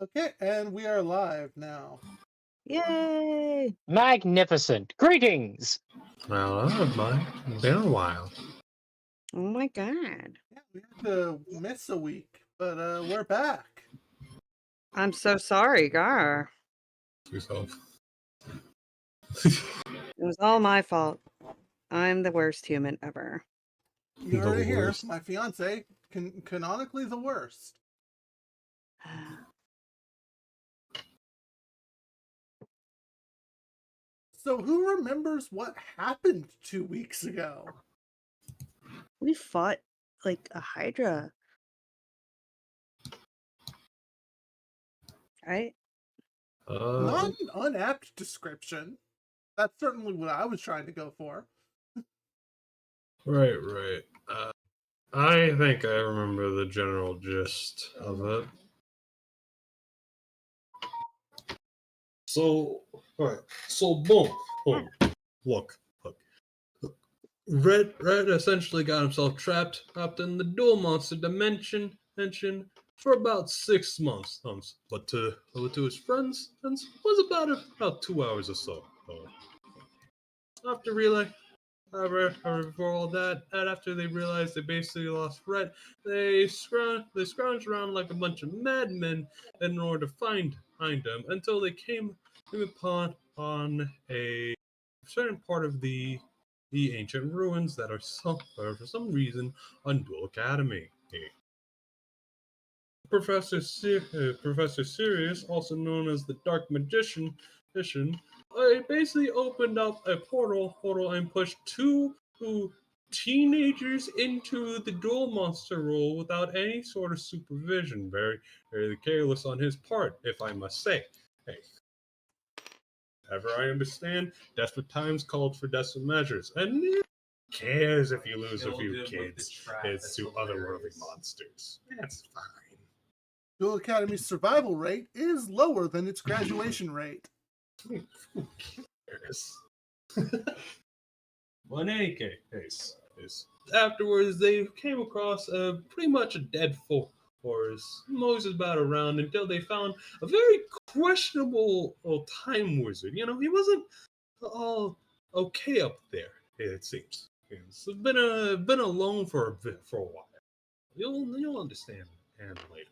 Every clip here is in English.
Okay, and we are live now. Yay! Magnificent. Greetings. Well, been a while. Oh my god. Yeah, we had to miss a week, but we're back. I'm so sorry, Gar. Yourself. It was all my fault. I'm the worst human ever. You heard The it here. worst. My fiance, canonically the worst. So who remembers what happened 2 weeks ago? We fought like a Hydra. Right? Not an unapt description. That's certainly what I was trying to go for. Right. I think I remember the general gist of it. So, alright. So, boom. Look. Red essentially got himself trapped in the Duel Monster dimension for about 6 months. But to his friends was about 2 hours or so. After relay, however, for all that, and after they realized they basically lost Red, they scrounged around like a bunch of madmen in order to find him until they came upon a certain part of the ancient ruins that are for some reason on Duel Academy. Professor Sirius, also known as the Dark Magician, basically opened up a portal and pushed two teenagers into the Duel Monster role without any sort of supervision. Very, very careless on his part, if I must say. Hey, ever I understand, desperate times called for desperate measures, and who cares if you lose a few kids? It's to otherworldly monsters. That's fine. Duel Academy's survival rate is lower than its graduation rate. Who cares? Well, in any case, afterwards they came across pretty much a dead forest. Moses about around until they found a very questionable time wizard. You know, he wasn't all okay up there. It seems. He's been alone for a while. You'll understand and later.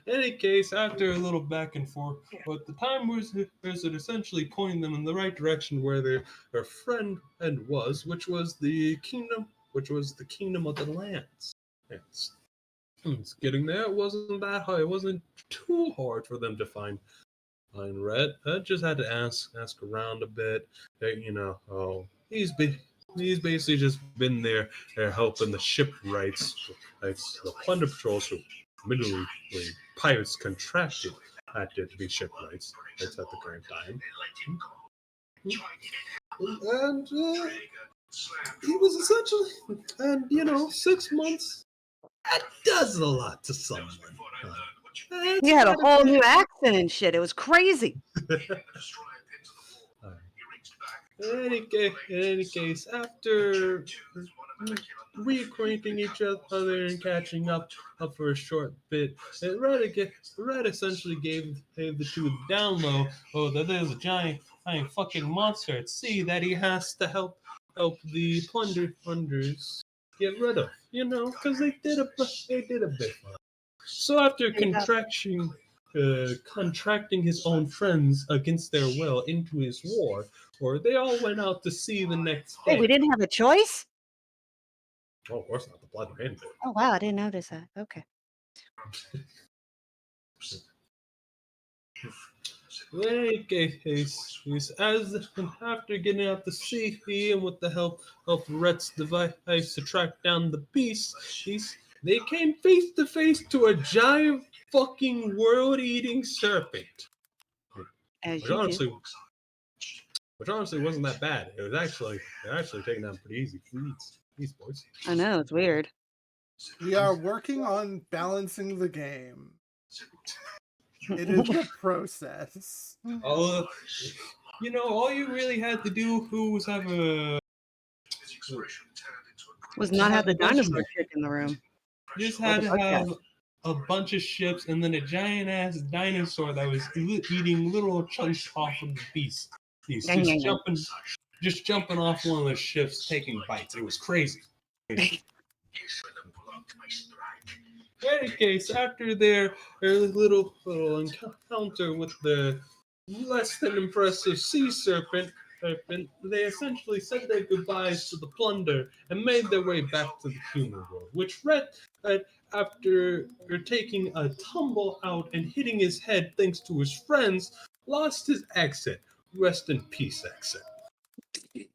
In any case, after a little back and forth, but the time wizard essentially pointing them in the right direction where their friend was, which was the kingdom of the lands. Yes. Getting there, it wasn't that hard. It wasn't too hard for them to find Red. I just had to ask around a bit. He's basically just been there helping the shipwrights, like the plunder patrols who literally pirates contracted to be shipwrights at the current time. And he was essentially, 6 months, that does a lot to someone. He had a whole new accent and shit. It was crazy. In any case, after reacquainting each other and catching up for a short bit, Red essentially gave the two the down low. Oh, that there's a giant fucking monster at sea that he has to help the plunderers get rid of. Because they did a bit. So after contracting his own friends against their will into his war, or they all went out to sea the next day. Hey, we didn't have a choice? Oh, of course not. The blood ran there. Oh, wow. I didn't notice that. Okay. In any case, after getting out to sea and with the help of Rhett's device to track down the beasts, they came face to face to a giant fucking world-eating serpent. Which honestly wasn't that bad. It was actually taking down pretty easy for these boys. I know, it's weird. We are working on balancing the game. It is a process. All you really had to do was have Was not have the A bunch of- dinosaur chick in the room. Just had to Okay. have a bunch of ships and then a giant ass dinosaur that was eating little chunks off of the beast. He's just jumping off one of the ships, taking bites. It was crazy. In any case, after their little encounter with the less than impressive sea serpent, they essentially said their goodbyes to the plunder and made their way back to the human world, which Rhett, after taking a tumble out and hitting his head thanks to his friends, lost his accent. Rest in peace, accent. It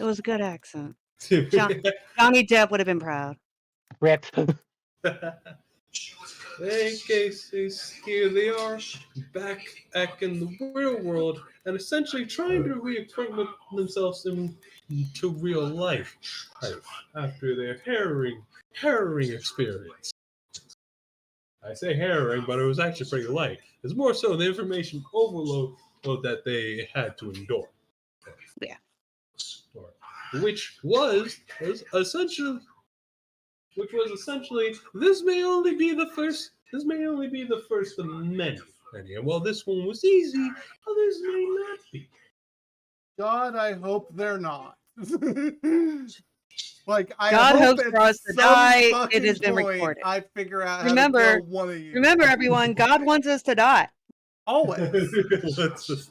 was a good accent. Johnny Depp would have been proud. Rip. In any case, here they are, back in the real world, and essentially trying to reacquaint themselves into real life after their harrowing experience. I say harrowing, but it was actually pretty light. It's more so the information overload that they had to endure. Yeah. Which was essentially this may only be the first of many. And while this one was easy, others may not be. God, I hope they're not. Like, I God hope hopes at for us to some die. It fucking has been point recorded. I figure out how Remember- to kill one of you. Remember, everyone, God wants us to die. Always.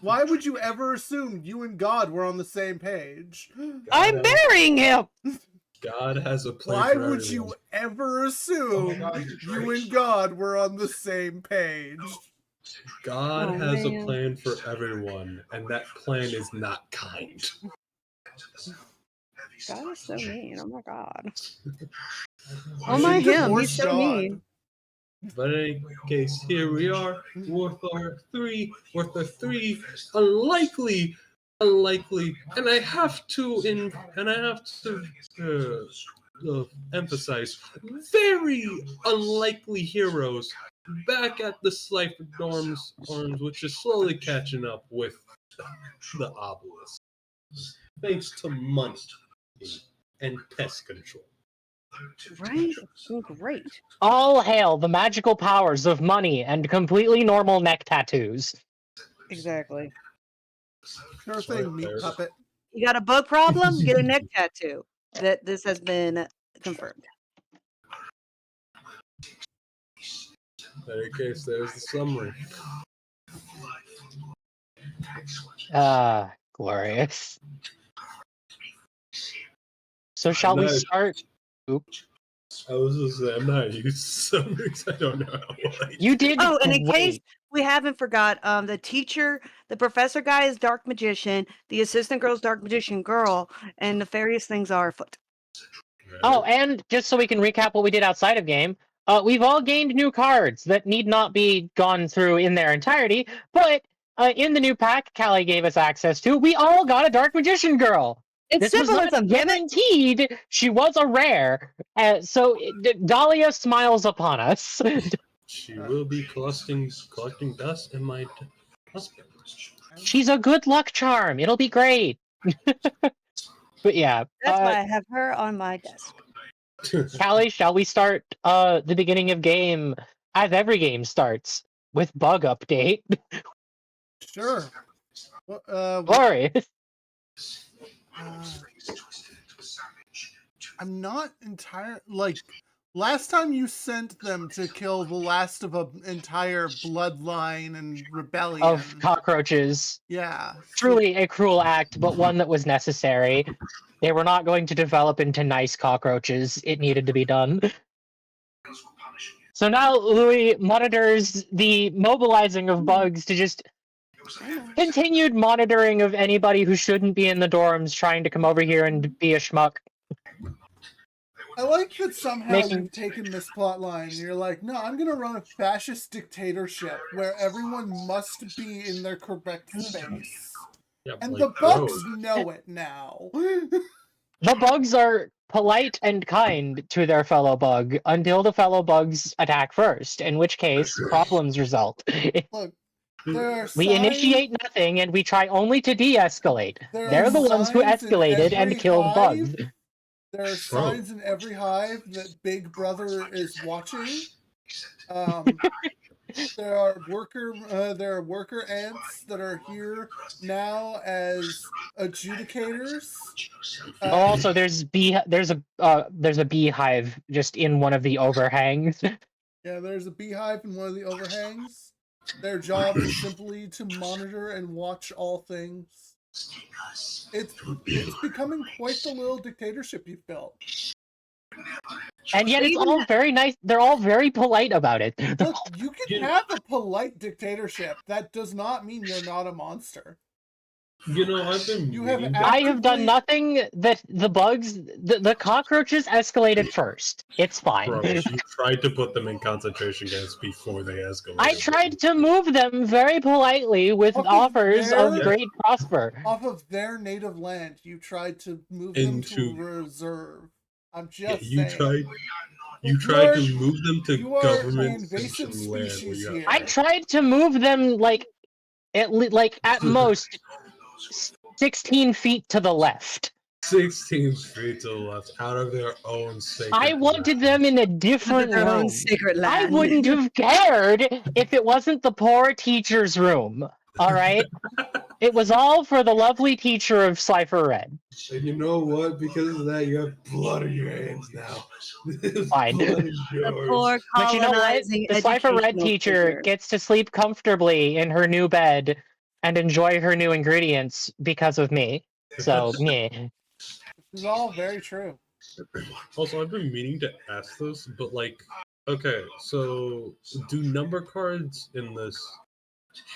Why would you ever assume you and God were on the same page? I'm burying him. God has a plan. Why for would everyone. you ever assume God, you and God were on the same page? God Oh, has man. a plan for everyone, and that plan is not kind. God is so mean. Oh my God. You Oh my should him. divorce He's so God. mean. But in any case, here we are, worth our three unlikely, and I have to emphasize, very unlikely heroes back at the Slifer Dorms, which is slowly catching up with the obelisk, thanks to money and pest control. Right? Great. All hail the magical powers of money and completely normal neck tattoos. Exactly. Sure thing, meat puppet. You got a bug problem? Get a neck tattoo. That this has been confirmed. In any case, there's the summary. Glorious. So shall we Nice. start? Oops. I was just saying, I'm not used to summaries. I don't know how. You did Oh, and in great. case we haven't forgot, the teacher, the professor guy is dark magician, the assistant girl's dark magician girl, and nefarious things are afoot. Oh, and just so we can recap what we did outside of game, we've all gained new cards that need not be gone through in their entirety, but in the new pack Callie gave us access to, we all got a Dark Magician girl. It's This was not symbolism, damn it! guaranteed. She was a rare. So Dahlia smiles upon us. She will be collecting dust in my dust bin. She's a good luck charm. It'll be great. But yeah. That's why I have her on my desk. Callie, shall we start the beginning of game as every game starts with bug update? Sure. Glorious. I'm not entirely like last time you sent them to kill the last of an entire bloodline and rebellion Of cockroaches. Yeah. Truly a cruel act, but one that was necessary. They were not going to develop into nice cockroaches. It needed to be done. So now Louis monitors the mobilizing of bugs to just continued monitoring of anybody who shouldn't be in the dorms trying to come over here and be a schmuck. I like that somehow Making- you've taken this plot line and you're like, no, I'm gonna run a fascist dictatorship where everyone must be in their correct space. Yeah, And like the bugs Rose. know it now. The bugs are polite and kind to their fellow bug until the fellow bugs attack first, in which case problems result. Look, there are We signs- initiate nothing and we try only to de-escalate. there They're are the ones who signs in escalated and every killed hive. bugs. There are signs in every hive that Big Brother is watching. There are worker ants that are here now as adjudicators. Also, there's a beehive just in one of the overhangs. Yeah, there's a beehive in one of the overhangs. Their job is simply to monitor and watch all things. It's becoming quite the little dictatorship you've built. And yet it's all very nice. They're all very polite about it. Look, you can have a polite dictatorship. That does not mean you're not a monster. You know, I've been. I have done nothing that the bugs, the cockroaches escalated first. It's fine. Bro, you tried to put them in concentration camps before they escalated. I tried to move them very politely with offers of great prosper. Off of their native land, you tried to move them to reserve. I'm just saying. You tried to move them to government invasive species here. I tried to move them at most 16 feet to the left. 16 feet to the left, out of their own sacred I wanted them in a different their room. own sacred land. I wouldn't have cared if it wasn't the poor teacher's room. All right? It was all for the lovely teacher of Cypher Red. And you know what? Because of that, you have blood on your hands now. Fine. The poor But you know what? colonizing The Cypher Red educational teacher figure. gets to sleep comfortably in her new bed and enjoy her new ingredients because of me. So, yeah. This is all very true. Also, I've been meaning to ask this, but like, okay, so do number cards in this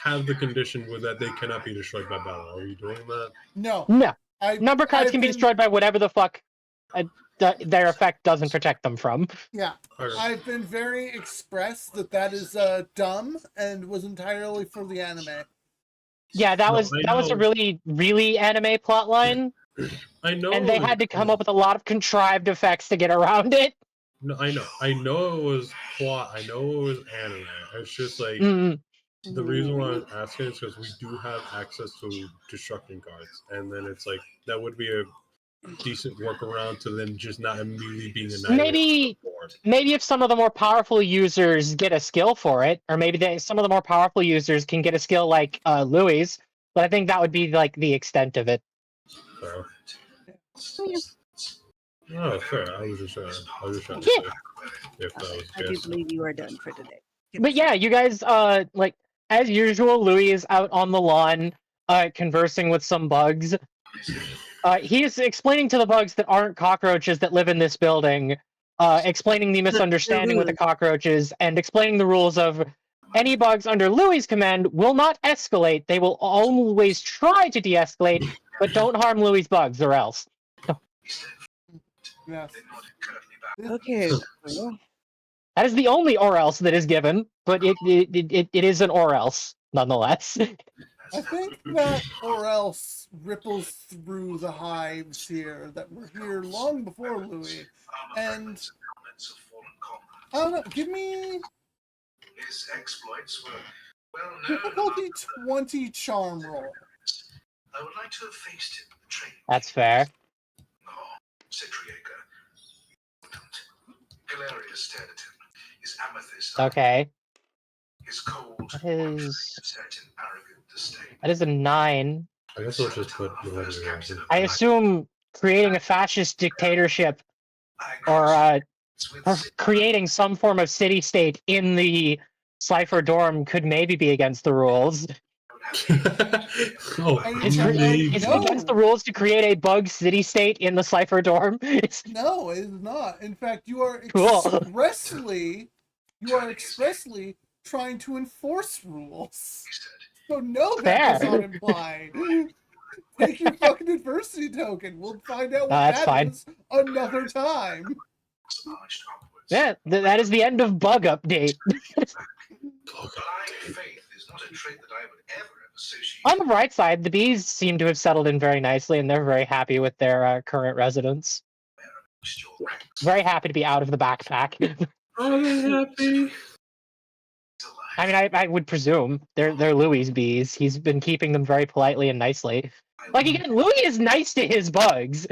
have the condition where that they cannot be destroyed by battle? Are we doing that? No. No. Number cards I've can be been- destroyed by whatever the fuck their effect doesn't protect them from. Yeah. Okay. I've been very expressed that is dumb and was entirely for the anime. Yeah, that No, was I that was a know. really anime plotline, I know. and they had to come up with a lot of contrived effects to get around it. No, I know it was plot. I know it was anime. It's just like the reason why I'm asking is because we do have access to destruction cards, and then it's like that would be a decent workaround to them just not immediately being annihilated. Maybe if some of the more powerful users get a skill for it, or maybe some of the more powerful users can get a skill like Louis, but I think that would be like the extent of it. So. Oh, fair. I was just trying to Yeah. say if that was I do believe you are done for today. But yeah, you guys, like, as usual, Louis is out on the lawn, conversing with some bugs. He is explaining to the bugs that aren't cockroaches that live in this building, explaining the misunderstanding with the cockroaches, and explaining the rules of any bugs under Louis' command will not escalate. They will always try to de-escalate, but don't harm Louis' bugs or else. Yes. Okay. That is the only or else that is given, but it is an or else, nonetheless. I think that or else ripples through the hives here that were here long before Louis. And I don't know, give me His exploits were well known. difficulty 20 charm roll. I would like to have faced him in the train. That's fair. No, said Triega. Galerius stared at him. His amethyst. Okay. His cold, That is certain arrogant disdain. that is a 9. I guess we'll just put I assume creating a fascist dictatorship or creating some form of city-state in the Cypher dorm could maybe be against the rules. Oh, Is it against the rules to create a bug city-state in the Cypher dorm? No, it is not. In fact, you are Cool. expressly trying to enforce rules. So no, that does not imply. Take your fucking adversity token. We'll find out what That's that fine. is another time. Yeah, that is the end of bug update. Blind faith is not a trait that I would ever associate. On the bright side, the bees seem to have settled in very nicely, and they're very happy with their current residence. Very happy to be out of the backpack. Are they happy? I mean, I would presume they're Louis' bees. He's been keeping them very politely and nicely. Like again, Louis is nice to his bugs.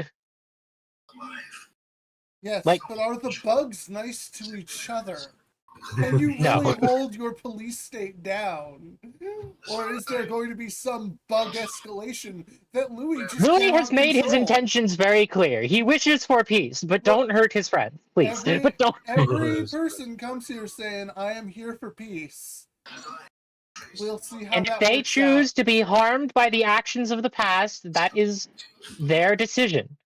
Yes, Like- but are the bugs nice to each other? Can you No. really hold your police state down? Or is there going to be some bug escalation that Louis just Louis cannot has made his control? intentions very clear. He wishes for peace, but don't hurt his friends, please. But don't. Every person comes here saying, I am here for peace. We'll see how And if that they works choose out. to be harmed by the actions of the past, that is their decision.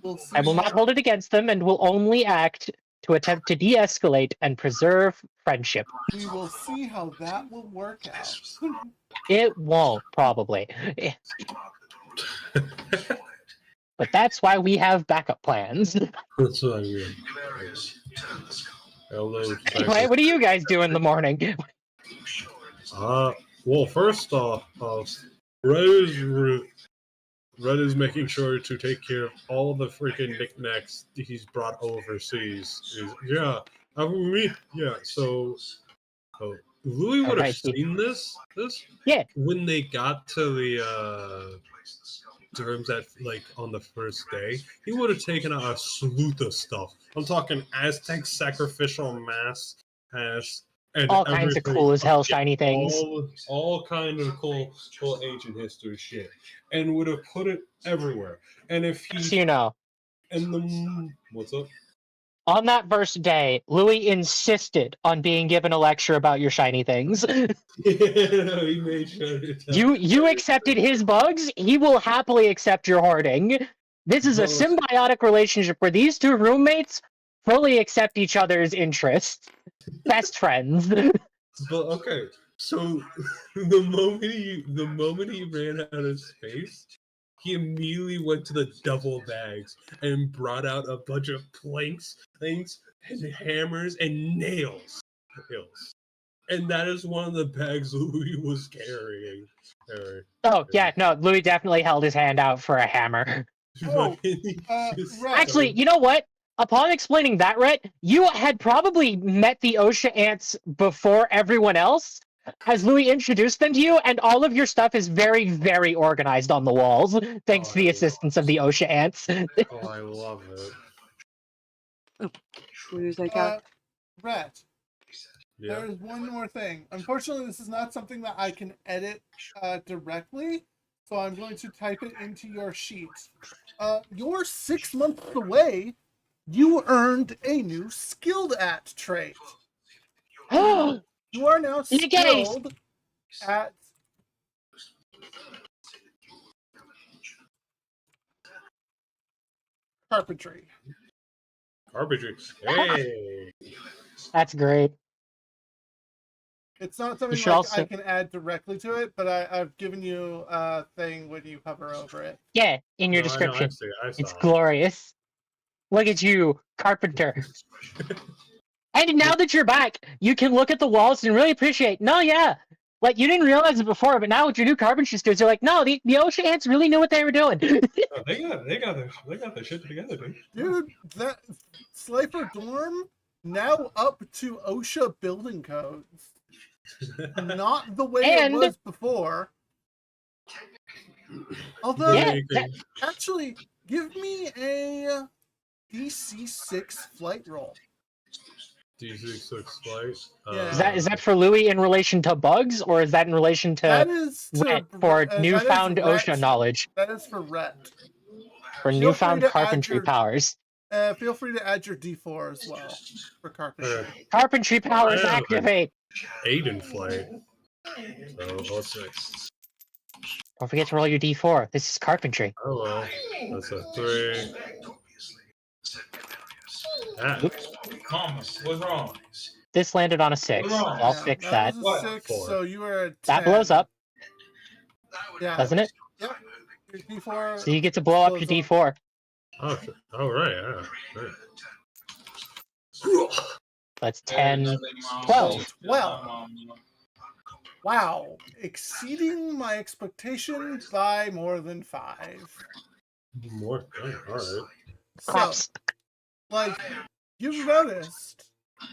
We'll see I will not hold it against them and will only act to attempt to de-escalate and preserve friendship. We will see how that will work out. It won't, probably. But that's why we have backup plans. That's what I mean. Hello, Anyway, what do you guys do in the morning? Well, first off, Red is making sure to take care of all the freaking knickknacks he's brought overseas. So Louis would have Alright. seen this Yeah. when they got to the dorms at like on the first day. He would have taken out a sleuth of stuff. I'm talking Aztec sacrificial mass hash and All kinds of everything. cool as hell shiny things. All kind of cool ancient history shit, and would have put it everywhere. And if Just so he you know, what's up? on that first day, Louis insisted on being given a lecture about your shiny things. He made sure to tell You accepted his bugs, he will happily accept your hoarding. This is a Well, symbiotic relationship where these two roommates fully accept each other's interests. Best friends. But okay, so the moment he ran out of space, he immediately went to the duffel bags and brought out a bunch of planks, things, and hammers and nails. And that is one of the bags Louis was carrying. Oh, yeah, no, Louis definitely held his hand out for a hammer. Oh, Just right. Actually, you know what? Upon explaining that, Rhett, you had probably met the OSHA ants before everyone else, as Louis introduced them to you, and all of your stuff is very, very organized on the walls, thanks to the assistance of the OSHA ants. Oh, I love it. Rat, Yeah. there's one more thing. Unfortunately, this is not something that I can edit directly, so I'm going to type it into your sheet. You're 6 months away. You earned a new skilled at trait. You are now You guys! skilled at carpentry. Carpentry. Hey. That's great. It's not something should like also- I can add directly to it, but I've given you a thing when you hover over it. Yeah, in your No, I know, description. I saw It's it. glorious. Look at you, carpenter. And now that you're back, you can look at the walls and really appreciate, no, yeah. Like, you didn't realize it before, but now with your new carpentry skills, you're like, no, the OSHA ants really knew what they were doing. Oh, they got their shit together, dude. Dude, that Slifer dorm now up to OSHA building codes. Not the way And- it was before. Although, Yeah, actually, give me a DC6 flight roll. DC6 flight. Yeah. Is that for Louis in relation to bugs, or is that in relation That to is to, Rhett for that is newfound Rhett. OSHA knowledge, That is for Rhett. for Feel newfound free to add carpentry your- powers? Feel free to add your D4 as well for carpentry. Carpentry powers Yeah. activate! Aiden flight. So let's see. Don't forget to roll your D4. This is carpentry. Oh well. That's a 3. Ah, Mama, what's wrong? This landed on a 6. What's wrong? I'll Yeah, fix that that. was a What? 6, 4. so you were at 10. That blows up, Yeah. doesn't it? Yep. Your D4. So you get to blow up your blows D4. oh, oh right, yeah. Right. That's 10, 12. 12. Wow. Exceeding my expectations by more than 5. More. Oh, all right. So, Props. like, you've noticed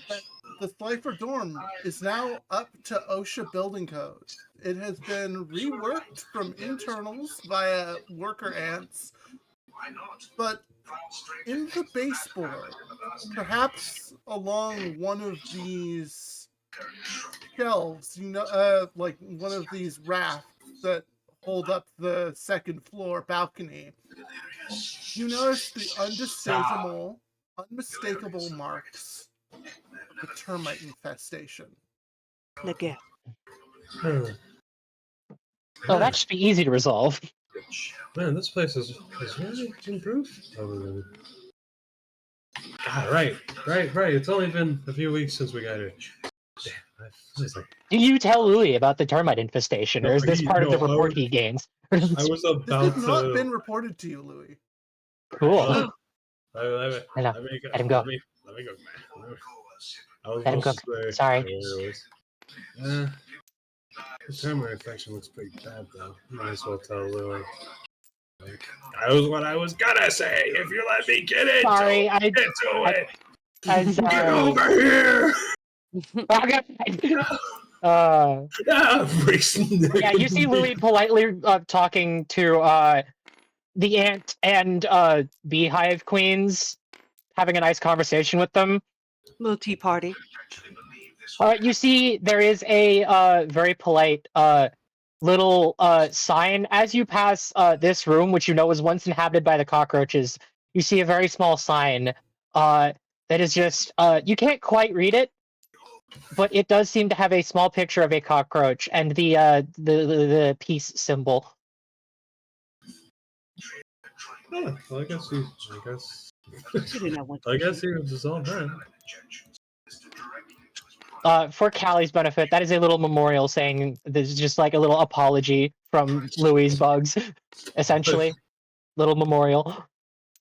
that the Slifer dorm is now up to OSHA building codes. It has been reworked from internals via worker ants Why not? but in the baseboard, perhaps along one of these shelves, like one of these rafts that hold up the second floor balcony, you notice the unmistakable marks of the termite infestation. Again. Oh, that should be easy to resolve. Man, this place has really improved over there. God, right. It's only been a few weeks since we got here. Damn, I was like, Did you tell Louis about the termite infestation, or is this part of the No, report he gains? I was This about has not to. been reported to you, Louis. Cool. Let I know. me go. Let him go. Let me go, man. I was Let him supposed go. to say. Sorry. The termite infection looks pretty bad, though. Might as well tell Louis. That was what I was gonna say. If you let me get into Sorry, it, I'm get sorry. over here. Yeah, you see Louis politely talking to the ant and beehive queens, having a nice conversation with them. Little tea party. You see there is a very polite little sign as you pass this room, which you know was once inhabited by the cockroaches. You see a very small sign that is just you can't quite read it, but it does seem to have a small picture of a cockroach and the peace symbol. Oh, well, I guess he was just all right. For Callie's benefit, that is a little memorial saying this is just like a little apology from Louis' bugs, essentially. Little memorial.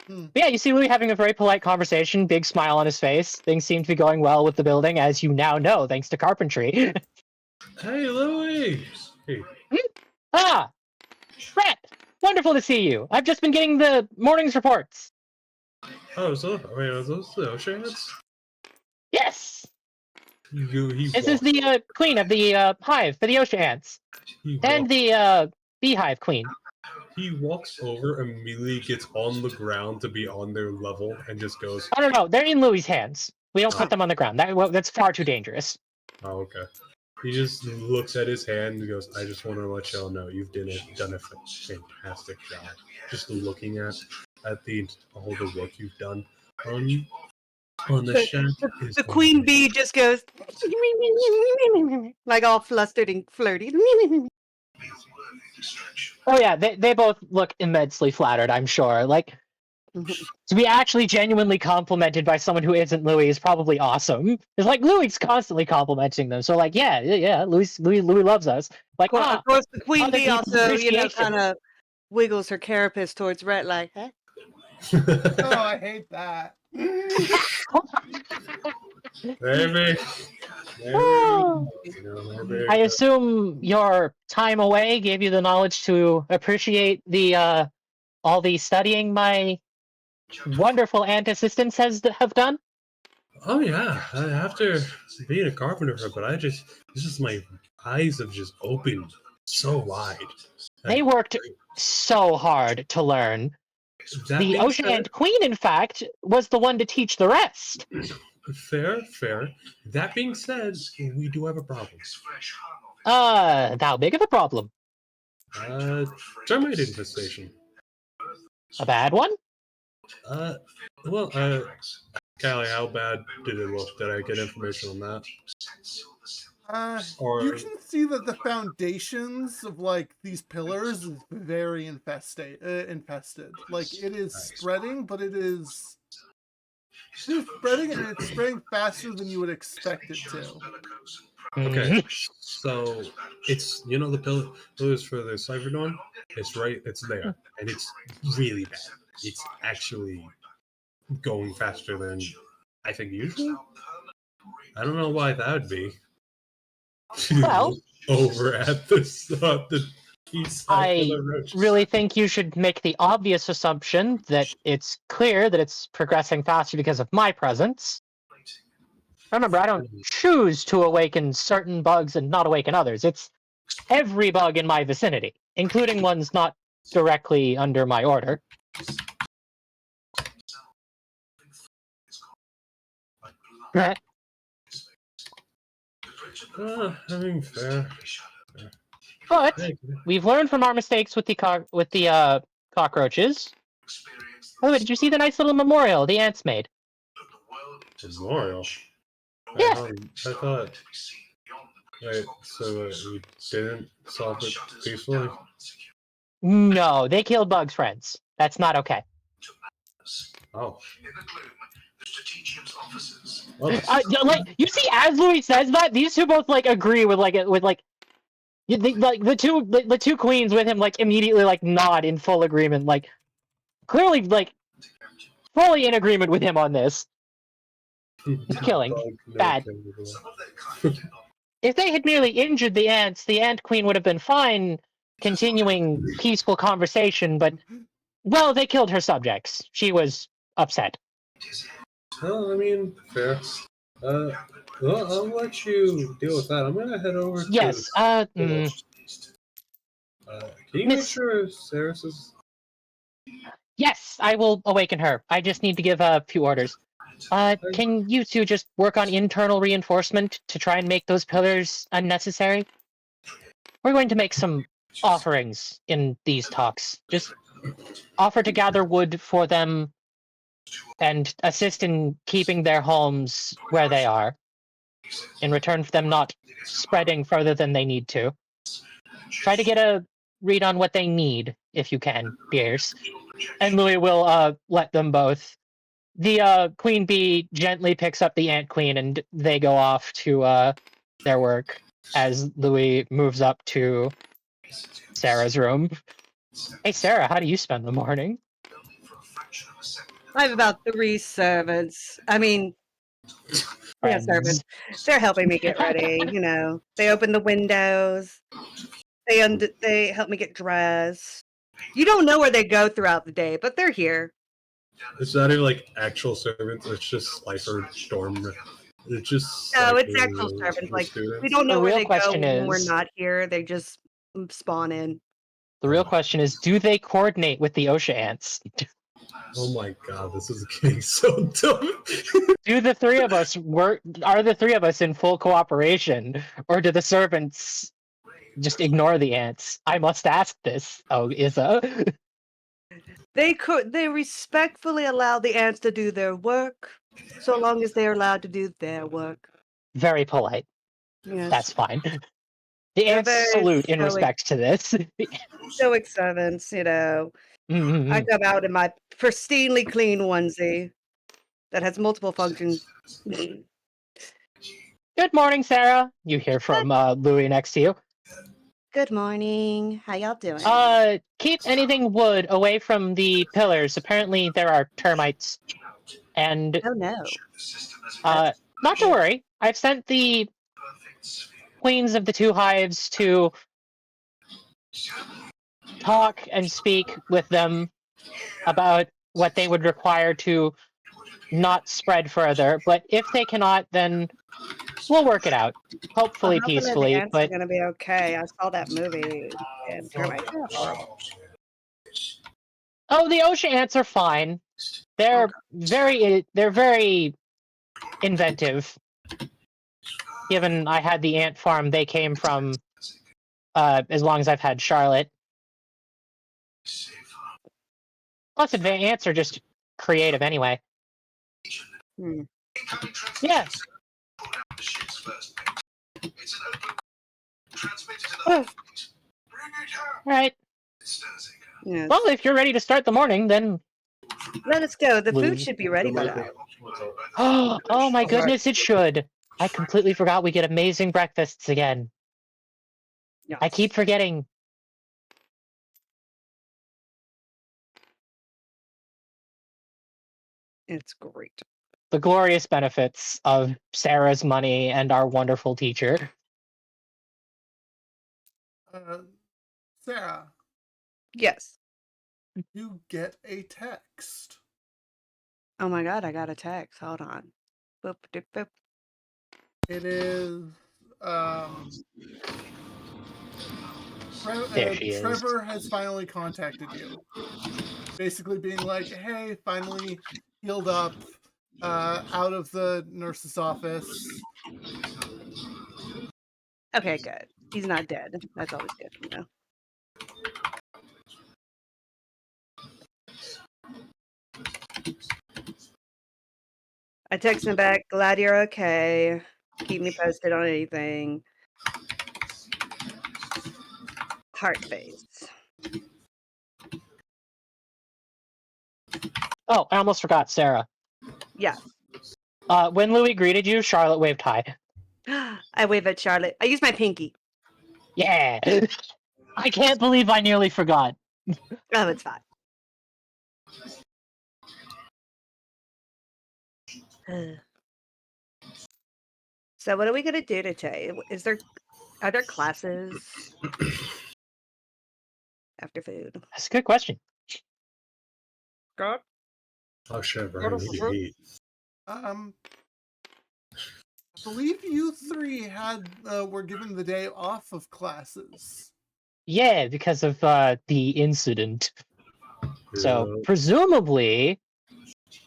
But yeah, you see Louis having a very polite conversation, big smile on his face. Things seem to be going well with the building, as you now know, thanks to carpentry. Hey, Louis! Hey. Ah! Brett! Wonderful to see you. I've just been getting the morning's reports. Oh, so, are those the oceans? This is walks, the queen of the hive for the ocean ants. And the beehive queen. He walks over, immediately gets on the ground to be on their level, and just goes, Oh, no, they're in Louis' hands. We don't put them on the ground. That's far too dangerous. oh, okay. He just looks at his hand and goes, I just want to let y'all know you've done a fantastic job. Just looking at all the work you've done on the shack. The queen bee just goes like all flustered and flirty. Oh yeah, they both look immensely flattered, I'm sure. Like, to be actually genuinely complimented by someone who isn't Louis is probably awesome. It's like Louis constantly complimenting them, so like, yeah, Louis loves us. Like, Of course, the queen other bee people's also, appreciation. kind of wiggles her carapace towards Rhett, like, huh? Oh, I hate that. Maybe. I assume your time away gave you the knowledge to appreciate the all the studying my wonderful ant assistants have done. Oh yeah, after being a carpenter, but my eyes have just opened so wide. They worked so hard to learn. The ocean ant queen, in fact, was the one to teach the rest. Fair. That being said, we do have a problem. How big of a problem? Termite infestation. A bad one? Well, Callie, how bad did it look? Did I get information on that? You can see that the foundations of like these pillars is very infested. Like it is spreading, but it is spreading, and it's spreading faster than you would expect it to. Okay, so it's the pillars for the cipher dorm. It's there, and it's really bad. It's actually going faster than I think usually. I don't know why that would be. Well, over at the east side of the road. Really think you should make the obvious assumption that it's clear that it's progressing faster because of my presence. Remember, I don't choose to awaken certain bugs and not awaken others. It's every bug in my vicinity, including ones not directly under my order. I mean, fair. But Hey, we've learned from our mistakes with the cockroaches. Oh, did you see the nice little memorial the ants made? Memorial. Yeah. I thought. Wait, so we didn't solve it peacefully? No, they killed Bug's friends. That's not okay. Oh. Like you see, as Louis says that, these two both like agree with the two queens with him like immediately like nod in full agreement, like clearly like fully in agreement with him on this. Killing. Bad. If they had merely injured the ants, the ant queen would have been fine continuing peaceful conversation, but well, they killed her subjects. She was upset. Well, I mean, fair. Well, I'll let you deal with that. I'm gonna head over Yes, to... Can you make Miss- sure Saris is... Yes, I will awaken her. I just need to give a few orders. Can you two just work on internal reinforcement to try and make those pillars unnecessary? We're going to make some offerings in these talks. Just offer to gather wood for them and assist in keeping their homes where they are, in return for them not spreading further than they need to. Try to get a read on what they need, if you can, Pierce. And Louis will let them both. The queen bee gently picks up the ant queen, and they go off to their work as Louis moves up to Sarah's room. Hey, Sarah, how do you spend the morning? I have about 3 servants. I mean, yeah, servants. They're helping me get ready. You know, they open the windows. They help me get dressed. You don't know where they go throughout the day, but they're here. It's not even like actual servants, it's just Slifer dorm. It's just... No, it's Slifer, actual servants. Like, students. we don't know The where real they go question when we're is- not here. They just spawn in. The real question is, do they coordinate with the OSHA ants? Oh my god, this is getting so dumb. Do the three of us work? Are the three of us in full cooperation, or do the servants just ignore the ants? I must ask this. Oh, Isa. They respectfully allow the ants to do their work, so long as they're allowed to do their work. Very polite. Yes. That's fine. The They're ants very salute in stoic. respect to this. Stoic servants, you know. I come out in my pristinely clean onesie that has multiple functions. Good morning, Sarah. You hear from Louis next to you. Good morning. How y'all doing? Keep anything wood away from the pillars. Apparently, there are termites. And Oh no. not to worry. I've sent the queens of the two hives to talk and speak with them about what they would require to not spread further. But if they cannot, then we'll work it out. Hopefully I'm hoping that the peacefully. ants But are gonna be okay. I saw that movie, and termites are horrible. oh, the OSHA ants are fine. They're very inventive. Given I had the ant farm they came from, as long as I've had Charlotte. Plus, ants are just creative anyway. Hmm. Yeah. All right. Yes. Well, if you're ready to start the morning, then Let us go. The food Lose. should be ready by now. oh my goodness, it should. I completely forgot we get amazing breakfasts again. Yes. I keep forgetting. It's great. The glorious benefits of Sarah's money and our wonderful teacher. Sarah, Yes. you get a text. Oh my god, I got a text. Hold on. Boop, doop, boop. It is There she is. Trevor has finally contacted you. Basically being like, hey, finally healed up. out of the nurse's office. Okay, good. He's not dead. That's always good, you know. I text him back, glad you're okay. Keep me posted on anything. Heart face. Oh, I almost forgot, Sarah. Yeah. When Louis greeted you, Charlotte waved hi. I wave at Charlotte. I use my pinky. Yeah. I can't believe I nearly forgot. Oh, it's fine. So what are we gonna do today? Are there classes after food? That's a good question. God? Oh shit, Brian, you hate. I believe you three were given the day off of classes. Yeah, because of the incident. So Yeah. presumably,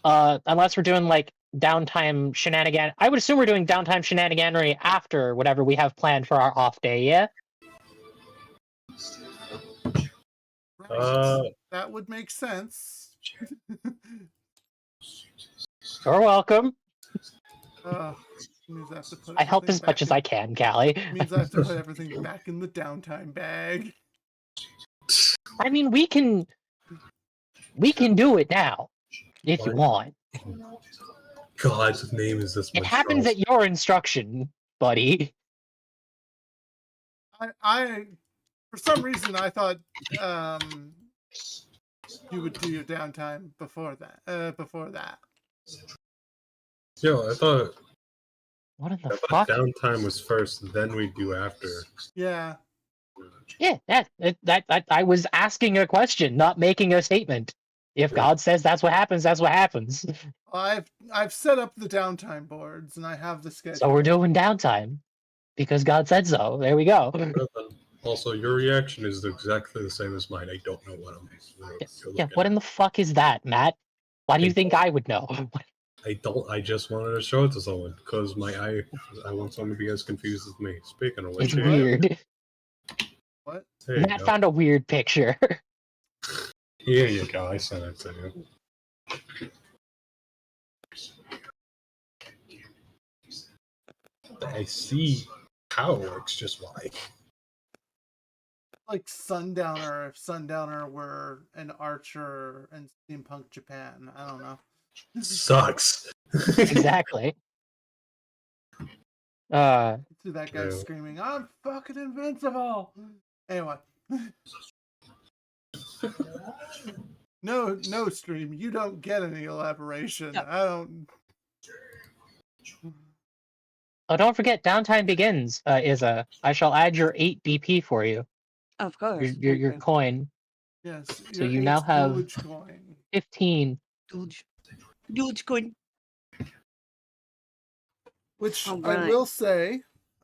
unless we're doing like downtime shenanigan, I would assume we're doing downtime shenaniganery after whatever we have planned for our off day. Yeah. Right. That would make sense. You're welcome. Means I have to put I help as much as I can, Callie. Means I have to put everything back in the downtime bag. I mean, we can do it now if you want. God's name is this. It happens at your instruction, buddy. I for some reason I thought you would do your downtime before that. Yeah, I thought. What in the fuck? Downtime was first, then we do after. Yeah. Yeah, that I was asking a question, not making a statement. If God says that's what happens, that's what happens. I've set up the downtime boards and I have the schedule. So we're doing downtime because God said so. There we go. Also, your reaction is exactly the same as mine. I don't know what I'm. Yeah, what in the fuck is that, Matt? Why do you think I would know? I don't. I just wanted to show it to someone because I want someone to be as confused as me. Speaking of which, It's weird. What? Matt found a weird picture. Here you go. I sent it to you. I see how it works. Just why? Like Sundowner, if Sundowner were an archer in steampunk Japan. I don't know. Sucks. Exactly. See that guy screaming, "I'm fucking invincible!" Anyway. No, stream. You don't get any elaboration. No. I don't. Oh, don't forget, downtime begins. I shall add your 8 BP for you. Of course. Your coin. Yes. So you now have coin. 15. Dogecoin. Which All I right. will say,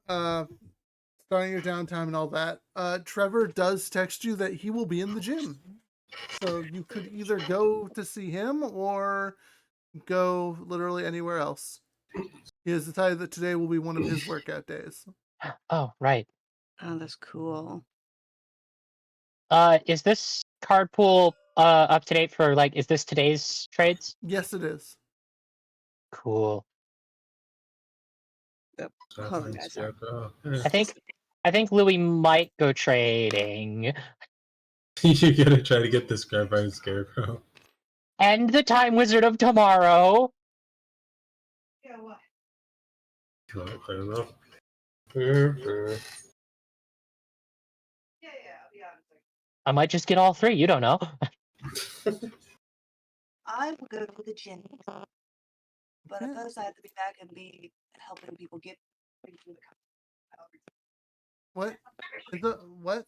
starting your downtime and all that, Trevor does text you that he will be in the gym. So you could either go to see him or go literally anywhere else. He has decided that today will be one of his workout days. Oh, right. Oh, that's cool. Is this card pool up to date for like? Is this today's trades? Yes, it is. Cool. Hold on, guys. I think Louis might go trading. You're gonna try to get this guy by his scarecrow. And the Time Wizard of Tomorrow. Yeah, what? Fair enough. Fair. Yeah, yeah. I might just get all 3. You don't know. I will go to the gym, but first I have to be back and be helping people get through the What? What?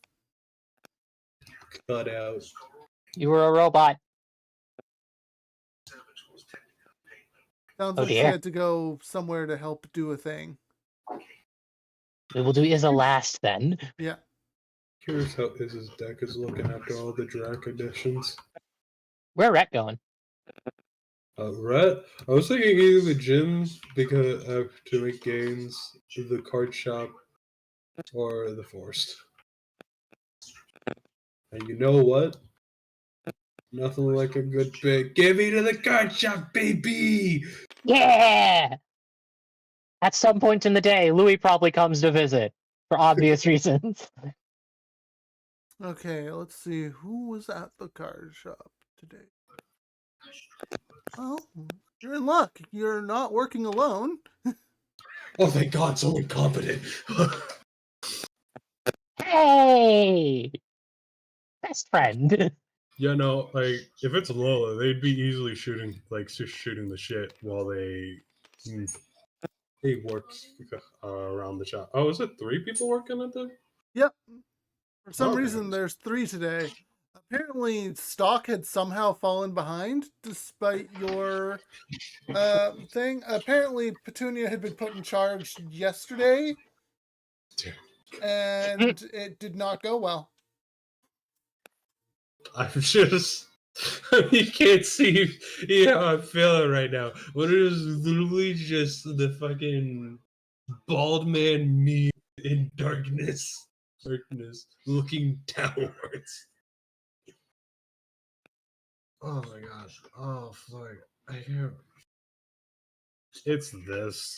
Cut out. You were a robot. Sounds Oh, like she dear. had to go somewhere to help do a thing. We will do is a last then. Yeah. Curious how his deck is looking after all the Drac additions. Where Rhett going? Rhett, I was thinking either the gym because to make gains, the card shop, or the forest. And you know what? Nothing like a good bit. Give me to the card shop, baby! Yeah! At some point in the day, Louis probably comes to visit for obvious reasons. Okay, let's see. Who was at the card shop today? Well, you're in luck. You're not working alone. Oh, thank God, someone competent. Hey! Best friend. Yeah, no, like, if it's Lola, they'd be easily shooting, like, just shooting the shit while they work around the shop. Oh, is it 3 people working at the... Yep. For some Okay. reason, there's 3 today. Apparently, stock had somehow fallen behind despite your thing. Apparently, Petunia had been put in charge yesterday, and it did not go well. I'm just... you can't see how I'm feeling right now. But it is literally just the fucking bald man me in darkness, looking downwards. Oh my gosh. Oh fuck. I can't. It's this.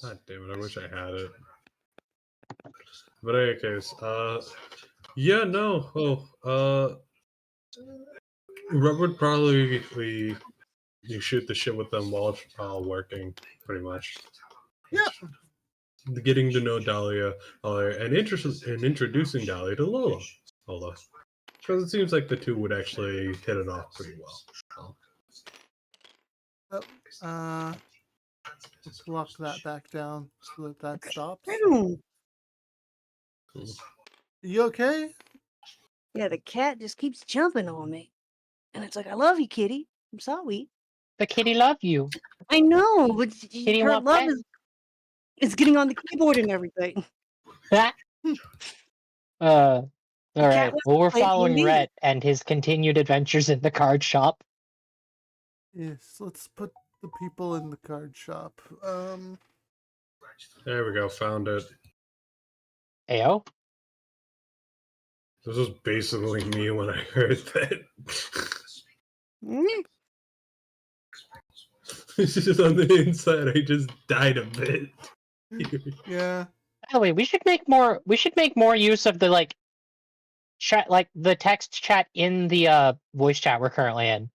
God damn it, I wish I had it. But in any case, yeah, no, Rob would probably you shoot the shit with them while working, pretty much. Yeah. Getting to know Dahlia, and introducing Dahlia to Lola. Because it seems like the two would actually hit it off pretty well. Let's lock that back down so that stops. Ew. You okay? Yeah, the cat just keeps jumping on me. And it's like, I love you, kitty. I'm sorry. The kitty love you. I know, but Kitty her want love pet. is getting on the keyboard and everything. All right. cat wants Well, to we're play with following me. Rhett and his continued adventures in the card shop. Yes, let's put the people in the card shop. There we go, found it. Ayo. This was basically me when I heard that. Mm. It's just on the inside, I just died a bit. Yeah. By the way, we should make more. We should make more use of the chat, like the text chat in the voice chat we're currently in.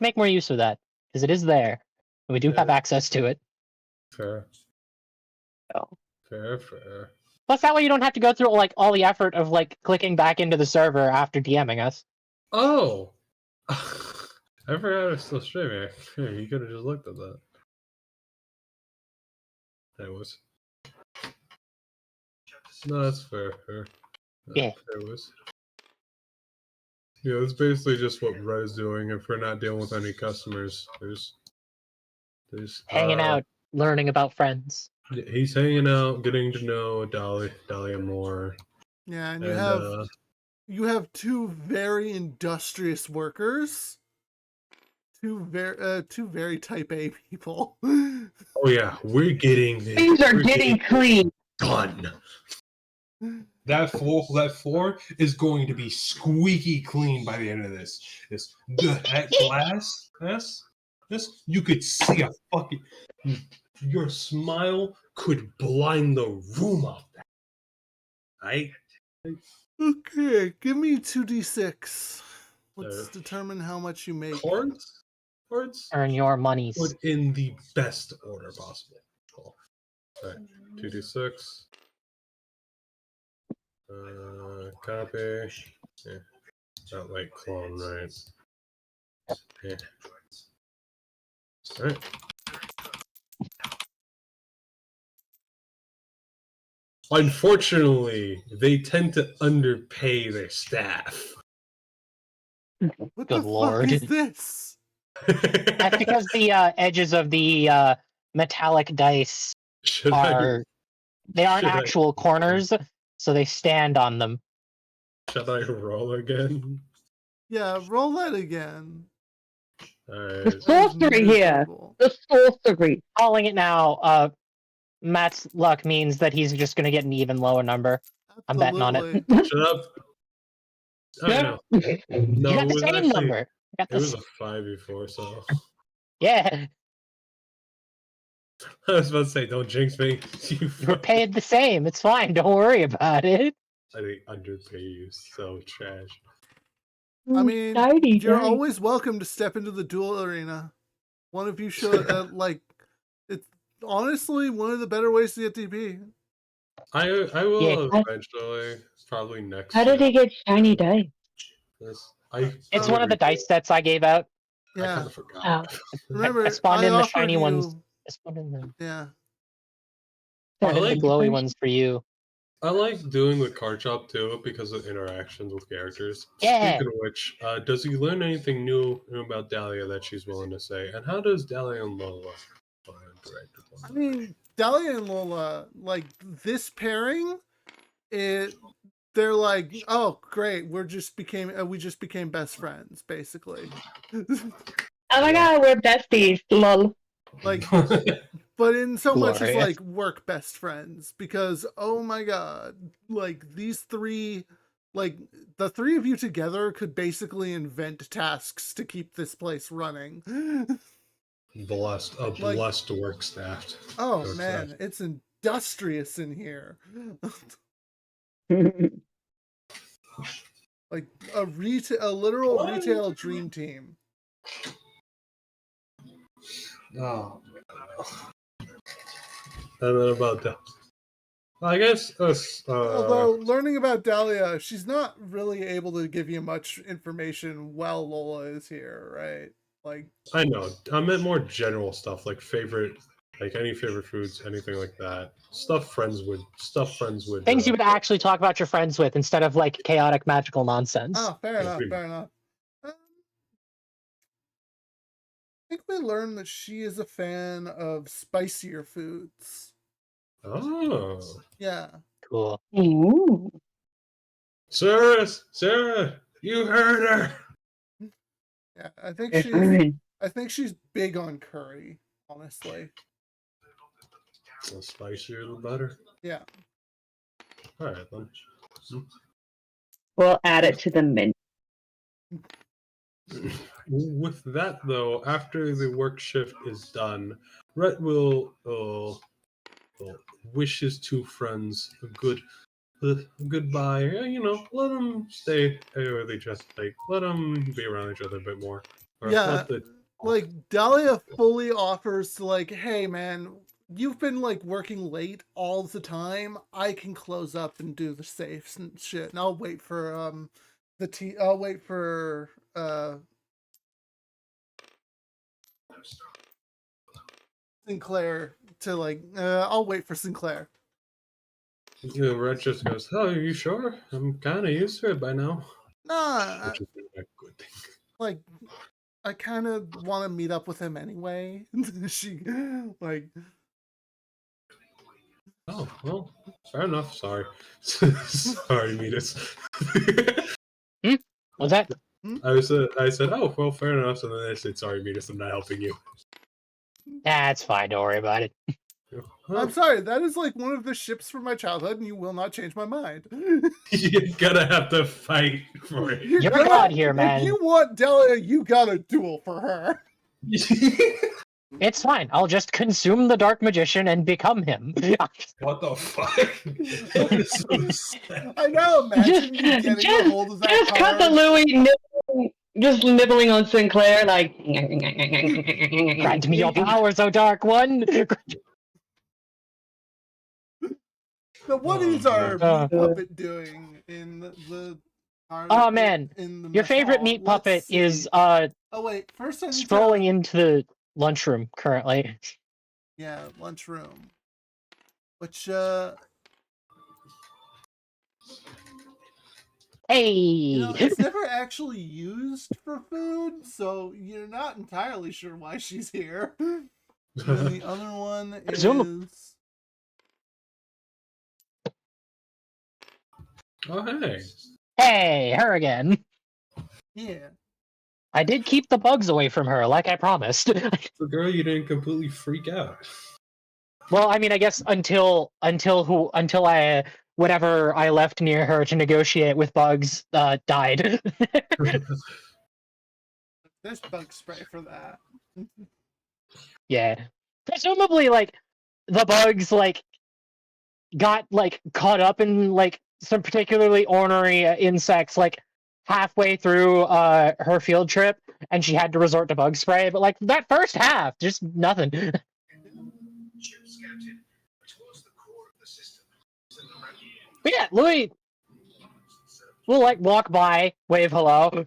Make more use of that because it is there, and we do have access to it. Fair. Oh. Fair. Plus, that way you don't have to go through all the effort of clicking back into the server after DMing us. Oh! I forgot I was still streaming. You could have just looked at that. That was. No, that's fair. Yeah. It was. Yeah, that's basically just what Red is doing. If we're not dealing with any customers, there's Hanging out, learning about friends. He's hanging out, getting to know Dahlia more. Yeah, and you have 2 very industrious workers. 2 very type A people. Oh yeah, we're getting Things are getting clean. done. That floor is going to be squeaky clean by the end of this. That glass, this you could see a fucking. Your smile could blind the room out there. Okay, give me 2d6. Let's determine how much you make. Cards? Earn your monies. Put in the best order possible. Cool. Alright, 2d6. Copy. Yeah. Not like clone, right? Yeah. Alright. Unfortunately, they tend to underpay their staff. What Good the lord. fuck is this? That's because the edges of the metallic dice Should are They aren't Should I- actual corners, so they stand on them. Should I roll again? Yeah, roll that again. The Alright. That was sorcery here. miserable. The sorcery. Calling it now, Matt's luck means that he's just going to get an even lower number. I'm betting on it. Absolutely. Shut up. I know. You No, got it the was same actually number. You got it was this. a 5 before, so Yeah, I was about to say, don't jinx me. You you were fuck. paid the same. It's fine. Don't worry about it. I think underpay you so trash. I mean, Shiny, you're shiny. always welcome to step into the duel arena. One of you should, like, it's honestly one of the better ways to get DP. I will Yeah. eventually, probably next. How did he get shiny dice? It's Oh. one of the dice sets I gave out. I kind Yeah. of forgot. Oh. Remember, I spawned I in the offered shiny you, ones. I spawned in the, Yeah. spawned in like- the glowy ones for you. I like doing the card shop too because of interactions with characters. Yeah. Speaking of which, does he learn anything new about Dahlia that she's willing to say? And how does Dahlia and Lola interact with one I another? mean, Dahlia and Lola, like, this pairing, they're like, oh, great, we just became best friends, basically. Oh my god, we're besties. Lol. Like, but in so much as Glorious. like work best friends, because oh my god, like these three, like the three of you together could basically invent tasks to keep this place running. blessed work staffed. Oh Work man, staffed. it's industrious in here. Like a literal retail dream team. Oh. And then about that. I guess us. Although learning about Dahlia, she's not really able to give you much information while Lola is here, right? Like, I know. I meant more general stuff, like any favorite foods, anything like that. Stuff friends would. Things you would actually talk about your friends with instead of like chaotic magical nonsense. oh, fair Yeah, enough, pretty fair enough. I think we learned that she is a fan of spicier foods. Oh, Yeah. Cool. Ooh. Sarah, you heard her. Yeah, I think Yes, she's alright. I think she's big on curry, honestly. The spicier, the better. Yeah. All right then. We'll add it to the menu. With that though, after the work shift is done, Rhett will wish his two friends a goodbye. You know, let them stay with each other. Like, let them be around each other a bit more. Or Yeah. let the- Like Dahlia fully offers to like, hey man, you've been like working late all the time. I can close up and do the safes and shit, and I'll wait for I'll wait for Sinclair to like I'll wait for Sinclair. Rhett just goes, "Oh, are you sure? I'm kind of used to it by now." Nah, Which is a good thing. like I kind of want to meet up with him anyway. She like Oh, well, fair enough. Sorry. Sorry, Midas. What's that? I said, oh, well, fair enough. And then I said, sorry, Midas, I'm not helping you. That's fine. Don't worry about it. I'm sorry, that is like one of the ships from my childhood, and you will not change my mind. You're gonna have to fight for it. You're God here, man. If you want Delia, you gotta duel for her. It's fine. I'll just consume the Dark Magician and become him. What the fuck? That is so sad. I know, imagine you getting a hold of that cut the card. Louis nibbling on Sinclair like. Grant me your powers, O Dark One. So what Oh, is our man. meat puppet doing in the Oh man, in the your mess favorite hall? meat Let's puppet see. is Oh wait, first I need strolling to... into the lunchroom currently. Yeah, lunchroom. Which Hey. you know, it's never actually used for food, so you're not entirely sure why she's here. And then the other one Presumably. is Oh, hey. Hey, her again. Yeah. I did keep the bugs away from her, like I promised. The girl, you didn't completely freak out. Well, I mean, I guess until I whatever I left near her to negotiate with bugs died. There's bug spray for that. Yeah, presumably, like the bugs got caught up in some particularly ornery insects halfway through her field trip, and she had to resort to bug spray. But that first half, just nothing. Chip scouted towards the core of the system. But yeah, Louis will walk by, wave hello.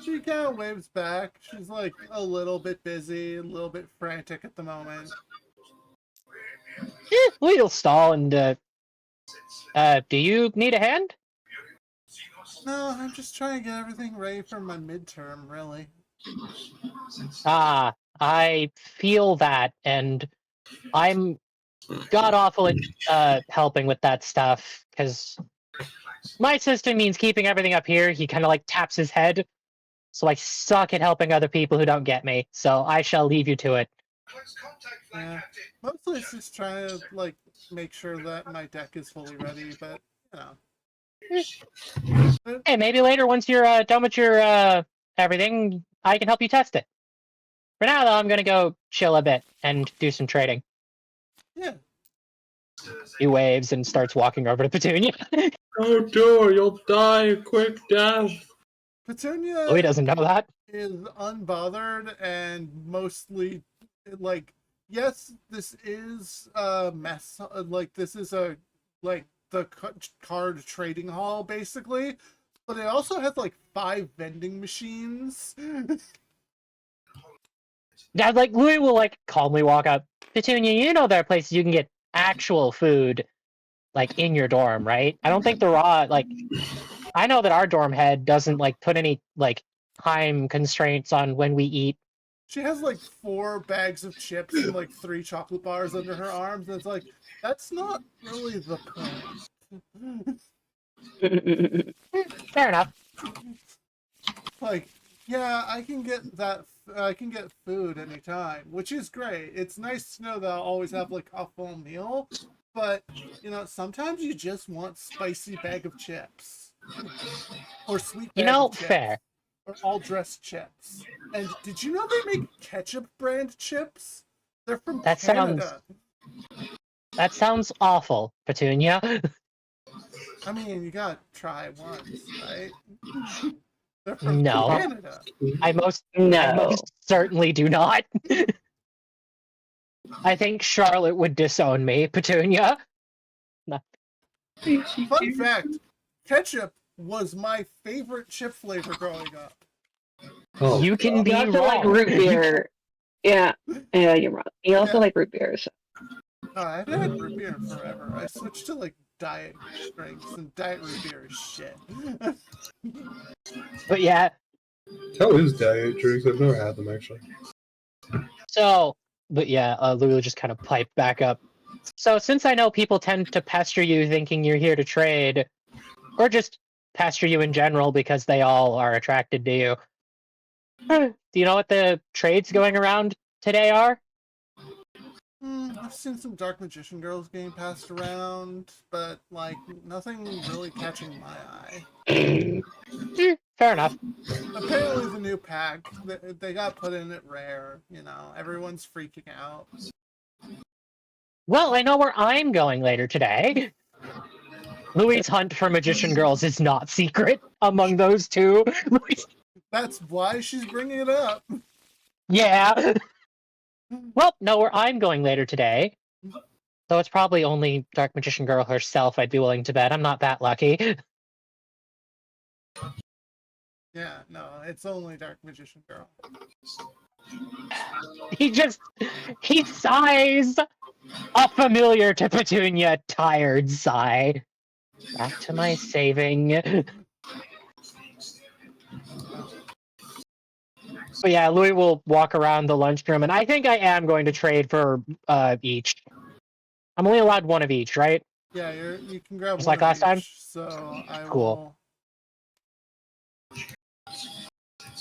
She kind of waves back. She's like a little bit busy, a little bit frantic at the moment. Louis will stall and do you need a hand? No, I'm just trying to get everything ready for my midterm, really. Ah, I feel that, and I'm god awful at helping with that stuff, because my system means keeping everything up here. He kind of taps his head, so I suck at helping other people who don't get me, so I shall leave you to it. Yeah. Mostly it's just trying to, make sure that my deck is fully ready, but, you know. Hey, maybe later, once you're done with your everything, I can help you test it. For now, though, I'm gonna go chill a bit and do some trading. Yeah. He waves and starts walking over to Petunia. Oh, dear, you'll die a quick death. Petunia Louis doesn't know that. is unbothered and mostly, yes, this is a mess. This is the card trading hall, basically. But it also has, 5 vending machines. Yeah, Louis will calmly walk up. Petunia, you know there are places you can get actual food, in your dorm, right? I don't think the raw I know that our dorm head doesn't put any time constraints on when we eat. She has, 4 bags of chips and, 3 chocolate bars under her arms, and it's that's not really the point. Fair enough. Yeah, I can get that. I can get food anytime, which is great. It's nice to know that I'll always have a full meal, but sometimes you just want spicy bag of chips or sweet bag of chips, Fair. or all dressed chips. And did you know they make ketchup brand chips? They're from Canada. That sounds awful, Petunia. I mean, you gotta try once, right? They're from No. Canada. I most certainly do not. I think Charlotte would disown me, Petunia. Fun fact, ketchup was my favorite chip flavor growing up. Oh, You can be You also wrong. like root beer. Yeah, you're wrong. You also like root beer. So. I've had root beer forever. I switched to diet drinks, and diet root beer is shit. But yeah, How is diet drinks? I've never had them, actually. Louis just kind of piped back up. So since I know people tend to pester you thinking you're here to trade, or just pester you in general because they all are attracted to you, do you know what the trades going around today are? I've seen some Dark Magician girls getting passed around, but nothing really catching my eye. Fair enough. Apparently the new pack, they got put in at rare, everyone's freaking out. Well, I know where I'm going later today. Louis' hunt for magician girls is not secret among those two. That's why she's bringing it up. Yeah. Well, know where I'm going later today. Though it's probably only Dark Magician Girl herself I'd be willing to bet. I'm not that lucky. Yeah, no, it's only Dark Magician Girl. He sighs a familiar to Petunia tired sigh. Back to my saving. But yeah, Louis will walk around the lunchroom, and I think I am going to trade for each. I'm only allowed one of each, right? Yeah, you can grab Just one like of last time? each, so I Cool. will.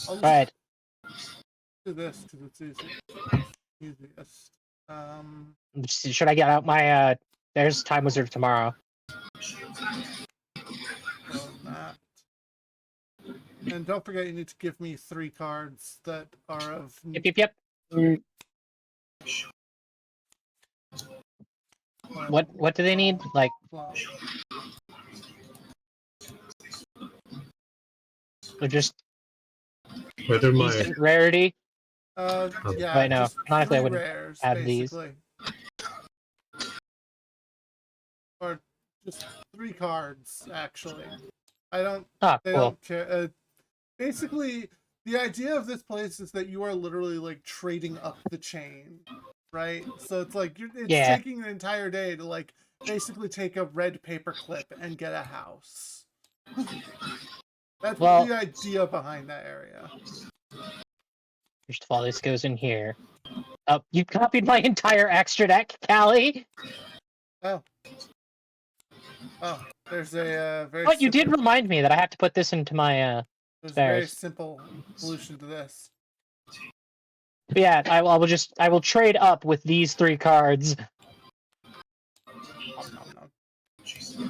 I'll just Right. do this because it's easiest. Should I get out my there's Time Wizard tomorrow. So that. And don't forget, you need to give me 3 cards that are of. Yep. What do they need? Like they're just Whether my decent rarity. Yeah, Wait, no. just Honestly, I 3 wouldn't rares, add these. basically. Or just 3 cards, actually. They Cool. don't care. Basically, the idea of this place is that you are literally like trading up the chain, right? So it's like it's taking an entire day to like basically take a red paper clip and get a house. That's the idea behind that area. First of all, this goes in here. Oh, you copied my entire extra deck, Callie. Oh, there's a very. But you did remind me that I have to put this into my There's a spares. very simple solution to this. But yeah, I will trade up with these 3 cards,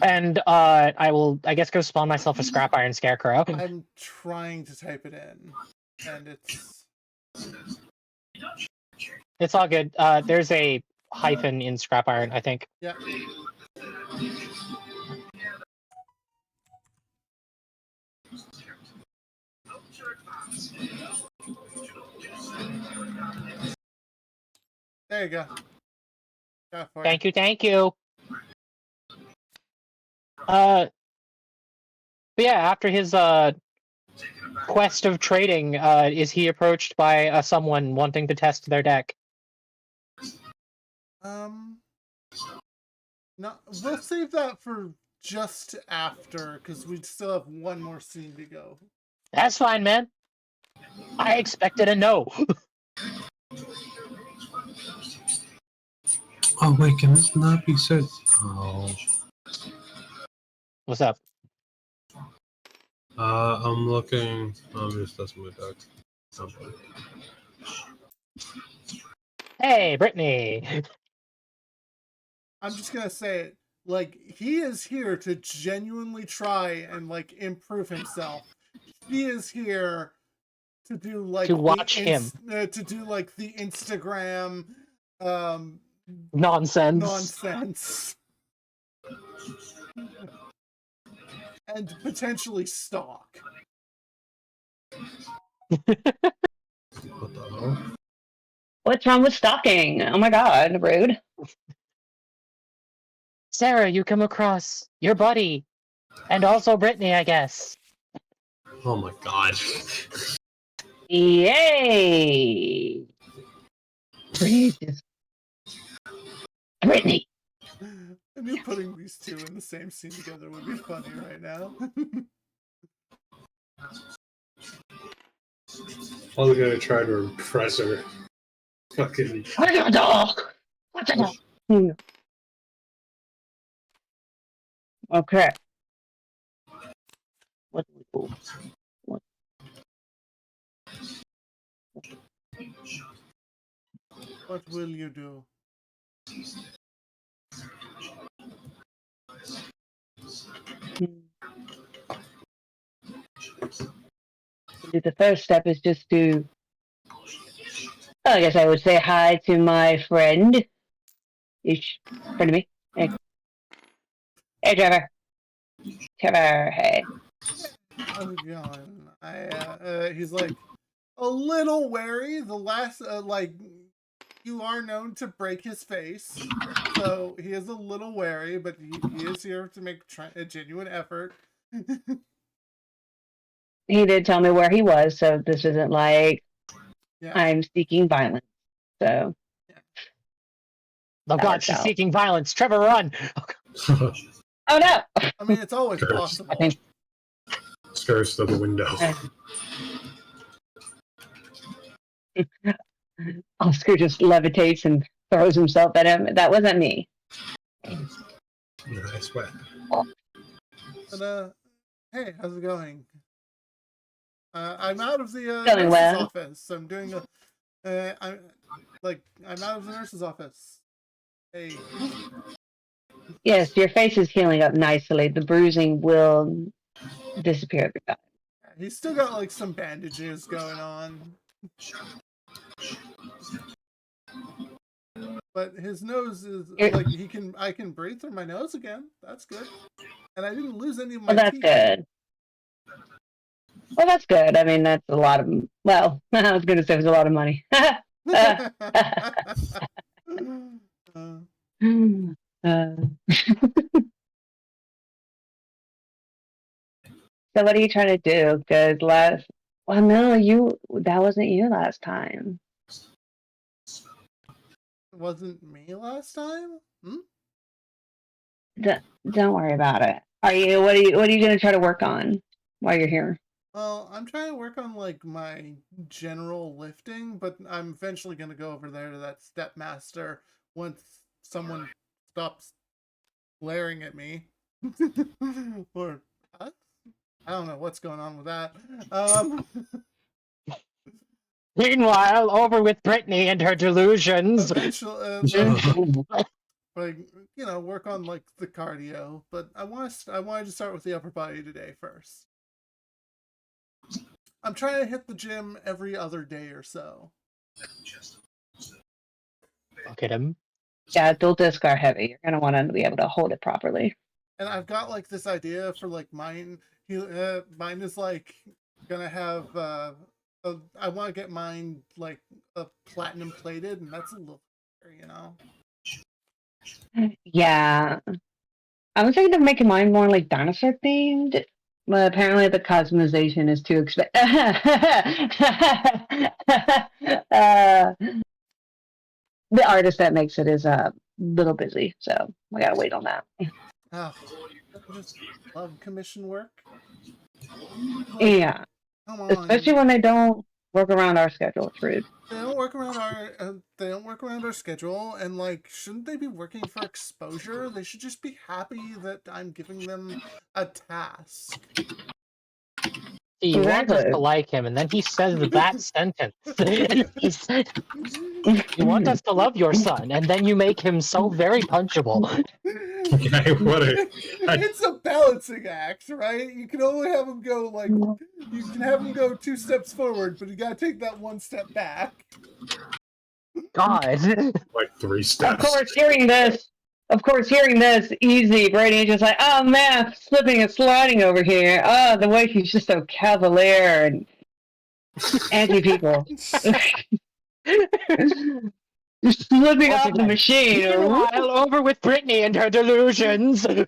and I will, I guess, go spawn myself a Scrap Iron Scarecrow. I'm trying to type it in, and It's all good. There's a hyphen in Scrap Iron, I think. Yeah. There you go. Thank you. But yeah, after his quest of trading, is he approached by someone wanting to test their deck? No, we'll save that for just after, because we still have one more scene to go. That's fine, man. I expected a no. Oh wait, can this not be said? Oh. What's up? I'm looking. I'm just testing my deck. Something. Hey, Brittany. I'm just gonna say it. Like, he is here to genuinely try and like improve himself. He is here to do like to watch him to do like the Instagram nonsense and potentially stalk. What the hell? What's wrong with stalking? Oh my god, rude. Sarah, you come across your buddy, and also Brittany, I guess. Oh my god. Yay! Brittany! I knew putting these two in the same scene together would be funny right now. I was gonna try to impress her. Fucking. What's a dog? What's a dog? Okay. What do we do? What will you do? The first step is just to, I guess I would say hi to my friend. Ish. Friend of me. Hey. Hey, Trevor. Trevor, hey. How's it going? He's like a little wary. The last, like, you are known to break his face, so he is a little wary, but he is here to make a genuine effort. He did tell me where he was, so this isn't like I'm seeking violence. So. Oh god, she's seeking violence. Trevor, run! Oh no! I mean, it's always possible. Scares to the window. Oscar just levitates and throws himself at him. That wasn't me. Nice weapon. But, hey, how's it going? I'm out of the Going nurse's well. office. I'm doing I'm out of the nurse's office. Hey, Yes, your face is healing up nicely. The bruising will disappear over time. he's still got like some bandages going on, but his nose is like I can breathe through my nose again. That's good, and I didn't lose any of my Well, that's teeth. good. Well, that's good. I mean, that's a lot of. Well, I was going to say it was a lot of money. So what are you trying to do? Because well, no, that wasn't you last time. It wasn't me last time. Don't worry about it. What are you going to try to work on while you're here? Well, I'm trying to work on like my general lifting, but I'm eventually going to go over there to that step master once someone stops glaring at me. Or us? I don't know what's going on with that. Meanwhile, over with Brittany and her delusions. Eventually, like, you know, work on like the cardio, but I wanted to start with the upper body today first. I'm trying to hit the gym every other day or so. Look at him. Yeah, dual disc are heavy. You're going to want to be able to hold it properly. And I've got like this idea for like mine. Mine is like gonna have. I want to get mine like platinum plated, and that's a little, you know. Yeah. I was thinking of making mine more like dinosaur themed, but apparently the customization is too expensive. The artist that makes it is a little busy, so we gotta wait on that. Oh, I just love commission work. Like, Yeah, come on. especially when they don't work around our schedule. It's rude. They don't work around our schedule, and like, shouldn't they be working for exposure? They should just be happy that I'm giving them a task. You want us Exactly. to like him, and then he says that sentence. He said, you want us to love your son, and then you make him so very punchable. Okay, It's a balancing act, right? You can only have him go like, you can have him go 2 steps forward, but you gotta take that 1 step back. God. like 3 steps. Of course, hearing this, easy, Brady's just like, oh man, slipping and sliding over here. Oh, the way he's just so cavalier and anti-people. Just slipping off the machine. Meanwhile, over with Brittany and her delusions. Oh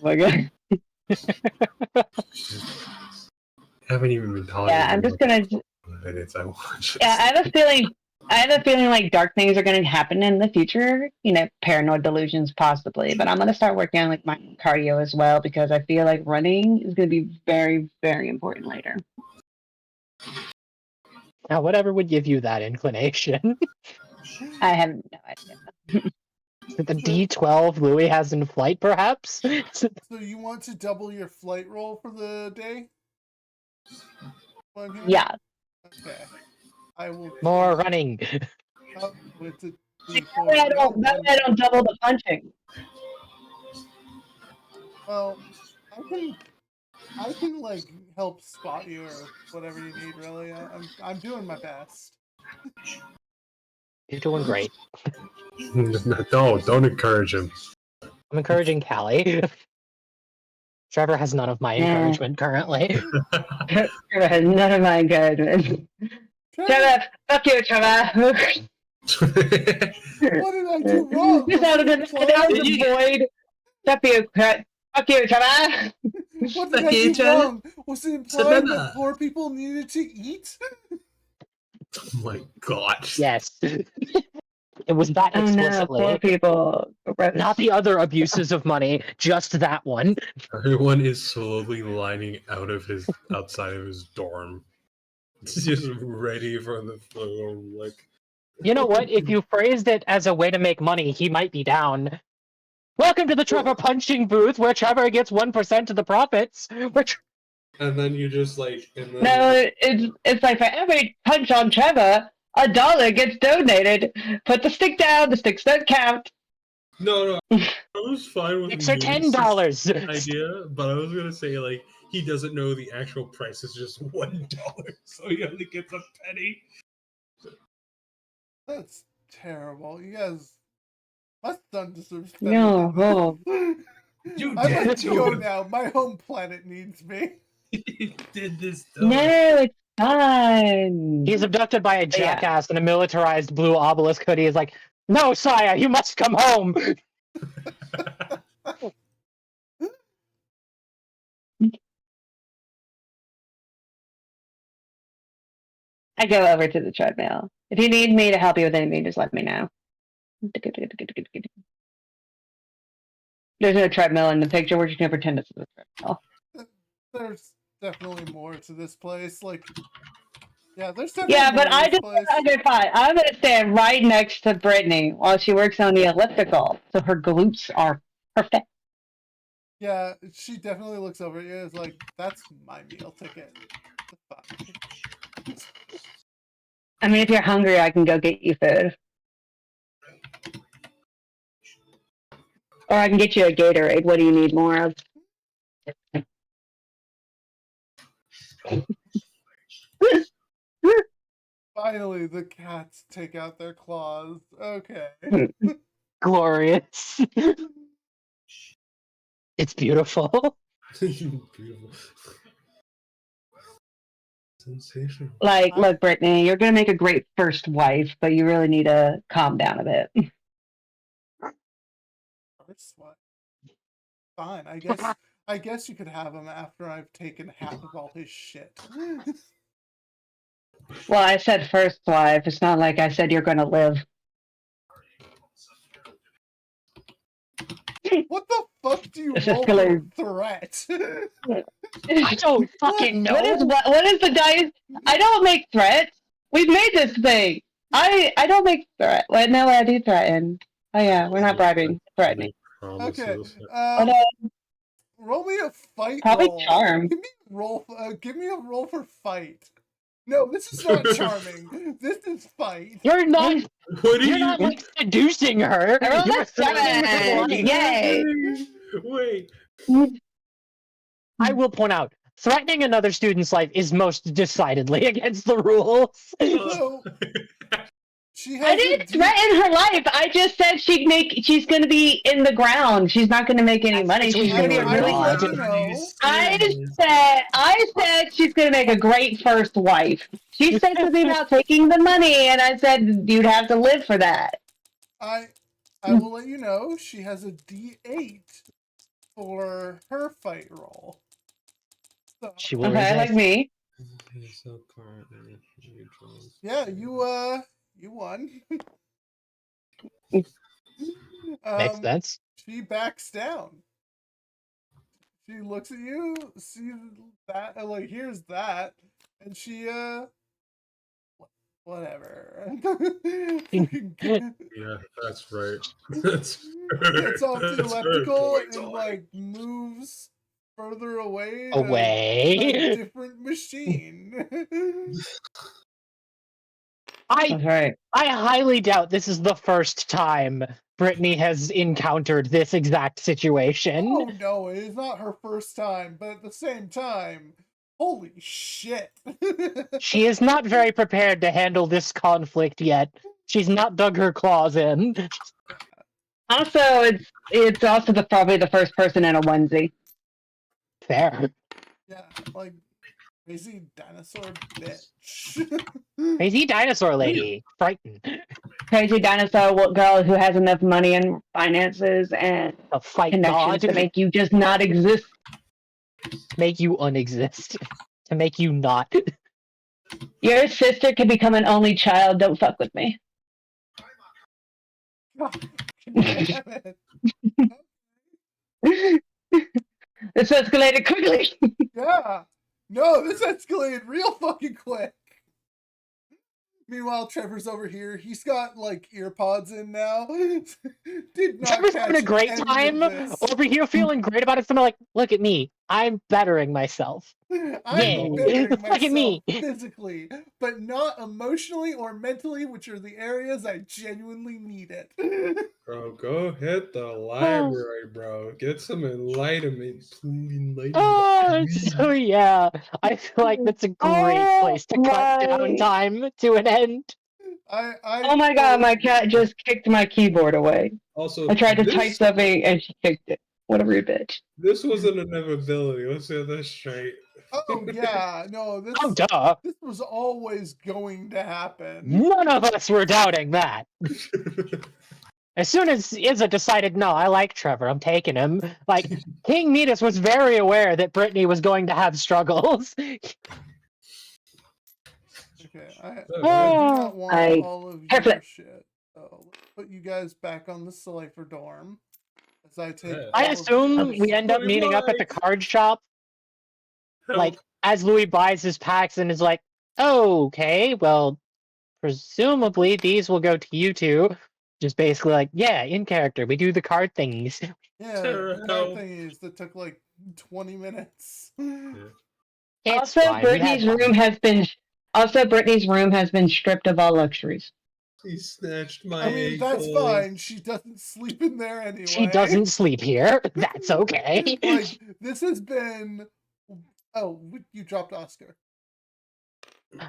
my god. Haven't even been talking. Yeah, I'm just gonna. Minutes I watch. Yeah, I have a feeling like dark things are going to happen in the future. You know, paranoid delusions possibly. But I'm going to start working on like my cardio as well because I feel like running is going to be very, very important later. Now, whatever would give you that inclination? I have no idea. The D12 Louis has in flight, perhaps? So you want to double your flight roll for the day? Yeah. Okay. I will. More running. Up with the That way I don't double the punching. Well, I can like help spot you or whatever you need. Really, I'm doing my best. You're doing great. No, don't encourage him. I'm encouraging Callie. Trevor has none of my encouragement currently. Trevor has none of my encouragement. Trevor, fuck you, Trevor. What did I do wrong? Just out of the void. Fuck you, Trevor. What did I do wrong? Was it implying that poor people needed to eat? Oh my god. Yes. It was that explicitly. No, poor people. Not the other abuses of money, just that one. Everyone is slowly lining outside of his dorm. Just ready for the like You know what? If you phrased it as a way to make money, he might be down. Welcome to the Trevor punching booth, where Trevor gets 1% of the profits. And then you just like, and then No, it's like for every punch on Trevor, $1 gets donated. Put the stick down. The sticks don't count. no, I was fine with Sticks are Moon's $10. idea, but I was gonna say like he doesn't know the actual price is just $1, so he only gets a penny. That's terrible. You guys, my son deserves better No, than oh. this. You I did have to go to him. now. My home planet needs me. He did this. No, it's fine. He's abducted by a But yeah. jackass in a militarized blue obelisk hoodie. Is like, no, sire, you must come home. I go over to the treadmill. If you need me to help you with anything, just let me know. There's no treadmill in the picture. We're just gonna pretend it's a treadmill. There's definitely more to this place. Like, yeah, there's definitely Yeah, more but to I this just place. okay, fine. I'm gonna stand right next to Brittany while she works on the elliptical, so her glutes are perfect. Yeah, she definitely looks over at you. It's like, that's my meal ticket. The fuck? I mean, if you're hungry, I can go get you food, or I can get you a Gatorade. What do you need more of? Finally, the cats take out their claws. Okay. Glorious. It's beautiful. Beautiful. Sensational. Like, look, Brittany, you're gonna make a great first wife, but you really need to calm down a bit. First one. Fine, I guess you could have him after I've taken half of all his shit. Well, I said first wife. It's not like I said you're gonna live. What the fuck do you This roll for escalated. threat? I don't fucking know. What is the dice? I don't make threats. We've made this thing. I don't make threat. Well, no, I do threaten. Oh yeah, we're not bribing, threatening. Okay. But, Roll me a fight probably roll. charm. Give me a roll. Give me a roll for fight. No, this is not charming. This is fight. You're not. What are You're you? not like seducing her. I rolled You're a 7. threatening her. Yay! Wait. I will point out, threatening another student's life is most decidedly against the rules. So she has I didn't threaten her life. I just said she's going to be in the ground. She's not going to make any That's money. She's between going to be you a and really. God. I said she's going to make a great first wife. She said something about taking the money, and I said you'd have to live for that. I will let you know she has a D8 for her fight roll. So, She will Okay, like resist. me. yeah, you won. Makes sense. She backs down. She looks at you, sees that, and like, here's that, and she whatever. Fucking Yeah, that's right. That's gets off the that's elliptical right. and like moves further away. Away. To a different machine. That's right. I highly doubt this is the first time Brittany has encountered this exact situation. Oh no, it is not her first time, but at the same time, holy shit. She is not very prepared to handle this conflict yet. She's not dug her claws in. Also, it's also probably the first person in a onesie. Fair. Yeah, like crazy dinosaur bitch. Crazy dinosaur lady. Frightened. Crazy dinosaur girl who has enough money and finances and A fight connections god. to make you just not exist. Make you unexist. To make you not. Your sister can become an only child. Don't fuck with me. God damn it. This escalated quickly. Yeah. No, this escalated real fucking quick. Meanwhile, Trevor's over here. He's got like ear pods in now. Did not Trevor's catch having a great any time of this. over here, feeling great about it. So I'm like, look at me, I'm bettering myself. I'm Yay. bettering Look at myself me. physically, but not emotionally or mentally, which are the areas I genuinely need it. Bro, go hit the library, bro. Get some enlightenment. Oh, so yeah, I feel like that's a great Oh place to cut down my- time to an end. Oh my god, my cat just kicked my keyboard away. Also, I tried to type something and she kicked it. What a rude bitch. This was an inevitability. Let's get that straight. Oh yeah, no, this Oh, duh. this was always going to happen. None of us were doubting that. As soon as Izza decided, no, I like Trevor, I'm taking him. Like, King Midas was very aware that Brittany was going to have struggles. Okay, I do Oh, not want I- all of Have your it. shit. So let's put you guys back on the Cipher dorm. As I take. Yeah. I all of assume yours. we end up meeting up at the card shop, like, as Louis buys his packs and is like, oh, okay, well, presumably these will go to you two. Just basically like, yeah, in character, we do the card things. Yeah, Terra the Hell. thing is that took like 20 minutes. It's Also, fine. We had Brittany's fun. room has been stripped of all luxuries. He snatched my I mean, that's ankles. fine. She doesn't sleep in there anyway. She doesn't sleep here. That's okay. Like, this has been. Oh, you dropped Oscar.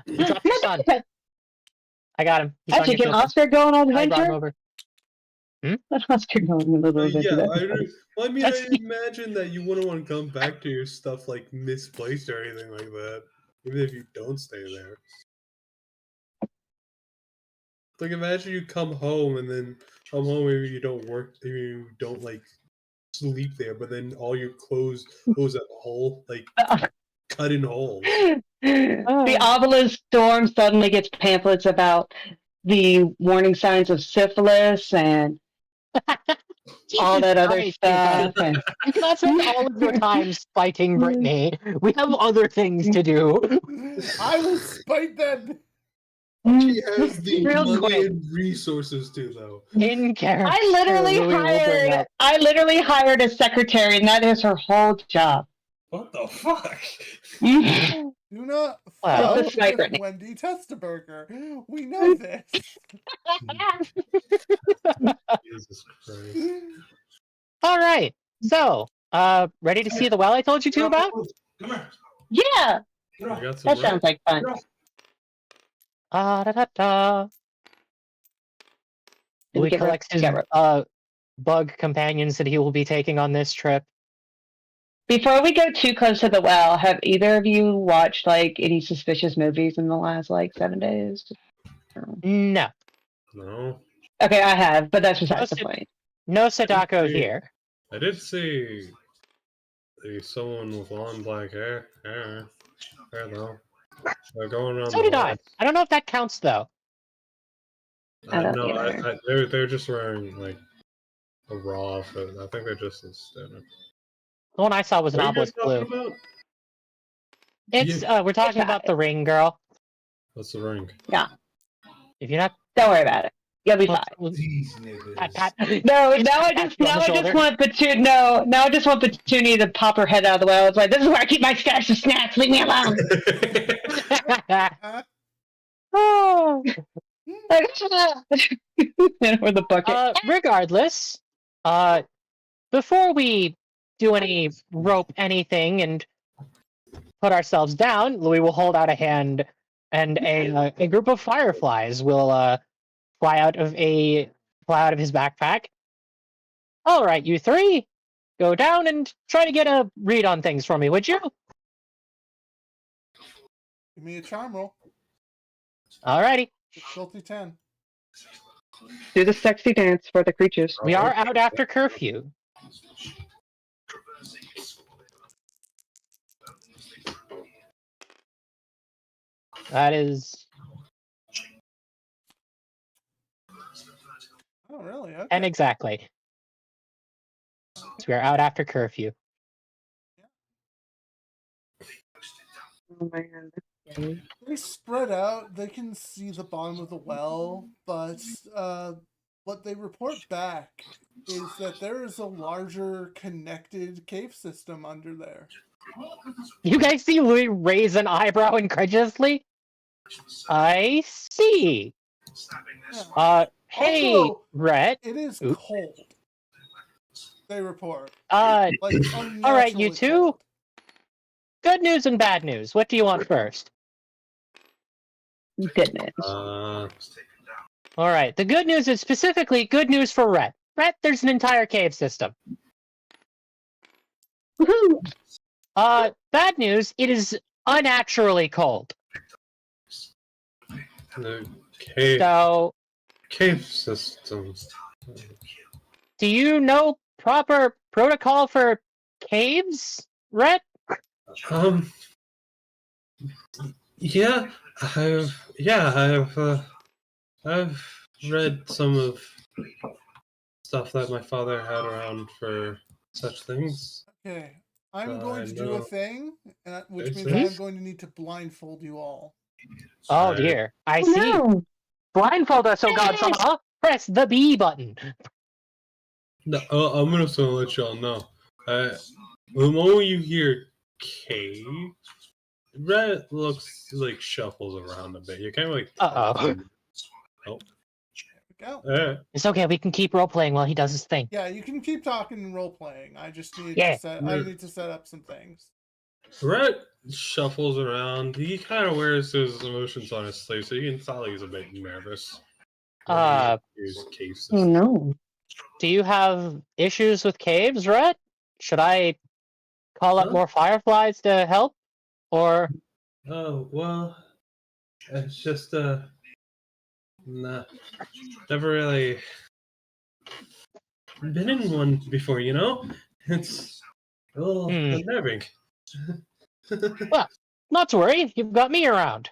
You dropped your son. I got him. He's on Actually, your can filter. Oscar go on I brought him adventure? over. Let Oscar go on a little adventure. Yeah, that'd be I, fun. well, I mean, That's- I imagine that you wouldn't want to come back to your stuff like misplaced or anything like that, even if you don't stay there. Like, imagine you come home and then come home, maybe you don't work, maybe you don't like sleep there, but then all your clothes goes at hole, like cut in holes. The obelisk storm suddenly gets pamphlets about the warning signs of syphilis and all that other Christ, stuff. And you cannot spend all of your time spiting Brittany. We have other things to do. I will spite that. She has the Real money quick. and resources too, though. In character, I literally hired a secretary, and that is her whole job. What the fuck? Do not Well- fuck It's a slight with Brittany. Wendy Testaburger. We know this. Jesus Christ. All right. So, ready to see the well I told you to about? Come here. Yeah, I got some that sounds like fun. Da da da. Did we Louis get her collects his together? bug companions that he will be taking on this trip. Before we go too close to the well, have either of you watched like any suspicious movies in the last like 7 days? No, No. Okay, I have, but that's besides the Most- point. no Sadako see. here. I did see someone with long black hair. Hair though. They're going around So the did I. halls. I don't know if that counts though. I don't No, either. they're just wearing like a raw outfit. I think they're just in standard. The one I saw was an What are you guys obelisk talking blue. about? It's we're talking about the ring girl. What's the ring? If you're not, Don't worry about it. You'll be fine. These niggas. No, now I Pat just you on the shoulder. want Petunia to pop her head out of the well. It's like, this is where I keep my stash of snacks. Leave me alone. Oh. Like, or the bucket. Regardless, before we do any rope anything and put ourselves down, Louis will hold out a hand, and a group of fireflies will fly out of his backpack. All right, you three, go down and try to get a read on things for me, would you? Give me a charm roll. Alrighty. Difficulty 10. Do the sexy dance for the creatures. We are out after curfew. That is Oh, really? Okay. and exactly. So we are out after curfew. Oh man. They spread out. They can see the bottom of the well, but what they report back is that there is a larger connected cave system under there. You guys see Louis raise an eyebrow incredulously? I see. Hey, Also, Rhett. it is Oop. cold. They report All like right, you unnaturally two. cold. Good news and bad news. What do you want first? Goodness. All right. The good news is specifically good news for Rhett. Rhett, there's an entire cave system. Woohoo! Bad news, it is unnaturally cold. The So, cave systems. do you know proper protocol for caves, Rhett? Yeah, I've read some of stuff that my father had around for such things. Okay, I'm I going to do a know. thing, which It's means a- I'm going to need to blindfold you all. Oh Right. dear, I Oh, see. no. Blindfold us, oh god, son. Press the B button. No, I'm just gonna let y'all know. The moment you hear cave, Red looks like shuffles around a bit. You kind of like. Uh-oh. Oh, Go. It's okay, we can keep role-playing while he does his thing. Yeah, you can keep talking and role playing. I just need Yeah. I need to set up some things. Red shuffles around. He kind of wears his emotions on his sleeve, so you can tell he's a bit nervous. Here's cave Oh system. no. Do you have issues with caves, Rhett? Should I call up Huh? more fireflies to help? Or Oh well, it's just nah, never really been in one before. You know, it's a little unnerving. well, not to worry, you've got me around.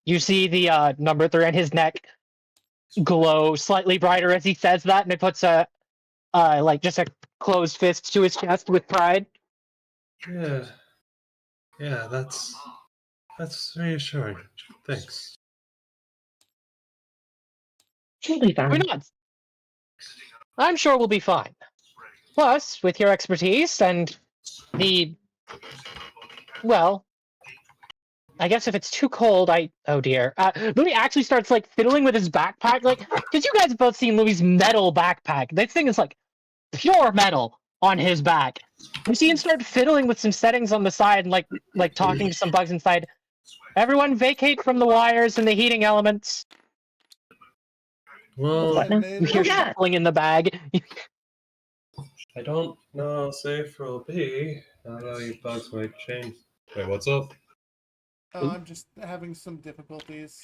You see the number 3 on his neck glow slightly brighter as he says that, and it puts a like just a closed fist to his chest with pride. Yeah, yeah, that's reassuring. Thanks. She'll be Why fine. not? I'm sure we'll be fine. Plus, with your expertise and the well, I guess if it's too cold, oh dear. Louis actually starts like fiddling with his backpack, like because you guys have both seen Louis' metal backpack. This thing is like pure metal on his back. You see him start fiddling with some settings on the side and like talking to some bugs inside. Everyone vacate from the wires and the heating elements. Well, What now? You hear Oh, God. shuffling in the bag. I don't know how safe it'll be. Although you bugs might change. Wait, what's up? Oh, I'm just having some difficulties.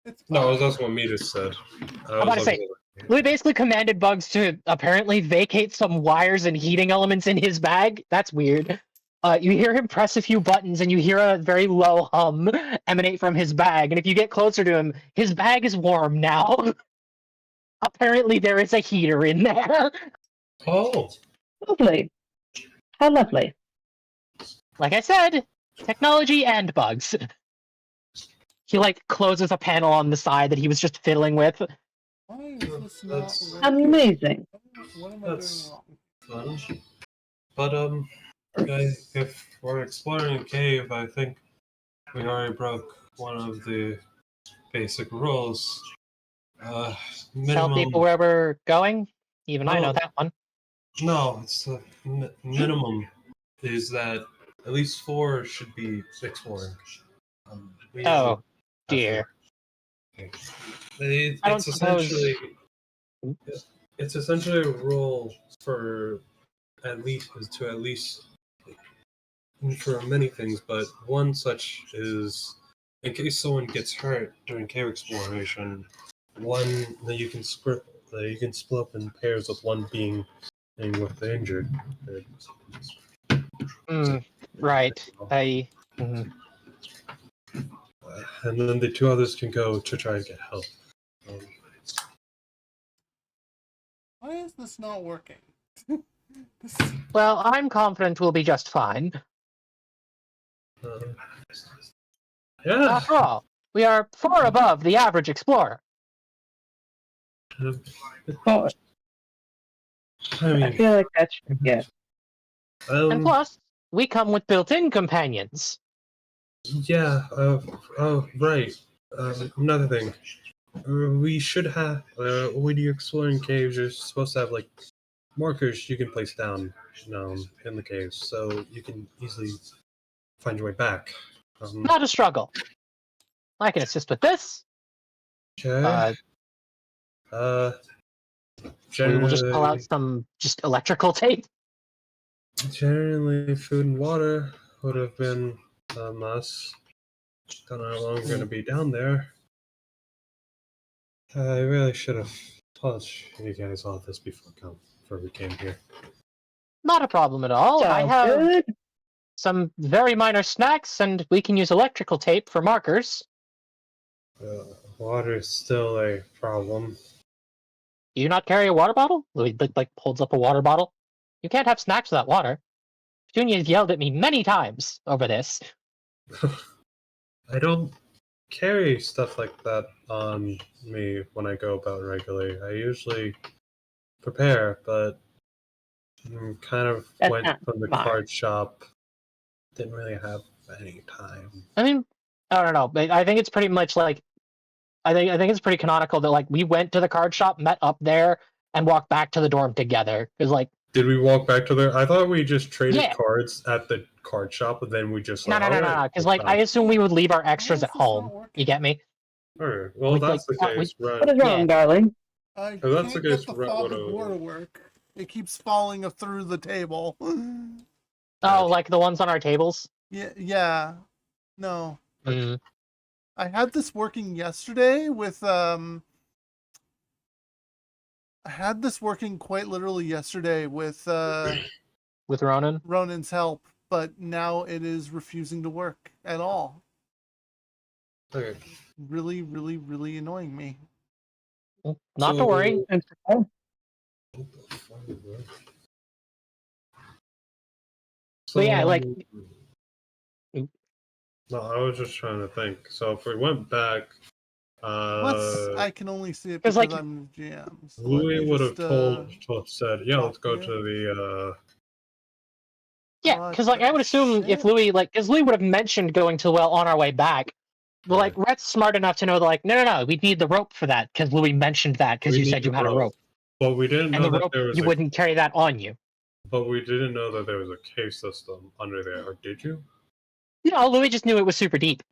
It's No, fine. that's what Metis said. I'm about to say, Louis basically commanded bugs to apparently vacate some wires and heating elements in his bag. That's weird. You hear him press a few buttons and you hear a very low hum emanate from his bag. And if you get closer to him, his bag is warm now. Apparently there is a heater in there. Oh, Lovely. How lovely. Like I said, technology and bugs. He like closes a panel on the side that he was just fiddling with. Why is this not That's- working? Amazing. What am I doing That's- wrong? fun. But if we're exploring a cave, I think we already broke one of the basic rules. Tell Minimum. people where we're going. Even I know Oh. that one. No, it's the minimum is that at least 4 should be exploring. We Oh, have dear. It's I don't suppose- essentially a rule for at least for many things, but one such is in case someone gets hurt during cave exploration, one that you can split up in pairs with one being with the injured. Right. And then the 2 others can go to try and get help. Why is this not working? Well, I'm confident we'll be just fine. Yeah. After all, we are far above the average explorer. Oh, I I mean, feel like that's yeah. And plus, we come with built-in companions. yeah. Right. Another thing. We should have. When you're exploring caves, you're supposed to have like markers you can place down, in the caves, so you can easily find your way back. Not a struggle. I can assist with this. Okay. We will just pull out Generally, some just electrical tape. generally, food and water would have been a must. Don't know how long we're gonna be down there. I really should have told you guys all this before we came here. Not a problem at all. I Sounds have good. some very minor snacks, and we can use electrical tape for markers. Water is still a problem. Do you not carry a water bottle? Louis like holds up a water bottle. You can't have snacks without water. Petunia's yelled at me many times over this. I don't carry stuff like that on me when I go about regularly. I usually prepare, but kind of That's went not from the smart. card shop. Didn't really have any time. I mean, I don't know, but I think it's pretty much like I think it's pretty canonical that like we went to the card shop, met up there, and walked back to the dorm together. Because like Did we walk back to there? I thought we just traded Yeah. cards at the card shop, and then we just no, because like I assume we would leave our extras Why at is this not home. working? You get me? Alright, well, Like- that's like, the we- case, right? What is wrong, Yeah. darling? I If that's can't the get case, the Rhett fog of would've- war to work. It keeps falling through the table. Oh, like the ones on our tables. Yeah. No. Mm. I had this working yesterday with I had this working quite literally yesterday with With Ronan. Ronan's help, but now it is refusing to work at all. Okay. Really, really, really annoying me. Not to worry. Oh, But yeah, like- No, I was just trying to think. So if we went back, I can only see it 'cause, because like, I'm the GM. So let Louis me would have just, said, "Yeah, let's go copy to the." Yeah, What because like I the would assume if shit? Louis because Louis would have mentioned going to the well on our way back. But like Rhett's smart enough to know that like no, we need the rope for that because Louis mentioned that because We you need said you the had a rope But we didn't and know the that rope there was. you wouldn't carry that on you. But we didn't know that there was a cave system under there, or did you? No, Louis just knew it was super deep.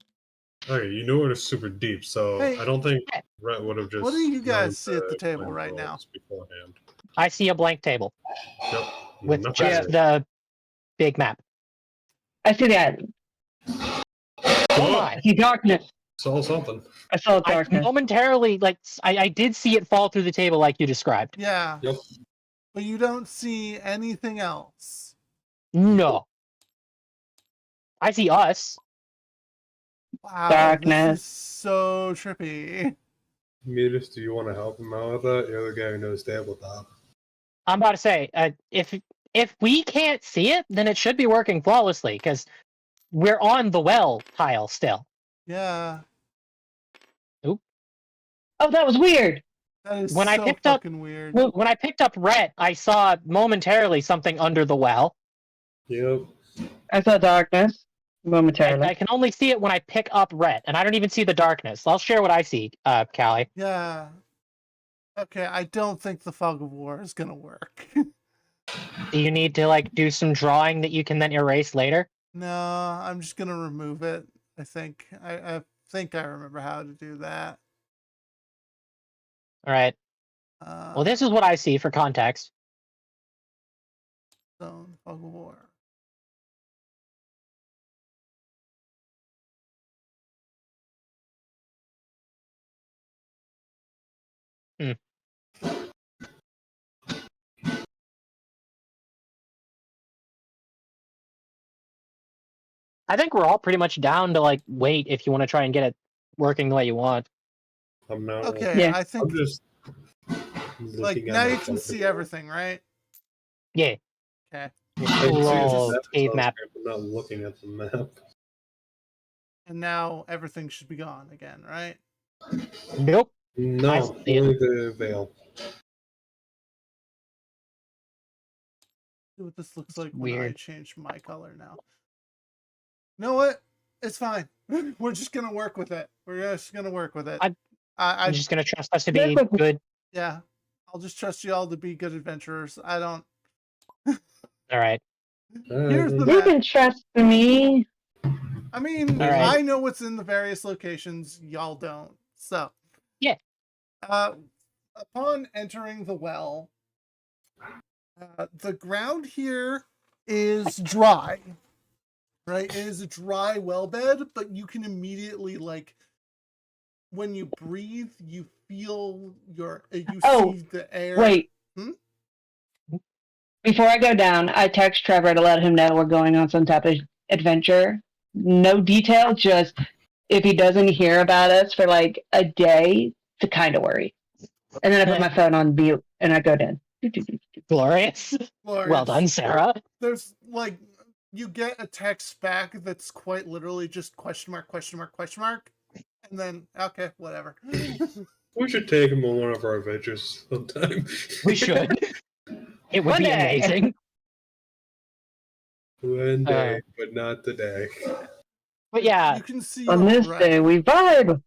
Okay, you knew it was super deep, so Hey, I don't think yeah. Rhett would have just. What do you guys known see at the to table find right now? ropes beforehand. I see a blank table Yep. with Nothing just there. the big map. I see that. Oh Oh, my! I see darkness. saw something. I saw I darkness. momentarily like I did see it fall through the table like you described. Yeah. Yep. But you don't see anything else. No. I see us. Wow. Darkness. This is so trippy. Mutus, do you want to help him out with that? You're the guy who knows tabletop. I'm about to say, if we can't see it, then it should be working flawlessly because we're on the well tile still. Yeah. Oh, that was weird. That is When I so picked up- fucking weird. When I picked up Rhett, I saw momentarily something under the well. Yep. I saw darkness momentarily. I can only see it when I pick up Rhett, and I don't even see the darkness. I'll share what I see, Callie. Yeah. Okay, I don't think the fog of war is gonna work. Do you need to like do some drawing that you can then erase later? No, I'm just gonna remove it. I think I think I remember how to do that. All right. Well, this is what I see for context. Zone fog of war. I think we're all pretty much down to like wait if you want to try and get it working the way you want. I'm not. Okay, Yeah. I I'm think just. like looking at now my you can phone. see everything, right? Yeah. Okay. I can see Lol, the cave map. I'm not looking at the map. And now everything should be gone again, right? Nope. No, I see it. only the veil. See what this looks like when I Weird. change my color now. You know what? It's fine. We're just gonna work with it. We're just gonna work with it. I'm I just gonna trust us to be good. yeah. I'll just trust you all to be good adventurers. I don't. All right. Here's the You map. can trust me. I mean, All right. I know what's in the various locations. Y'all don't. So Yeah. Upon entering the well, the ground here is dry. Right, it is a dry well bed, but you can immediately, like, when you breathe, you feel see the air. Wait. Hmm? Before I go down, I text Trevor to let him know we're going on some type of adventure. No detail, just if he doesn't hear about us for like a day, to kind of worry. And then I put my phone on mute and I go down. Glorious. Glorious. Well done, Sarah. There's like, you get a text back that's quite literally just question mark, and then okay, whatever. We should take him on one of our adventures sometime. We should. It would One be day. amazing. One day, but not today. But yeah, You can see On on this the right. day, we vibe.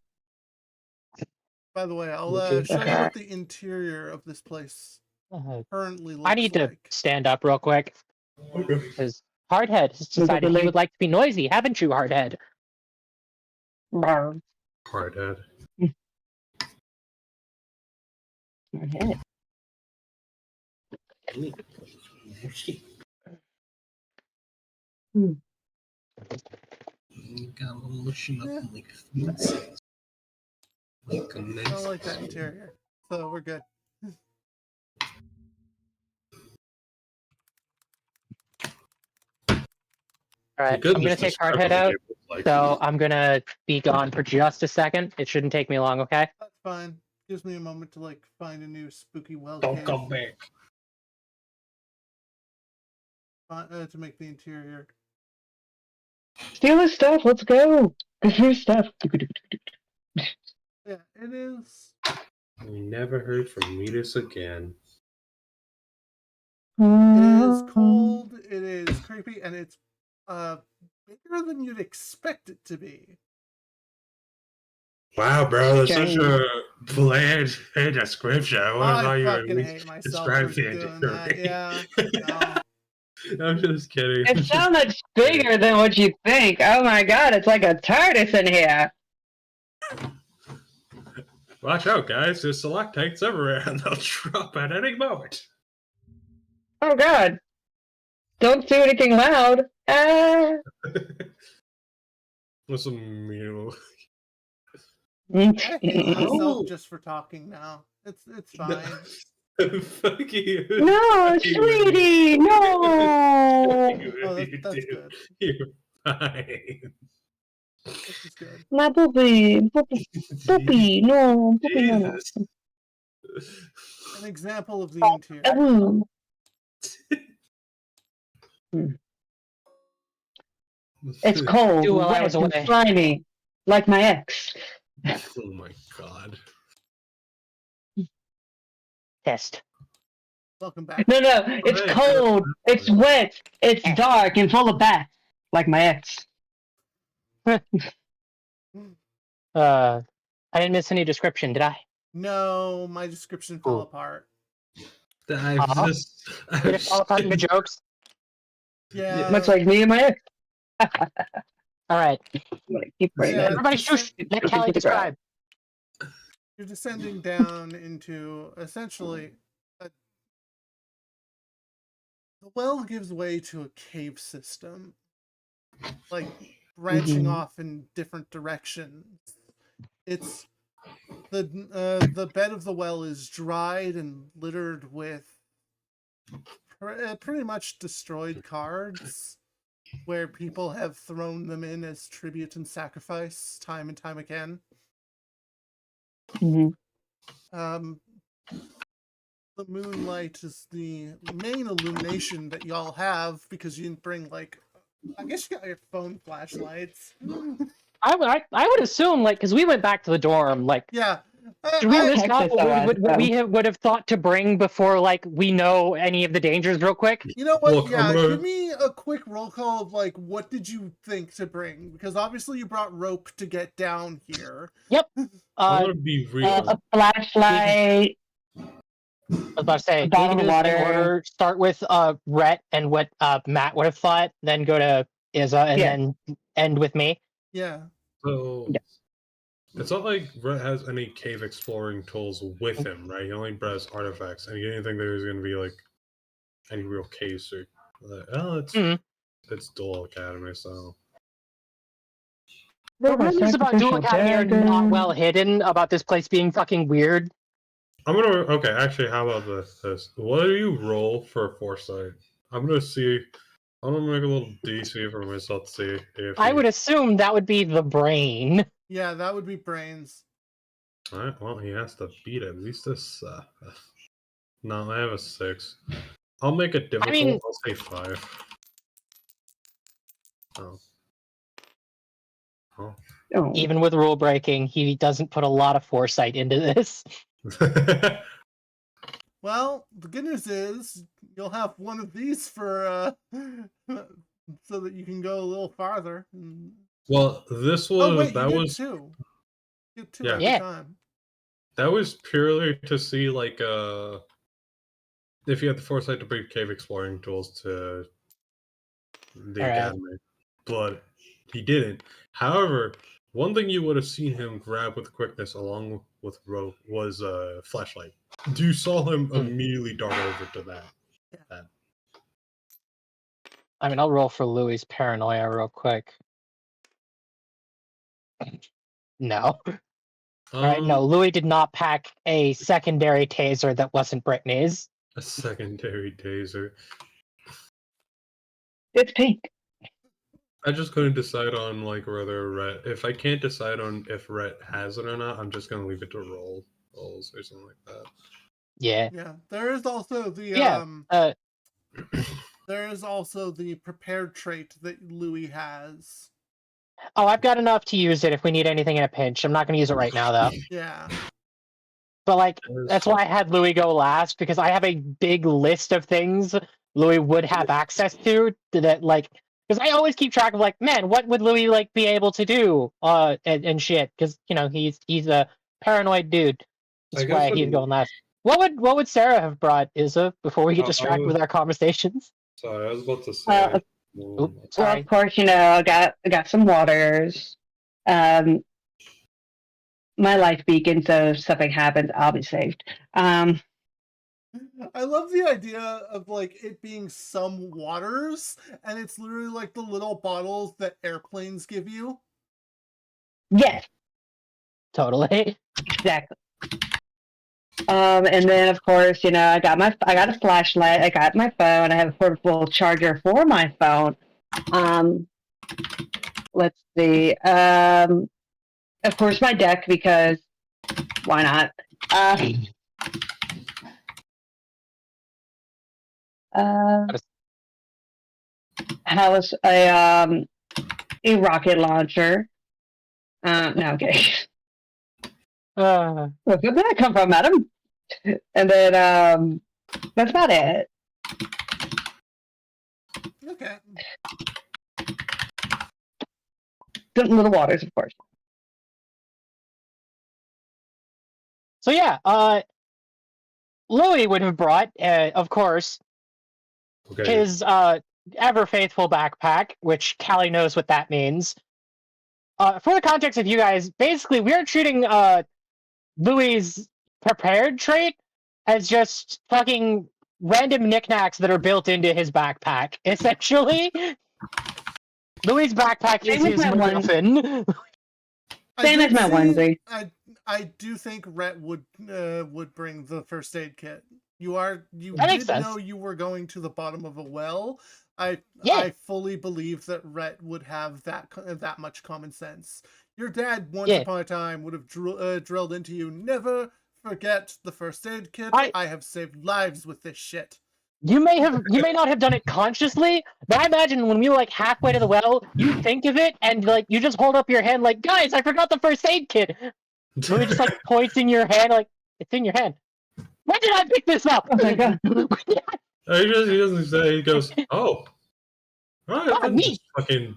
By the way, I'll Which show is- you what the interior of this place currently looks I need to like. stand up real quick Okay. because Hardhead has decided he would like to be noisy, haven't you, Hardhead? Brr. Hardhead. Okay. Got a little lotion up Yeah. like fancy. Like a I nice. don't like that interior, so we're good. All right, Good I'm gonna take Hardhead out, so I'm gonna be gone for just a second. It shouldn't take me long, okay? That's fine. Gives me a moment to like find a new spooky well Don't cave come back. to make the interior. Steal his stuff. Let's go. Get your stuff. Yeah, it is. We never heard from Metis again. It is cold. It is creepy, and it's bigger than you'd expect it to be. Wow, bro, that's such Strange. a bland description. I would have thought I you would fucking at hate least myself describe for the doing that. Yeah. No. I'm just kidding. It's so much bigger than what you think. Oh my god, it's like a TARDIS in here. Watch out, guys. There's stalactites everywhere, and they'll drop at any moment. Oh god. Don't do anything loud. Ah. Listen, you I hate No, myself just for talking now. It's fine. Fuck you. sweetie, no. Oh, that's good. You're fine. This is good. My puppy, puppy, no, puppy, no. Jesus. An example of the interior. Ooh. It's cold, Do while I wet, was and away. slimy, like my ex. Oh my god. Test. Welcome back. No, it's Right. cold, it's wet, it's dark, and full of bats, like my ex. I didn't miss any description, did I? No, my description fell apart. I've just, Did it fall apart into jokes? Yeah. Much like me and my ex. All right, Keep writing Yeah. that. everybody shush. Let Callie describe. You're descending down into essentially the well gives way to a cave system, like branching off in different directions. It's the bed of the well is dried and littered with pretty much destroyed cards where people have thrown them in as tribute and sacrifice time and time again. Mhm. The moonlight is the main illumination that y'all have because you didn't bring, like, I guess you got your phone flashlights. I would assume, like, because we went back to the dorm, like, Yeah. did we list Texas off what though. we would have thought to bring before, like, we know any of the dangers real quick? You know what? Look, I'm yeah, gonna- give me a quick roll call of like what did you think to bring? Because obviously you brought rope to get down here. I'm gonna be real. A flashlight. I was about to say, A bottle we can of do this in water. order. Start with Rhett and what Matt would have thought, then go to Izza, and Yeah. then end with me. Yeah. So Yeah. it's not like Rhett has any cave exploring tools with him, right? He only brings artifacts, and you didn't think there's gonna be like any real caves or it's Duel Academy, so The rumors about Duel Academy are not well hidden about this place being fucking weird. I'm gonna okay. Actually, how about this? What do you roll for foresight? I'm gonna see. I'm gonna make a little DC for myself to see if I would assume that would be the brain. Yeah, that would be brains. All right. Well, he has to beat at least this. No, I have a 6. I'll make it difficult. mean- I'll say 5. Oh. Oh. Oh. Even with rule breaking, he doesn't put a lot of foresight into this. Well, the good news is you'll have one of these for so that you can go a little farther. Well, this was Oh wait, that you was get two. You get two Yeah. every Yeah. time. that was purely to see like if you had the foresight to bring cave exploring tools to the Alright. academy, but he didn't. However, one thing you would have seen him grab with quickness along with rope was a flashlight. You saw him immediately dart over to that. I mean, I'll roll for Louis' paranoia real quick. No. Alright, no, Louis did not pack a secondary taser that wasn't Brittany's. A secondary taser. It's pink. I just couldn't decide on like whether Rhett. If I can't decide on if Rhett has it or not, I'm just gonna leave it to rolls or something like that. Yeah. Yeah. There is also the Yeah. there is also the prepared trait that Louis has. Oh, I've got enough to use it if we need anything in a pinch. I'm not going to use it right now, though. Yeah. But, like, that's why I had Louis go last, because I have a big list of things Louis would have access to that, like, because I always keep track of, like, man, what would Louis, like, be able to do, and shit, because, you know, he's a paranoid dude. That's why he's going last. What would Sarah have brought, Izza, before we get distracted with our conversations? Sorry, I was about to say. Well, Sorry. of course, you know, I got some waters. My life beacon, so if something happens, I'll be saved. I love the idea of like it being some waters, and it's literally like the little bottles that airplanes give you. Yes, Totally. exactly. And then of course, you know, I got a flashlight, I got my phone, I have a portable charger for my phone. Let's see. Of course my deck, because why not? Has a rocket launcher. No, okay. Where did that come from, madam? And then that's about it. Okay. Some little waters, of course. So, yeah, Louis would have brought, of course, Okay. his ever faithful backpack, which Callie knows what that means. For the context of you guys, basically, we're treating Louis' prepared trait as just fucking random knickknacks that are built into his backpack, essentially. Louis' backpack is Same his as my one. MacGuffin. Same as my onesie. I do think Rhett would bring the first aid kit. You That makes did sense. know you were going to the bottom of a well. I fully believe that Rhett would have that much common sense. Your dad, once upon a time, would have drilled into you. Never forget the first aid kit. I have saved lives with this shit. You may not have done it consciously, but I imagine when we were like halfway to the well, you think of it and like you just hold up your hand like, guys, I forgot the first aid kit. Louis just like pointing your hand like it's in your hand. When did I pick this up? Oh my god. He doesn't say. He goes, "Oh, all right, then me. just fucking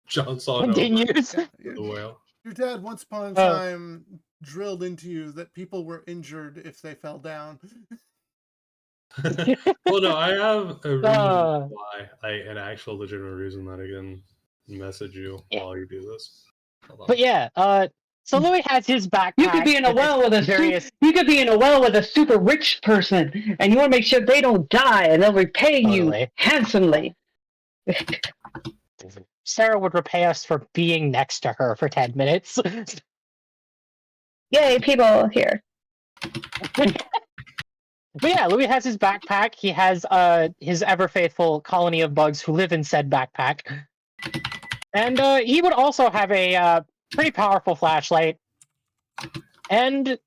jumps on over Continues. Yeah, the whale." your dad once upon a time drilled into you that people were injured if they fell down. Well, no, I have a reason why, an actual legitimate reason that I can message you while you do this. Hold on. But yeah, so Louis has his backpack. You could be in a well with a various. you could be in a well with a super rich person, and you want to make sure they don't die, and they'll repay Totally. you handsomely. Sarah would repay us for being next to her for 10 minutes. Yay, people here. But yeah, Louis has his backpack. He has his ever faithful colony of bugs who live in said backpack, and he would also have a pretty powerful flashlight. And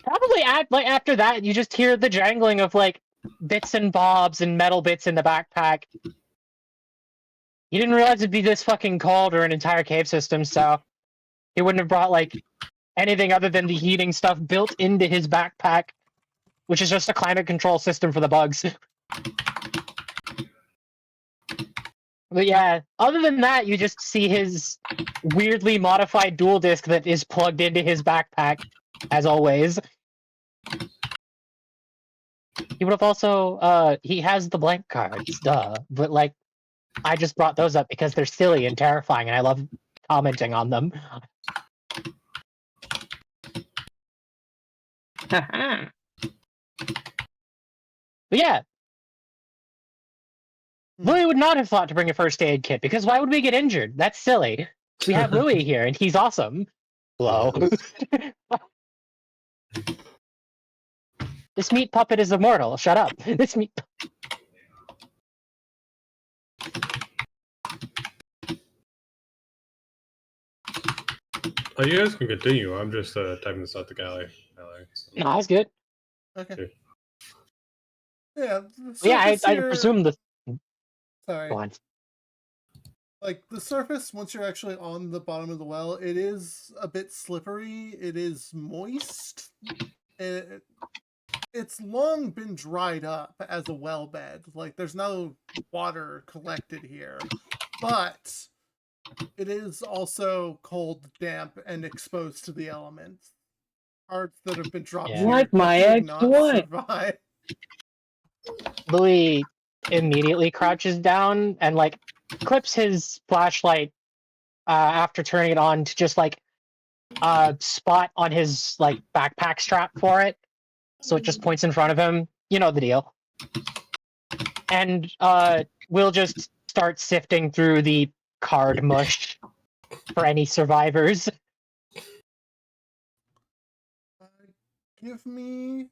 probably after that, you just hear the jangling of like bits and bobs and metal bits in the backpack. He didn't realize it'd be this fucking cold or an entire cave system, so he wouldn't have brought like anything other than the heating stuff built into his backpack, which is just a climate control system for the bugs. But yeah, other than that, you just see his weirdly modified dual disc that is plugged into his backpack, as always. He would have also, he has the blank cards, duh. But like, I just brought those up because they're silly and terrifying, and I love commenting on them. But yeah, Louis would not have thought to bring a first aid kit, because why would we get injured? That's silly. We have Louis here, and he's awesome. Hello. This meat puppet is immortal. Shut up. This meat. Oh, you guys can continue. I'm just typing this out to Gally. So. No, that's good. Okay. Yeah. Yeah, I here... presume the. Sorry. Go on. Like the surface, once you're actually on the bottom of the well, it is a bit slippery. It is moist. It's long been dried up as a well bed. Like there's no water collected here, but it is also cold, damp, and exposed to the elements. Parts that have been dropped here Like my ex-wife. survive. Louis immediately crouches down and like clips his flashlight after turning it on to just like spot on his like backpack strap for it, so it just points in front of him. You know the deal. And we'll just start sifting through the card mush for any survivors. Give me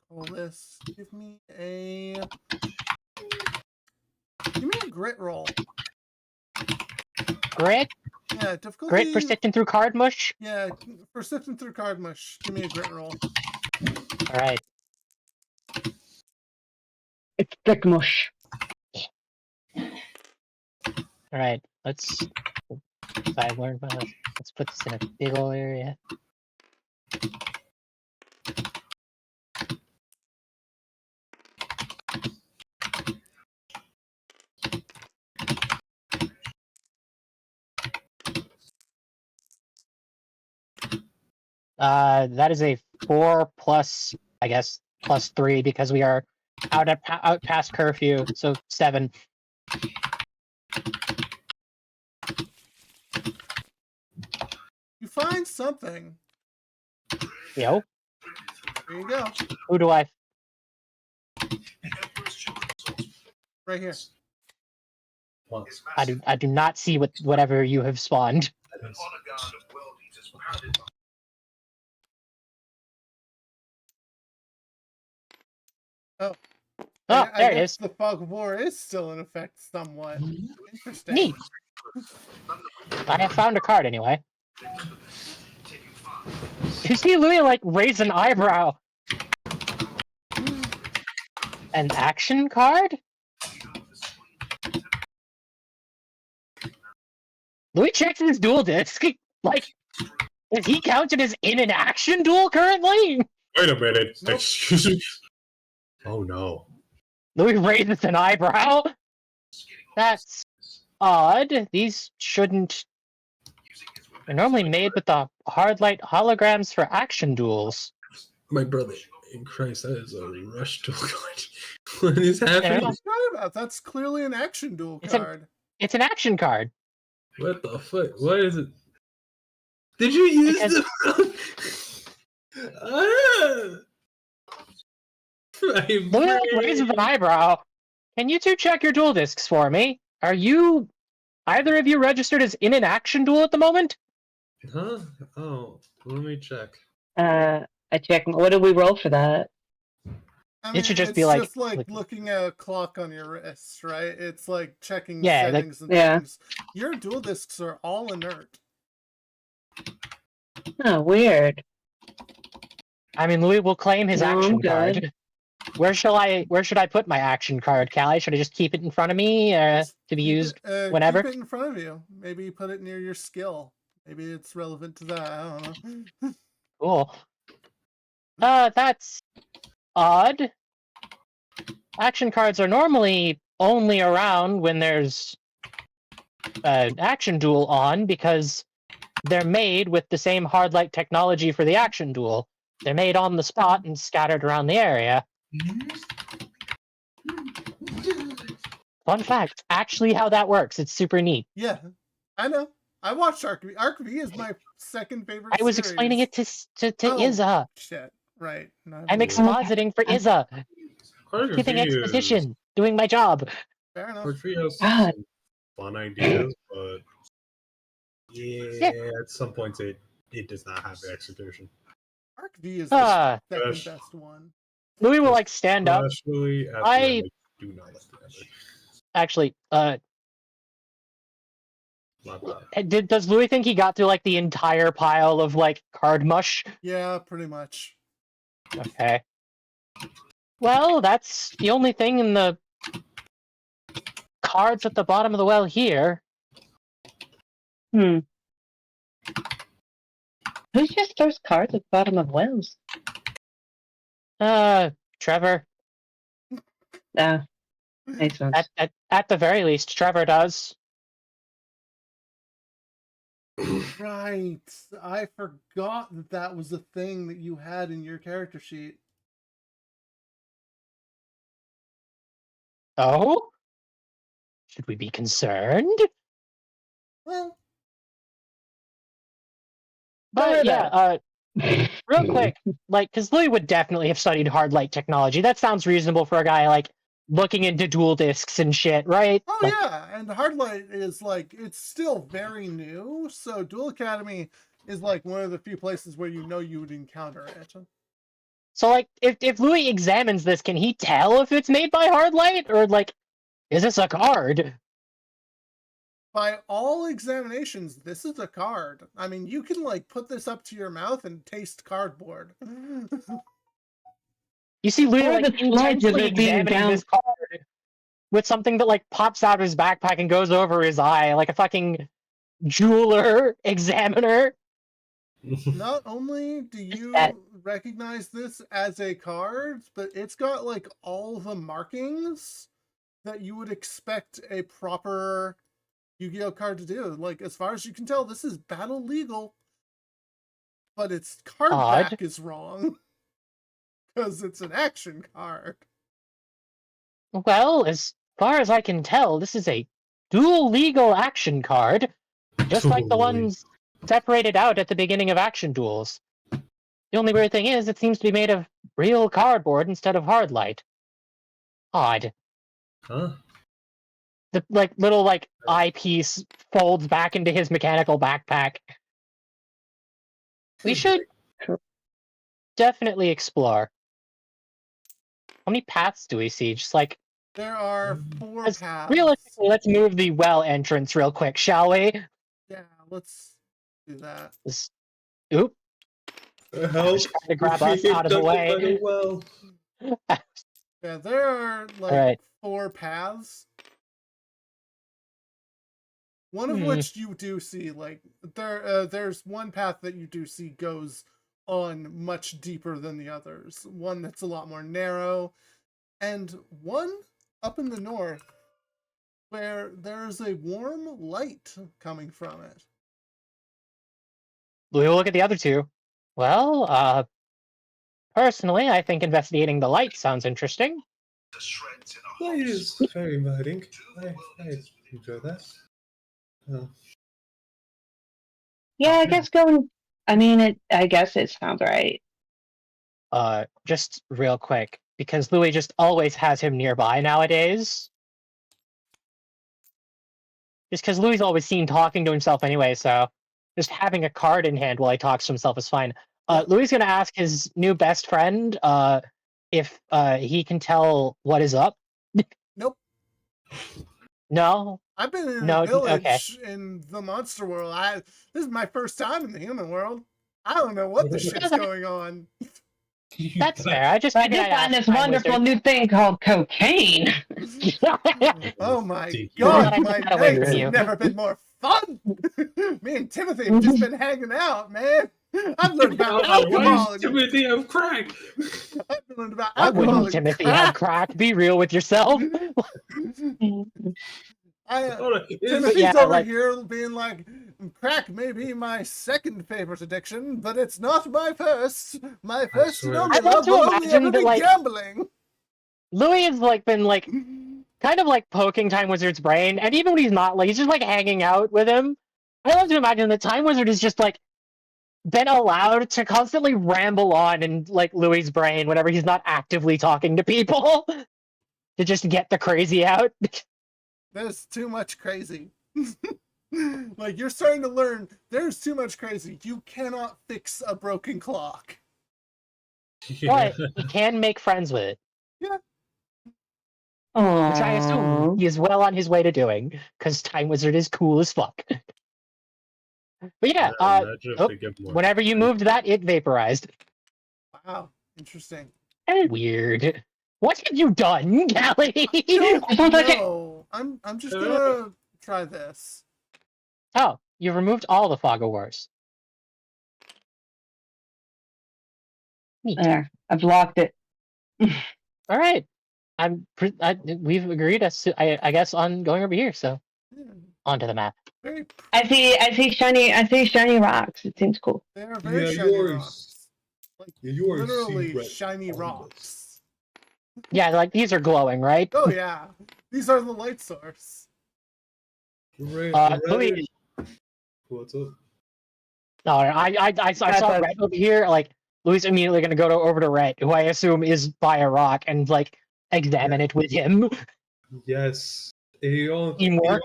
Give me a grit roll. Grit? Yeah, difficulty. Grit for sifting through card mush? Yeah, for sifting through card mush. Give me a grit roll. Alright. It's thick mush. Alright, let's put this in a big ol' area. That is a 4 plus, I guess, plus 3 because we are out past curfew, so 7. You find something. Yo. There you go. Who do I? Right here. I do not see whatever you have spawned. Oh. Oh, there it is. The fog of war is still in effect somewhat. Interesting. Neat. I have found a card anyway. You see Louis like raise an eyebrow. An action card? Louis checked his duel disc. Like, is he counted as in an action duel currently? Wait a minute. Nope. Excuse me. Oh no. Louis raises an eyebrow. That's odd. These shouldn't. They're normally made with the hard light holograms for action duels. My brother, in Christ, that is a rush duel card. What is happening? Yeah. What's that about? That's clearly an action duel It's an- card. It's an action card. What the fuck? What is it? Did you use Because- the? Ah! Louis raises an eyebrow. Can you two check your duel discs for me? Are you either of you registered as in an action duel at the moment? Huh? Oh, let me check. I check. What did we roll for that? I It mean, should just it's be like- just like looking at a clock on your wrist, right? It's like checking Yeah, like- settings and Yeah. things. Your dual discs are all inert. Oh, weird. I mean, Louis will claim his No, I'm action good. card. Where should I put my action card, Callie? Should I just keep it in front of me to be Keep used it, whenever? Keep it in front of you. Maybe put it near your skill. Maybe it's relevant to that. I don't know. Cool. That's odd. Action cards are normally only around when there's an action duel on because they're made with the same hard light technology for the action duel. They're made on the spot and scattered around the area. Fun fact, actually how that works. It's super neat. Yeah, I know. I watched Arc V. Arc V is my second favorite. I was explaining it to Oh, Izza. Shit. Right. No, I'm fair expositing for Izza. Arc Giving V exposition. Doing my job. enough. Arc V has God. some fun ideas, but yeah, at some points it does not have the execution. Arc V is the second Gosh. best one. Louis will like stand up. Especially at I- the end, I do not like the ending. Actually, Not bad. does Louis think he got through like the entire pile of like card mush? Yeah, pretty much. Okay. Well, that's the only thing in the cards at the bottom of the well here. Hmm. Who just throws cards at the bottom of wells? Trevor. Makes sense. At the very least, Trevor does. Right. I forgot that that was a thing that you had in your character sheet. Oh? Should we be concerned? Well, But yeah, real quick, like, because Louis would definitely have studied hard light technology. That sounds reasonable for a guy like looking into dual discs and shit, right? oh Like, yeah, and Hardlight is like, it's still very new, so Duel Academy is like one of the few places where you know you would encounter it. so like, if Louis examines this, can he tell if it's made by hard light or like, is this a card? By all examinations, this is a card. I mean, you can like put this up to your mouth and taste cardboard. You see Louis Or like the sludge of intensely it being examining down- this card with something that like pops out of his backpack and goes over his eye, like a fucking jeweler examiner. Not only do you that- recognize this as a card, but it's got like all the markings that you would expect a proper Yu-Gi-Oh card to do. Like, as far as you can tell, this is battle legal, but its card Odd. back is wrong because it's an action card. Well, as far as I can tell, this is a dual legal action card, just like the Dual ones separated out at the beginning of action duels. The only weird thing is, it seems to be made of real cardboard instead of hard light. Odd. Huh? The like little like eyepiece folds back into his mechanical backpack. We should definitely explore. How many paths do we see? Just like There are 4 Let's- paths. realistically, let's move the well entrance real quick, shall we? Yeah, let's do that. This- Oop. The hell? Just trying to grab us out of the way. Well. Yeah, there are like Alright. 4 paths. One of which you do see, like there's one path that you do see goes on much deeper than the others. One that's a lot more narrow, and one up in the north where there's a warm light coming from it. We will look at the other two. Well, personally, I think investigating the light sounds interesting. The shreds in a Light hot is spring. very inviting. Two I worldies enjoy that. Oh. Yeah, I guess going. I mean, I guess it sounds right. Just real quick, because Louis just always has him nearby nowadays. Just because Louis always seen talking to himself anyway, so just having a card in hand while he talks to himself is fine. Louis gonna ask his new best friend if he can tell what is up. Nope. No. I've been in No, a village okay. in the monster world. This is my first time in the human world. I don't know what the shit's going on. That's fair. I just I figured did I'd find ask this Time wonderful Wizard. new thing called cocaine. Oh my Ridiculous. god, Well, my I got away nights from have you. never been more fun. Me and Timothy have just been hanging out, man. I've learned about Why alcohol. does Timothy have crack? I've learned about Why alcohol wouldn't and Timothy crack. have crack? Be real with yourself. Timothy's yeah, over like- here being like, crack may be my second favorite addiction, but it's not my first. My first and swear. only I'd love love to will only imagine ever that, be like- gambling. Louis has been kind of like poking Time Wizard's brain, and even when he's not, like he's just like hanging out with him. I love to imagine that Time Wizard is just like been allowed to constantly ramble on in like Louis's brain whenever he's not actively talking to people to just get the crazy out. There's too much crazy. Like, you're starting to learn there's too much crazy. You cannot fix a broken clock. But he can make friends with it, which I assume he is well on his way to doing, because Time Wizard is cool as fuck. But yeah, Imagine if they give more. whenever you moved that, it vaporized. Wow, interesting. Weird. What have you done, Callie? Sounds like it. No, I'm just gonna try this. Oh, you removed all the fog of wars. Neat. There, I've locked it. All right. We've agreed, I guess, on going over here. So Yeah, onto the map. very, I see shiny rocks. It seems cool. they are very Yeah, shiny yours. rocks. Like, Yours literally secret shiny on rocks. Yeah, like these are glowing, right? Oh yeah, these are the light source. Louis. What's up? No, I saw That's- Rhett over here. Like Louis immediately going to go over to Rhett, who I assume is by a rock, and like examine it with him. Yes. Teamwork.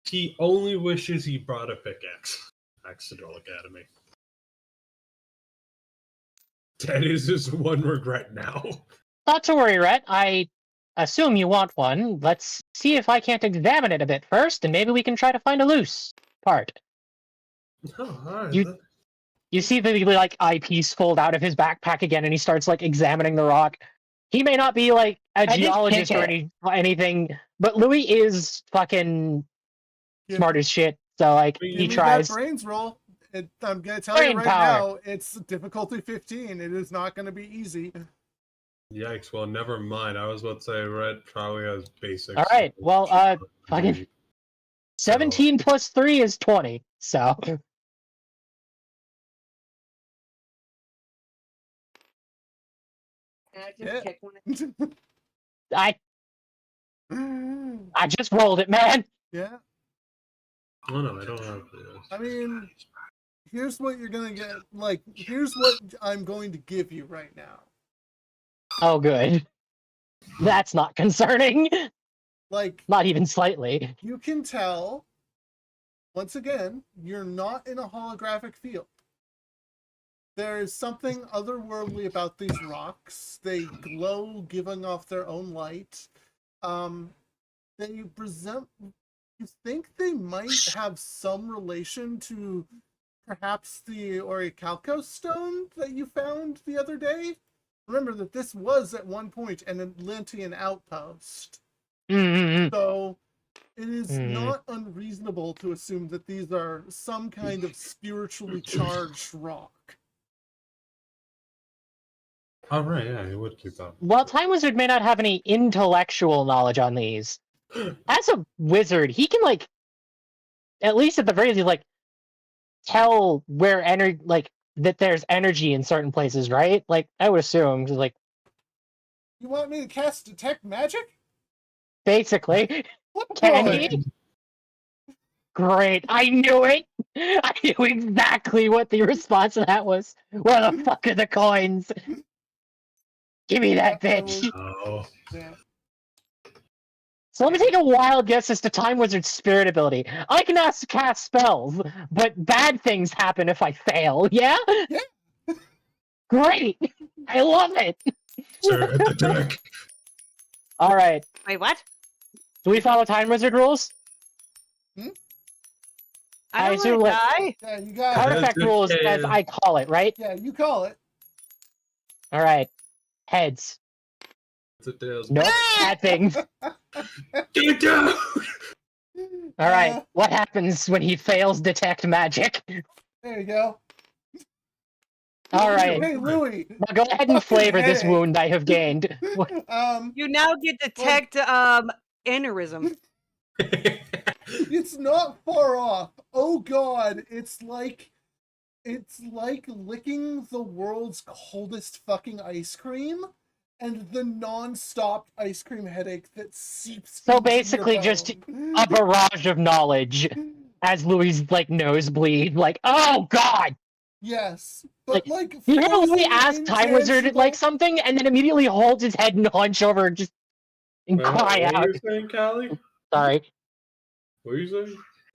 He only wishes he brought a pickaxe. Back to Duel Academy. That is his one regret now. Not to worry, Rhett. I assume you want one. Let's see if I can't examine it a bit first, and maybe we can try to find a loose part. Oh, alright. You- You see the like eyepiece fold out of his backpack again, and he starts like examining the rock. He may not be like a just geologist kick or anything, but Louis is fucking Yeah. smart as shit. So like Give he me tries. that brains roll. I'm gonna tell Brain you right power. now, it's difficulty 15. It is not gonna be easy. Yikes, well, never mind. I was about to say Red probably has basics. All right, well, fucking 17 plus 3 is 20. So Yeah. I just rolled it, man. Yeah. Oh no, I don't have this. I mean, here's what you're gonna get. Like, here's what I'm going to give you right now. Oh, good. That's not concerning. Like, Not even slightly. you can tell, once again, you're not in a holographic field. There is something otherworldly about these rocks. They glow, giving off their own light. They present. You think they might have some relation to perhaps the Orichalco stone that you found the other day? Remember that this was at one point an Atlantean outpost. Mm-hmm. So it is not unreasonable to assume that these are some kind of spiritually charged rock. Oh, right, yeah, you would keep that. While Time Wizard may not have any intellectual knowledge on these, as a wizard, he can, like, at least at the very least, like, tell where energy, like, that there's energy in certain places, right? Like, I would assume, 'cause, like, You want me to cast Detect Magic? basically, What can boy? he? Great, I knew it! I knew exactly what the response to that was. Where the fuck are the coins? Give me that I bitch! Oh. Yeah. So let me take a wild guess as to Time Wizard's spirit ability. I can cast spells, but bad things happen if I fail, yeah? Yeah. Great! I love it! Sir, at the deck. Alright, Wait, what? do we follow Time Wizard rules? I don't assume, wanna like, die. Yeah, you got it. Artifact rules as I call it, right? Yeah, you call it. Alright. Heads. Nope, bad things. Get down! Alright, what happens when he fails detect magic? There you go. Alright, Hey, Louie. now go ahead and Fucking flavor this headache. wound I have gained. You now get detect aneurysm. It's not far off. Oh god, it's like licking the world's coldest fucking ice cream and the non-stop ice cream headache that seeps So into your basically just bone. a barrage of knowledge as Louis' like nosebleed, like, oh god! Yes, but like You hear Louis frozen, ask Time Wizard like intangible- something and then immediately holds his head and hunch over and just and Wait, cry what out. were you saying, Callie? Sorry. What were you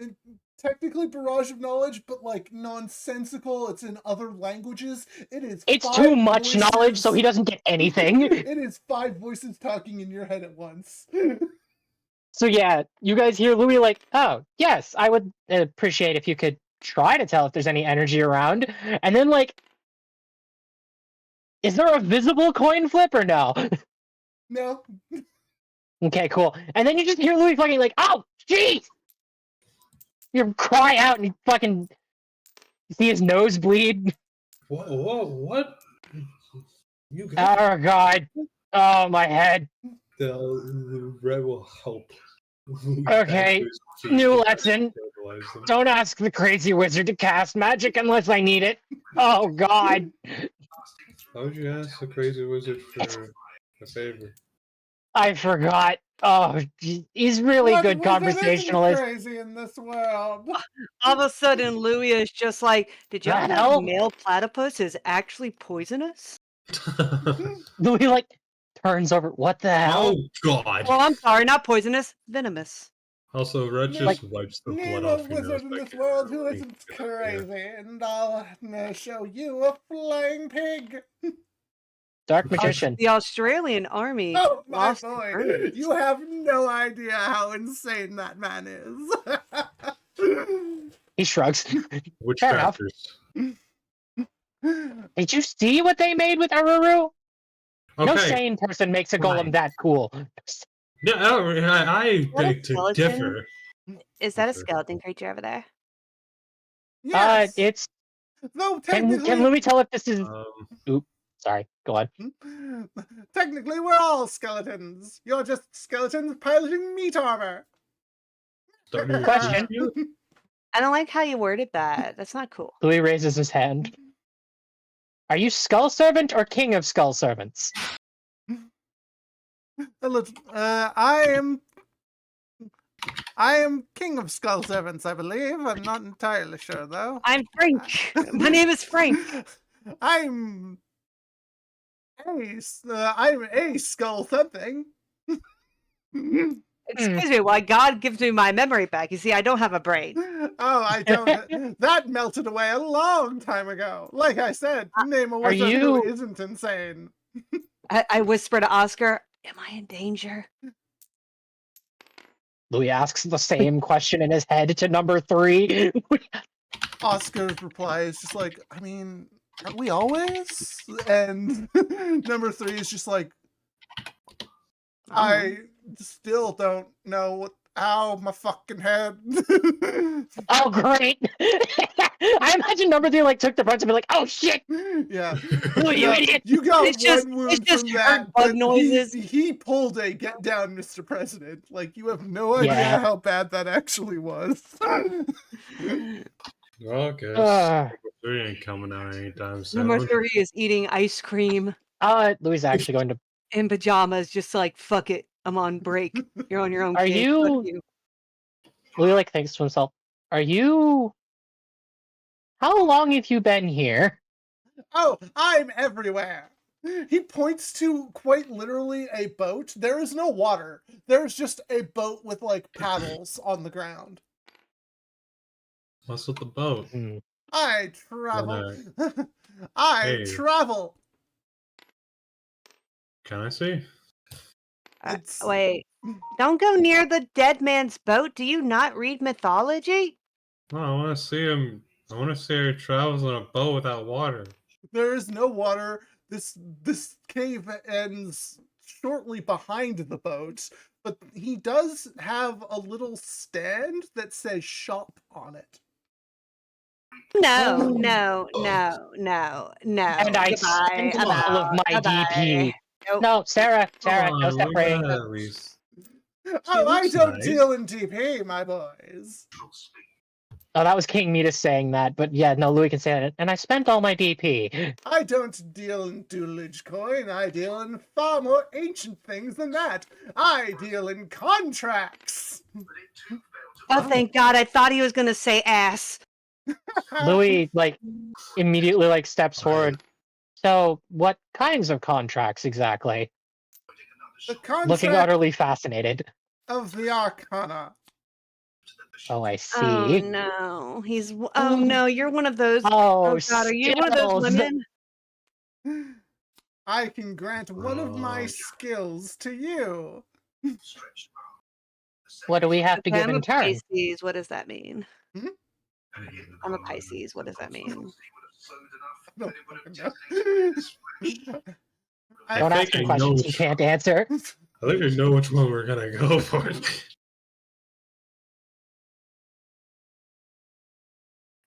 saying? technically barrage of knowledge, but like nonsensical. It's in other languages. It is. It's 5 too much voices. knowledge, so he doesn't get anything. It is 5 voices talking in your head at once. So yeah, you guys hear Louis like, oh, yes, I would appreciate if you could try to tell if there's any energy around. And then like, is there a visible coin flip or no? No. Okay, cool. And then you just hear Louis fucking like, oh, jeez! You cry out and you fucking see his nose bleed. What? You got Oh god. Oh, my head. the red will help. Okay, new lesson. Don't ask the crazy wizard to cast magic unless I need it. Oh god. How would you ask the crazy wizard for a favor? I forgot. Oh, he's really What good wizard isn't conversationalist. crazy in this world. All of a sudden, Louis is just like, did you The know that hell? male platypus is actually poisonous? Louis like turns over. What the hell? Oh God! Well, I'm sorry, not poisonous, venomous. Also, Red just wipes the Name blood a off your nose. wizard in this world who isn't crazy, and I'll show you a flying pig. Dark magician. The Australian army Oh my lost boy, birds. you have no idea how insane that man is. He shrugs. Which Fair enough. factors? Did you see what they made with Aruru? No Okay. sane person makes a golem Fine. that cool. Yeah, I What a beg to skeleton? differ. Is that a Okay. skeleton creature over there? Yes. It's No, can technically, Louis tell if this is Um, sorry, go on. technically, we're all skeletons. You're just skeletons piloting meat armor. starting with Question. you. I don't like how you worded that. That's not cool. Louis raises his hand. Are you Skull Servant or King of Skull Servants? I am king of skull servants, I believe. I'm not entirely sure though. I'm Frank. My name is Frank. I'm a skull something. Excuse me, why God gives me my memory back. You see, I don't have a brain. Oh, I don't. That melted away a long time ago. Like I said, name a wizard who you- isn't insane. I whisper to Oscar, am I in danger? Louis asks the same question in his head to number 3. Oscar's reply is just like, I mean, Are we always? And number 3 is just like, I still don't know what. Ow, my fucking head. Oh, great! I imagine number 3 like took the brunt and be like, "Oh shit, Yeah. Louis, you Yeah, idiot!" you got It's just- one it's wound just from hurt that, bug but noises. he pulled a get down, Mr. President. Like, you have no idea Yeah. how bad that actually was. Okay. Uh, 3 ain't coming out anytime soon. Number 3 is eating ice cream Louis is actually going to. in pajamas, just like, fuck it, I'm on break. You're on your own, Are kid. you- Fuck you. Louis like thinks to himself, "Are you? How long have you been here?" Oh, I'm everywhere. He points to quite literally a boat. There is no water. There's just a boat with like paddles on the ground. What's with the boat? Hmm. I travel. Hey. I travel. Can I see? It's Wait, don't go near the dead man's boat. Do you not read mythology? No, I want to see him. I want to see how he travels on a boat without water. there is no water. This cave ends shortly behind the boat, but he does have a little stand that says shop on it. No, no, no, no, no. And I Goodbye. spent I'm all of out. my Goodbye. DP. Nope. No, Sarah, Come no on, look separating. at that at least. Oh, I looks don't nice. deal in DP, my boys. Oh, that was King Midas saying that, but yeah, no, Louis can say that. And I spent all my DP. I don't deal in duelage coin. I deal in far more ancient things than that. I deal in contracts. Oh, thank God. I thought he was going to say ass. Louis like immediately like steps forward. So, what kinds of contracts exactly? The Looking contract utterly fascinated. of the Arcana. Oh, I Oh, see. no. Oh, no. You're one of those. Oh, Oh, God. Are you one of those skills. women? I can grant one of my Oh. skills to you. What do we have to Okay, give I'm in a turn? Pisces. What does that mean? I'm a I'm Pisces. What does that mean? I don't fucking know. Don't ask him questions he can't answer. I think I know which one we're gonna go for.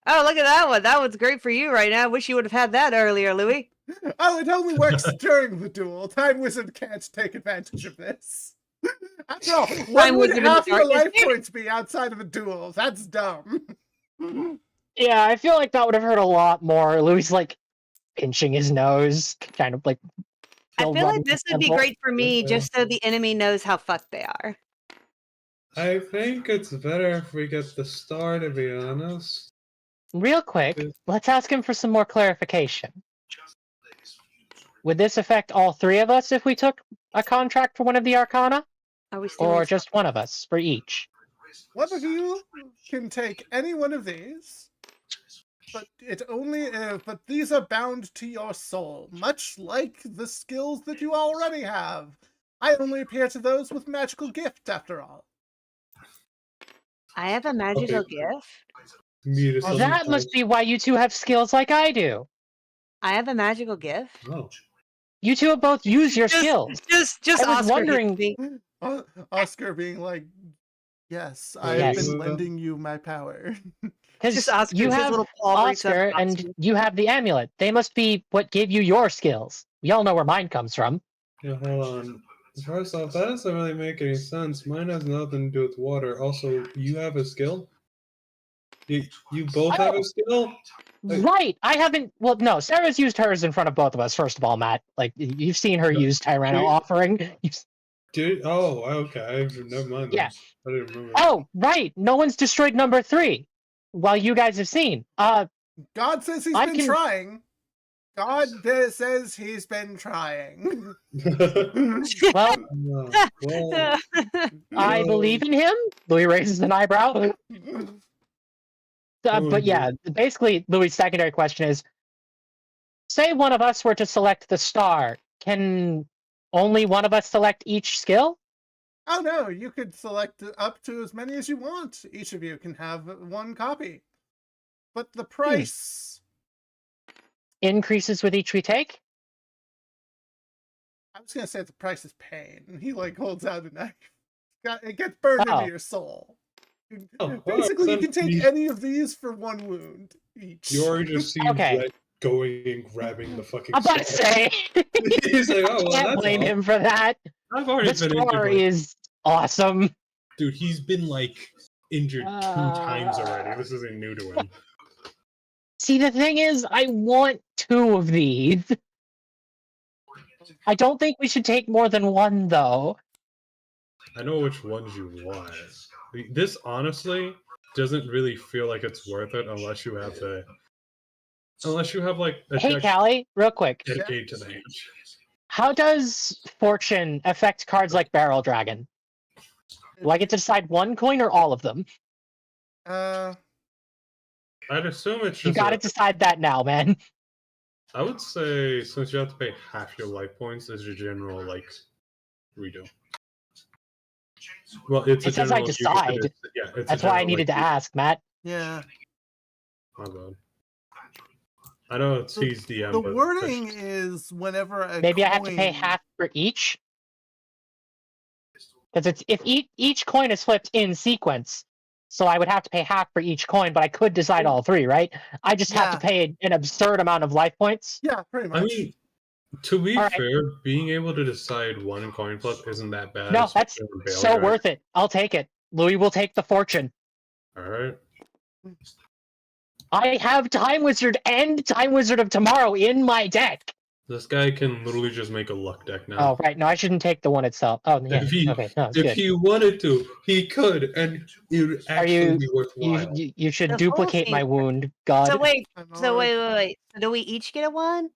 Oh, look at that one. That one's great for you right now. Wish you would have had that earlier, Louis. Oh, it only works during the duel. Time Wizard can't take advantage of this. After all, what would Wizard in the half your darkness. life points be outside of a duel? That's dumb. Yeah, I feel like that would have hurt a lot more. Louis like pinching his nose, kind of like. I feel like rubbing this his would be temple. great for me Okay. just so the enemy knows how fucked they are. I think it's better if we get the star, to be honest. Real quick, let's ask him for some more clarification. Would this affect all 3 of us if we took a contract for one of the Arcana? Are we still Or just one of us for each? One of you can take any one of these, but but these are bound to your soul, much like the skills that you already have. I only appear to those with magical gift, after all. I have a magical gift. That must be why you 2 have skills like I do. I have a magical gift. Oh. You 2 have both used your skills. Just I was Oscar wondering- hits me. Oscar being like, yes, I Yes. have been lending you my power. Because Just Oscar, you his have little paw reaches up Oscar and and pops me. you have the amulet. They must be what gave you your skills. We all know where mine comes from. Yeah, hold on. First off, that doesn't really make any sense. Mine has nothing to do with water. Also, you have a skill? You both have a skill? Like- Right. I haven't. Well, no. Sarah's used hers in front of both of us. First of all, Matt, like you've seen her use Tyranno offering. Dude, oh, okay. Never mind. Yeah. I didn't remember. Oh, right. No one's destroyed number 3. While you guys have seen. God says he's I been can- trying. God says he's been trying. Well, well, I believe in him. Louis raises an eyebrow. But yeah, basically, Louis' secondary question is: say one of us were to select the star, can only one of us select each skill? Oh no, you could select up to as many as you want. Each of you can have one copy. But the price increases with each we take. I was gonna say the price is pain. And he like holds out a knife. It gets burned into Oh. your soul. Oh, Basically, you can take you any of these for 1 wound each. already just see Okay. Red going and grabbing the fucking I'm about to star. say, He's like, oh, well, can't that's blame all. him for that. I've already The been injured. star Like, is awesome. dude, he's been like injured 2 times already. This isn't new to him. See, the thing is, I want 2 of these. I don't think we should take more than 1, though. I know which ones you want. This honestly doesn't really feel like it's worth it unless you have like a Hey, deck Callie, real quick. dedicated to the hand. How does Fortune affect cards like Barrel Dragon? Do I get to decide 1 coin or all of them? Uh, I'd assume it's just. You gotta decide that now, man. I would say since you have to pay half your life points as your general like redo. Well, it's It a says I general. decide. It's That's a why I general, needed to like, ask, Matt. yeah. My bad. I know it's he's DM. The but wording is whenever a Maybe I have to pay coin- half for each? Because it's if each coin is flipped in sequence, so I would have to pay half for each coin, but I could decide all 3, right? I just have to pay an absurd amount of life points. Yeah, pretty much. I mean, to be All right. fair, being able to decide 1 coin flip isn't that bad. No, especially that's with Bale so Drag. worth it. I'll take it. Louis will take the Fortune. All right. I have Time Wizard and Time Wizard of Tomorrow in my deck. This guy can literally just make a luck deck now. Oh, right. No, I shouldn't take the one itself. Oh, yeah. Okay, no, it's If good. he wanted to, he could, and it would actually be worthwhile. You should The duplicate full my thing- wound, God. So wait, I'm so already- wait. So do we each get a 1?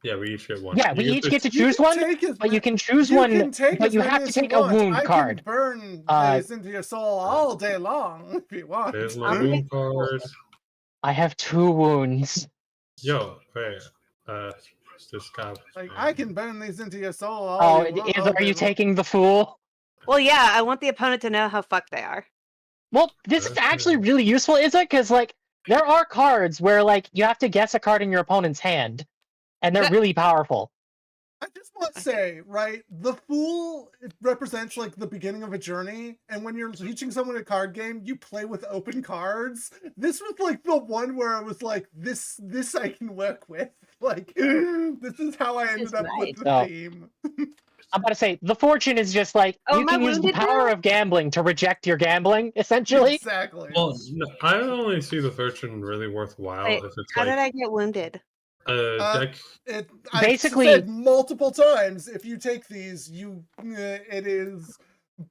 Yeah, we each get 1. Yeah, we You each get to You choose can one, take as but you ma- can choose you one, can take but as you many have to as you take a want. wound I card. can burn Uh, these into your soul all day long if you want. There's my I'm wound card. I have 2 wounds. Yo, wait. This guy. Like I can burn these into your soul all, Oh, you want, is, all are day you long. taking the Fool? Well, yeah, I want the opponent to know how fucked they are. Well, this is actually really useful, is it? Because, like, there are cards where, like, you have to guess a card in your opponent's hand, and they're Yeah. really powerful. I just want to say, right, the Fool, it represents like the beginning of a journey, and when you're teaching someone a card game, you play with open cards. This was like the one where I was like, this I can work with. Like, this is how I ended It's up nice. with the Oh. theme. I'm about to say, the Fortune is just like, Oh, you am I can use the wounded power now? of gambling to reject your gambling, essentially. Exactly. Well, no, I only see the Fortune really worthwhile Wait, if it's how did like I get wounded? a deck. I Basically- said multiple times, if you take these, it is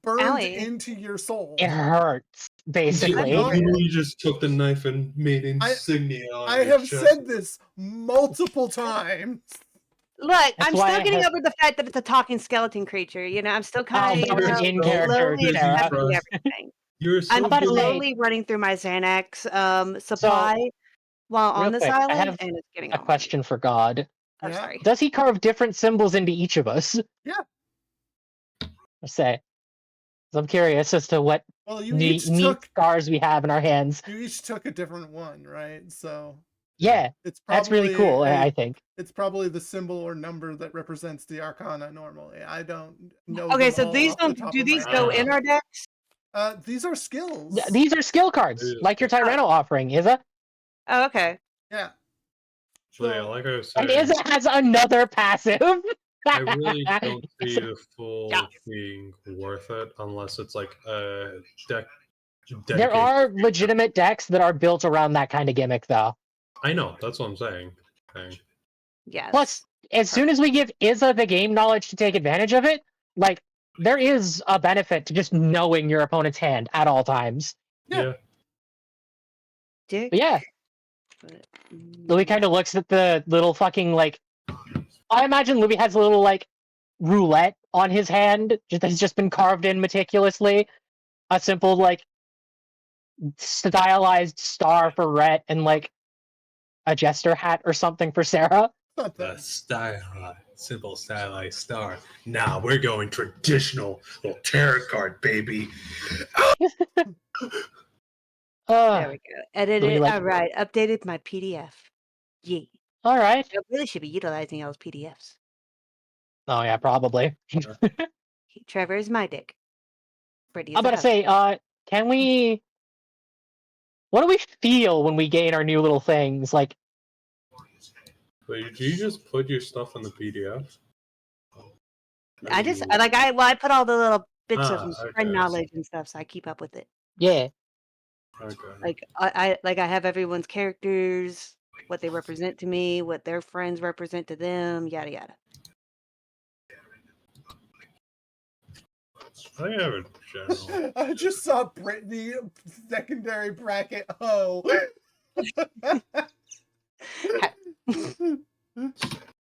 burned Owie. into your soul. It hurts, basically. know. You just took the knife and made insignia on I your have chest. said this multiple times. Look, I'm why still I getting have- over the fact that it's a talking skeleton creature. You know, I'm still kind that was of an in-character slowly Sarah. accepting everything. You're so I'm about to good. say- slowly running through my Xanax supply while on real this quick, I island, have and it's getting A all question for God. I'm Yeah. sorry. Does he carve different symbols into each of us? Yeah. Let's say. 'Cause I'm curious as to what Well, you neat each took scars we have in our hands. a different one, right? So Yeah, it's probably that's really cool, I think. it's probably the symbol or number that represents the arcana normally. I don't know. Okay, them so all these off the don't top do of these my go head. in our decks? These are skills. These are skill cards, It is. like your Tyranno offering, Iza. Oh, okay. Yeah. But yeah, So- like I was And saying, Iza has another passive. I really don't see the full Yeah. being worth it unless it's like a deck. There dedicated- are legitimate decks that are built around that kind of gimmick, though. I know, that's what I'm saying. Okay. Yes. Plus, as soon as we give Iza the game knowledge to take advantage of it, like, there is a benefit to just knowing your opponent's hand at all times. Yeah. Dick. But yeah, Louis kind of looks at the little fucking, like... I imagine Louis has a little, like, roulette on his hand that has just been carved in meticulously. A simple, like, stylized star for Rhett and, like, a jester hat or something for Sarah. Not The that. simple stylized star. Now we're going traditional little tarot card, baby. There we go. Edited. like- All right. Updated my PDF. Yeah. All right. I really should be utilizing y'all's PDFs. Oh yeah, probably. Trevor is my dick. Brittany I'm is a about to house. say, can we? What do we feel when we gain our new little things? Like, Wait, do you just put your stuff in the PDF? I put all the little bits of okay. friend knowledge and stuff, so I keep up with it. yeah. Okay. I have everyone's characters, what they represent to me, what their friends represent to them, yada yada. I have a general. I just saw Brittany secondary bracket ho.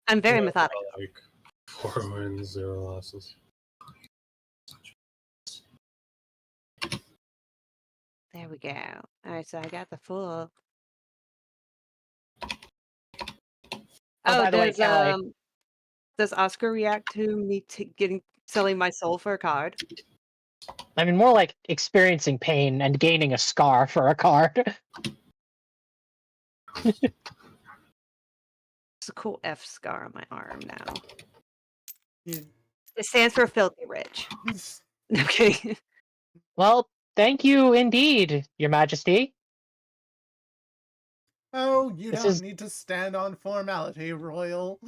I'm very methodical. Like 4 wins, 0 losses. There we go. All right, so I got the full. By the way, Does Oscar react to me selling my soul for a card? I mean, more like experiencing pain and gaining a scar for a card. It's a cool F scar on my arm now. Yeah. It stands for filthy rich. Okay. Well, thank you indeed, Your Majesty. Oh, you This don't is- need to stand on formality, Royal.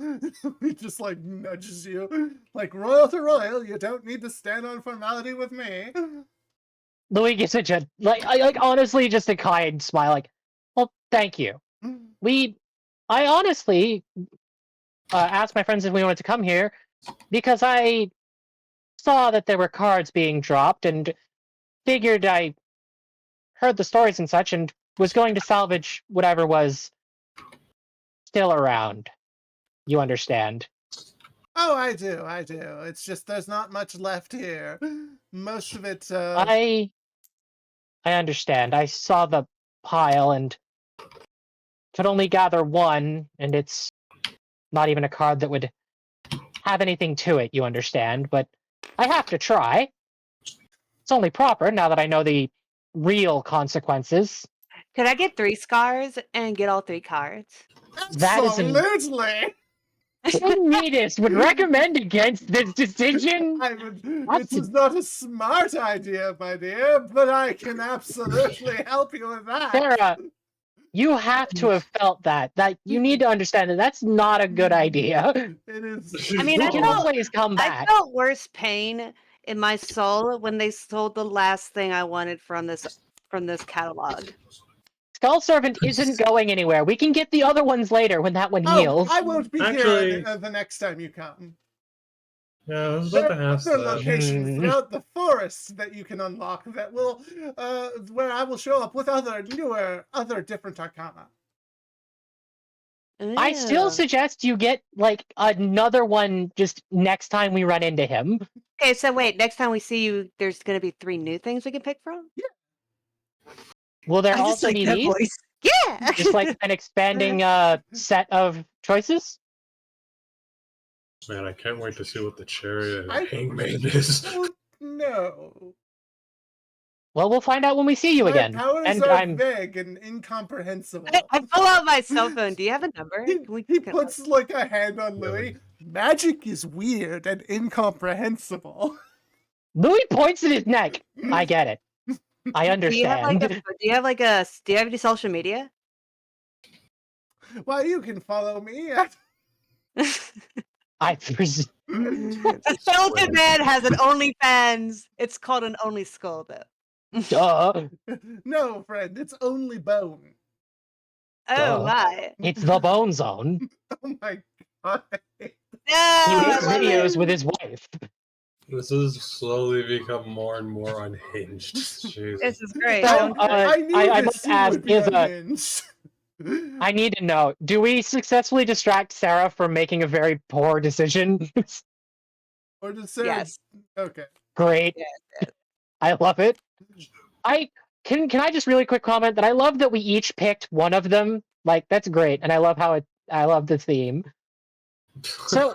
He just like nudges you. Like, royal to royal, you don't need to stand on formality with me. Louis gives a like honestly just a kind smile, like, well, thank you. I honestly asked my friends if we wanted to come here because I saw that there were cards being dropped and figured I heard the stories and such and was going to salvage whatever was still around. You understand? Oh, I do. It's just there's not much left here. Most of it, I understand. I saw the pile and could only gather one, and it's not even a card that would have anything to it, you understand, but I have to try. It's only proper now that I know the real consequences. Could I get 3 scars and get all 3 cards? That is an absolutely. Neatest would recommend against this decision. It was not a smart idea, my dear, but I can absolutely help you with that. Sarah, you have to have felt that. That you need to understand that that's not a good idea. It is. I mean, You I can felt- always come I back. felt worse pain in my soul when they sold the last thing I wanted from this catalog. Skull Servant isn't going anywhere. We can get the other ones later when that one heals. I won't be Actually- here the next time you come. Yeah, I was about to ask There are that. locations throughout the forest that you can unlock that will, where I will show up with other different arcana. I still Ew. suggest you get like another one just next time we run into him. Okay, so wait, next time we see you, there's going to be 3 new things we can pick from? Will there I just also like be that these? voice. Yeah! Just like an expanding set of choices? Man, I can't wait to see what the chariot and I- hangman is. Oh, no. Well, we'll find out when we see you My again. powers And are I'm vague and incomprehensible. I pull out my cell phone. Do you have a number? He puts like a hand on Louis. Magic is weird and incomprehensible. Louis points at his neck. I get it. I Do you have understand. do you have any social media? Well, you can follow me at I presume. The skeleton man has an OnlyFans. It's called an Only Skull, though. Duh. No, friend, it's only bone. Oh Duh. my! It's the Bone Zone. Oh my god. He No, makes videos with his wife. This has slowly become more and more unhinged. Jesus. This is great. So, I knew I this must scene ask, would be is unhinged. I need to know, do we successfully distract Sarah from making a very poor decision? Or just say Yes. Okay. Great. Yes, I love it. Can I just really quick comment that I love that we each picked one of them. Like, that's great, and I love I love the theme. So,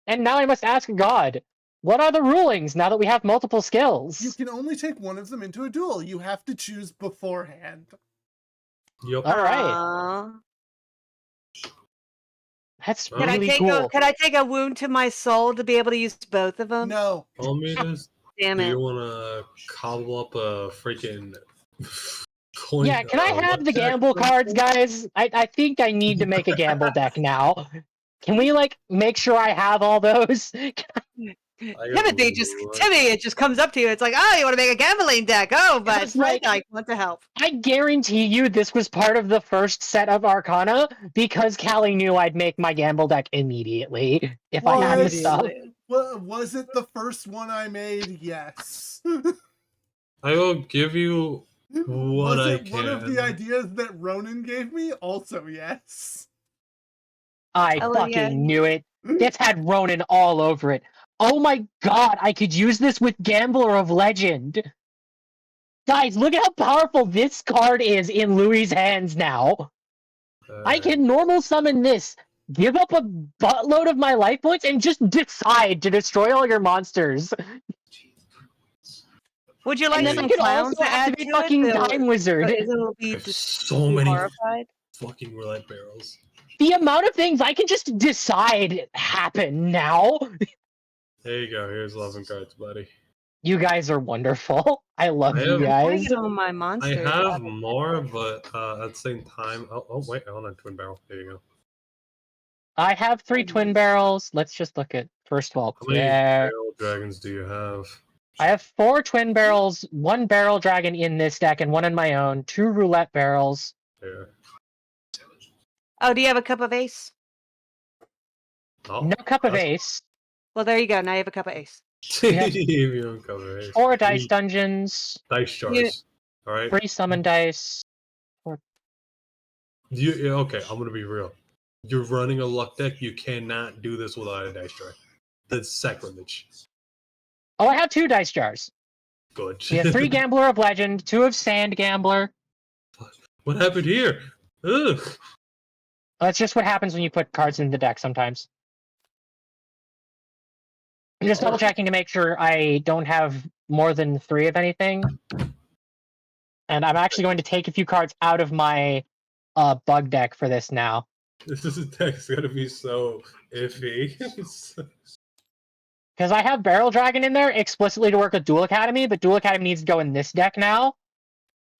and now I must ask God, what are the rulings now that we have multiple You skills? can only take one of them into a duel. You have to choose beforehand. Yup. All right. Aw. That's Can I really cool. Can I take a wound to my soul to be able to use both of them? No. Tell me this. Damn Do it. you want to cobble up a freaking coin? Yeah, can I have the gamble cards, guys? I think I need to make a gamble deck now. Can we like make sure I have all those? Timothy it just comes up to you. It's like, oh, you want to make a gambling deck? Oh, but It's like- I want to help. I guarantee you this was part of the first set of Arcana because Callie knew I'd make my gamble deck immediately if I had the stuff. Well, was it the first one I made? Yes. I will give you what was I it can. one of the ideas that Ronan gave me? Also, yes. I fucking knew it. This had Ronin all over it. Oh my god, I could use this with Gambler of Legend. Guys, look at how powerful this card is in Louis' hands now. I can normal summon this, give up a buttload of my life points, and just decide to destroy all your monsters. Would you And like then some I could clowns also to add activate to fucking it? Time Wizard. It'll be There's so many horrified. fucking roulette barrels. The amount of things I can just decide happen now. There you go. Here's 11 cards, buddy. You guys are wonderful. I love you I guys. get all my I monsters. have more, but at the same time... Oh, wait. Hold on. Twin barrel. There you go. I have 3 twin barrels. Let's just look at first of all. How many Yeah, barrel dragons do you have? I have 4 twin barrels, 1 barrel dragon in this deck, and 1 in my own. 2 roulette barrels. There. Oh, do you have a cup of ace? Oh, No cup of that's- ace. Well, there you go. Now you have a cup of ace. you don't cover it. 4 dice dungeons. Dice jars. All right. 3 summon dice. Okay, I'm gonna be real. You're running a luck deck. You cannot do this without a dice jar. That's sacrilege. Oh, I have 2 dice jars. Good. We have 3 Gambler of Legend, 2 of Sand Gambler. What happened here? Ugh. That's just what happens when you put cards in the deck sometimes. I'm just double checking to make sure I don't have more than 3 of anything. And I'm actually going to take a few cards out of my bug deck for this now. This deck's gonna be so iffy. Because I have Barrel Dragon in there explicitly to work with Duel Academy, but Duel Academy needs to go in this deck now.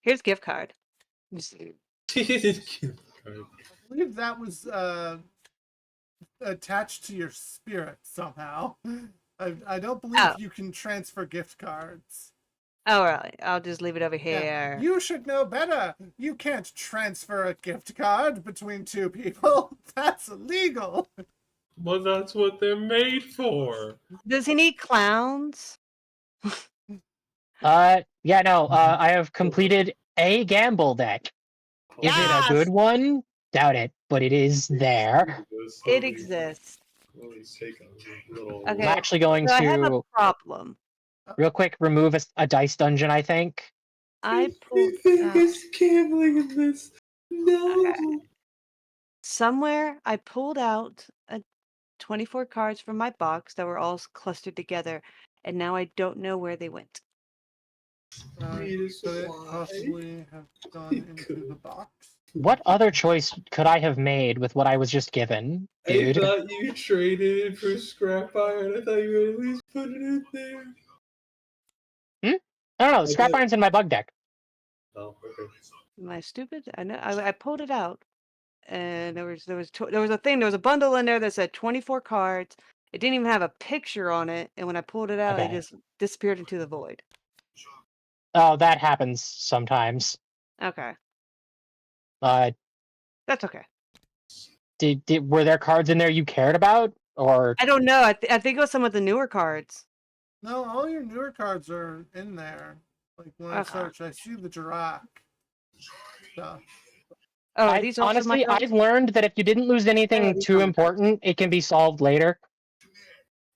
Here's gift card. I believe that was attached to your spirit somehow. I don't believe you can transfer gift cards. All right, I'll just leave it over here. Yeah. You should know better. You can't transfer a gift card between 2 people. That's illegal. Well, that's what they're made for. Does he need clowns? I have completed a gamble deck. Is it a good one? Doubt it, but it is there. It exists. I'm Okay, actually going so I have a to, problem. real quick, remove a dice dungeon, I think. I pulled gambling in this. No. Okay. Somewhere I pulled out 24 cards from my box that were all clustered together, and now I don't know where they went. Could it possibly have gone into the box? What other choice could I have made with what I was just given, dude? I thought you traded it for scrap iron. I thought you would at least put it in there. I don't know. The scrap iron's in my bug deck. Oh, okay. Am I stupid? I know I pulled it out, and there was a bundle in there that said 24 cards. It didn't even have a picture on it, and when I pulled it out, it Okay. just disappeared into the void. Oh, that happens sometimes. Okay, Uh, that's okay. were there cards in there you cared about, or I don't know. I think it was some of the newer cards. No, all your newer cards are in there. Like when I Okay. search, I see the Jirac stuff. Oh, these also honestly, my cards? I've learned that if you didn't lose anything these too are my important, it can be solved later.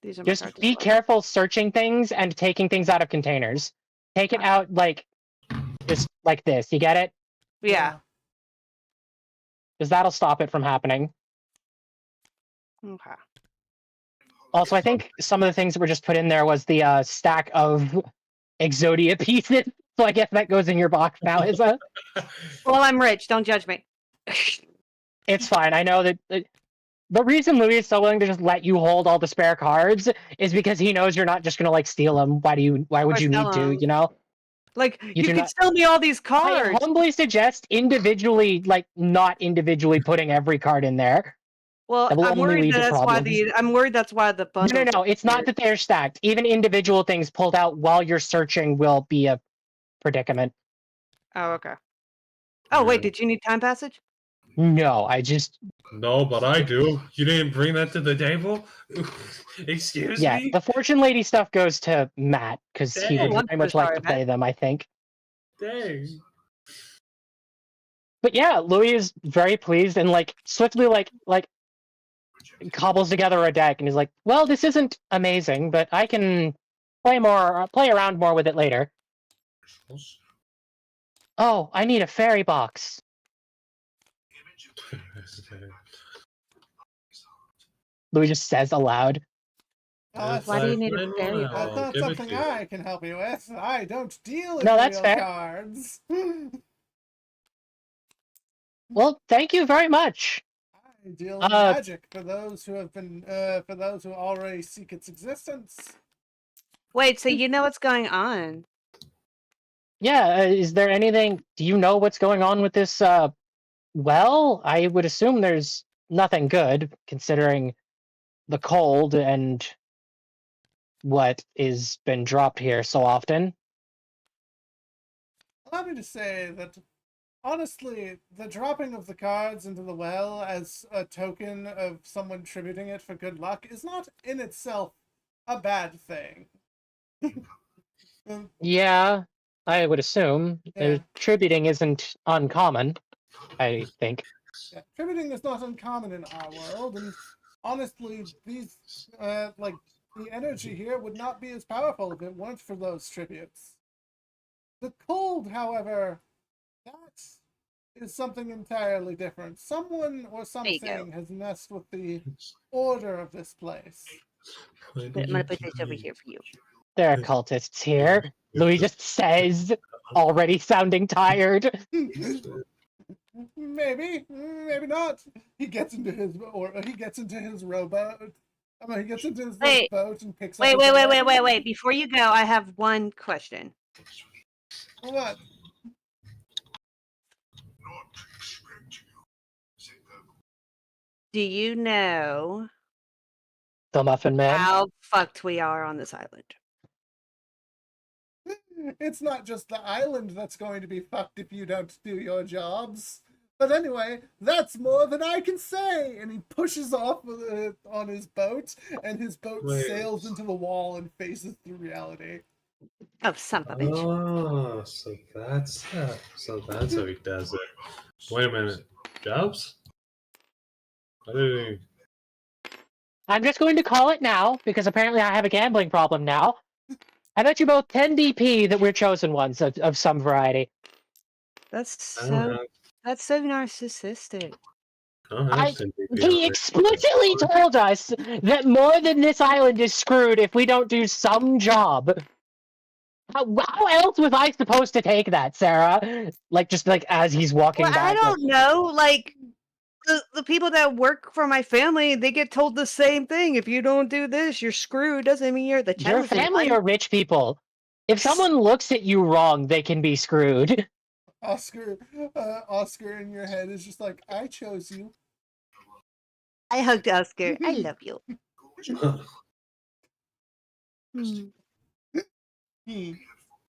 These are my Just cards as be well. careful searching things and taking things out of containers. Take it out just like this. You get it? Yeah. Because that'll stop it from happening. Okay. Also, I think some of the things that were just put in there was the stack of Exodia pieces. So I guess that goes in your box now, Isa. Well, I'm rich. Don't judge me. It's fine. I know that The reason Louis is so willing to just let you hold all the spare cards is because he knows you're not just gonna like steal them. Why would Or you need sell to? 'em. You know? Like, You you do could not- sell me all these I cards. humbly suggest individually, like not individually putting every card in there. Well, That will I'm only worried lead to that's why problems. I'm worried that's why the bundle. No. It's not that they're stacked. Even individual things pulled out while you're searching will be a predicament. Oh, okay. Oh, wait, Yeah. did you need time passage? No, I just No, but I do. You didn't bring that to the table? Excuse yeah. me? The fortune lady stuff goes to Matt because he would Dang. I'm very so much like sorry, to play them. I think. Dang. But yeah, Louis is very pleased and like swiftly like cobbles together a deck and is like, well, this isn't amazing, but I can play around more with it later. Oh, I need a fairy box. Louis just says aloud. Why do you need a fairy That's box? not something I can help you with. I don't deal in No, that's real fair. cards. Well, thank you very much. I deal in magic for those who already seek its existence. Wait, so you know what's going on? Yeah, is there anything? Do you know what's going on with this? Well, I would assume there's nothing good, considering the cold and what is been dropped here so often. Allow me to say that, honestly, the dropping of the cards into the well as a token of someone tributing it for good luck is not in itself a bad thing. Yeah, I would assume. Yeah. Tributing isn't uncommon, I think. Yeah, tributing is not uncommon in our world, and honestly, these, like, the energy here would not be as powerful if it weren't for those tributes. The cold, however, that is something entirely different. Someone or something has messed with the order of this place. I'm gonna put this over here for you. There are cultists here. Louis just says, already sounding tired. Maybe not. He gets into his rowboat. I mean, he gets into his boat and picks up. Wait. Before you go, I have one question. What? Do you know The Muffin Man. how fucked we are on this island? It's not just the island that's going to be fucked if you don't do your jobs. But anyway, that's more than I can say. And he pushes off on his boat, and his boat sails into the wall and faces through reality. Oh, son of a bitch. Oh, so that's how he does it. Wait a minute. Jobs? I'm just going to call it now, because apparently I have a gambling problem now. I bet you both 10 DP that we're chosen ones of some variety. That's so narcissistic. He explicitly told us that more than this island is screwed if we don't do some job. How else was I supposed to take that, Sarah? Like, just like as he's walking back. I don't know. Like, the people that work for my family, they get told the same thing. If you don't do this, you're screwed. Doesn't mean you're the Your chosen family one. are rich people. If someone looks at you wrong, they can be screwed. Oscar in your head is just like, I chose you. I hugged Oscar. I love you.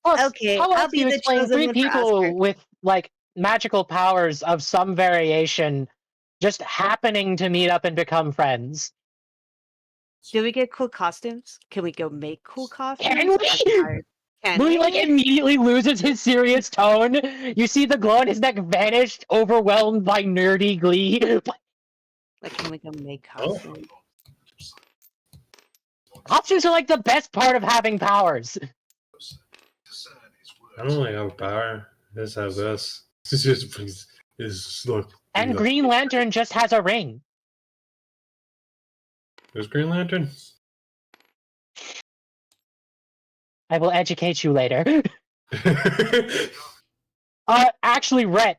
Plus, Okay, how I'll else do be you the explain chosen three one for people Oscar. with like magical powers of some variation just happening to meet up and become friends? Do we get cool costumes? Can we go make cool costumes? Can we? Louis like immediately loses his serious tone. You see the glow on his neck vanished, overwhelmed by nerdy glee. Like, can we go make costumes? Costumes are like the best part of having powers. I don't really have a power. I just have this. This just look. And Green Lantern just has a ring. There's Green Lantern. I will educate you later. Actually, Rhett,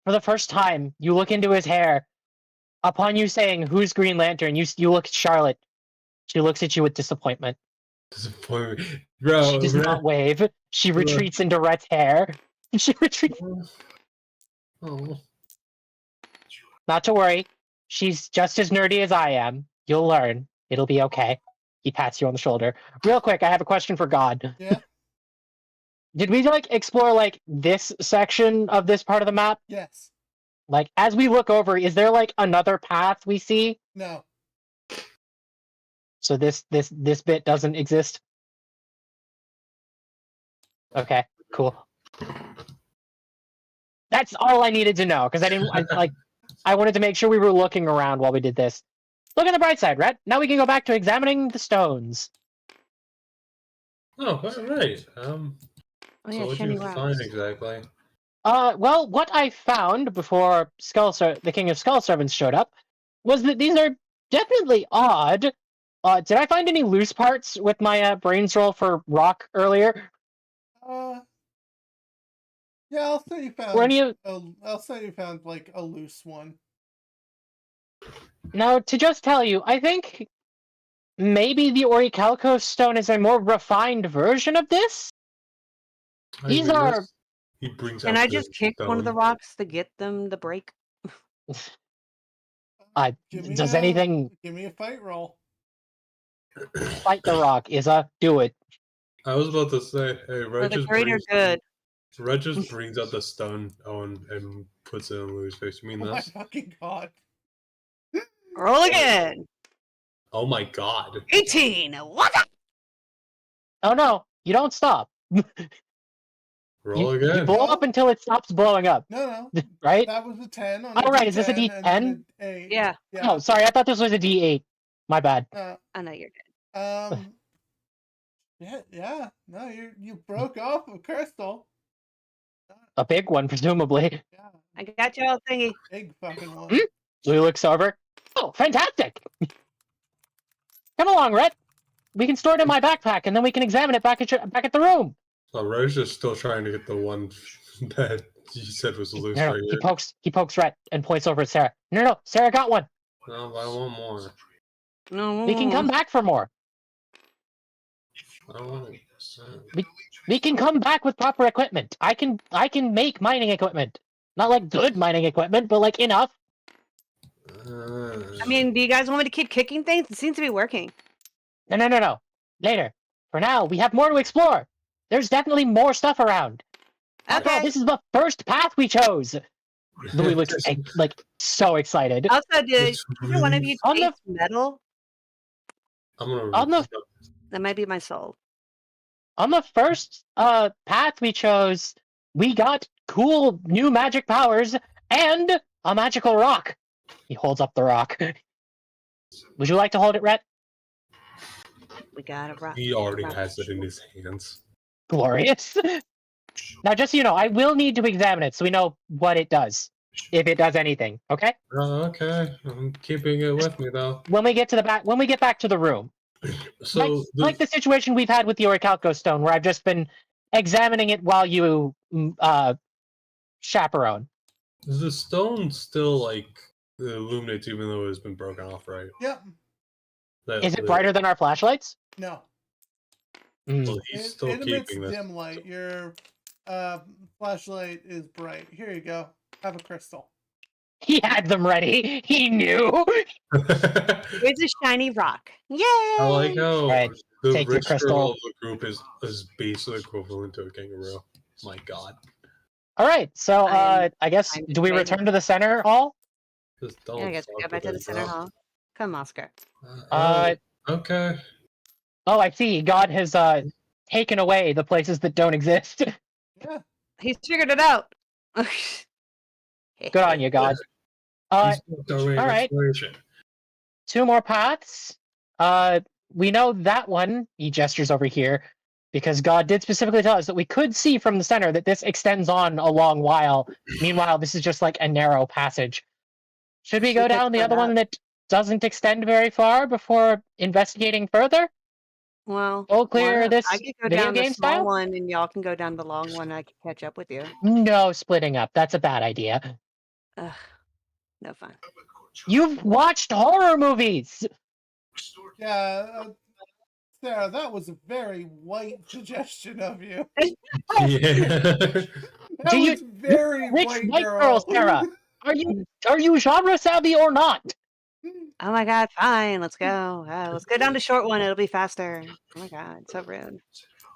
for the first time, you look into his hair. Upon you saying, who's Green Lantern, you look at Charlotte. She looks at you with disappointment. Disappointment. Bro, She does not wave. She retreats into Rhett's hair. She retreats. Oh. Not to worry. She's just as nerdy as I am. You'll learn. It'll be okay. He pats you on the shoulder. Real quick, I have a question for God. Yeah. Did we explore this section of this part of the map? Yes. As we look over, is there another path we see? No. So this bit doesn't exist? Okay, cool. That's all I needed to know, because I wanted to make sure we were looking around while we did this. Look on the bright side, Rhett. Now we can go back to examining the stones. Oh, right. Oh, So yeah, what shiny you rocks. find exactly? Well, what I found before the King of Skull Servants showed up was that these are definitely odd. Did I find any loose parts with my brains roll for rock earlier? Yeah, I'll say you found. Were any of... I'll say you found a loose one. Now, to just tell you, I think maybe the Orichalco stone is a more refined version of this. These are... He brings Can out I the just kick one of the stone. rocks to get them to break? Does anything... Give me a fight roll. Fight the rock, Izza. Do it. I was about to say, hey, For the greater good. Red just brings out the stone and puts it in Louis' face. You mean Oh my this? fucking god. Roll again. Oh my god. 18. What? Oh no, you don't stop. Roll You again. blow up until it stops blowing up. No. Right? That was a 10 on Oh, a right, is this a D10 D10? and an 8. Yeah. Oh, sorry, I thought this was a D8. My bad. I know you're good. Yeah. No, you broke off a crystal. A big one, presumably. Yeah. I got y'all thingy. Big fucking one. Lou looks over. Oh, fantastic! Come along, Rhett. We can store it in my backpack, and then we can examine it back at the room. So Red's just still trying to get the one that you said was loose No, right he pokes Rhett and points over at Sarah. No, Sarah got one. No, but I want more. No. We can come back for more. I want We can come back with proper equipment. I can make mining equipment. Not good mining equipment, but enough. I mean, do you guys want me to keep kicking things? It seems to be working. No. Later. For now, we have more to explore. There's definitely more stuff around. After all, Okay. this is the first path we chose. Louis looks so excited. Also, did either one of you On the- taste metal? I'm gonna. On the That might be my soul. On the first path we chose, we got cool new magic powers and a magical rock. He holds up the rock. Would you like to hold it, Rhett? We got a rock. He already has it in his hands. Glorious. Now, just so you know, I will need to examine it so we know what it does, if it does anything. Okay? Oh, okay. I'm keeping it with me though. When we get back to the room, So like the situation we've had with the Orichalco stone, where I've just been examining it while you chaperone. the stone still illuminates even though it's been broken off, right? Yep. Is it brighter than our flashlights? No. Well, he's still It emits keeping this. dim light. Your flashlight is bright. Here you go. Have a crystal. He had them ready. He knew. It's a shiny rock. Yay! I like how Right, the take your rich crystal. girl of the group is basically equivalent to a kangaroo. My god. All right, so I'm I guess do we ready. return to the center hall? Just don't Yeah, I guess we fuck go back to with the it, center bro. hall. Come, Oscar. Okay. Oh, I see. God has taken away the places that don't exist. Yeah. He's figured it out. Good on you, God. He's booked our way of all right. exploration. 2 more paths. We know that one. He gestures over here because God did specifically tell us that we could see from the center that this extends on a long while. Meanwhile, this is just a narrow passage. Should we go down the other one that doesn't extend very far before investigating further? Well, All clear why not? this I could go video down the game small style? one, and y'all can go down the long one. I can catch up with you. No splitting up. That's a bad idea. Ugh, no fun. You've watched horror movies. Yeah, Sarah, that was a very white suggestion of you. Yeah. That Do you- was very Rich white white girl. girl, Sarah. Are you genre savvy or not? Oh my god, fine, let's go. Let's go down to short one, it'll be faster. Oh my god, so rude.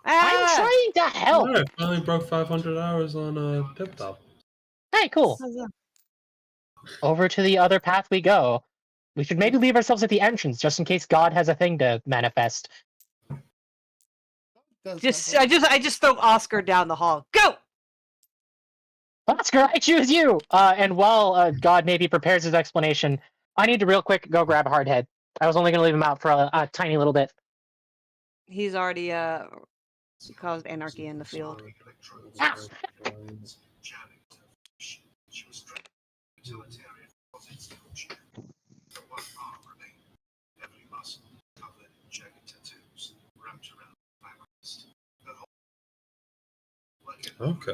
I'm Ah! trying to help. I finally broke 500 hours on Tip Top. Hey, cool. Over to the other path we go. We should maybe leave ourselves at the entrance just in case God has a thing to manifest. Does I just throw Oscar down the hall. Go! Oscar, I choose you! And while God maybe prepares his explanation, I need to real quick go grab Hardhead. I was only going to leave him out for a tiny little bit. He's already caused anarchy in the field. Ah. Okay.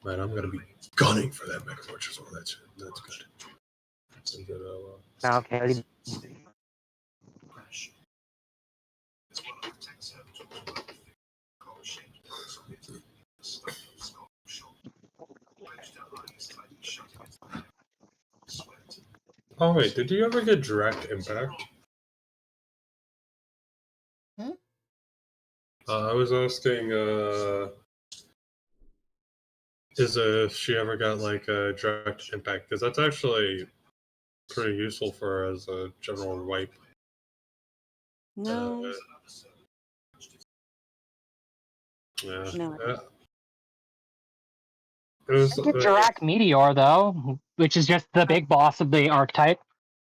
Man, I'm gonna be gunning for that Mega Fortress. Oh, that's good. That's a good, Okay. Oh wait, did you ever get direct impact? Hmm? I was asking, if she ever got like a direct impact, because that's actually pretty useful for her as a general wipe. No. Yeah. No. It was, Get Jirac Meteor, though, which is just the big boss of the archetype.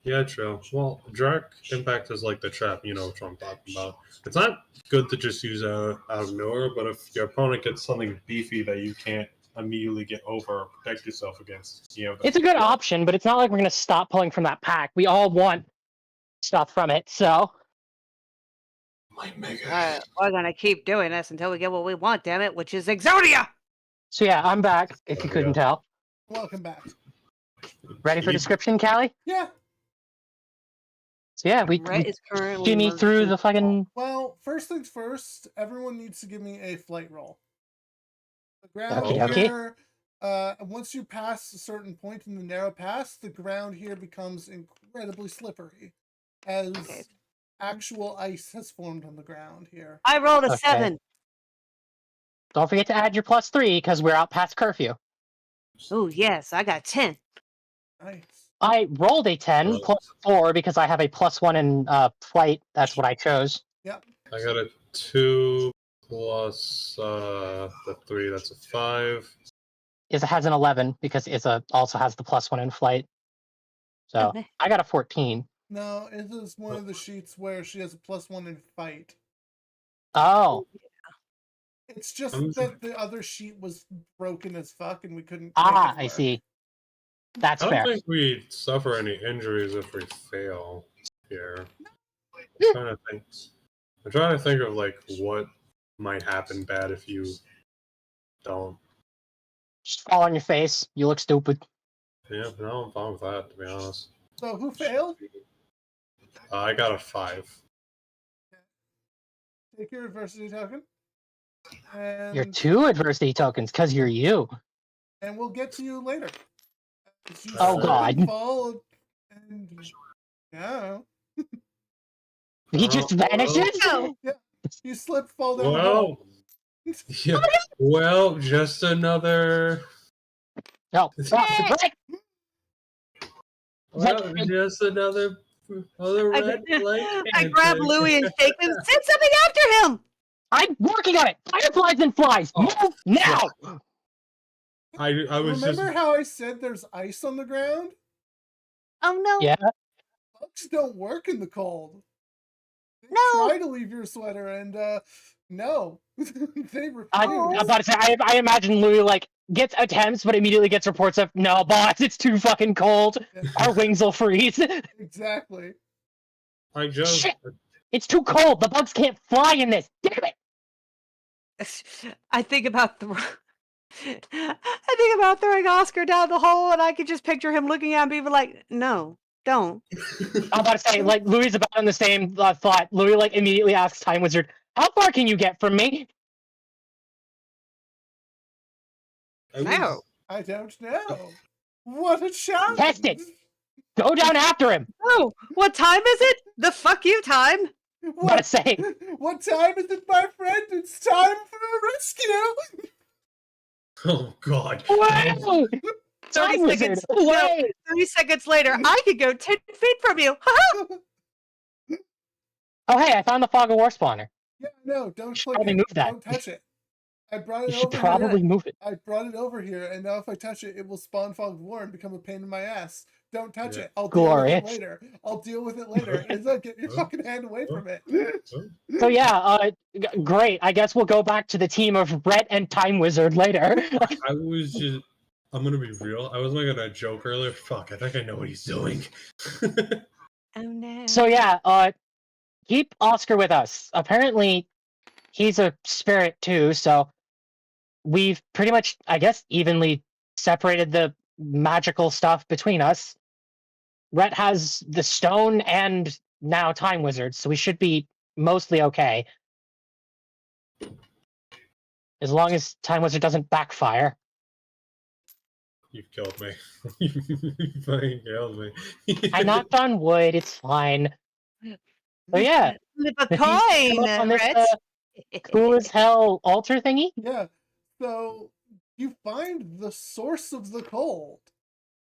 yeah, true. Well, direct impact is like the trap, you know what I'm talking about. It's not good to just use out of nowhere, but if your opponent gets something beefy that you can't immediately get over or protect yourself against, you know. It's a good option, but it's not like we're going to stop pulling from that pack. We all want stuff from it, so... My mega. We're gonna keep doing this until we get what we want, damn it, which is Exodia! So yeah, I'm back, if you couldn't tell. Welcome back. Ready for description, Callie? Yeah. So yeah, we Rhett is currently jimmy through the fucking... Well, first things first, everyone needs to give me a flight roll. The ground Okay. here, once you pass a certain point in the narrow pass, the ground here becomes incredibly slippery, as actual ice has formed on the ground here. I rolled a Okay. 7. Don't forget to add your +3, because we're out past curfew. Oh yes, I got 10. Nice. I rolled a 10 +4 because I have a +1 in flight. That's what I chose. Yep. I got a 2 plus the 3, that's a 5. Isa has an 11 because Isa also has the +1 in flight. So Okay. I got a 14. No, it is one of the sheets where she has a +1 in fight. Oh. It's just that the other sheet was broken as fuck and we couldn't. I see. That's I don't fair. think we suffer any injuries if we fail here. I'm trying to think of like what might happen bad if you don't. Just fall on your face. You look stupid. Yeah, no, I'm fine with that, to be honest. So who failed? I got a 5. Take your adversity token. And, You're 2 adversity tokens because you're you. and we'll get to you later. You Oh, slip God. and fall and yeah. He just vanishes? Yeah. You slip, fall down the Well, hole. yeah. Well, just another. No. Well, just another red light. I grab Louie and shake him. Send something after him! I'm working on it! Fireflies and flies! Move now! I was Remember how I said there's ice on the ground? Oh no. Yeah. Bugs don't work in the cold. They No. try to leave your sweater and no. They refuse. I'm about to say, I imagine Louis like gets attempts, but immediately gets reports of, no, boss, it's too fucking cold. Our wings will freeze. Exactly. I just. Shit. It's too cold. The bugs can't fly in this. Damn it. I think about I think about throwing Oscar down the hole, and I could just picture him looking at me, but like, no, don't. I'm about to say, like, Louis is about on the same thought. Louis, like, immediately asks Time Wizard, how far can you get from me? No. I don't know. What a challenge! Test it! Go down after him! Oh, what time is it? The fuck you time? I'm about to say, What time is it, my friend? It's time for a rescue! Oh God. whoa! 30 Time Wizard, seconds. No, wait! 30 seconds later, I could go 10 feet from you. Oh, hey, I found the Fog of War spawner. Yeah, no, don't Should click probably it. move that. Don't touch it. I brought it You should over probably here. move it. I brought it over here, and now if I touch it, it will spawn Fog of War and become a pain in my ass. Don't touch Yeah. it. I'll deal with Glorious. it later. I'll deal with it later. It's like, get your fucking hand away from it. So yeah, great. I guess we'll go back to the team of Rhett and Time Wizard later. I was just. I'm gonna be real. I was making a joke earlier. Fuck, I think I know what he's doing. Oh no. So yeah, keep Oscar with us. Apparently, he's a spirit too, so we've pretty much, I guess, evenly separated the magical stuff between us. Rhett has the stone and now Time Wizard, so we should be mostly okay. As long as Time Wizard doesn't backfire. You've killed me. You fucking killed me. I knocked on wood, it's fine. So yeah, Flip a if you come coin, up on this Rhett. cool as hell altar thingy. Yeah. So you find the source of the cold.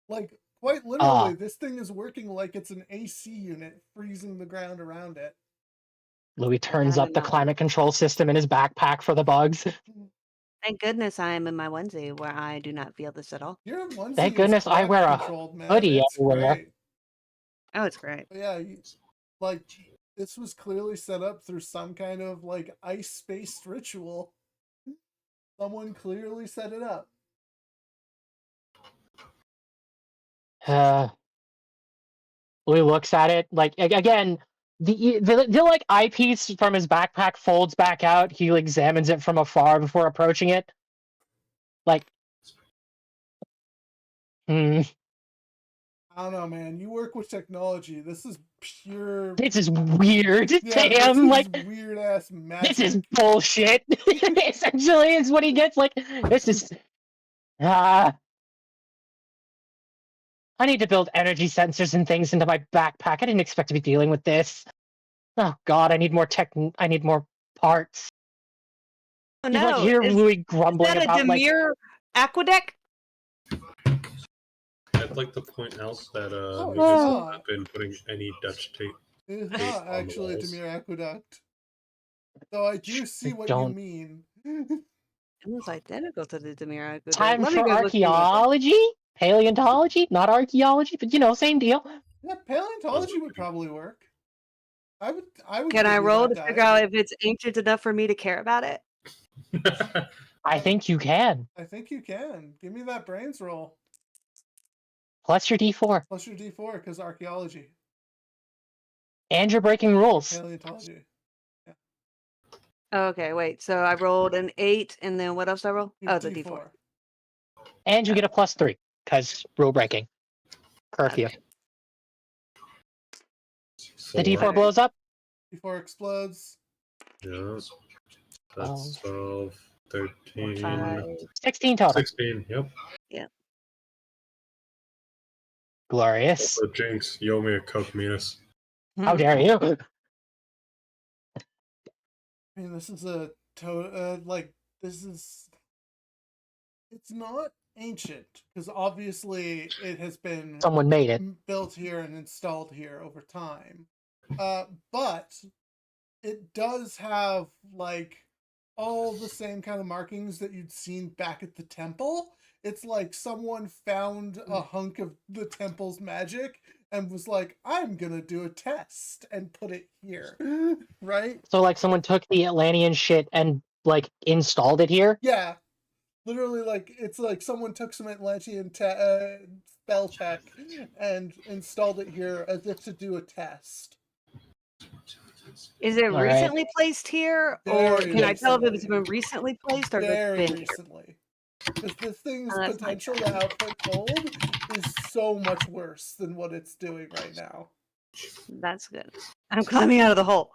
Like, quite literally, this thing is working like it's an AC unit, freezing the ground around it. Louis turns up the No. climate control system in his backpack for the bugs. Thank goodness I am in my onesie where I do not feel this at all. Your onesie Thank is goodness I wear a climate-controlled, man. hoodie It's everywhere. great. Oh, it's great. But yeah, like, this was clearly set up through some kind of, like, ice-based ritual. Someone clearly set it up. Louis looks at it like again. The like eyepiece from his backpack folds back out. He examines it from afar before approaching it. Like, I don't know, man. You work with technology. This is pure. this is weird to Yeah, him. this Like, is weird ass magic. this is bullshit. Essentially, is what he gets. Like, this is. I need to build energy sensors and things into my backpack. I didn't expect to be dealing with this. Oh God, I need more tech. I need more parts. Oh, You no. like hear Is Louis grumbling that a about like. Demir aqueduct? I'd like to point out that Oh, Lucas has yeah. not been putting any Dutch tape. It is Tape not on the actually a walls. Demir aqueduct. Though I do see what you Don't. mean. Almost identical to the Demir aqueduct. Time Let me for go look through it. archaeology? Paleontology? Not archaeology, but you know, same deal. Yeah, paleontology would probably work. I would. Can give I you roll that to die. figure out if it's ancient enough for me to care about it? I think you can. I think you can. Give me that brains roll. Plus your D4. Plus your D4 because archaeology, And you're breaking rules. paleontology. Okay, wait. So I rolled an 8, and then what else I roll? Your Oh, the D4. And you get a +3, because rule breaking. Curfew. Okay. The D4 blows up. D4 explodes. Yeah. That's 12, 13, 5. 16 total. 16. Yep. Glorious. So Jinx, you owe me a Coke Minus. How dare you? I mean, this is a this is. It's not ancient because obviously it has been Someone made it. built here and installed here over time. But it does have like all the same kind of markings that you'd seen back at the temple. It's like someone found a hunk of the temple's magic and was like, I'm gonna do a test and put it here. Right? So, like, someone took the Atlantean shit and, like, installed it here? Yeah. Literally, like, it's like someone took some Atlantean spell check and installed it here as if to do a test. Is it All right. recently placed here, or Very can I tell if it's recently. been recently placed or Very been here? recently. Because this thing's Oh, that's my potential to output cold is so much worse than what it's doing right now. That's good. I'm climbing out of the hole.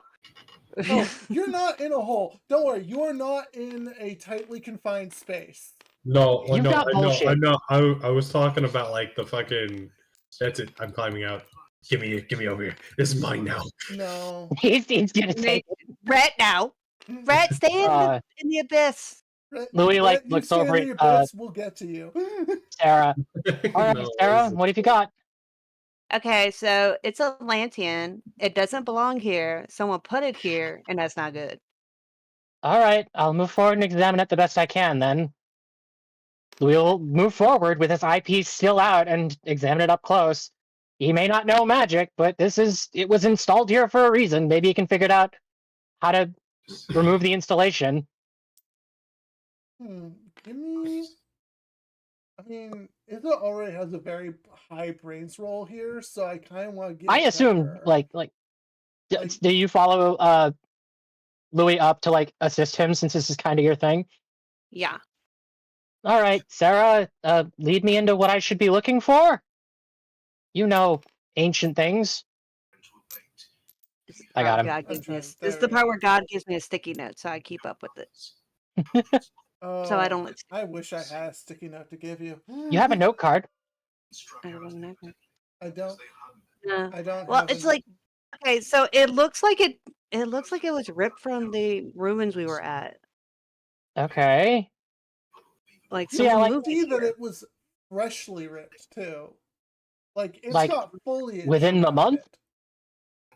Oh, you're not in a hole. Don't worry, you are not in a tightly confined space. No, You've got bullshit. I was talking about like the fucking. That's it. I'm climbing out. Give me over here. This is mine now. No. He's gonna take it. Rat now. Rat, stay in the abyss. Louis like Brett, you looks stay over in the at abyss, we'll get to you. Sarah. All right, No, Sarah, it's- what have you got? Okay, so it's a lantern. It doesn't belong here. Someone put it here, and that's not good. All right, I'll move forward and examine it the best I can then. We'll move forward with his eyepiece still out and examine it up close. He may not know magic, but it was installed here for a reason. Maybe he can figure out how to remove the installation. Give me. I mean, Itha already has a very high brains roll here, so I kind of want to give. I it to assume, her. like, do you follow Louis up to like assist him since this is kind of your thing? Yeah. All right, Sarah, lead me into what I should be looking for. You know, ancient things. I got him. God gives me Okay, this there is the we part go. where God gives me a sticky note, so I keep up with it. Oh, So I don't let. I wish I had a sticky note to give you. You have a note card. I don't know. I don't. No. I don't. Well, have it's a- like okay, so it looks like it. It looks like it was ripped from the ruins we were at. Okay. Like You See, I someone like moved see it that here. it was freshly ripped too. Like it's Like, got foliage within the around month? it.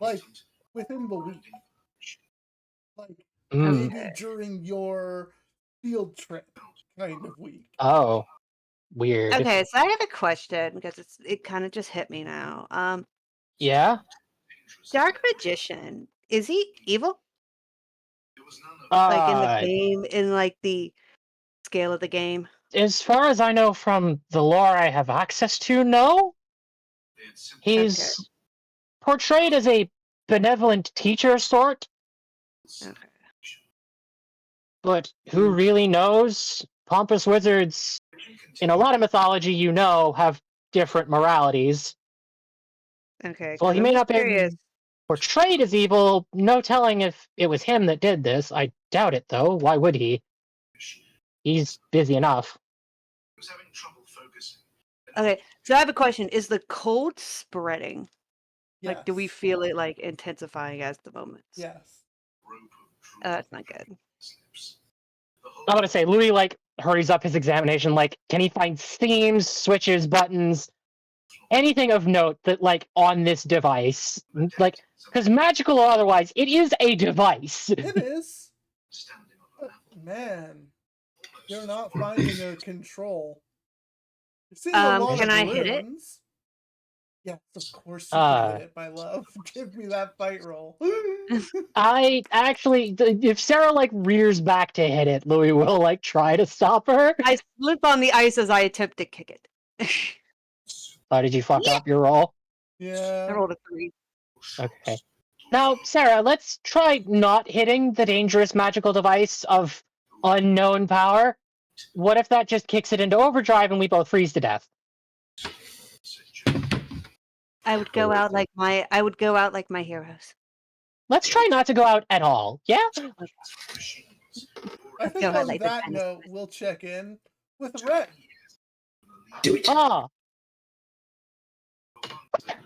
Like within the week. Like Mm. maybe during your field trip kind of week. Oh, weird. Okay, so I have a question because it kind of just hit me now. Yeah. Dark Magician, is he evil? Like in the game, in like the scale of the game? As far as I know from the lore I have access to, no. He's portrayed as a benevolent teacher sort, Okay. but who really knows? Pompous wizards, in a lot of mythology, you know, have different moralities. Okay. Well, 'Cause he I'm may just not be curious. portrayed as evil. No telling if it was him that did this. I doubt it, though. Why would he? He's busy enough. Okay, so I have a question. Is the cold spreading? Yes. Like, do we feel it like intensifying as the moments? Yes. That's not good. I want to say, Louis, like, hurries up his examination. Like, can he find themes, switches, buttons, anything of note that, like, on this device? Like, because magical or otherwise, it is a device. It is. But, man, you're not finding a control. You're seeing a lot Can of I hit it? runes. Yes, of course you can hit it, my love. Give me that fight roll. I actually, if Sarah, like, rears back to hit it, Louis will, like, try to stop her. I slip on the ice as I attempt to kick it. Oh, did you fuck up your roll? I Yeah. rolled a 3. Okay. Now, Sarah, let's try not hitting the dangerous magical device of unknown power. What if that just kicks it into overdrive and we both freeze to death? I would go out like my heroes. Let's try not to go out at all. Yeah? I think Go ahead, on like the that dinosaurs. note, we'll check in with Rhett. Do it. Ah,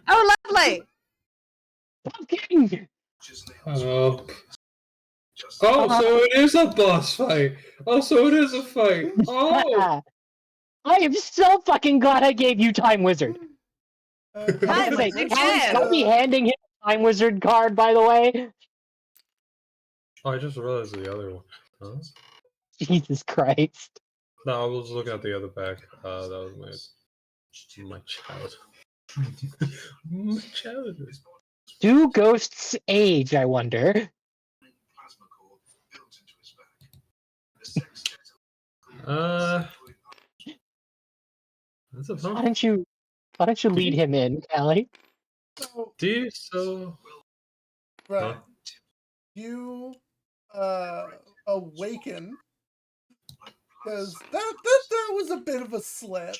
Oh, lovely! pumpkin! Oh. Oh, so it is a boss fight. Oh, so it is a fight. Oh. I am so fucking glad I gave you Time Wizard. Time I was Wizard, like, yeah. I'll be handing him a Time Wizard card, by the way. Oh, I just realized the other one. Huh? Jesus Christ. No, I was looking at the other pack. That was my child. My child. Do ghosts age, I wonder? That's a Why fun. don't you lead him in, Callie? So, Do you so? Rhett, Huh? you awaken because that was a bit of a slip.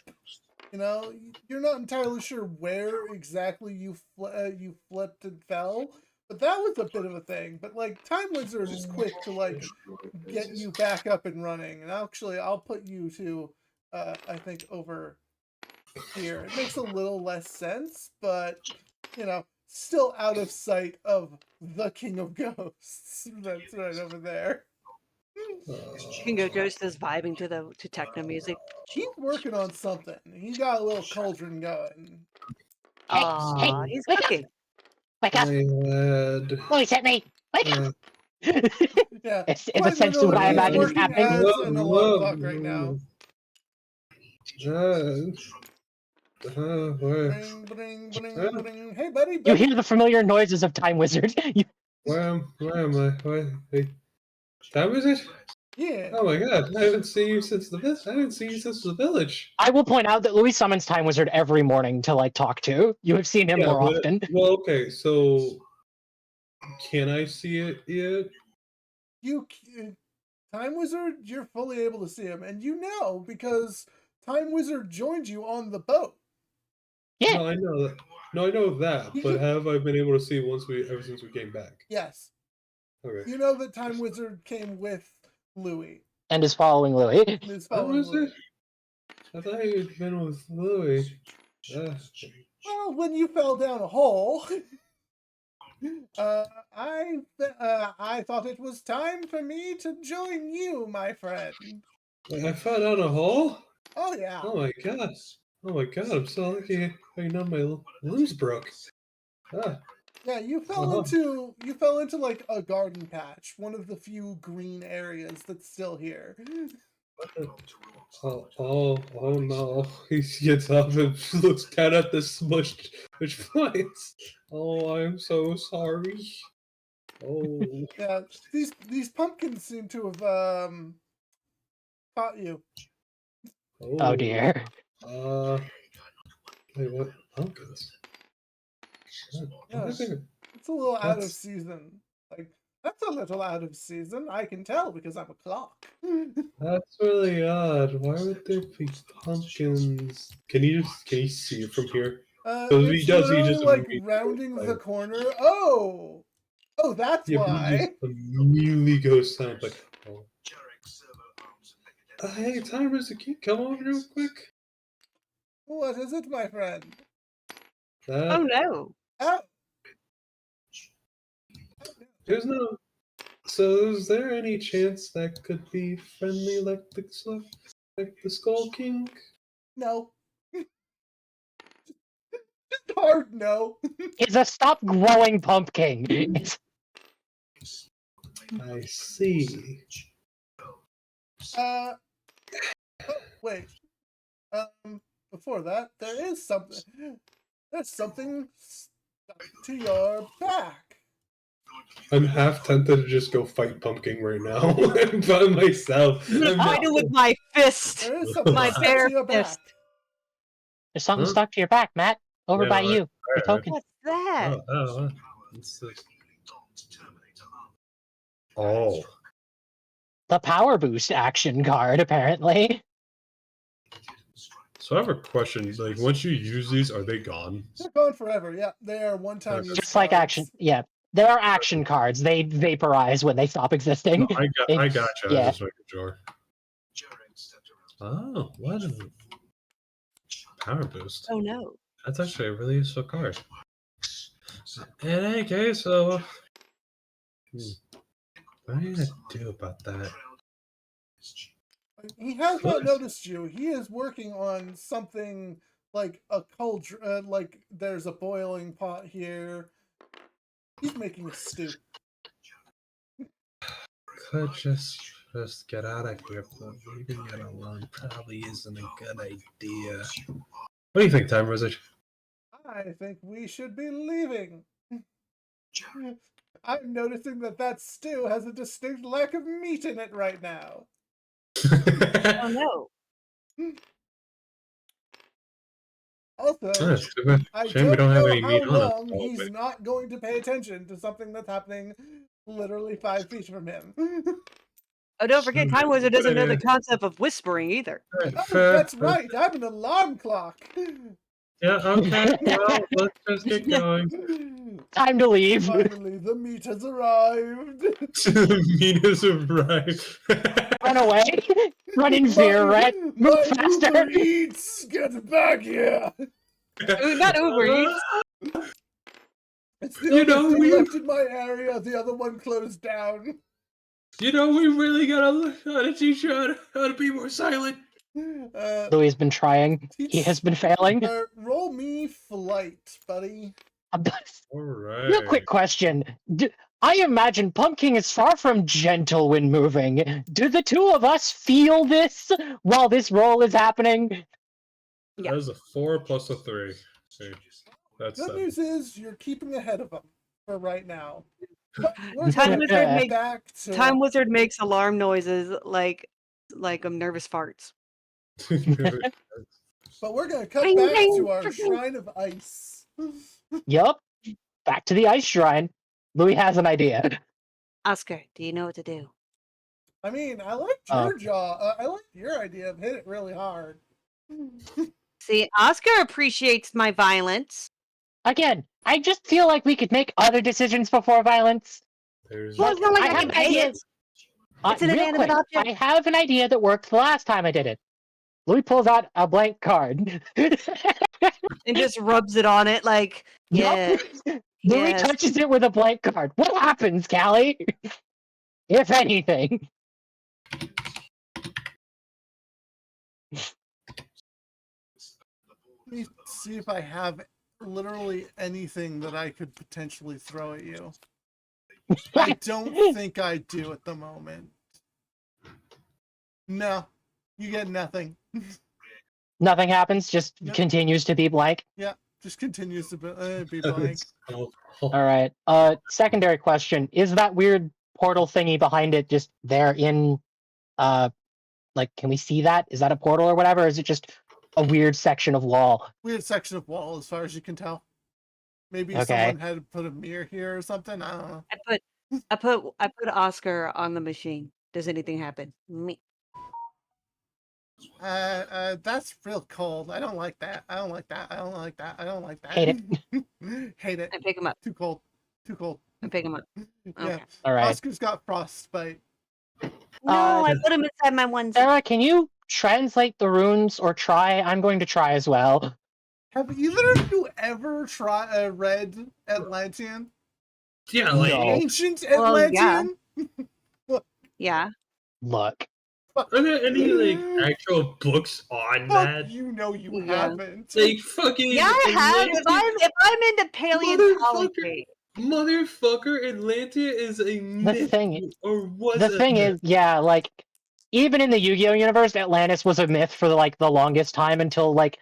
You know, you're not entirely sure where exactly you flipped and fell, but that was a bit of a thing. But like Time Wizard is quick to like get you back up and running. And actually, I'll put you to I think over here. It makes a little less sense, but you know, still out of sight of the King of Ghosts. That's right over there. King of Ghost is vibing to techno music. He's working on something. He's got a little cauldron going. Aw, he's wake up! cooking. Wake up! lad. Louis hit me! Wake up! Yeah, It's quite essentially what literally, I he's imagine is working happening. as an alarm clock right now. Bring, bring, bring, bring. Hey, buddy, You buddy. hear the familiar noises of Time Wizard. Where am I? Wait. Time Wizard? Yeah. Oh my god, I haven't seen you since the village. I will point out that Louis summons Time Wizard every morning to like talk to. You have seen him more often. Well, okay, so can I see it yet? You, Time Wizard, you're fully able to see him, and you know because Time Wizard joined you on the boat. Yeah. No, I know that. No, I know that. But have I been able to see ever since we came back? Yes. Okay. You know that Time Wizard came with Louis. And is following Louis. Is following Louis. I thought you'd been with Louis. Well, when you fell down a hole, I thought it was time for me to join you, my friend. I fell down a hole? Oh yeah. Oh my god. I'm so lucky none of my limbs broke. Yeah, you fell into like a garden patch, one of the few green areas that's still here. Oh no. He gets up and looks down at the smushed plants. Oh, I'm so sorry. Oh. Yeah, these pumpkins seem to have caught you. Oh dear. Wait, what? Pumpkins? Yeah, it's a little out of season. Like, that's a little out of season. I can tell because I'm a clock. That's really odd. Why would there be pumpkins? Can you see it from here? It's literally like rounding the corner. Oh, that's why. He just immediately goes down like, oh. Hey, Time Wizard, can you come over real quick? What is it, my friend? Oh no. Oh. There's no. So, is there any chance that could be friendly like the Skull King? No. Just hard no. It's a stop growing pumpkin. I see. Oh, wait. Before that, there's something stuck to your back. I'm half tempted to just go fight Pumpkin right now by myself. I'm fight it with my fist. There is something My stuck bare to your back. fist. There's something stuck to your back, Matt. Over by you. The token. What's that? Oh. The power boost action card, apparently. So I have a question. Like, once you use these, are they gone? They're gone forever. Yeah, they are one-time use Just like cards. action. Yeah. There are action cards. They vaporize when they stop existing. No, I got you. Yeah. I just making sure. Oh, what is it? Power boost. Oh no. That's actually a really useful card. In any case, so what are you gonna do about that? He has not noticed you. He is working on something like a cauldron. Like there's a boiling pot here. He's making a stew. Could just get out of here, but leaving it alone probably isn't a good idea. What do you think, Time Wizard? I think we should be leaving. I'm noticing that stew has a distinct lack of meat in it right now. Oh no. Also, I Shame we don't have any know meat how on long us. he's not going to pay attention to something that's happening literally 5 feet from him. Oh, don't forget, Time Wizard doesn't know the Fair. concept of whispering either. Oh, Fair. that's right. I'm an alarm clock. Yeah, okay. Well, let's just get going. Time to leave. Finally, the meat has arrived. Minas arrived. Run away. Run in fear, Red. Move My faster. Uber Eats, get back here. Not Uber Eats. It's the You only know, thing we- left in my area. The other one closed down. You know, we really gotta teach you how to be more silent. Louis has been trying. He has been failing. Roll me flight, buddy. All right. Real quick question. I imagine Pumpkin is far from gentle when moving. Do the two of us feel this while this roll is happening? Yeah. That is a 4 plus a 3. See, that's Good 7. news is you're keeping ahead of them for right now. But we're Time gonna Wizard get makes- back to Time Wizard makes alarm noises like nervous farts. But we're gonna cut Ding, back ding, to our freaking- shrine of ice. Yup. Back to the ice shrine. Louis has an idea. Oscar, do you know what to do? I mean, I liked your I liked your idea of hit it really hard. See, Oscar appreciates my violence. Again, I just feel like we could make other decisions before violence. There's Well, it's not like I I have can an pay idea. it. It's an Real inanimate quick, object. I have an idea that worked the last time I did it. Louis pulls out a blank card. And just rubs it on it like, yeah. Louis yes. touches it with a blank card. What happens, Callie? If anything. Let me see if I have literally anything that I could potentially throw at you. I don't think I do at the moment. No, you get nothing. Nothing happens, just Nope. continues to be blank. Just continues to be blank. Alright. Secondary question. Is that weird portal thingy behind it just there in like can we see that? Is that a portal or whatever? Or is it just a weird section of wall? Weird section of wall, as far as you can tell. Maybe Okay. someone had put a mirror here or something. I don't know. I put Oscar on the machine. Does anything happen? Me. That's real cold. I don't like that. I don't like that. I don't like that. I don't like that. Hate it. Hate it. I pick him up. Too cold. Too cold. I pick him up. Yeah. Okay. Alright. Oscar's got frostbite. No, I put him inside my onesie. Sarah, can you translate the runes or try? I'm going to try as well. Have either of you ever read Atlantean? Yeah, like No. Ancient Well, yeah. Atlantean? Yeah. Look. are there any like actual books on Fuck, that? you know you Yeah. haven't. Like fucking Yeah, I have. Atlantean- If I'm into paleontology. Motherfucker, Atlantia is a myth, thing- or was The a thing myth. is, yeah, like even in the Yu-Gi-Oh universe, Atlantis was a myth for like the longest time until like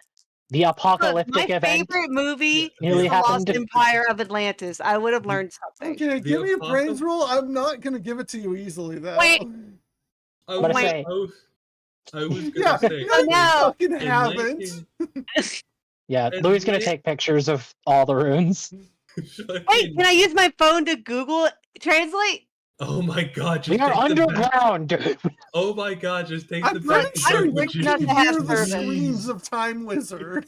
the Look, apocalyptic my event favorite movie is nearly The Lost happened. Empire of Atlantis. I would have learned something. Okay, The give me a brains apostle- roll. I'm not gonna give it to you easily though. Wait. I Gonna was, say- I was gonna Yeah, say. no, you No. fucking haven't. Atlantean- Yeah, And Louis is gonna they- take pictures of all the runes. Wait, can I use my phone to Google translate? Oh my god! We Just are take the back- underground. Oh my god! Just take I'm the pretty back. sure I'm you rich can enough to have hear the service. screams of Time Wizard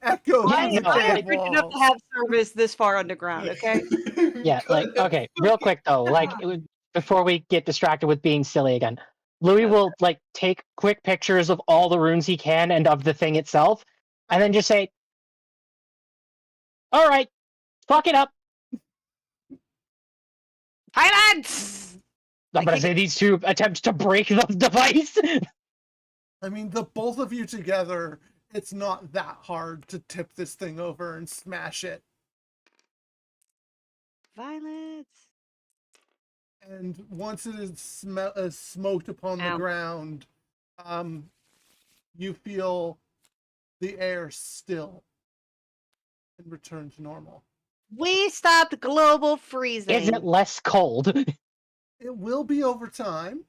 echo Yeah, through the no, I'm like- rich enough to have service this far underground, okay? Yeah, like okay, real quick though, like before we get distracted with being silly again, Louis will like take quick pictures of all the runes he can and of the thing itself, and then just say, "All right, fuck it up." Silence! I'm gonna say these two attempt to break the device. I mean, the both of you together, it's not that hard to tip this thing over and smash it. Violence. And once it is smoked upon the Ow. ground, you feel the air still and return to normal. We stopped global freezing. Is it less cold? It will be over time.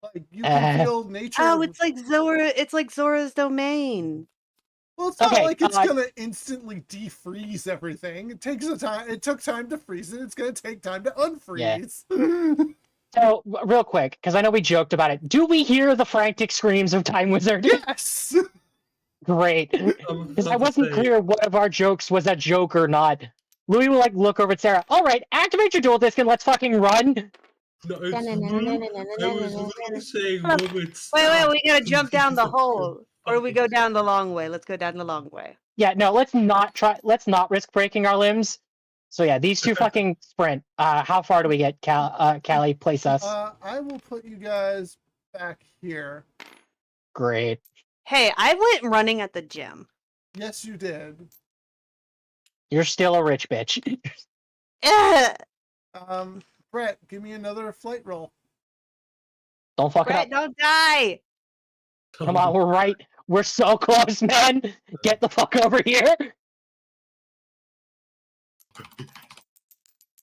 Like you can feel nature. Oh, it's like Zora. It's like Zora's domain. Well, it's not Okay, like it's uh, gonna instantly defreeze everything. It takes a time. It took time to freeze it. It's gonna take time to unfreeze. So, real quick, because I know we joked about it. Do we hear the frantic screams of Time Wizard? Yes. Great. I'm Because I about to wasn't say, clear what of our jokes was a joke or not. Louis will like look over at Sarah. All right, activate your dual disc and let's fucking run. No, it's I was literally saying, Wait, woman, wait, stop. we gotta jump down the hole. Or do we go down the long way? Let's go down the long way. Yeah, no, let's not try. Let's not risk breaking our limbs. So yeah, these two fucking sprint. How far do we get, Callie? Place us. I will put you guys back here. Great. Hey, I went running at the gym. Yes, you did. You're still a rich bitch. Brett, give me another flight roll. Don't fuck Brett, it up. don't die! Come on, we're right. We're so close, man. Get the fuck over here.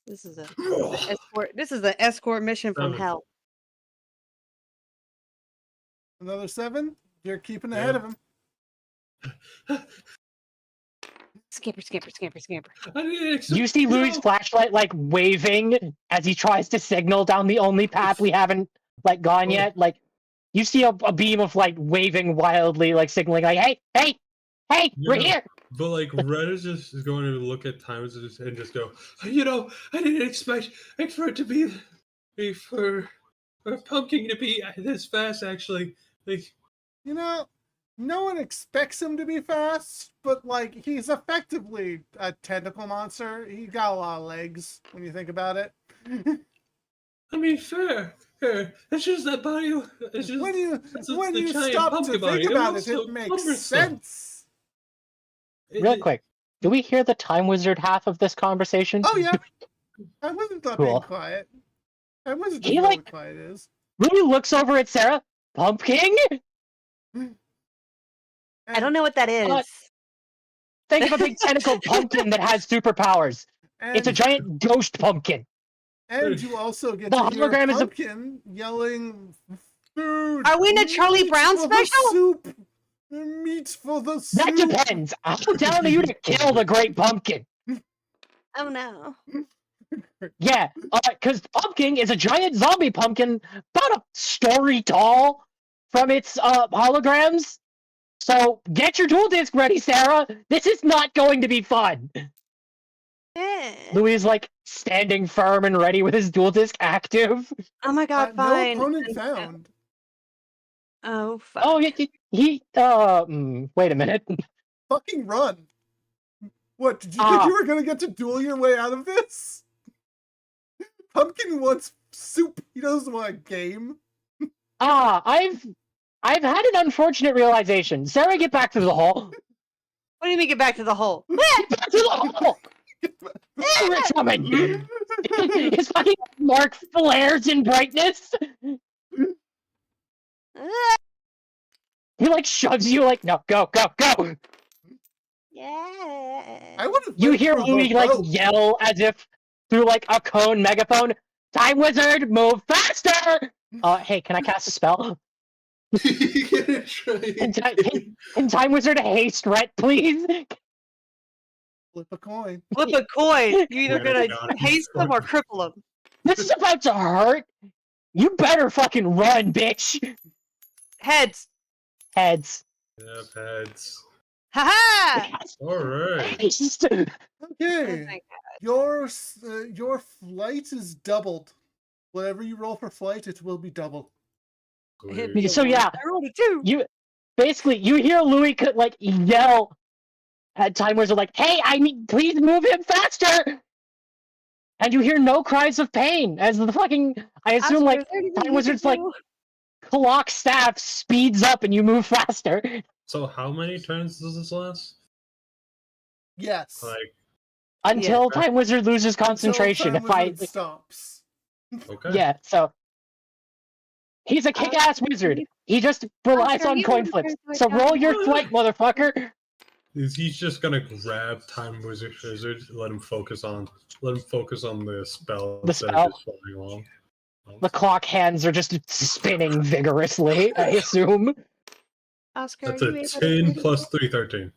This is a escort. This is an escort mission from hell. Another 7. You're keeping ahead of him. Scamper, scamper, scamper, scamper. You see Louis' flashlight like waving as he tries to signal down the only path we haven't like gone yet. Like you see a beam of light waving wildly, like signaling, like, "Hey, hey, hey, we're here." But like Red is just going to look at Time and just go, you know, I didn't expect for it to be for Pumpkin to be this fast. Actually, like, You know, no one expects him to be fast, but like he's effectively a tentacle monster. He got a lot of legs when you think about it. I mean, fair. It's just that body. It's just when you the giant stop to pumpkin think body. about looks it, so it makes cumbersome. sense. Real quick, do we hear the Time Wizard half of this conversation? Oh yeah, I wasn't Cool. being quiet. I wasn't He, as like- quiet is. Louis looks over at Sarah. Pumpkin? I don't know what that is. Think of a big tentacled pumpkin that has superpowers. It's a giant ghost pumpkin. And you also get The to hear hologram is a- Pumpkin yelling, "Food! Are we in a Charlie meat Brown for the special? Soup! Meat for the soup!" That depends. How down are you to kill the great pumpkin? Oh no. Yeah, because Pumpkin is a giant zombie pumpkin about a story tall from its holograms. So get your dual disc ready, Sarah. This is not going to be fun. Louis is like standing firm and ready with his dual disc active. Oh my god, No fine. opponent found. Oh, fuck. Oh, wait a minute. Fucking run. What, did you think you were gonna get to duel your way out of this? Pumpkin wants soup. He doesn't want a game. I've had an unfortunate realization. Sarah, get back to the hall. What do you mean get back to the hole? Get back to the hall! Rich woman! His fucking mark flares in brightness. He like shoves you like, no, go. Yeah. I would have. You hear Louis like yell as if through like a cone megaphone, "Time Wizard, move faster!" Hey, can I cast a spell? Can Time Wizard haste Rhett, please? Flip a coin. Flip a coin. You're either Yeah, gonna haste them or cripple them. This is about to hurt. You better fucking run, bitch. Heads. Heads. Yeah, heads. Ha All right. Haste. Okay. Your flight is doubled. Whatever you roll for flight, it will be double. Great. So yeah, I rolled a 2. You hear Louis like yell at Time Wizard like, "Hey, please move him faster!" And you hear no cries of pain as the fucking, I assume like Time Wizard's like clock staff speeds up and you move faster. So how many turns does this last? Yes. Like, Until Time Wizard loses concentration. Until Time Wizard stops. okay. Yeah, he's a kick-ass wizard. He just relies on coin flips. So roll your flight, motherfucker. He's just gonna grab Time Wizard, let him focus on the spell. The instead spell. of just following along. The clock hands are just spinning vigorously, I assume. Oscar, That's are a you able 10 to- plus 3, 13.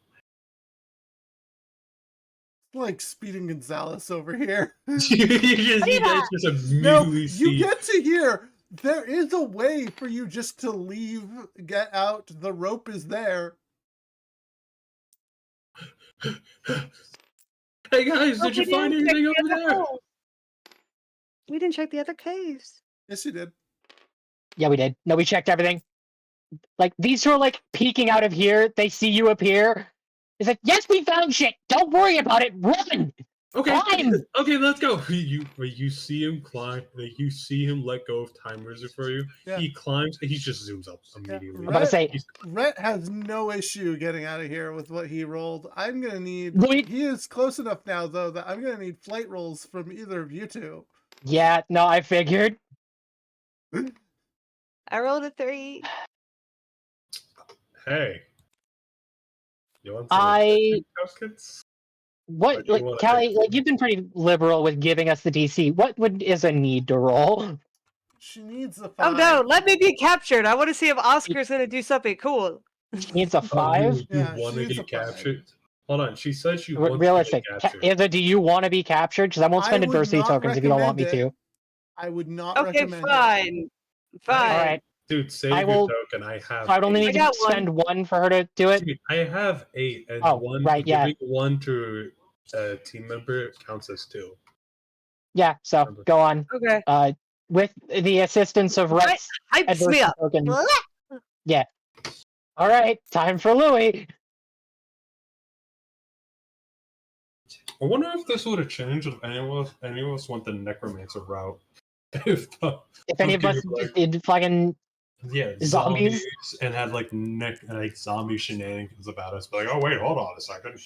like Speed and Gonzalez over here. you guys just No, immediately you see. get to hear there is a way for you just to leave, get out. The rope is there. Hey guys, Oh, did you we find didn't check anything the over other there? holes. We didn't check the other caves. Yes, you did. Yeah, we did. No, we checked everything. Like, these two are, like, peeking out of here. They see you appear. It's like, yes, we found shit. Don't worry about it. Run. Okay, Climb. okay, let's go. You see him climb. Like, you see him let go of Time Wizard for you. Yeah. He climbs. He just zooms up Yeah, immediately. I'm about to say, Rhett has no issue getting out of here with what he rolled. I'm gonna need. Wait. He is close enough now, though, that I'm gonna need flight rolls from either of you two. yeah, no, I figured. I rolled a 3. Hey, you want some I- caskets? Or What, do you like, wanna Callie, take- like, you've been pretty liberal with giving us the DC. What is a need to roll? She needs a 5. Oh no, let me be captured. I want to see if Oscar's gonna do something cool. She needs a Oh, 5? you Yeah, want she to needs a get 5. captured? Hold on, she says she wants Realistic. to get captured. Either do you want to be captured? Because I won't I spend would adversity not tokens if you don't want me recommend to. I would not Okay, recommend it. fine. Fine. All right. Dude, save I your will- token. I have. I would only eight. need to got one. spend 1 for her to do it. Dude, I have 8, and Oh, one right, yeah. giving 1 to a team member counts as 2. Yeah, so go on. Okay. With the assistance of Right. Rex Hypes me adversity up. token. Yeah. All right, time for Louis. I wonder if this would have changed if any of us went the necromancer route. if If any of us like, did fucking zombies and had like zombie shenanigans about us, but like, oh wait, hold on a second.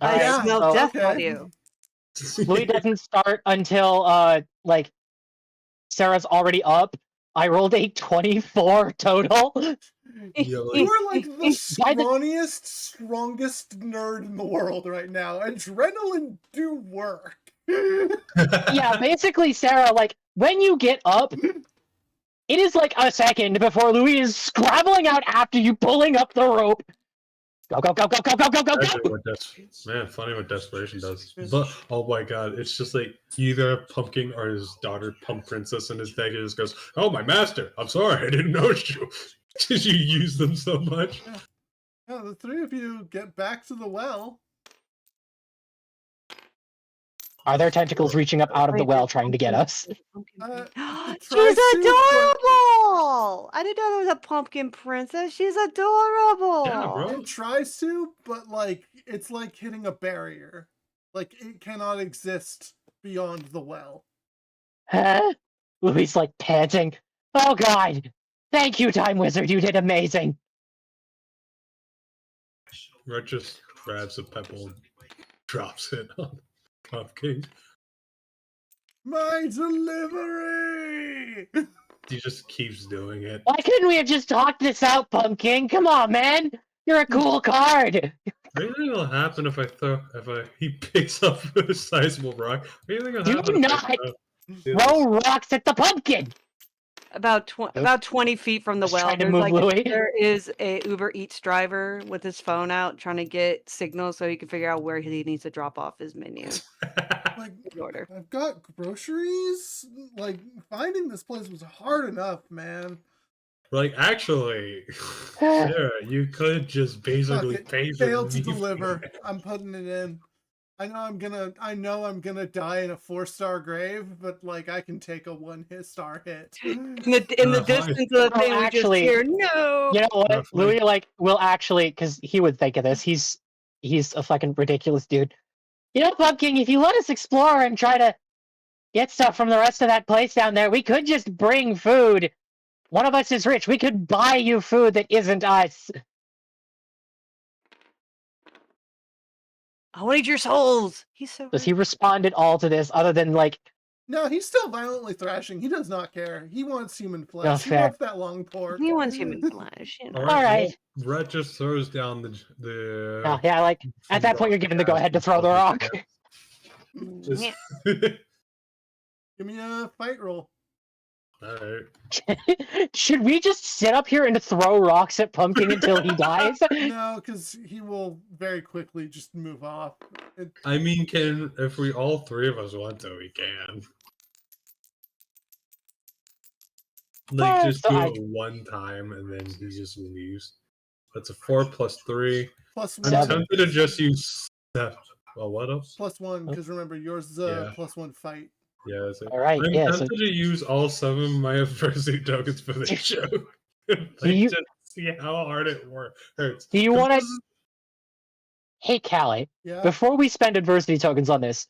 I Alright, smell so death on you. Louis doesn't start until like Sarah's already up. I rolled a 24 total. Yeah, like, You are like the By the- scrawniest, strongest nerd in the world right now. Adrenaline do work. Yeah, basically, Sarah, like, when you get up, it is like a second before Louis is scrabbling out after you, pulling up the rope. Go, go, go, go, go, go, go, go, Actually, go! man, funny what desperation does. But oh my god, it's just like either Pumpkin or his daughter, Pump Princess, and his dad just goes, "Oh my master, I'm sorry, I didn't notice you." Did you use them so much? Yeah, the 3 of you get back to the well. Are there tentacles reaching up out of the well trying to get us? She's try to, adorable! I didn't know there was a pumpkin princess. She's adorable. Yeah, bro. It tries to, but like it's like hitting a barrier. Like it cannot exist beyond the well. Huh? Louis like panting. Oh god! Thank you, Time Wizard, you did amazing! Red just grabs a pebble and drops it on Pumpkin. My delivery! He just keeps doing it. Why couldn't we have just talked this out, Pumpkin? Come on, man! You're a cool card! Anything will happen if he picks up a sizable rock. Anything will Do happen if I not throw- Throw rocks at the pumpkin! About 20 feet from the Just well, trying to move Louis. there is a Uber Eats driver with his phone out trying to get signals so he can figure out where he needs to drop off his menu. Like His order. I've got groceries. Like finding this place was hard enough, man. Like actually, Sarah, you could just basically Fuck it. pay for Failed to me. deliver. I'm putting it in. I know I'm gonna die in a 4-star grave, but like I can take a 1-star hit. In the distance of the Oh, thing, we actually, just hear, no! You know what? Roughly. Louis, like, will actually, because he would think of this. He's a fucking ridiculous dude. You know, Pumpkin, if you let us explore and try to get stuff from the rest of that place down there, we could just bring food. One of us is rich. We could buy you food that isn't us. I want to eat your souls! He's so Does he respond at all to this other than, like, No, he's still violently thrashing. He does not care. He wants human flesh. No, He fair. wants that long pork. He wants human flesh. You know. All right. Well, Red just throws down the. oh, yeah, like, at that point, you're given the go-ahead to throw the rock. Just, Yeah. Give me a fight roll. Alright. Should we just sit up here and throw rocks at Pumpkin until he dies? No, because he will very quickly just move off. I mean, if we all three of us want to, we can. Like, just So do I- it one time and then he just leaves. That's a 4 plus 3. Plus I'm one. tempted to just use. Well, what else? Plus one, because remember, yours is Yeah. plus one fight. Yeah, that's it. All right, I'm yeah, tempted so- to use all 7 of my adversity tokens for this show. you- Just see how hard it hurts. Do you 'Cause want to? this is- Hey, Callie. Yeah. Before we spend adversity tokens on this,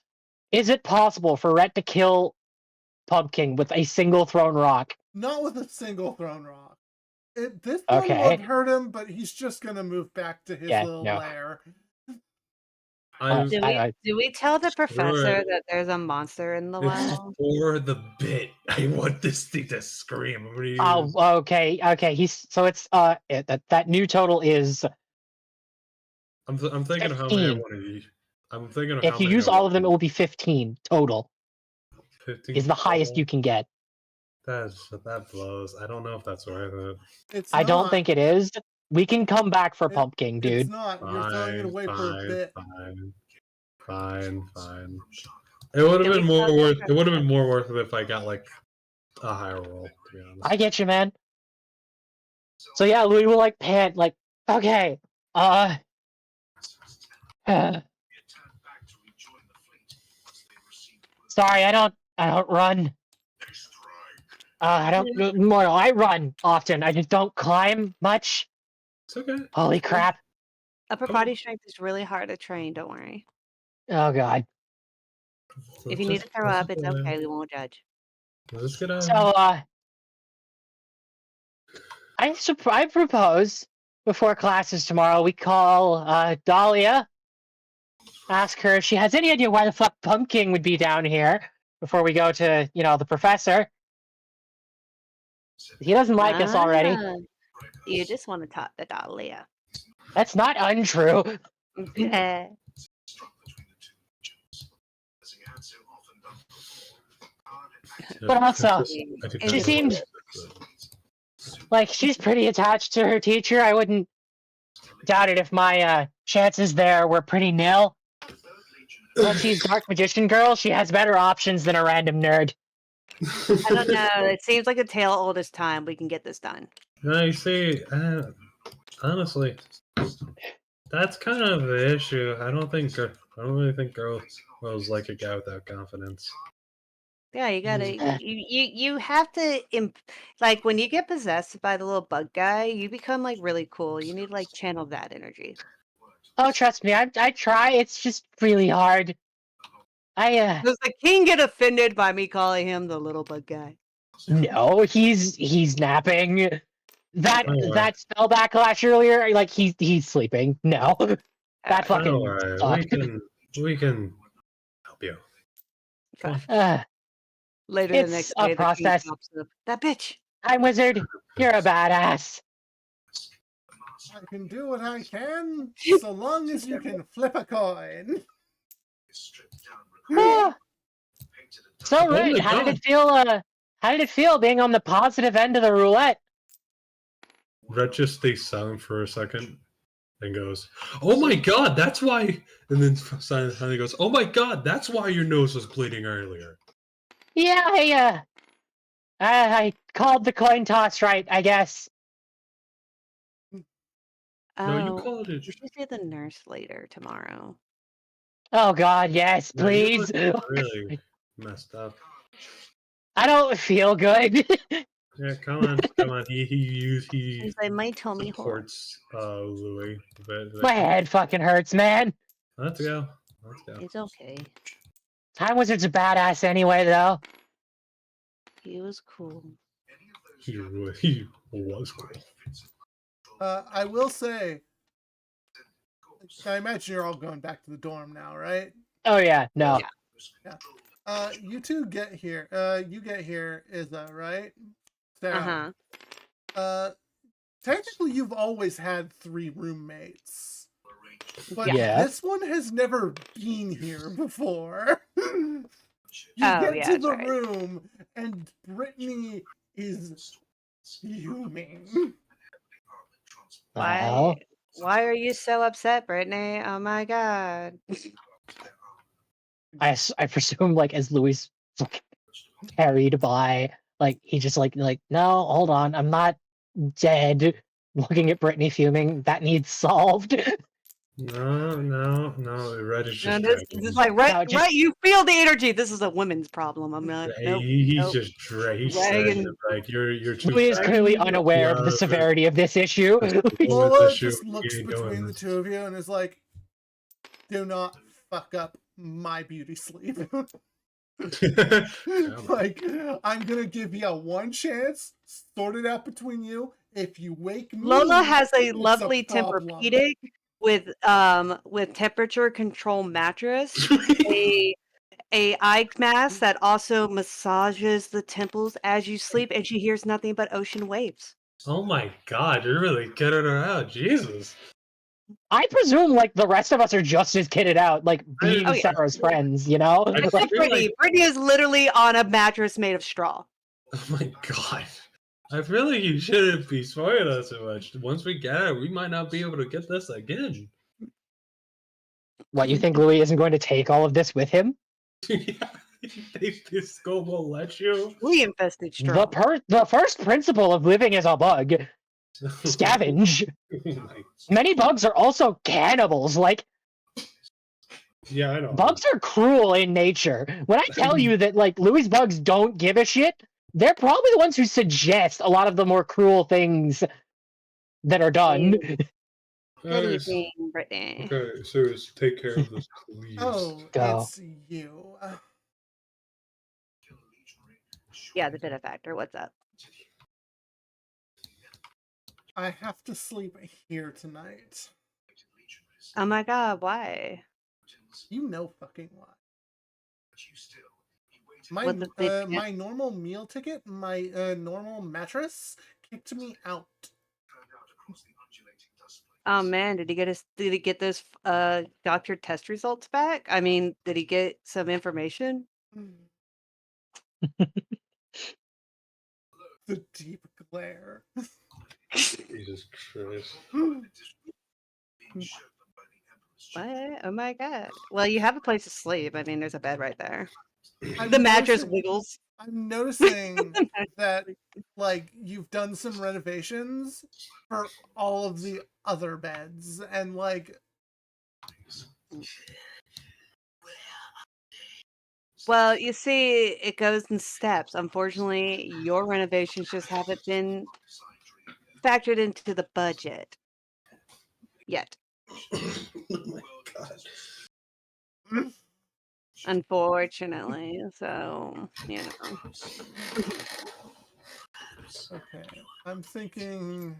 is it possible for Rhett to kill Pumpkin with a single thrown rock? Not with a single thrown rock. This one Okay. won't hurt him, but he's just gonna move back to his Yeah, little no. lair. I'm, Do we tell the professor it. that there's a monster in the It's well? for the bit. I want this thing to scream. I'm gonna use... Oh, okay. That new total is. I'm thinking of how many I 15. want to use. I'm thinking of how If you many use I all wanna of them, it will be 15 total. 15 Is the highest you can get. That blows. I don't know if that's worth it. It's I don't not. think it is. We can come back for Pumpkin, It's dude. not. You're throwing it away for a bit. Fine. It would have been more worth. It would have been more worth it if I got like a higher roll. To be honest. I get you, man. So yeah, Louis will like pant, like, okay, sorry, I don't run. I run often. I just don't climb much. It's okay. Holy crap! Upper body strength is really hard to train. Don't worry. Oh god. If you need to throw up, it's okay. We won't judge. Let's get out. So I propose before classes tomorrow we call Dahlia, ask her if she has any idea why the fuck Pumpkin would be down here before we go to the professor. He doesn't like us already. Ah, you just want to talk to Dahlia. That's not untrue. But also, she seemed like she's pretty attached to her teacher. I wouldn't doubt it if my chances there were pretty nil. Well, she's Dark Magician Girl. She has better options than a random nerd. I don't know. It seems like a tale old as time. We can get this done. No, you see, honestly, that's kind of the issue. I don't really think girls like a guy without confidence. Yeah, you gotta. You have to. Like when you get possessed by the little bug guy, you become like really cool. You need to like channel that energy. Oh, trust me, I try. It's just really hard. Does the king get offended by me calling him the little bug guy? No, he's napping. That spell backlash earlier, like he's sleeping. No, that fucking Don't worry, sucked. we can help you. Later It's the next a day, the king process. pops up. That bitch. Time Wizard, you're a badass. I can do what I can, so long as you can flip a coin. Ah. So Oh right, my how did God. it feel? How did it feel being on the positive end of the roulette? Red just stays silent for a second and goes, "Oh my god, that's why." And then finally goes, "Oh my god, that's why your nose was bleeding earlier." Yeah, I called the coin toss right, I guess. No, you Oh, called it. you should see the nurse later tomorrow. Oh God, yes, No, you please. look really messed up. I don't feel good. Yeah, come on. He He's like, my tummy hurts. supports Louis a bit. My head fucking hurts, man. Let's go. It's okay. Time Wizard's a badass anyway, though. He was cool. He was cool. I will say, I imagine you're all going back to the dorm now, right? Oh yeah, no. Yeah. You two get here. You get here, Izza, right? Sarah. Technically, you've always had 3 roommates, but Yeah. this one has never been here before. You Oh, get yeah, to that's the right. room, and Brittany is fuming. Well, Why are you so upset, Brittany? Oh my god. I presume like as Louis carried by, like he just like no, hold on, I'm not dead. Looking at Brittany fuming, that needs solved. No, Red is No, just this dragging. is like right, No, just- right. You feel the energy. This is a women's problem. I'm not. Nope. He's nope. just he's Dragging. dragging it. Like you're too. Louis is clearly dragging unaware of out the it. severity of this issue. Lola issue, just looks he ain't doing between the this. two of you and is like, "Do not fuck up my beauty sleep." Like, I'm gonna give you one chance. Sort it out between you. If you wake me, Lola has a it's lovely problem. Tempur-Pedic with temperature control mattress, a eye mask that also massages the temples as you sleep, and she hears nothing but ocean waves. Oh my god, you're really getting her out, Jesus. I presume like the rest of us are just as kitted out, like being Oh, yeah. Sarah's friends, you know? I Like, feel Brittany. like- Brittany is literally on a mattress made of straw. Oh my god. I feel like you shouldn't be spoiling us so much. Once we get it, we might not be able to get this again. what, you think Louis isn't going to take all of this with him? Yeah, you think this skull will let you? Flea infested straw. The first principle of living as a bug, scavenge. Many bugs are also cannibals. Like, Yeah, I know. bugs are cruel in nature. When I tell you that, like, Louis' bugs don't give a shit, they're probably the ones who suggest a lot of the more cruel things that are done. Good evening, Brittany. Okay, serious, take care of this, please. Oh, Go. it's you. Yeah, the benefactor. What's up? I have to sleep here tonight. Oh my god, why? You know fucking why. My What the bitch- my normal meal ticket, my normal mattress kicked me out. Oh man, did he get those doctor test results back? I mean, did he get some information? The deep glare. Jesus Christ. What? Oh my god. Well, you have a place to sleep. I mean, there's a bed right there. I'm The mattress noticing- wiggles. I'm noticing that, like, you've done some renovations for all of the other beds, and like, Well, you see, it goes in steps. Unfortunately, your renovations just haven't been factored into the budget yet. Oh my god. Unfortunately. So, you know. okay, I'm thinking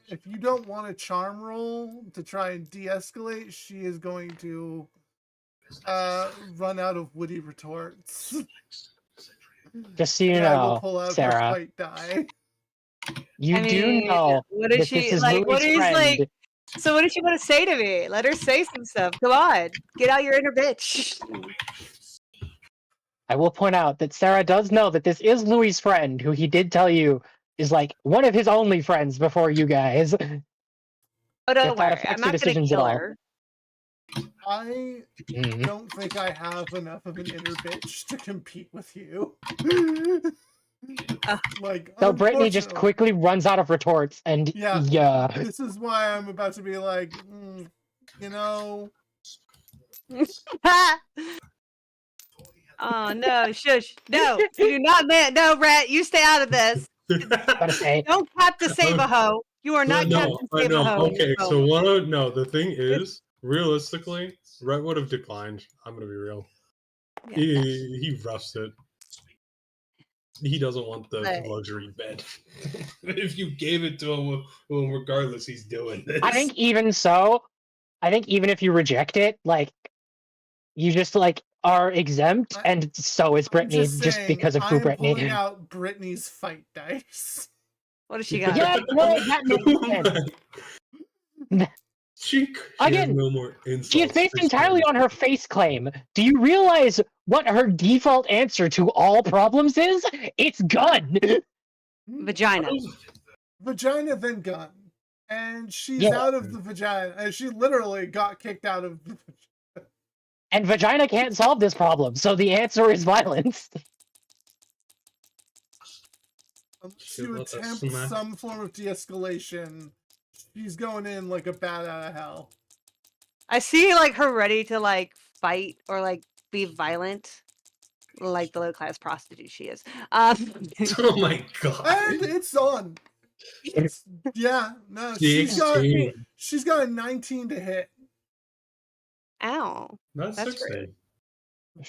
if you don't want a charm roll to try and de-escalate, she is going to run out of woody retorts. Just so you And I will know, pull out her Sarah, fight die. you I do mean, know what that is this she is like? What Louis' is friend. like? So, what does she want to say to me? Let her say some stuff. Come on, get out your inner bitch. I will point out that Sarah does know that this is Louis' friend, who he did tell you is like one of his only friends before you guys. Oh, If don't that worry. affects I'm your not gonna decisions at kill all. her. I Mhm. don't think I have enough of an inner bitch to compete with you. Like, So Brittany just unfortunately- quickly runs out of retorts, and Yeah. yeah. This is why I'm about to be like, you know, Oh no, shush. No, you do not no, Rat, you stay out of this. Gotta say, Don't cap to save a hoe. You are not no, Captain Save a no. Hoe. Okay, so no. The thing is, realistically, Rhett would have declined. I'm gonna be real. Yeah. He roughs it. He doesn't want the Right. luxury bed. If you gave it to him, well, regardless, he's doing this. I think even if you reject it, like, you just like are exempt, and so is I'm Brittany, just just saying, because of I who am Brittany. pulling out Brittany's fight dice. What does she got? Yeah, well, that makes sense. She Again, has no more insults. She is based for entirely saying- on her face claim. Do you realize what her default answer to all problems is? It's gun. Vagina. Vagina, then gun. And she's Yeah. out of the vagina. And she literally got kicked out of the vagina. And vagina can't solve this problem, so the answer is violence. Unless you let that attempt smack. some form of de-escalation, she's going in like a bat out of hell. I see like her ready to like fight or like be violent, like the low class prostitute she is. Oh my god. And it's on. Yeah, no, she's got 16. a 19 to hit. Ow. That's That's 16.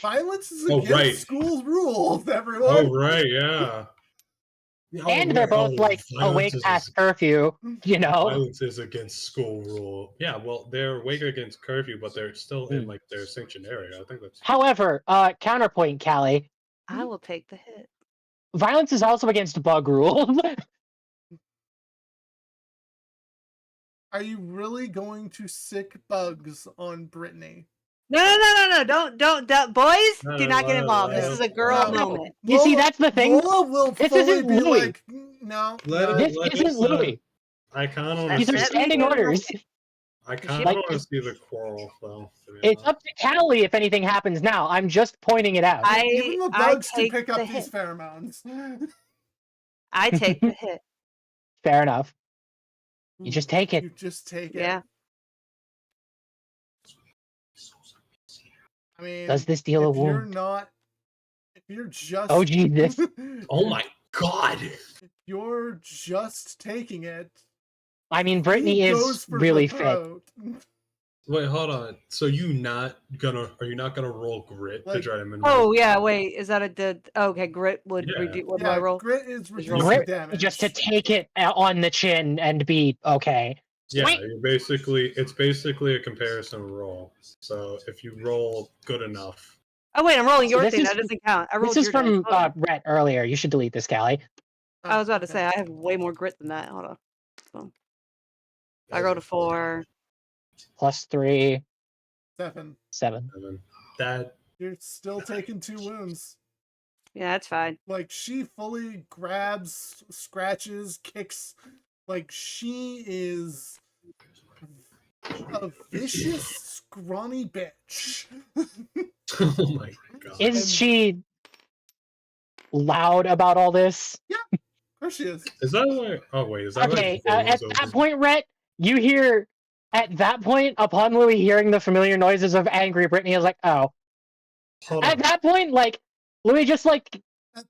Violence is Oh, against right. school rules, everyone. Oh, right, yeah. And they're both like awake past curfew, you know. Violence is against school rule. Yeah, well, they're awake against curfew, but they're still in like their sanctioned area. I think that's. However, counterpoint, Callie. I will take the hit. Violence is also against bug rule. Are you really going to sick bugs on Brittany? No. Don't. Boys, No, do not get involved. This is a girl No. moment. You see, that's the thing. Lola will This fully isn't be Louis. like, no. Let no. it- This let isn't us, Louis. I kind of These are standing orders. I kind Like, of want to see the quarrel, though. It's up to Callie if anything happens now. I'm just pointing it out. Even the I bugs can take pick the up hit. these pheromones. I take the hit. Fair enough. You just take it. You just take it. Yeah. I mean, Does this deal a if you're wound? not, if you're just, Oh, Jesus. Oh my god! if you're just taking it, I mean, Brittany he is goes for really the fit. throat. Wait, hold on. So are you not gonna roll grit to Like- try to minimize? Oh yeah. Wait. Is that a did? Okay. Grit would Yeah. reduce. What do Yeah, I roll? grit is reducing Grit, damage. just to take it on the chin and be okay. Yeah, Sweet. it's basically a comparison roll. So if you roll good enough, Oh wait, I'm rolling your this thing. is- That doesn't count. I rolled This is your dice. from Rhett earlier. You should delete this, Callie. I was about to Okay. say I have way more grit than that. Hold on. So, I rolled a 4. +3, 7. 7. that You're still taking 2 wounds. Yeah, that's fine. Like, she fully grabs, scratches, kicks. Like, she is a vicious, scrawny bitch. oh my god! Is she loud about all this? Of course she is. Is that why? Oh wait, is that Okay, why? at that point, Rhett, you hear. At that point, upon Louis hearing the familiar noises of angry Brittany, is like, oh. Hold At on. that point, like, Louis just like,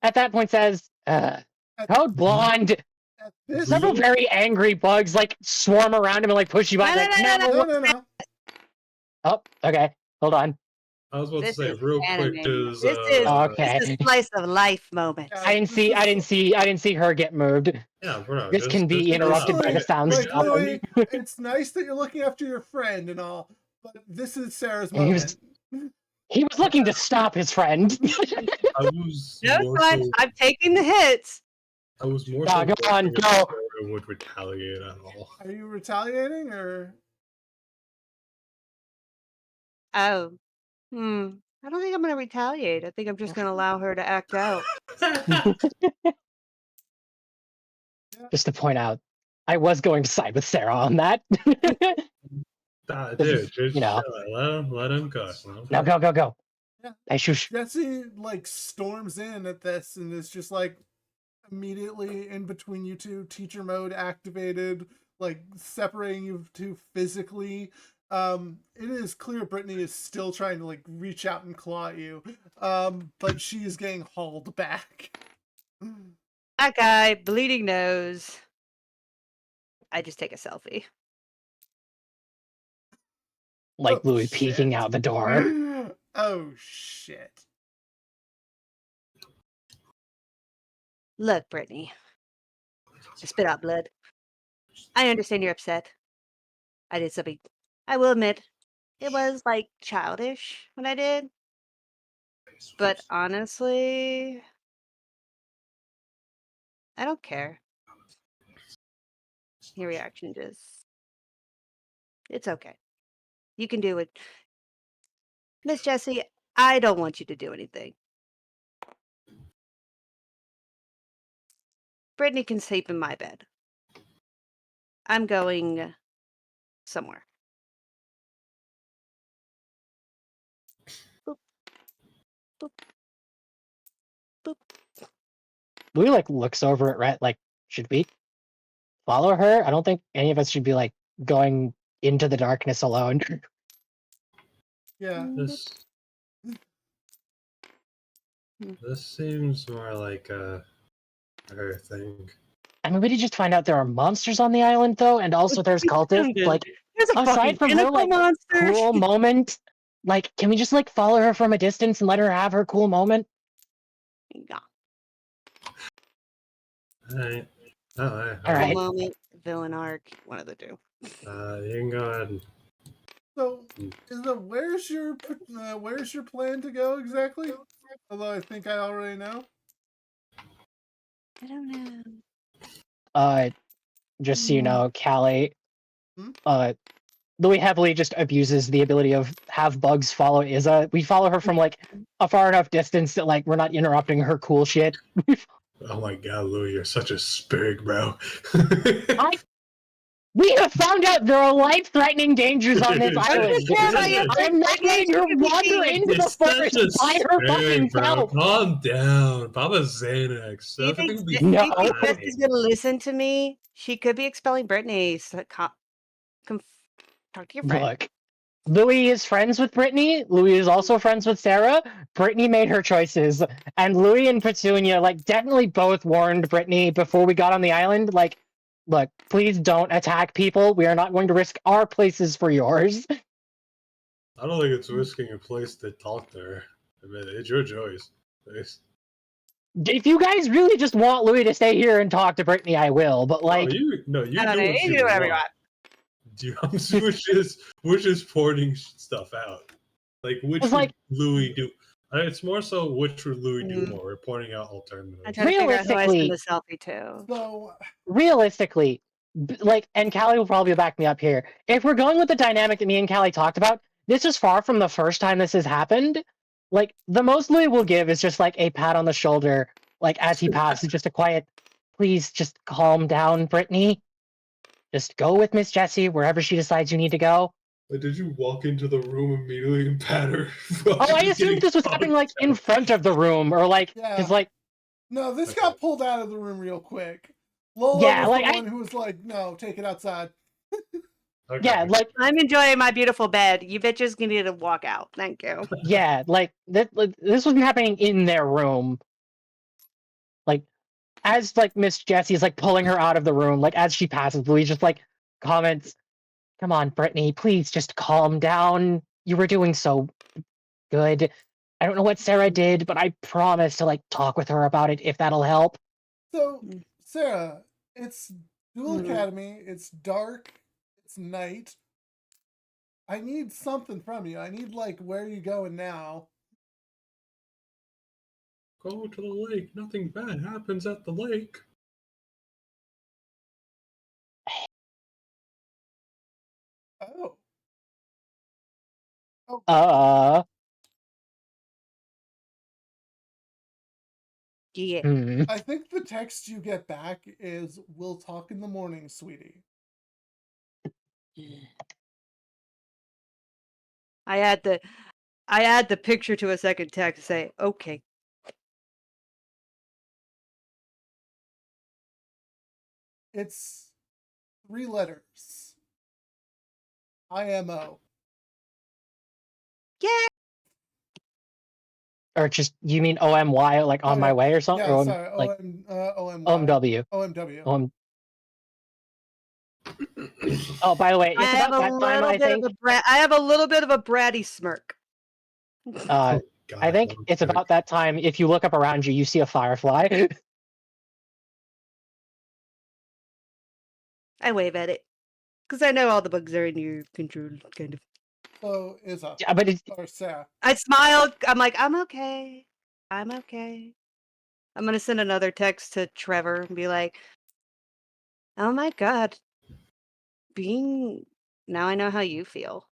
at that point says, Code Blonde. At this, Several very angry bugs like swarm around him and like push you back. No. Oh, okay. Hold on. I was about This to say is real anime. quick. Does This is Okay. this is slice of life moment. Yeah. I didn't see her get moved. yeah, bro. This can be interrupted by the sound Like, stop. Louis, it's nice that you're looking after your friend and all, but this is Sarah's He was- moment. He was looking to stop his friend. I was No, more fine. so. I'm taking the hits. I was more Nah, so. go on, wondering if go. Sarah would retaliate at all. Are you retaliating or? Oh. I don't think I'm gonna retaliate. I think I'm just gonna allow her to act out. Just to point out, I was going to side with Sarah on that. Dude, is, just you know. let him go. No, go. Yeah. Hey, shush. Jesse like storms in at this and is just like immediately in between you two, teacher mode activated, like separating you two physically. It is clear Brittany is still trying to like reach out and claw at you, but she is getting hauled back. That guy, bleeding nose. I just take a selfie. Like Oh, Louis shit. peeking out the door. Oh shit. Look, Brittany. I spit out blood. I understand you're upset. I did something. I will admit, it was like childish when I did. But honestly, I don't care. Your reaction just It's okay. You can do it. Miss Jessie, I don't want you to do anything. Brittany can sleep in my bed. I'm going somewhere. Boop. Boop. Boop. Louis like looks over at Rhett like, should we follow her? I don't think any of us should be like going into the darkness alone. Yeah. This seems more like her thing. I mean, we did just find out there are monsters on the island, though, and also there's cultists. Like, There's a aside fucking from her tentacle like monster. cool moment, like, can we just like follow her from a distance and let her have her cool moment? Yeah. Alright. Alright. All right. Cool moment, villain arc, one of the two. You can go ahead and... So, where's your plan to go exactly? Although I think I already know. I don't know. Just so you know, Callie, Hmm? Louis heavily just abuses the ability of have bugs follow Izza. We follow her from like a far enough distance that like we're not interrupting her cool shit. Oh my god, Louis, you're such a spig, bro. We have found out there are life-threatening dangers on this island. I'm not letting her wander into the forest by her fucking self. Calm down. Papa Xanax. Do you think, Everything will be do you No. think fine. Jesse's gonna listen to me? She could be expelling Brittany. So talk to your friend. Look, Louis is friends with Brittany. Louis is also friends with Sarah. Brittany made her choices, and Louis and Petunia like definitely both warned Brittany before we got on the island. Like, look, please don't attack people. We are not going to risk our places for yours. I don't think it's risking a place to talk to her. I mean, it's your choice. If you guys really just want Louis to stay here and talk to Brittany, I will. But like, you I don't do know. what You can do whatever you want. We're just porting stuff out. Like, which It's would like- Louis do? It's more so which would Louis do Mm. more. We're pointing out alternatives. I'm trying to figure out who I send Realistically- the selfie to. So, realistically, like, and Callie will probably back me up here. If we're going with the dynamic that me and Callie talked about, this is far from the first time this has happened. Like, the most Louis will give is just like a pat on the shoulder, like as he passes, just a quiet, please just calm down, Brittany. Just go with Miss Jessie wherever she decides you need to go. Like, did you walk into the room immediately and pat her? Oh, I assumed this was happening like in front of the room, or like, because Yeah. like, no, this Okay. got pulled out of the room real quick. Lola Yeah, was like, the one who was like, no, take it outsard. Okay. yeah, like, I'm enjoying my beautiful bed. You bitches need to walk out. Thank you. yeah, like this wasn't happening in their room. Like, as like Miss Jessie is like pulling her out of the room, like as she passes, Louis just like comments, "Come on, Brittany, please just calm down. You were doing so good. I don't know what Sarah did, but I promise to like talk with her about it if that'll help." So, Sarah, it's Duel Mhm. Academy. It's dark. It's night. I need something from you. I need, like, where are you going now? Go to the lake. Nothing bad happens at the lake. Oh. Yeah. I think the text you get back is, we'll talk in the morning, sweetie. I add the picture to a second text to say, okay. It's 3 letters. IMO. Yeah. Or just, you mean OMY, like on my way or something? Yeah, Or sorry. like OMY. OMW. OMW. Oh, by the way, I it's have about a that time, little I bit think. of a I have a little bit of a bratty smirk. Uh, God, I think it's about that time. If you look up around you, you see a firefly. I wave at it. Because I know all the bugs are in your control, kind of. So, Izza. Yeah, but it's, Or Sarah. I smile. I'm like, I'm okay. I'm okay. I'm going to send another text to Trevor and be like, oh my God. Being now I know how you feel.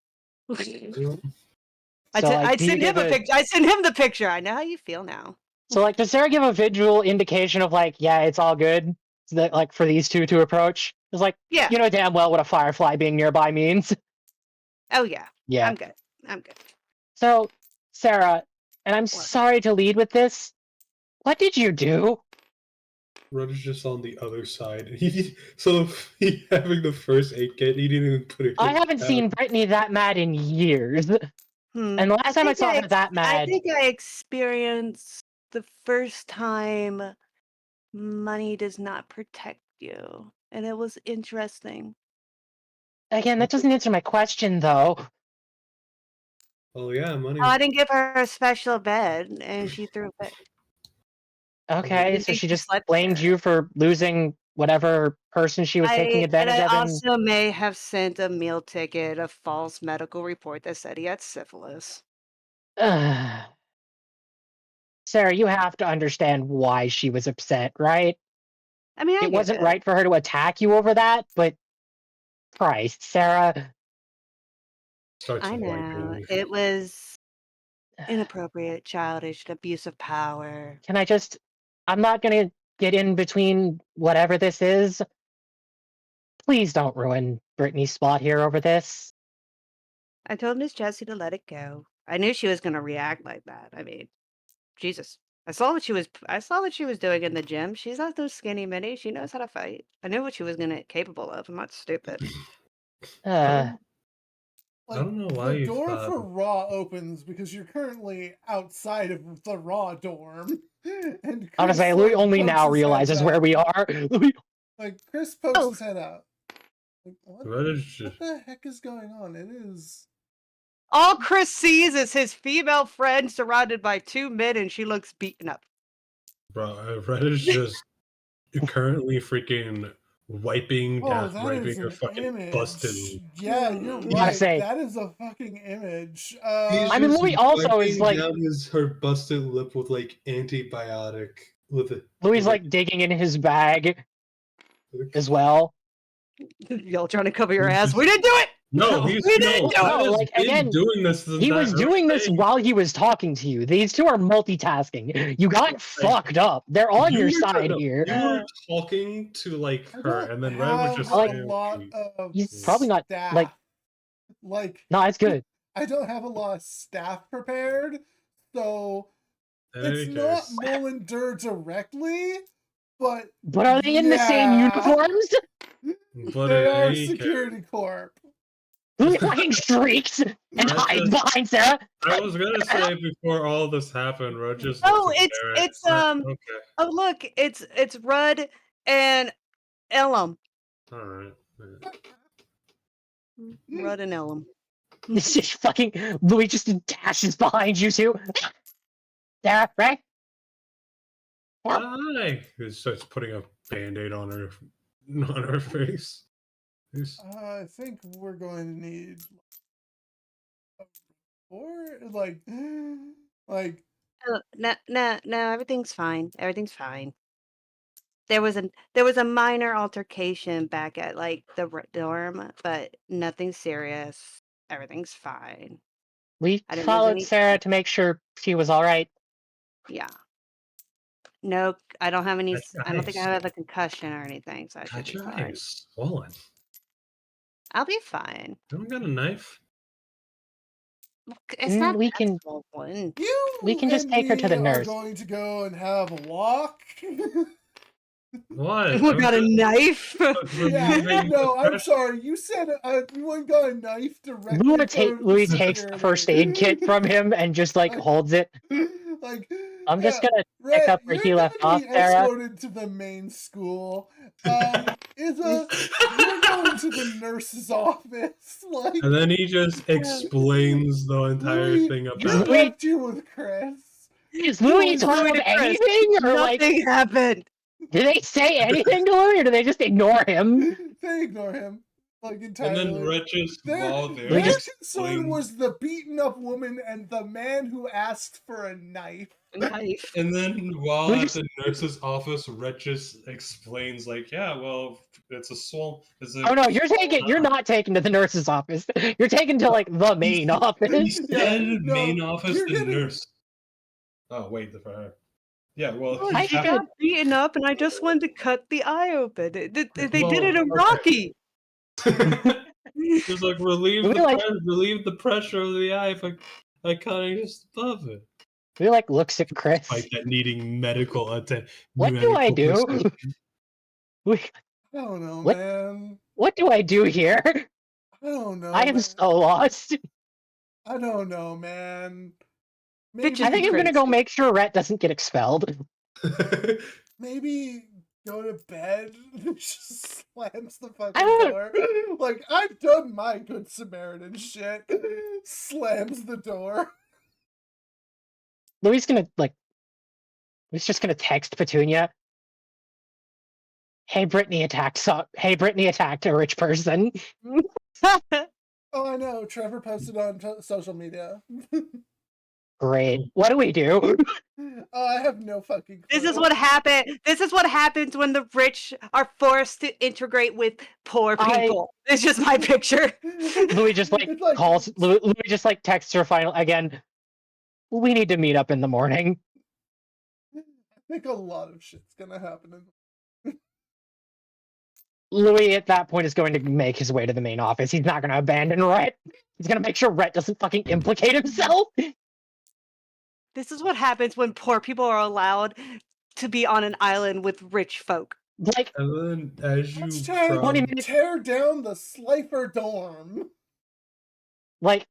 So, I'd do you send him give a picture. I send him the picture. I know how you feel now. So, like, does Sarah give a visual indication of, like, yeah, it's all good? So that, like, for these two to approach? It's like, Yeah. you know damn well what a firefly being nearby means. Oh yeah. Yeah. I'm good. I'm good. So, Sarah, and I'm sorry to lead with this, what did you do? Rudd is just on the other side. So he having the first aid kit, he didn't even put it. I haven't seen Brittany that mad in years. And the last time I saw her that I mad, think I experienced the first time money does not protect you, and it was interesting. again, that doesn't answer my question, though. Oh yeah, money. Oh, I didn't give her a special bed, and she threw a fit. Okay, You so think she she just slept blamed there? you for losing whatever person she was taking advantage I of. also may have sent a meal ticket, a false medical report that said he had syphilis. Sarah, you have to understand why she was upset, right? I mean, I It get wasn't it. right for her to attack you over that, but Christ, Sarah. Starts I know. wiping. It was inappropriate, childish, abuse of power. Can I just... I'm not gonna get in between whatever this is. Please don't ruin Brittany's spot here over this. I told Miss Jessie to let it go. I knew she was going to react like that. I mean, Jesus. I saw what she was doing in the gym. She's not no skinny mini. She knows how to fight. I knew what she was capable of. I'm not stupid. Like, I don't know why the you door thought- for Raw opens because you're currently outside of the Raw dorm. And I was Chris, say, Louis like, only pokes now his realizes head where out. we are. Like, Chris pokes his head out. Like, what Just... the heck is going on? It is... All Chris sees is his female friend surrounded by two men, and she looks beaten up. Bro, Red is just currently freaking wiping down, that wiping is her an fucking image. busted. Yeah, you're Gotta right. say- That is a fucking image. I mean, Louis also is like... down her busted lip with like antibiotic with it. Louis is like digging in his bag as well. Y'all trying to cover your ass. We didn't do it! No, we he's didn't do no, it! like, again, doing this. He was doing this while he was talking to you. These two are multitasking. You got fucked up. They're on your side here. You were talking to like her, and then Red was just a like, lot of He's probably not staff. like no, it's good. I don't have a lot of staff prepared, so In it's any not case. Molinder directly, but are they in the same uniforms? But they in are any security corp. Louis fucking shrieks and hides behind Sarah. I was gonna say before all this happened, Rudd just Oh, looked at it's Sarah. Okay. Oh look, it's Rudd and Elam. Alright. Rudd and Elam. It's just fucking Louis just dashes behind you two. Sarah, right? Hi. He starts putting a band-aid on her face. I think we're going to need like No, everything's fine. Everything's fine. There was a minor altercation back at like the dorm, but nothing serious. Everything's fine. We I didn't lose followed any- Sarah to make sure she was all right. Yeah. No, I don't have any. That's I don't think I nice. have a concussion or anything, so I should Got be your fine. eyes swollen. I'll be fine. You don't got a knife? It's not we that can- swollen. We can just take her to the nurse. Are going to go and have a walk. What? We got a knife. Yeah, no, I'm sorry. You said you got a knife directly. Louis takes the first aid kit from him and just like holds it. Like, I'm just gonna Red, pick up where he left off, Sarah. escorted to the main school. You're going to the nurse's office. Like, And then he just explains the entire thing you about left here with Chris. Is Louis told Louis him to Chris. anything, or like, Nothing happened. do they say anything to Louis, or do they just ignore him? They ignore him. Like And entirely. then Rhett just while there, Their just concern explains- was the beaten up woman and the man who asked for a knife. Knife. And then while We at just- the nurse's office, Rhett just explains like, yeah, well, it's a swamp. Oh no, you're not taken to the nurse's office. You're taken to like the main He office. said no, main office, you're the getting- nurse. Oh wait, for her. Yeah, well, Oh, I she should- got beaten up, and I just wanted to cut the eye open. They did Well, it in okay. Rocky. Just like relieve We the like- relieve the pressure of the eye if I kind of just above it. He like looks at Chris. Like that needing medical attention. What do I do? I don't know, What? man. What do I do here? I don't know. I am man. so lost. I don't know, man. Bitches I think I'm gonna Chris. go make sure Rhett doesn't get expelled. Maybe go to bed. Just slams the fucking I don't- door. Like, I've done my good Samaritan shit. Slams the door. Louis just gonna text Petunia. Hey, Brittany attacked a rich person. Oh, I know. Trevor posted on social media. Great. What do we do? Oh, I have no fucking clue. This is what happened. This is what happens when the rich are forced to integrate with poor people. It's just my picture. Louis just It's like- calls. Louis just texts her final again. We need to meet up in the morning. I think a lot of shit's gonna happen. Louis at that point is going to make his way to the main office. He's not going to abandon Rhett. He's going to make sure Rhett doesn't fucking implicate himself. This is what happens when poor people are allowed to be on an island with rich folk. Like, And then as you Let's try try- 20 minutes. tear down the Slifer dorm. like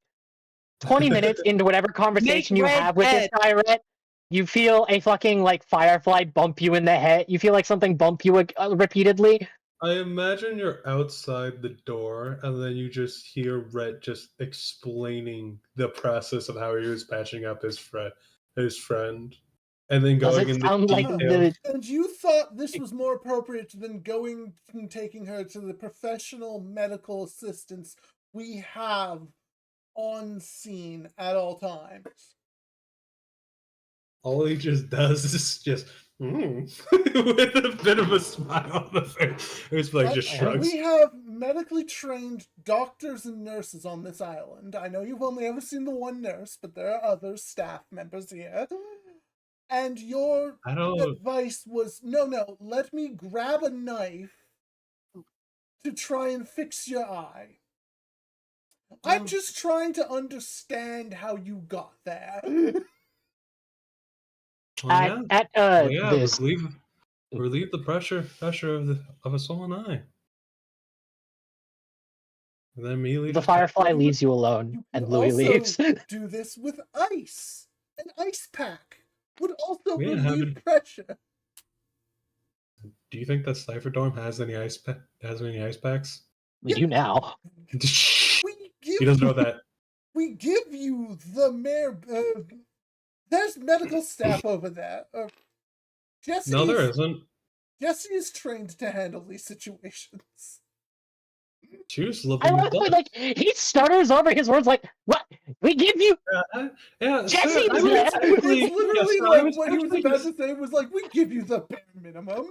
20 minutes into whatever conversation you Red have with this dead. guy, Rhett, you feel a fucking like firefly bump you in the head. You feel like something bump you repeatedly. I imagine you're outside the door, and then you just hear Rhett just explaining the process of how he was patching up his friend, and then Does going it into sound like detail. the And you thought this was more appropriate than going and taking her to the professional medical assistance we have on scene at all times. All he just does is just with a bit of a smile on the face. It's like just shrugs. We have medically trained doctors and nurses on this island. I know you've only ever seen the one nurse, but there are other staff members here. And your I don't. advice was, no, let me grab a knife to try and fix your eye. I'm just trying to understand how you got there. Well, at Well, yeah, this relieve the pressure of a swollen eye. And then immediately the just- firefly leaves you alone, You and can Louis also leaves. do this with ice. An ice pack would also We relieve haven't- pressure. Do you think that Cipher Dorm has any ice packs? You now. We give He doesn't know that. We give you the mayor. There's medical staff over there. Jesse. No, there isn't. Jesse is trained to handle these situations. She was I living love with the way, us. like he stutters over his words like, "What? We give you Yeah, Jesse sir, I was was there. It's actually- literally yes, sir, I like was what he was actually about just- to say was like, we give you the bare minimum.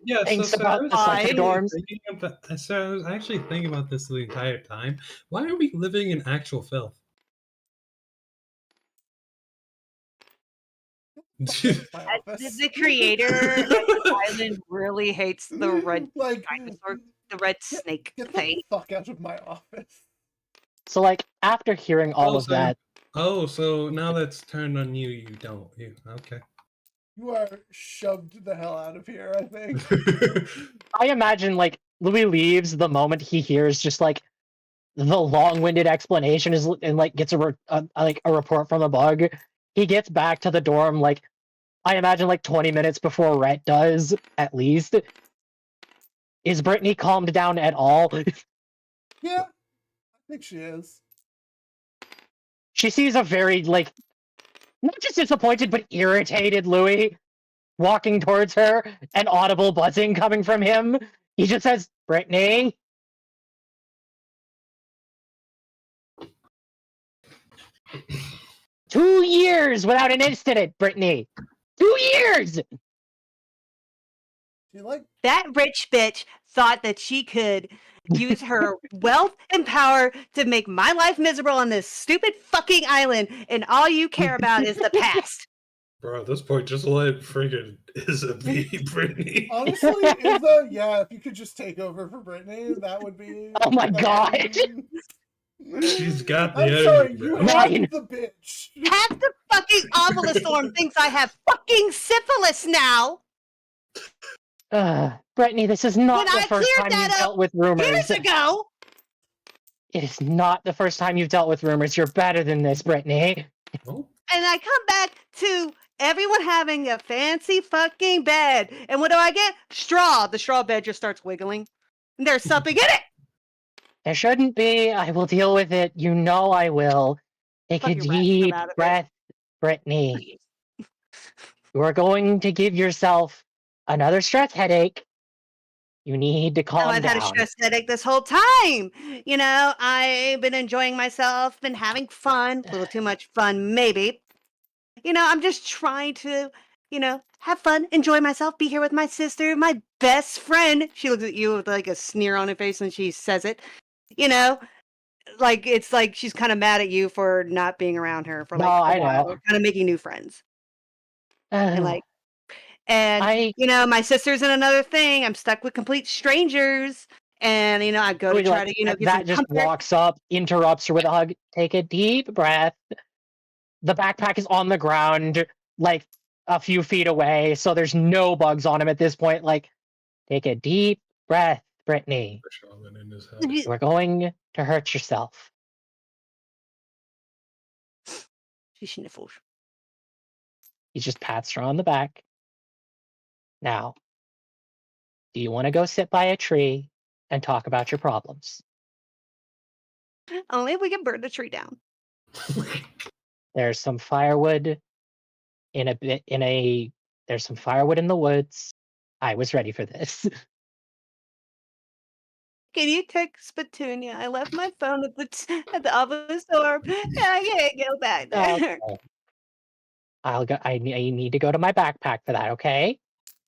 Yeah, Thanks so, sir, about I was the Cipher actually dorms. thinking about- sir, I was actually thinking about this the entire time. Why are we living in actual filth? My office. The creator of the island really hates the red like dinosaur, the red snake Get thing. the fuck out of my office. So like after hearing all of so- that, Oh, so now that's turned on you. You don't. You okay? You are shoved the hell out of here, I think. I imagine like Louis leaves the moment he hears just like the long-winded explanation is and like gets like a report from the bug. He gets back to the dorm like I imagine like 20 minutes before Rhett does at least. Is Brittany calmed down at all? Yeah, I think she is. She sees a very like not just disappointed but irritated Louis walking towards her and audible buzzing coming from him. He just says, "Brittany." 2 years without an incident, Brittany. 2 years. You like That rich bitch thought that she could use her wealth and power to make my life miserable on this stupid fucking island, and all you care about is the past. Bro, at this point, just let freaking Izza be Brittany. honestly, Izza, yeah, if you could just take over for Brittany, that would be. Oh my god. She's got the I'm energy. sorry, you man. have Nine. the bitch. Half the fucking Ovulistorm thinks I have fucking syphilis now. Brittany, this is not When the I first cleared time that you've up dealt with rumors. Years ago. It is not the first time you've dealt with rumors. You're better than this, Brittany. Oh, And I come back to everyone having a fancy fucking bed. And what do I get? Straw. The straw bed just starts wiggling. And there's something in it. There shouldn't be. I will deal with it. You know I will. Take a Fucking rats come deep out of it. breath, Brittany. You are going to give yourself another stress headache. You need to Oh, calm I've had a down. stress headache this whole time. You know, I've been enjoying myself, been having fun, a little too much fun, maybe. You know, I'm just trying to, you know, have fun, enjoy myself, be here with my sister, my best friend. She looks at you with like a sneer on her face when she says it. You know, like it's like she's kind of mad at you for not being around her for No, like a I while, know. kind of making new friends. And Ugh. like, and you know, my sister's in another thing. I'm stuck with complete strangers. And you know, I go to Louis, try like, to, you know, get that some just comfort. walks up, interrupts her with a hug. Take a deep breath. The backpack is on the ground, like a few feet away, so there's no bugs on him at this point. Like, take a deep breath, Brittany. the shaman in his head. You are going to hurt yourself. She sniffles. He just pats her on the back. Now, do you want to go sit by a tree and talk about your problems? Only if we can burn the tree down. There's some firewood there's some firewood in the woods. I was ready for this. Can you text Petunia? I left my phone at the office door, and I can't go back there. Okay. I'll go. I need to go to my backpack for that. Okay.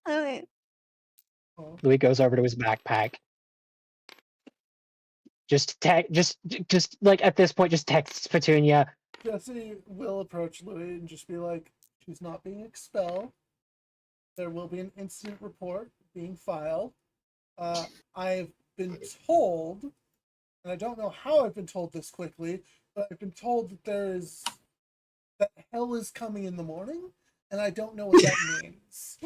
Okay. Louis goes over to his backpack. Just like at this point, just texts Petunia. Jesse will approach Louis and just be like, she's not being expelled. There will be an incident report being filed. I've been told, and I don't know how I've been told this quickly, but I've been told that hell is coming in the morning, and I don't know what that means.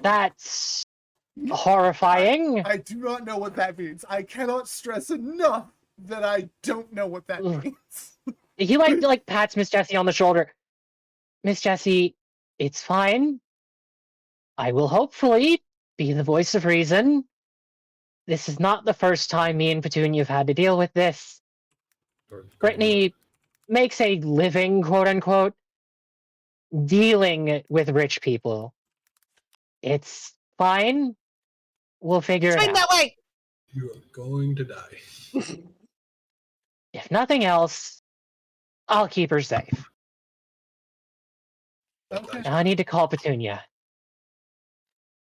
That's horrifying. I do not know what that means. I cannot stress enough that I don't know what that means. He like pats Miss Jessie on the shoulder. Miss Jessie, it's fine. I will hopefully be the voice of reason. This is not the first time me and Petunia have had to deal with this. Brittany makes a living, quote unquote, dealing with rich people. It's fine. We'll figure it Swing out. that way. You are going to die. If nothing else, I'll keep her safe. Okay. Now I need to call Petunia.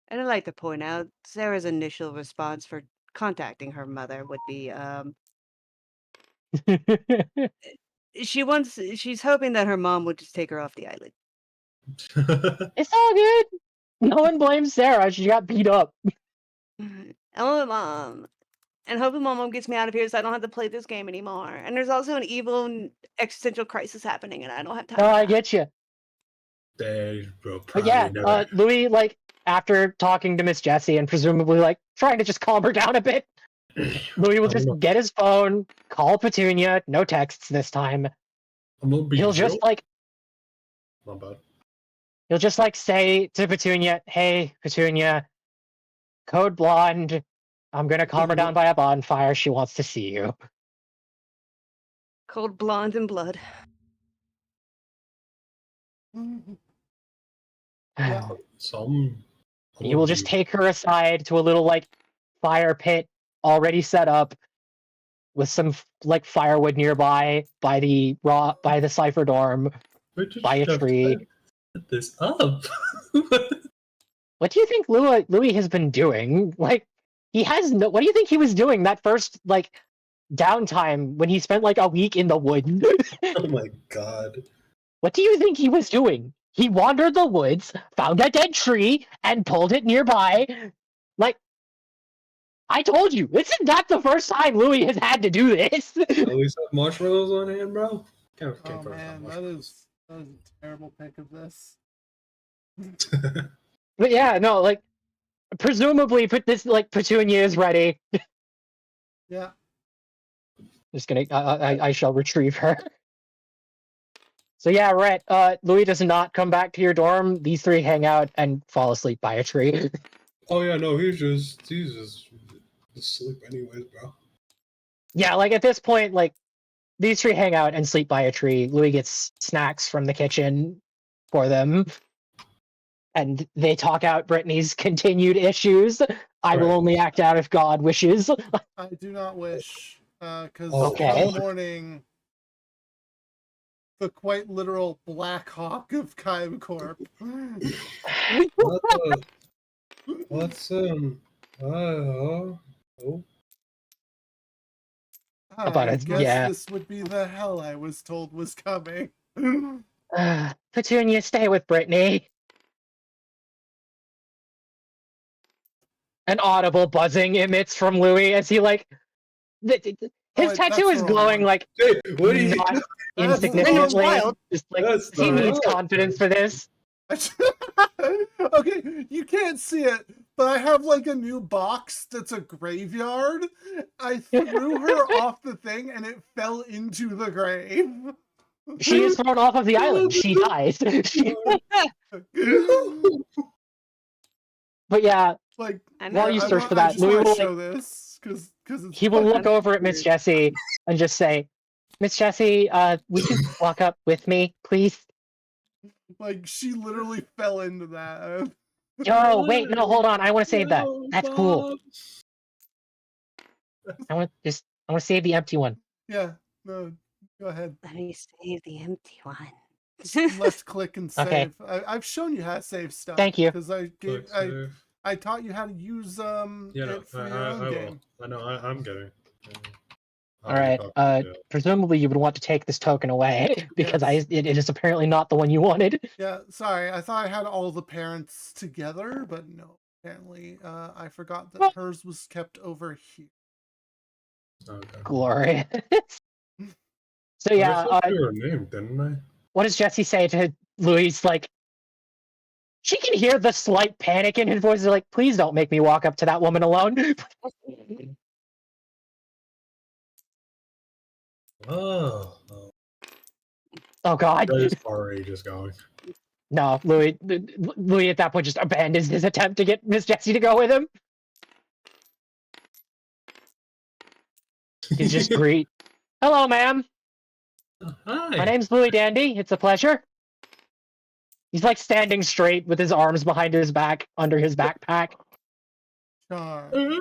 And I'd like to point out Sarah's initial response for contacting her mother would be, she's hoping that her mom would just take her off the island. It's all good. No one blames Sarah. She got beat up. Oh, Mom. And hoping Mom gets me out of here so I don't have to play this game anymore. And there's also an evil and existential crisis happening, and I don't have time. No, for I that. get you. They will But probably yeah, never. Louis, like, after talking to Miss Jessie and presumably, like, trying to just calm her down a bit, Louis will I don't just know. get his phone, call Petunia, no texts this time. I'm gonna be He'll real. just, like, My bad. he'll just, like, say to Petunia, hey, Petunia, Code Blonde, I'm gonna calm her down by a bonfire. She wants to see you. Cold blonde and blood. Yeah. Some. He will just take her aside to a little, like, fire pit already set up. with some like firewood nearby by the cipher dorm, by a tree. Set this up. What do you think Louis has been doing? Like, he has no. What do you think he was doing that first like downtime when he spent like a week in the woods? Oh my god. What do you think he was doing? He wandered the woods, found a dead tree, and pulled it nearby. Like, I told you, this is not the first time Louis has had to do this. Always have marshmallows on hand, bro. Can't Oh find man, that is a terrible pick of this. But yeah, no, like, presumably, Petunia is ready. Yeah. Just gonna, I shall retrieve her. So yeah, Rhett, Louis does not come back to your dorm. These three hang out and fall asleep by a tree. Oh yeah, no, he's just asleep anyways, bro. Yeah, like at this point, like these three hang out and sleep by a tree. Louis gets snacks from the kitchen for them, and they talk out Brittany's continued issues. I will Right. only act out if God wishes. I do not wish, because Okay. one morning, the quite literal Black Hawk of Kaim Corp. What the? What's oh. About I it, guess yeah. this would be the hell I was told was coming. Petunia, stay with Brittany. An audible buzzing emits from Louis as he like his that's tattoo is the wrong glowing one. like Hey, what are you? not That's insignificantly. wild. Just like That's he not needs right. confidence for this. Okay, you can't see it, but I have like a new box that's a graveyard. I threw her off the thing and it fell into the grave. She is thrown off of the island. She dies. But yeah, Like, I while you know. search for I that, just Louis want will to show like, this because it's he will fucking look over at Miss weird. Jessie and just say, "Miss Jessie, would you walk up with me, please?" Like, she literally fell into that. Oh, wait, no, hold on. I want to save that. No, That's cool. Bob. I want to save the empty one. Yeah, no, go ahead. Let me save the empty one. Left click and save. Okay. I've shown you how to save stuff. Thank you. Because Click save. I taught you how to use Yeah, no, it for your I own will. game. I know. I'm getting. All right. Presumably you would want to take this token away because Yes. it is apparently not the one you wanted. Yeah, sorry. I thought I had all the parents together, but no. Apparently, I forgot that hers was kept over here. Okay. Glorious. So I yeah, said your name, didn't I? what does Jesse say to Louise? Like, she can hear the slight panic in his voice. Like, please don't make me walk up to that woman alone. Oh, Oh God. that is already just going. No, Louis at that point just abandons his attempt to get Miss Jessie to go with him. He's just greet. Hello, ma'am. Hi. My name's Louis Dandy. It's a pleasure. He's like standing straight with his arms behind his back under his backpack. Charm.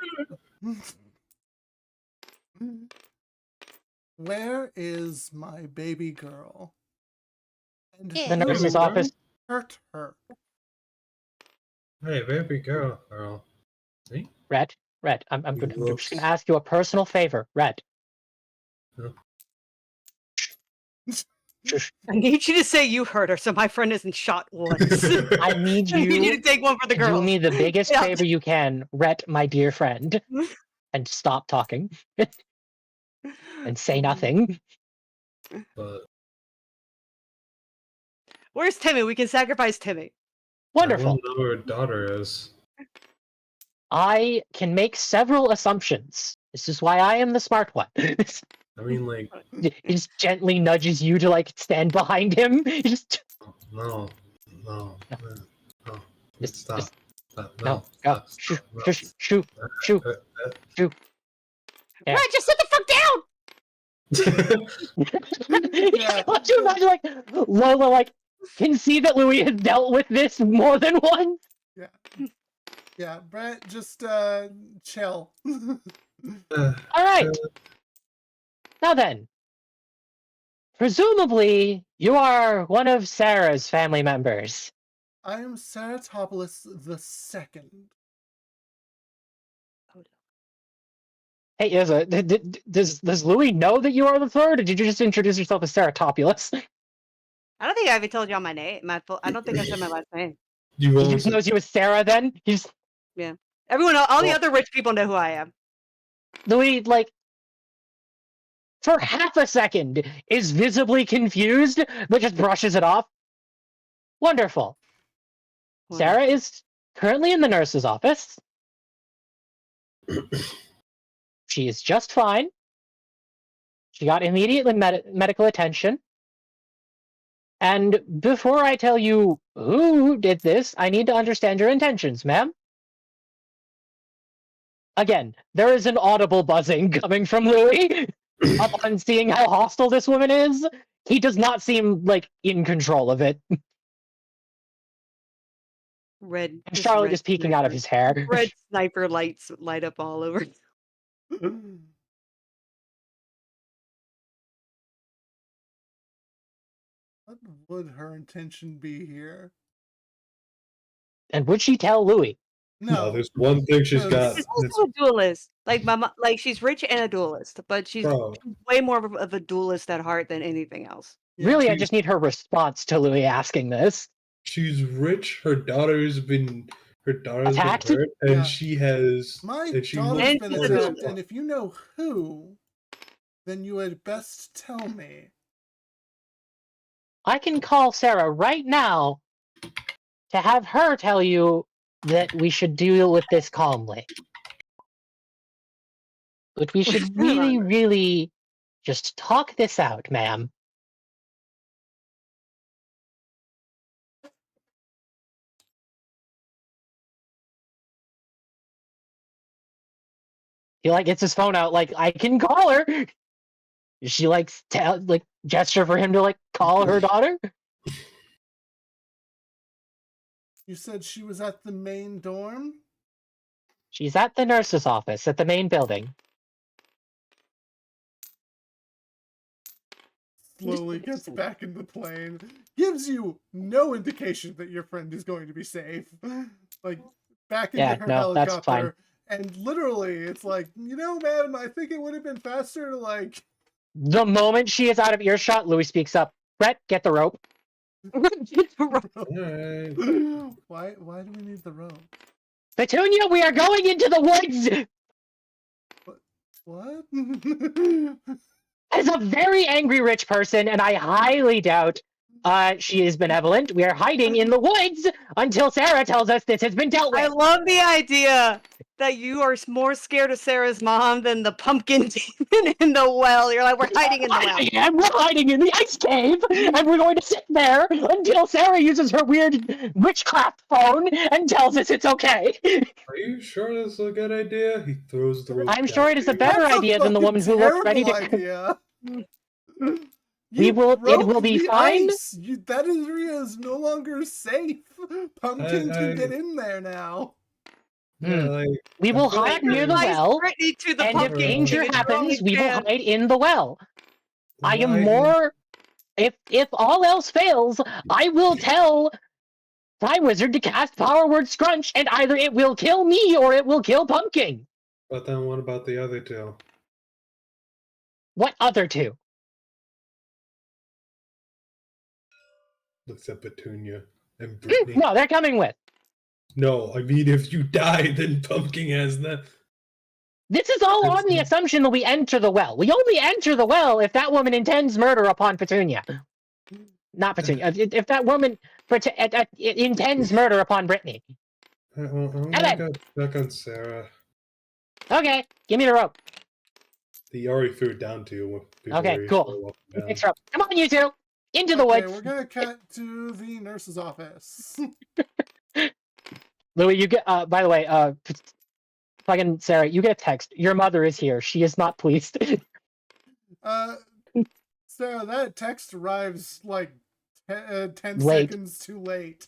Where is my baby girl? And Yeah. The nurse's Hello, office. hurt her. Hey, baby girl. See? Red, I'm just gonna ask you a personal favor, Red. Huh? Shush. I need you to say you hurt her so my friend isn't shot once. I need I need you you to take one for the to girls. do me the biggest Yeah. favor you can, Rhett, my dear friend, and stop talking and say nothing. But Where's Timmy? We can sacrifice Timmy. Wonderful. I won't know who her daughter is. I can make several assumptions. This is why I am the smart one. I mean, like, He just gently nudges you to like stand behind him. He just no. Just- Stop. just- Stop. no, go. Stop. Shoo, No. shush, shoo, shoo. Yeah. Right, just sit the fuck down. Yeah. Could you imagine like Lola like can see that Louis has dealt with this more than once? Yeah, Brett, just chill. All right. Now then, presumably you are one of Sarah's family members. I am Ceratopoulos the Second. Hey, does Louis know that you are the third, or did you just introduce yourself as Ceratopoulos? I don't think I even told y'all my name. I don't think I said my last name. You He won't just knows you as Sarah. Then he's Everyone, all the Well- other rich people know who I am. Louis, like, for half a second, is visibly confused, but just brushes it off. Wonderful. Sarah is currently in the nurse's office. She is just fine. She got immediate medical attention. And before I tell you who did this, I need to understand your intentions, ma'am. Again, there is an audible buzzing coming from Louis upon seeing how hostile this woman is. He does not seem, like, in control of it. Red. And Charlotte red is peeking out of sniper. his hair. Red sniper lights light up all over. What would her intention be here? And would she tell Louis? No, there's one thing she's got. She's That's, also a duelist. Like like she's rich and a duelist, but she's bro, way more of a duelist at heart than anything else. Yeah. Really, I just need her response to Louis asking this. she's rich. Her daughter's been Attacked? hurt, and Yeah. she has. My and she daughter's And been she's attacked, a- and if you know who, then you had best tell me. I can call Sarah right now to have her tell you that we should deal with this calmly. But we should really, really just talk this out, ma'am. He, like, gets his phone out, like, I can call her. She, like, gesture for him to, like, call her daughter. You said she was at the main dorm? She's at the nurse's office at the main building. Slowly gets back in the plane. Gives you no indication that your friend is going to be safe. Like, back into Yeah, her no, that's helicopter. fine. And literally, it's like, man, I think it would have been faster to, like... The moment she is out of earshot, Louis speaks up. Brett, get the rope. Alright. Why do we need the rope? Petunia, we are going into the woods! What? As a very angry rich person, and I highly doubt she is benevolent, we are hiding in the woods until Sarah tells us this has been dealt with. I love the idea that you are more scared of Sarah's mom than the pumpkin demon in the well. You're like, we're hiding in the well. And we're hiding in the ice cave, and we're going to sit there until Sarah uses her weird witchcraft phone and tells us it's okay. Are you sure this is a good idea? He throws the rope. I'm down sure it is a to you. better That's idea than the woman who looks ready to. idea. It will be fine. That area is no longer safe. Pumpkin can get in there now. Yeah, like, We will I feel hide like near the Nice well, Brittany to the and if pumpkin danger king. happens, we will Man. hide in the well. I am why- more. If all else fails, I will tell Time Wizard to cast Power Word Scrunch, and either it will kill me or it will kill Pumpkin. But then what about the other two? What other two? Looks at Petunia and Brittany. No, they're coming with. No, I mean if you die, then Pumpkin has that. This is all on the assumption that we enter the well. We only enter the well if that woman intends murder upon Petunia. Not Petunia. If that woman intends murder upon Brittany. I'm Come gonna on. go check on Sarah. Okay, give me the rope. He already threw it down to you. before Okay, he cool. fell up and down. Fix her up. Come on, you two. Into the Okay, woods. we're gonna cut to the nurse's office. Louis, you get. By the way, fucking Sarah, you get a text. Your mother is here. She is not pleased. Sarah, that text arrives like 10 Late. seconds too late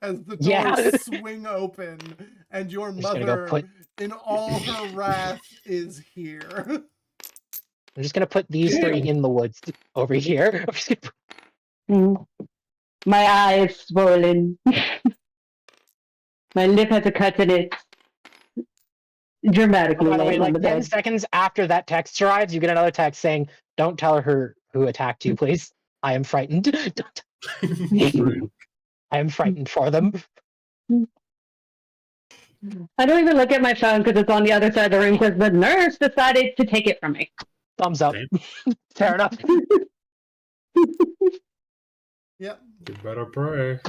as the Yeah. doors swing open and your Just gonna go mother, put- in all her wrath, is here. I'm just gonna put these three in the woods over here. I'm just gonna Mm. My eye is swollen. My lip has a cut in it. Dramatically by the way, laying on like the 10 bed. seconds after that text arrives, you get another text saying, "Don't tell her who attacked you, please. I am frightened. I am frightened for them." I don't even look at my phone because it's on the other side of the room because the nurse decided to take it from me. Thumbs up. Fair enough. Yep. You better pray.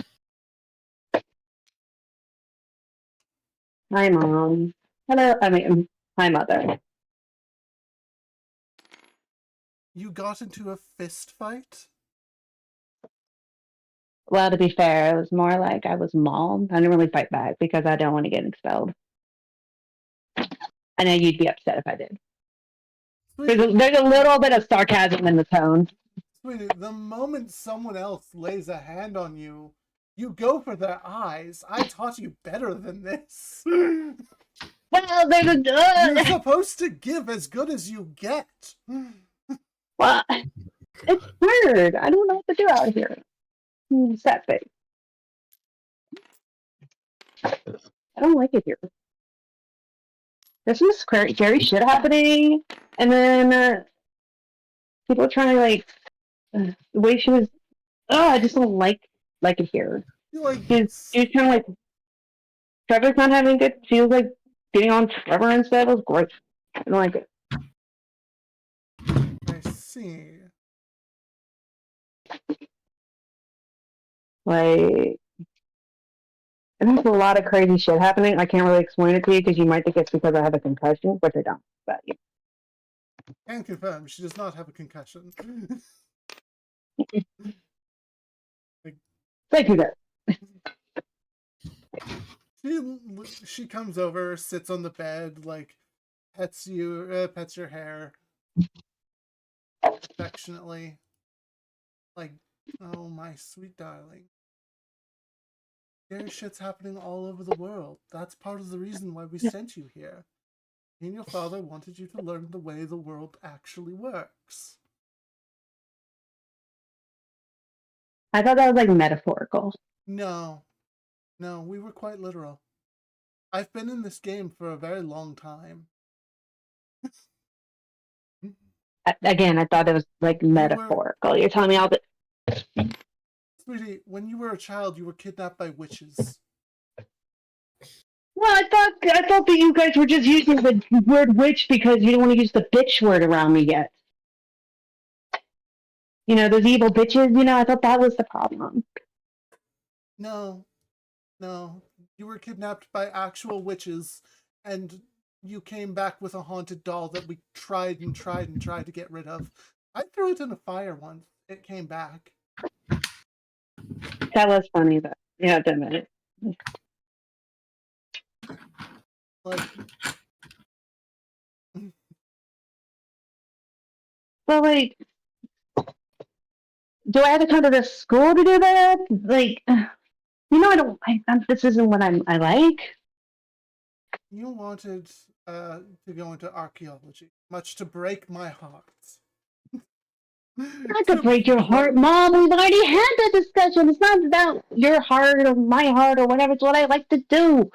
Hi, Mom. Hello. Hi, Mother. You got into a fist fight? Well, to be fair, it was more like I was mauled. I didn't really fight back because I don't want to get expelled. I know you'd be upset if I did. There's a little bit of sarcasm in the tone. Sweetie, the moment someone else lays a hand on you, you go for their eyes. I taught you better than this. Well, there's You're a... supposed to give as good as you get. Well, it's weird. I don't know what to do out here. It's that big. I don't like it here. There's some scary shit happening, and then people are trying to the way she was. Oh, I just don't like it here. You like She's kind of like Trevor's not having good. She was like getting on Trevor instead. It was great. I don't like it. I see. Like, and there's a lot of crazy shit happening. I can't really explain it to you because you might think it's because I have a concussion, which I don't. But yeah. Can confirm she does not have a concussion. Thank you, guys. She comes over, sits on the bed, like pets you, pets your hair affectionately, like, oh my sweet darling. Scary shit's happening all over the world. That's part of the reason why we sent you here. Me and your father wanted you to learn the way the world actually works. I thought that was like metaphorical. No, we were quite literal. I've been in this game for a very long time. Again, I thought it was like metaphorical. You're telling me all the... Sweetie, when you were a child, you were kidnapped by witches. Well, I thought that you guys were just using the word witch because you don't want to use the bitch word around me yet. You know, those evil bitches, I thought that was the problem. No. You were kidnapped by actual witches, and you came back with a haunted doll that we tried to get rid of. I threw it in a fire once. It came back. That was funny, but yeah, damn it. Like, well, like, do I have to come to this school to do that? Like, I don't. This isn't what I like. you wanted to go into archaeology, much to break my heart. Not to break your heart, Mom. We've already had that discussion. It's not about your heart or my heart or whatever. It's what I like to do.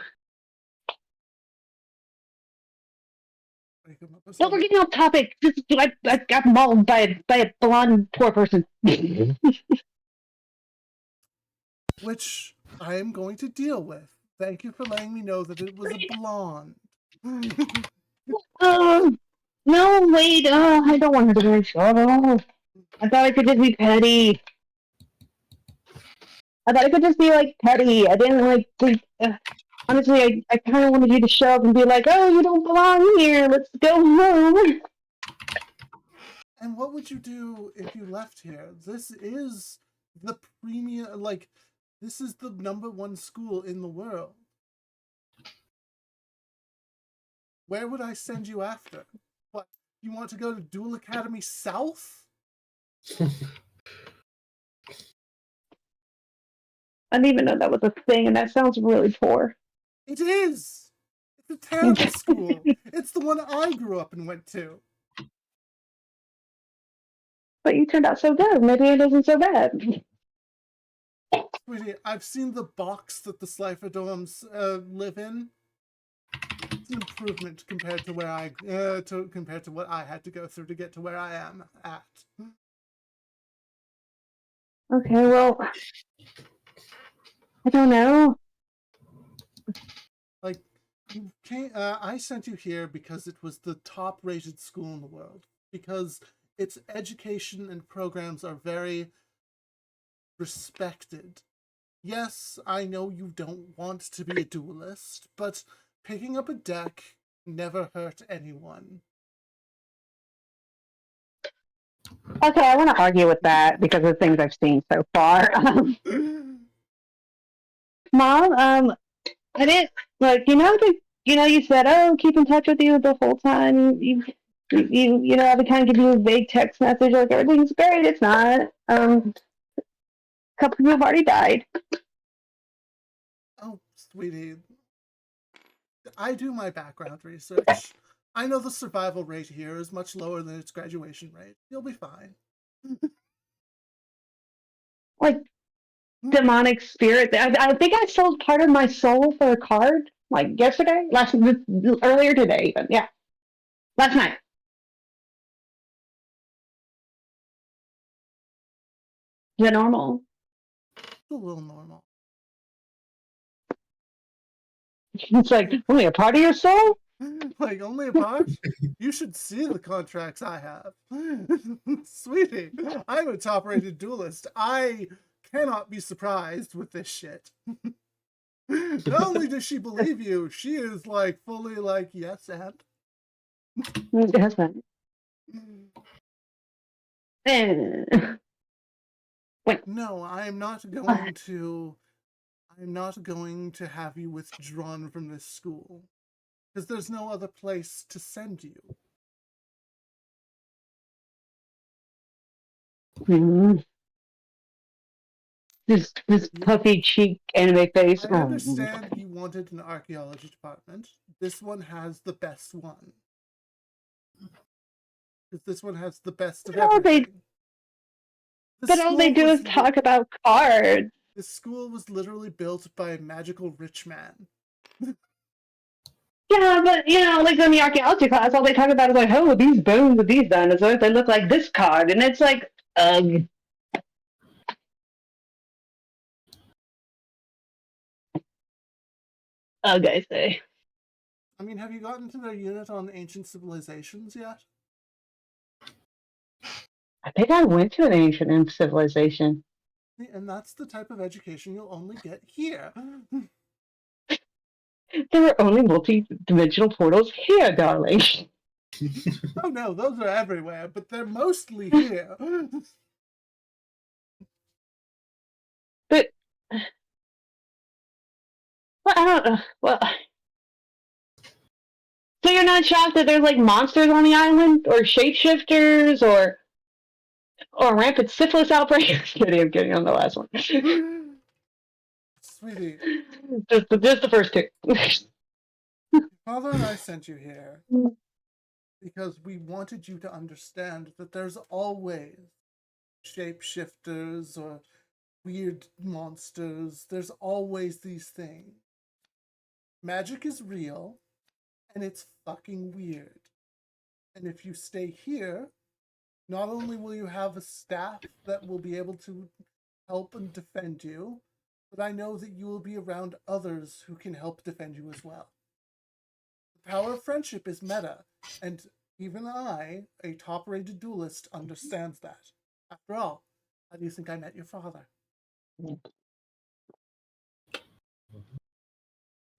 No, we're getting off topic. I got mauled by a blonde poor person. Which I am going to deal with. Thank you for letting me know that it was a blonde. No, wait. I don't want her to be in trouble. I thought I could just be petty. I thought I could just be like petty. I didn't like think. Honestly, I kind of wanted you to show up and be like, "Oh, you don't belong here. Let's go home." And what would you do if you left here? This is the premium, like, this is the #1 school in the world. Where would I send you after? What, you want to go to Duel Academy South? I didn't even know that was a thing, and that sounds really poor. It is! It's a terrible school. It's the one I grew up and went to. but you turned out so good. Maybe it isn't so bad. Sweetie, I've seen the box that the Slifer-dorms live in. It's an improvement compared to where compared to what I had to go through to get to where I am at. Okay, well, I don't know. Like, I sent you here because it was the top-rated school in the world. Because its education and programs are very respected. Yes, I know you don't want to be a duelist, but picking up a deck never hurt anyone. Okay, I want to argue with that because of the things I've seen so far. Mom, I didn't like you said, oh, keep in touch with you the whole time. Every time give you a vague text message like everything's great. It's not. A couple people have already died. Oh, sweetie. I do my background research. I know the survival rate here is much lower than its graduation rate. You'll be fine. Like demonic spirit. I think I sold part of my soul for a card like yesterday, earlier today, even last night. Is that normal? It's a little normal. It's like only a part of your soul. Like, only a part? You should see the contracts I have. Sweetie, I'm a top-rated duelist. I cannot be surprised with this shit. Not only does she believe you, she is, like, fully like, yes, and? That's fine. Wait. No, I'm not going to have you withdrawn from this school. Because there's no other place to send you. This puffy cheek anime face. I understand you wanted an archaeology department. This one has the best one. Because this one has the best of everything. But all they do is talk about cards. This school was literally built by a magical rich man. Yeah, but like in the archaeology class, all they talk about is like, oh, these bones of these dinosaurs, they look like this card, and it's like, ugh. Ugh, I say. I mean, have you gotten to their unit on ancient civilizations yet? I think I went to an ancient civilization. And that's the type of education you'll only get here. There are only multi-dimensional portals here, darling. Oh no, those are everywhere, but they're mostly here. But, well, I don't know. Well, so you're not shocked that there's like monsters on the island, or shapeshifters, or rampant syphilis outbreaks? I'm kidding on the last one. Sweetie. Just the first two. Father and I sent you here because we wanted you to understand that there's always shapeshifters or weird monsters. There's always these things. Magic is real, and it's fucking weird. And if you stay here, not only will you have a staff that will be able to help and defend you, but I know that you will be around others who can help defend you as well. The power of friendship is meta, and even I, a top-rated duelist, understands that. After all, how do you think I met your father?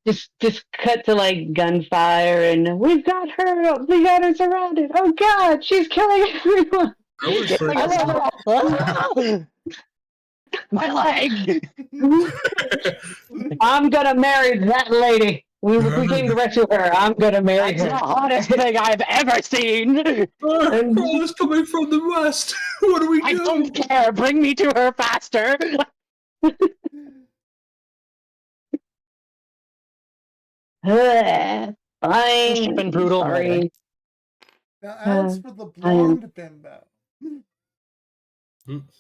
Just cut to like gunfire, and we've got her surrounded. Oh God, she's killing everyone. My leg. I'm gonna marry that lady. We came to rescue her. I'm gonna marry her. That's the hottest thing I've ever seen. Is coming from the west. What do we do? I don't care. Bring me to her faster. Fine. Cheap and brutal murder. Now, as for the blonde bimbo,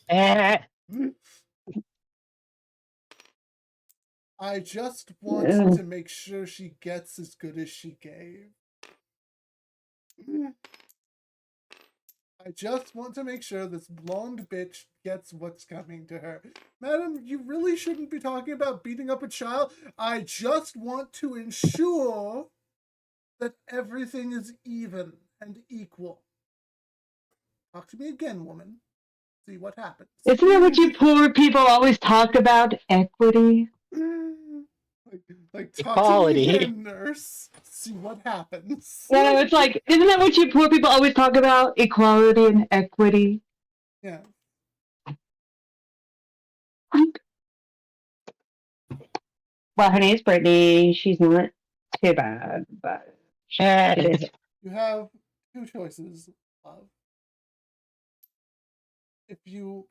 Eh. I just want to make sure she gets as good as she gave. I just want to make sure this blonde bitch gets what's coming to her. Madam, you really shouldn't be talking about beating up a child. I just want to ensure that everything is even and equal. Talk to me again, woman. See what happens. Isn't that what you poor people always talk about? Equity? Like talk Equality. to me again, nurse. See what happens. No, it's like, isn't that what you poor people always talk about? Equality and equity? Yeah. Well, her name's Brittany. She's not too bad, but it is. You have two choices, love. If you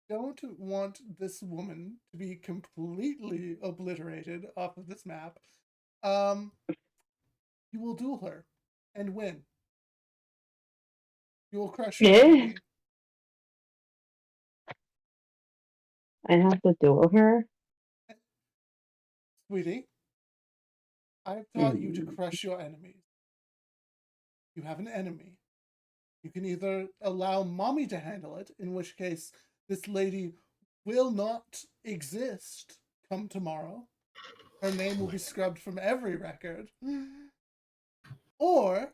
don't want this woman to be completely obliterated off of this map, you will duel her and win. You will crush your enemy. I have to duel her? Sweetie, I've taught you to crush your enemies. You have an enemy. You can either allow mommy to handle it, in which case this lady will not exist come tomorrow. Her name will be scrubbed from every record. Or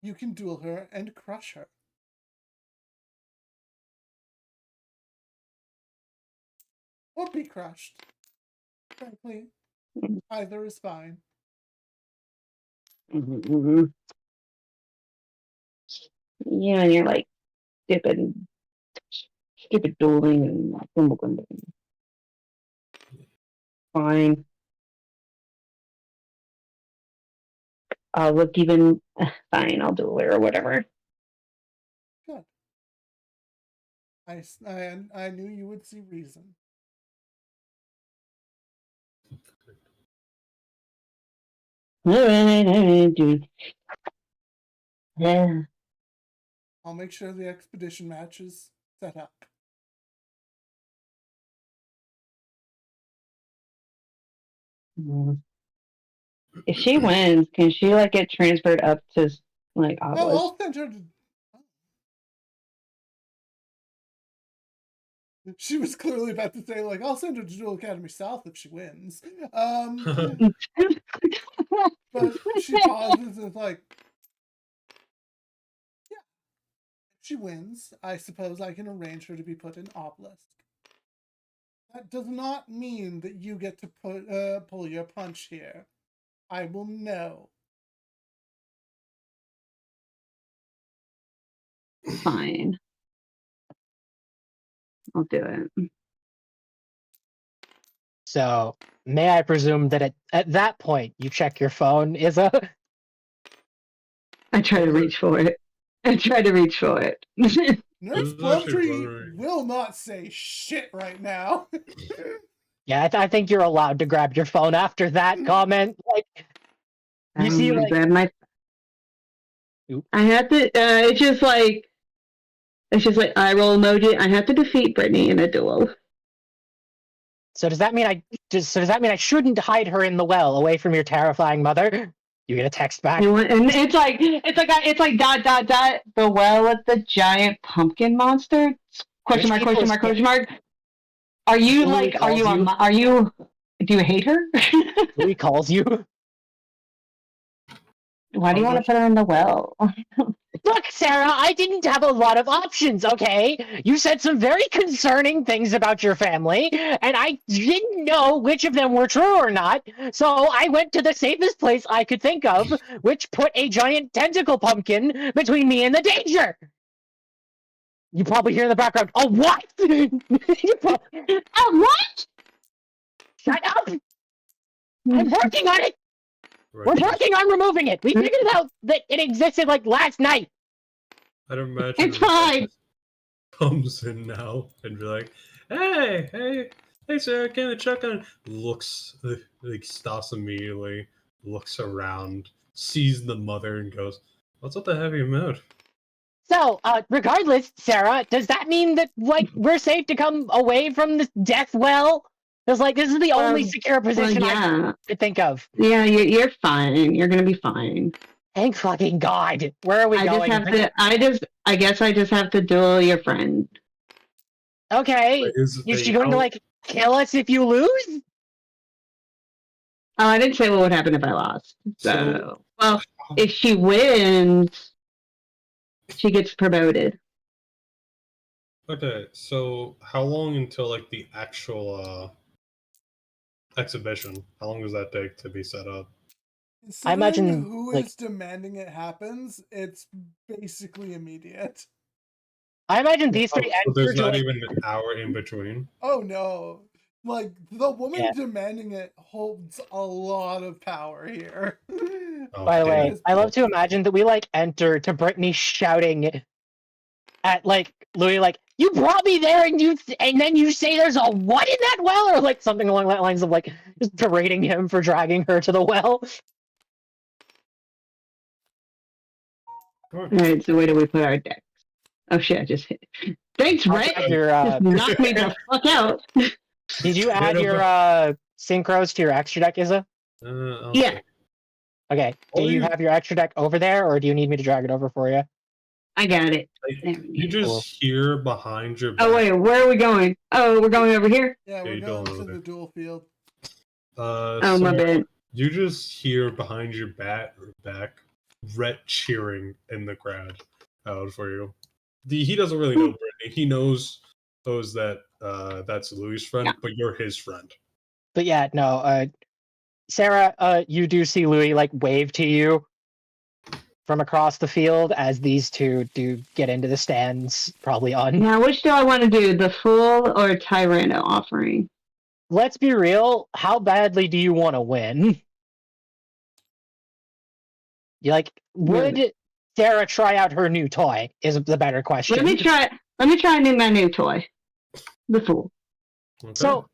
you can duel her and crush her. Or be crushed. Frankly, either is fine. Mm-hmm. Yeah, and you're like stupid dueling and fine. I'll look even fine. I'll duel her or whatever. Good. I knew you would see reason. All right, dude. Yeah. I'll make sure the expedition match is set up. If she wins, can she like get transferred up to like Oh, Obelisk? I'll send her to... She was clearly about to say, like, I'll send her to Duel Academy South if she wins. But she pauses and is like, yeah, if she wins, I suppose I can arrange her to be put in Obelisk. That does not mean that you get to pull your punch here. I will know. Fine. I'll do it. So, may I presume that at that point you check your phone, Izza? I try to reach for it. Nurse Plumtree will not say shit right now. Yeah, I think you're allowed to grab your phone after that comment. Like, you see, like, grab my. I have to. It's just like eye roll emoji. I have to defeat Brittany in a duel. So does that mean I shouldn't hide her in the well away from your terrifying mother? You get a text back. And it's like the well with the giant pumpkin monster? Question mark. Are you like? Are you on? Are you? Do you hate her? Louis calls you. Why do you want to put her in the well? Look, Sarah, I didn't have a lot of options, okay? You said some very concerning things about your family, and I didn't know which of them were true or not, so I went to the safest place I could think of, which put a giant tentacle pumpkin between me and the danger. You probably hear in the background, oh, what? Oh, what? Shut up! I'm working on it! We're working on removing it! We figured out that it existed, like, last night! I'd imagine it's fine! Comes in now and be like, hey, Sarah, can I check on... Looks, like, stops immediately, looks around, sees the mother and goes, what's with the heavy mood? So, regardless, Sarah, does that mean that like we're safe to come away from this death well? Because like this is the only secure position I could think of. Yeah, you're fine. You're gonna be fine. Thank fucking God. Where are we going? I guess I just have to duel your friend. Okay. Wait, Is she going to like kill us if you lose? Oh, I didn't say what would happen if I lost. So, well, if she wins, she gets promoted. Okay, so how long until like the actual exhibition? How long does that take to be set up? I imagine, who like- is demanding it happens, it's basically immediate. I imagine these Oh, three so there's enter not to, like, even an hour in between. Oh no. Like the woman Yeah. demanding it holds a lot of power here. Oh, by the damn way, it. I love to imagine that we like enter to Brittany shouting at like Louis, like, you brought me there and then you say there's a what in that well? Or like something along that lines of like just berating him for dragging her to the well. Alright, so where do we put our decks? Oh shit, I just hit. Thanks, I'll Ray! grab your, Just knocked me the fuck out. did you add no, your synchros to your extra deck, Izza? I'll Yeah. see. Okay. Do Oh, you you- have your extra deck over there, or do you need me to drag it over for you? I got it. Like, There we you go. just hear behind your back. Oh wait, where are we going? Oh, we're going over here? Yeah, we're you going don't to know the dual field. Oh, my so bad. you just hear behind your back Rhett cheering in the crowd out for you. He doesn't really know Brittany. He knows that that's Louis' friend, Yeah. but you're his friend. But yeah, no, Sarah, you do see Louis like wave to you from across the field as these two do get into the stands, probably on. Now, which do I want to do? The Fool or Tyranno offering? Let's be real, how badly do you want to win? You like, would Sarah try out her new toy is the better question. Let me try my new toy. The Fool. Okay. So,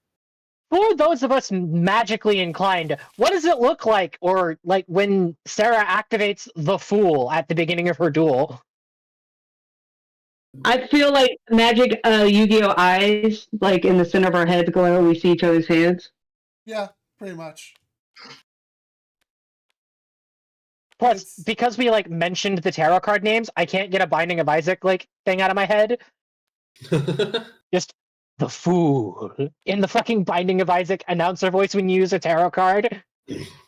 for those of us magically inclined, what does it look like, or like when Sarah activates the Fool at the beginning of her duel? I feel like magic Yu-Gi-Oh! Eyes, like in the center of our heads glow, we see each other's hands. Yeah, pretty much. Plus, It's- because we like mentioned the tarot card names, I can't get a Binding of Isaac like thing out of my head. Just the Fool in the fucking Binding of Isaac announcer voice when you use a tarot card.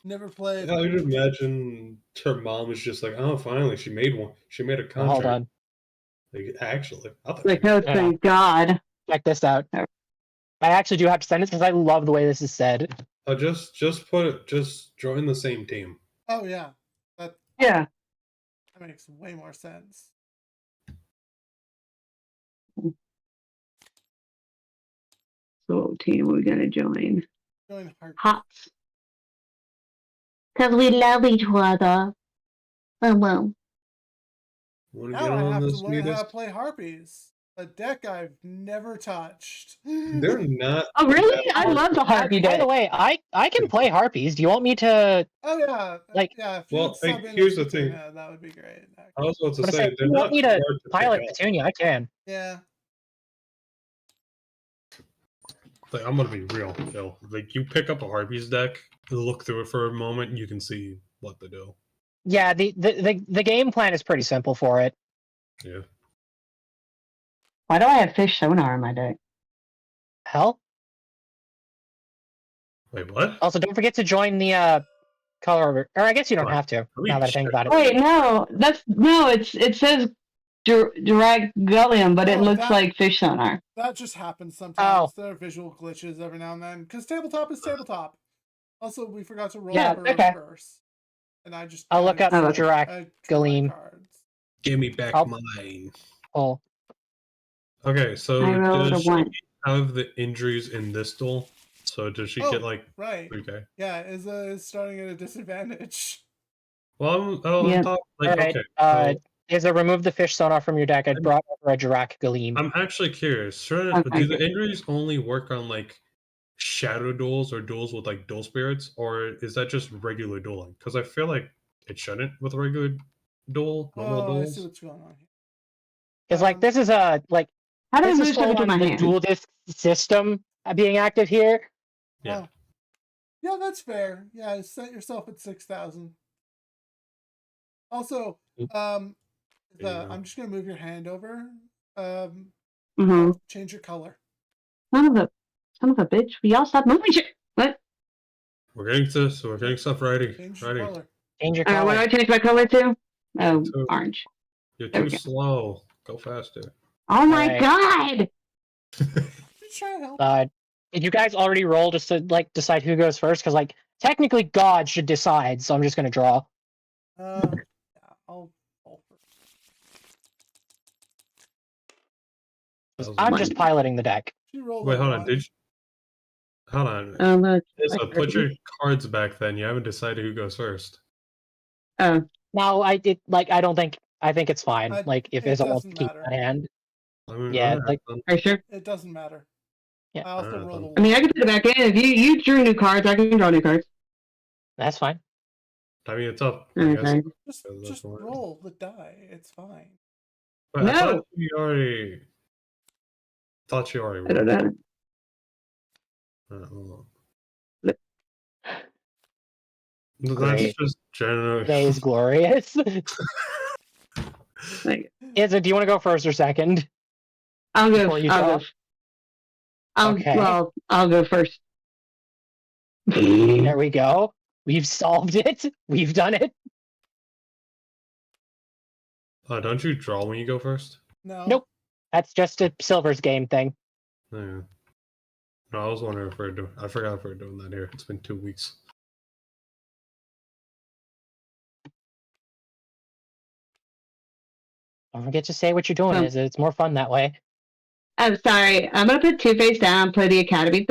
Never played. I would imagine her mom is just like, oh, finally, she made one. She made a Oh, contract. hold on, Like, actually, I thought Like, she- oh, Yeah. thank God. check this out. I actually do have to send it because I love the way this is said. just join the same team. Oh yeah, that Yeah. makes way more sense. So what team are we gonna join? Join Heart. Hots. Because we love each other. Oh, well. Want to Now get I on have to this, learn how to sweetest? play Harpies, a deck I've never touched. They're not. Oh, really? I love the Harpy By deck. the way, I can play Harpies. Do you want me to? Oh yeah, Like- yeah. If Well, you'd sub hey, in here's as the thing. Petunia, that would be great. I was about to What say, if they're you not want me too to hard to pilot pick up. Petunia? I can. Yeah. Like, I'm gonna be real, Phil. Like, you pick up a Harpies deck, look through it for a moment, and you can see what to do. Yeah, the game plan is pretty simple for it. Yeah. Why do I have fish sonar in my deck? Hell. Wait, what? Also, don't forget to join the color. Or I guess you don't Right. have to. Holy Now that I think shit. about it. Wait, no. It says Drag Gullium, but it Oh, looks that- like fish sonar. That just happens sometimes. Oh. There are visual glitches every now and then. Because tabletop is tabletop. Also, we forgot to roll Yeah, for okay. first. And I just. I'll look up Oh, okay. Jirak I drew my Galeem. cards. Give me back I'll- mine. Oh, Okay, so I rolled does a she 1. have the injuries in this duel? So does she Oh. get like Right. okay? Yeah, is starting at a disadvantage. Well, Yeah. I'm talking like all right. okay. Is a remove the fish sonar from your deck. I brought over a Jirak Galeem. I'm actually curious. Sure, Okay. do the injuries only work on like shadow duels or duels with like duel spirits, or is that just regular dueling? Because I feel like it shouldn't with a regular duel, normal Oh, I duels. see what's going on here. Because like this is a like How do I this move is stuff full into on my the hand? dual disc system being active here. Yeah. Oh. Yeah, that's fair. Yeah, set yourself at 6,000. Also, I'm just gonna move your hand over. Mm-hmm. Change your color. Son of a bitch. We all stop moving shit. What? We're getting stuff ready. Change your Ready. color. Change your What do color. I change my color to? Oh, So- orange. You're There too we go. slow. Go faster. Oh my Alright. god! Just trying to help. Did you guys already roll just to like decide who goes first? Because like technically God should decide, so I'm just gonna draw. Yeah, I'll roll first. I'm just piloting the deck. She rolled Wait, a hold on. one. Hold on. Oh look. So put your cards back. Then you haven't decided who goes first. Oh. No, I don't think I think it's fine. Like if It Izza wants to doesn't keep matter. that hand. I mean, Yeah, alright, like then. Are you sure? It doesn't matter. Yeah. I also Alright, rolled a then. one. I mean, I can put it back in. If you drew new cards, I can draw new cards. That's fine. I mean, it's up. I guess. Okay. Just That's fine. roll the die. It's fine. But I No! thought you already. Thought you already. I don't rolled. know. Alright, hold on. Look. That's Great. just general. Today is glorious. Like, Izza, do you want to go first or second? I'll go. Before you I'll draw? go. Okay. I'll go first. There we go. We've solved it. We've done it. Don't you draw when you go first? No. Nope. That's just a Silver's game thing. Yeah. No, I was wondering if we're doing. I forgot if we're doing that here. It's been 2 weeks. Don't forget to say what you're doing, Oh. Izza. It's more fun that way. I'm sorry. I'm gonna put Two-Face down. Play the Academy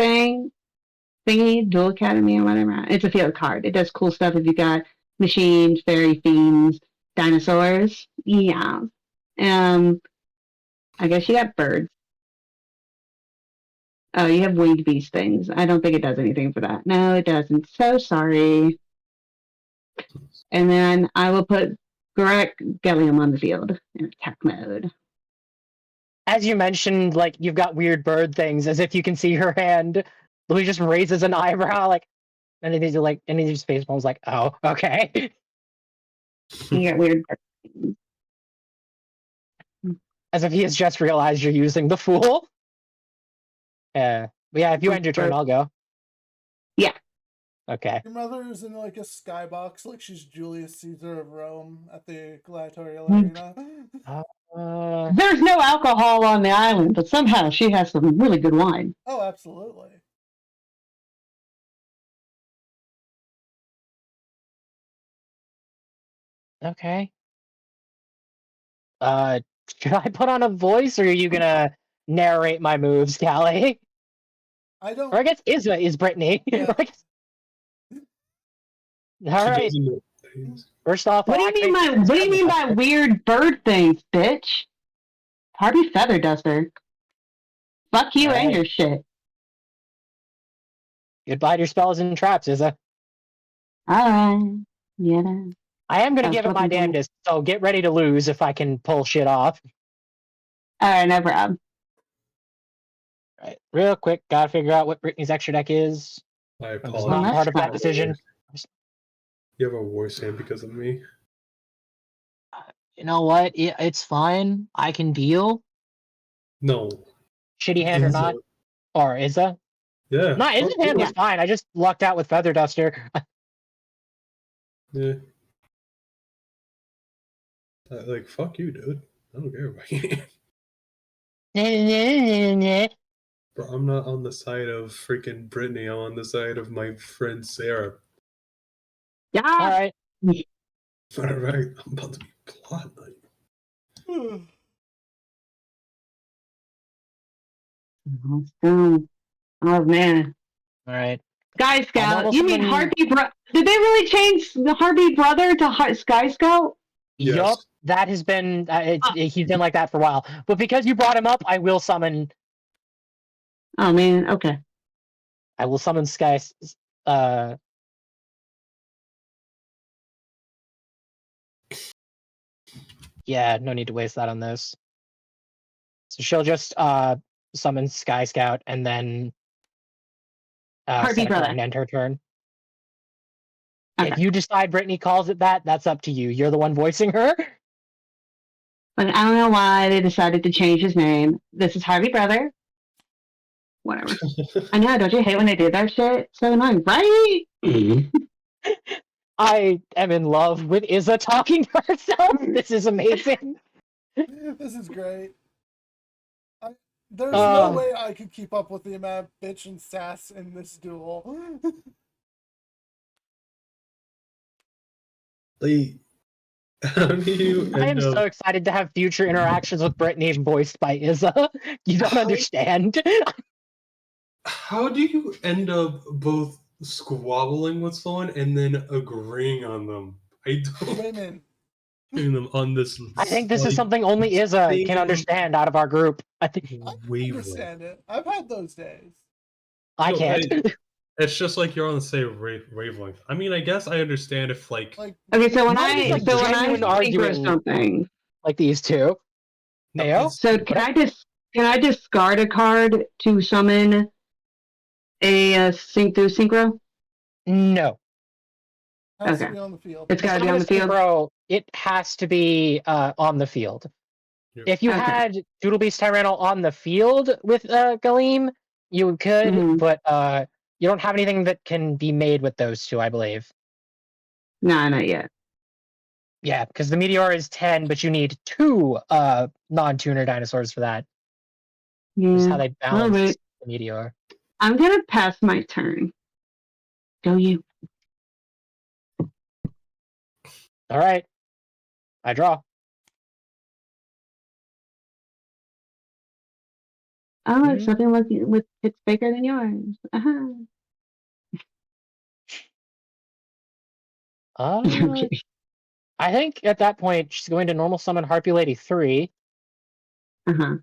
thingy, Duel Academy or whatever. It's a field card. It does cool stuff if you got machines, fairy fiends, dinosaurs. Yeah. I guess you got birds. Oh, you have winged beast things. I don't think it does anything for that. No, it doesn't. So sorry. And then I will put Greg Gellium on the field in attack mode. As you mentioned, like you've got weird bird things, as if you can see her hand. Louis just raises an eyebrow, like, and then he's like, and then his face was like, "Oh, okay." You got weird birds. As if he has just realized you're using the fool. Yeah, but yeah. If you end your turn, I'll go. Yeah. Okay. Your mother is in like a skybox, like she's Julius Caesar of Rome at the gladiatorial Hmm. arena. There's no alcohol on the island, but somehow she has some really good wine. Oh, absolutely. Okay. Should I put on a voice, or are you gonna narrate my moves, Callie? I don't. Or I guess Izza is Brittany. Yeah. All right. First off, What do you mean by weird bird things, bitch? Harvey Feather Duster. Fuck you and your shit. Goodbye to your spells and traps, Izza. Alright. Yeah. I am gonna That's give it my fucking cool. damnedest, so get ready to lose if I can pull shit off. Alright, no problem. Right, real quick, gotta figure out what Brittany's extra deck is. I It's apologize. not that's part of that fine. decision. You have a worse hand because of me. You know what? It's fine. I can deal. No. Shitty hand or not. Or Izza. Yeah. No, Izza's fuck hand you. was fine. I just lucked out with Feather Duster. Yeah. Like, fuck you, dude. I don't care about you. Bro, I'm not on the side of freaking Brittany. I'm on the side of my friend Sarah. Yeah. Alright. Alright, I'm about to be plotting on you. Oh man. Alright. Sky Scout. You mean summon- Harpy Brother? Did they really change the Harpy Brother to Sky Scout? Yes. Yup. That has been he's been like that for a while. But because you brought him up, I will summon Oh man, okay. Sky yeah, no need to waste that on this. So she'll just summon Sky Scout and then Harpy set a card brother. and end her turn. Okay. If you decide Brittany calls it that, that's up to you. You're the one voicing her. But I don't know why they decided to change his name. This is Harvey Brother. Whatever. I know, don't you hate when they do that shit? So annoying, right? I am in love with Izza talking to herself. This is amazing. This is great. There's Oh. no way I could keep up with the amount of bitch and sass in this duel. How do you I am end so up? excited to have future interactions with Brittany voiced by Izza. You don't understand. How do you end up both squabbling with someone and then agreeing on them? I don't Women. agree them on this. I think this is like, something only Izza same can understand out of our group. I think I can wavelength. understand it. I've had those days. I No, can't. It's just like you're on the same wavelength. I mean, I guess I understand if like Like, Okay, so when Not I even a so when I genuine synchro argument. something, Like these two. no, Ayo? it's- so can I discard a card to summon a synchro? No. has to Okay. be on the field. It's got to be Summon on a the field. synchro, it has to be on the field. Yeah. If you Okay. had Doodle Beast Tyranno on the field with Galeem, you could, Mhm. but you don't have anything that can be made with those two, I believe. No, not yet. Yeah, because the Meteor is 10, but you need 2 non-tuner dinosaurs for that. Just Yeah. how they balance Alright. the Meteor. I'm gonna pass my turn. Go you. All right. I draw. Oh, it's something with it's bigger than yours. Uh-huh. Okay. I think at that point she's going to normal summon Harpy Lady 3, Uh-huh.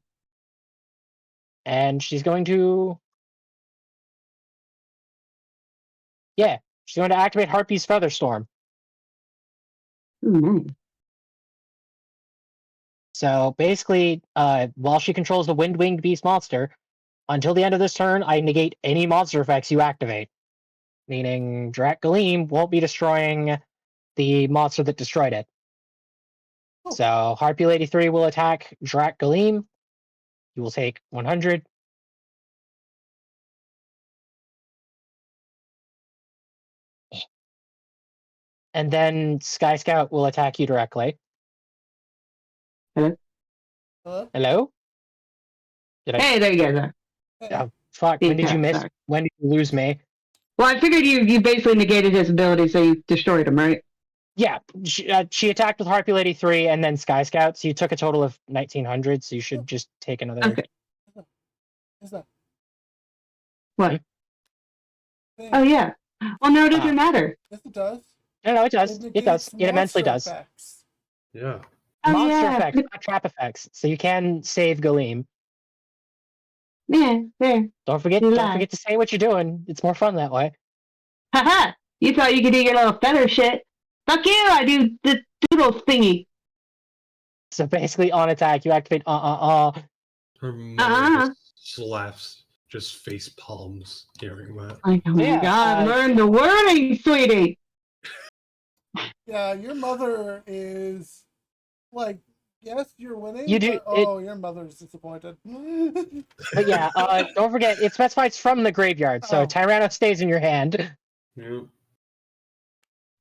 and she's going to she's going to activate Harpy's Featherstorm. Nice. So basically, while she controls the Wind-Winged Beast monster, until the end of this turn, I negate any monster effects you activate. Meaning Drak Galeem won't be destroying the monster that destroyed it. Oh. So Harpy Lady 3 will attack Drak Galeem. You will take 100. And then Sky Scout will attack you directly. Hello? Hello? Did I? Hey, there you guys are. Oh, fuck. When did you miss? Sorry. When did you lose me? Well, I figured you basically negated his ability, so you destroyed him, right? Yeah, she attacked with Harpy Lady 3 and then Sky Scout, so you took a total of 1900, so you should just take another. Okay. Is that What? thing? Oh yeah. Well, no, it doesn't matter. Yes, it does. No, it does. It It does. negates It immensely monster does. effects. yeah. Oh Monster yeah. effects, not trap effects. So you can save Galeem. Yeah, there. Don't forget You don't lied. forget to say what you're doing. It's more fun that way. Haha! You thought you could do your little feather shit. Fuck you! I do the doodle thingy. So basically on attack you activate Her mother just slaps, just face palms hearing that. Oh my Yeah, god, learn the wording, sweetie! Yeah, your mother is like, yes, you're winning. You do- but, your mother's disappointed. But yeah, don't forget it specifies from the graveyard, so Oh. Tyranno stays in your hand. Yeah.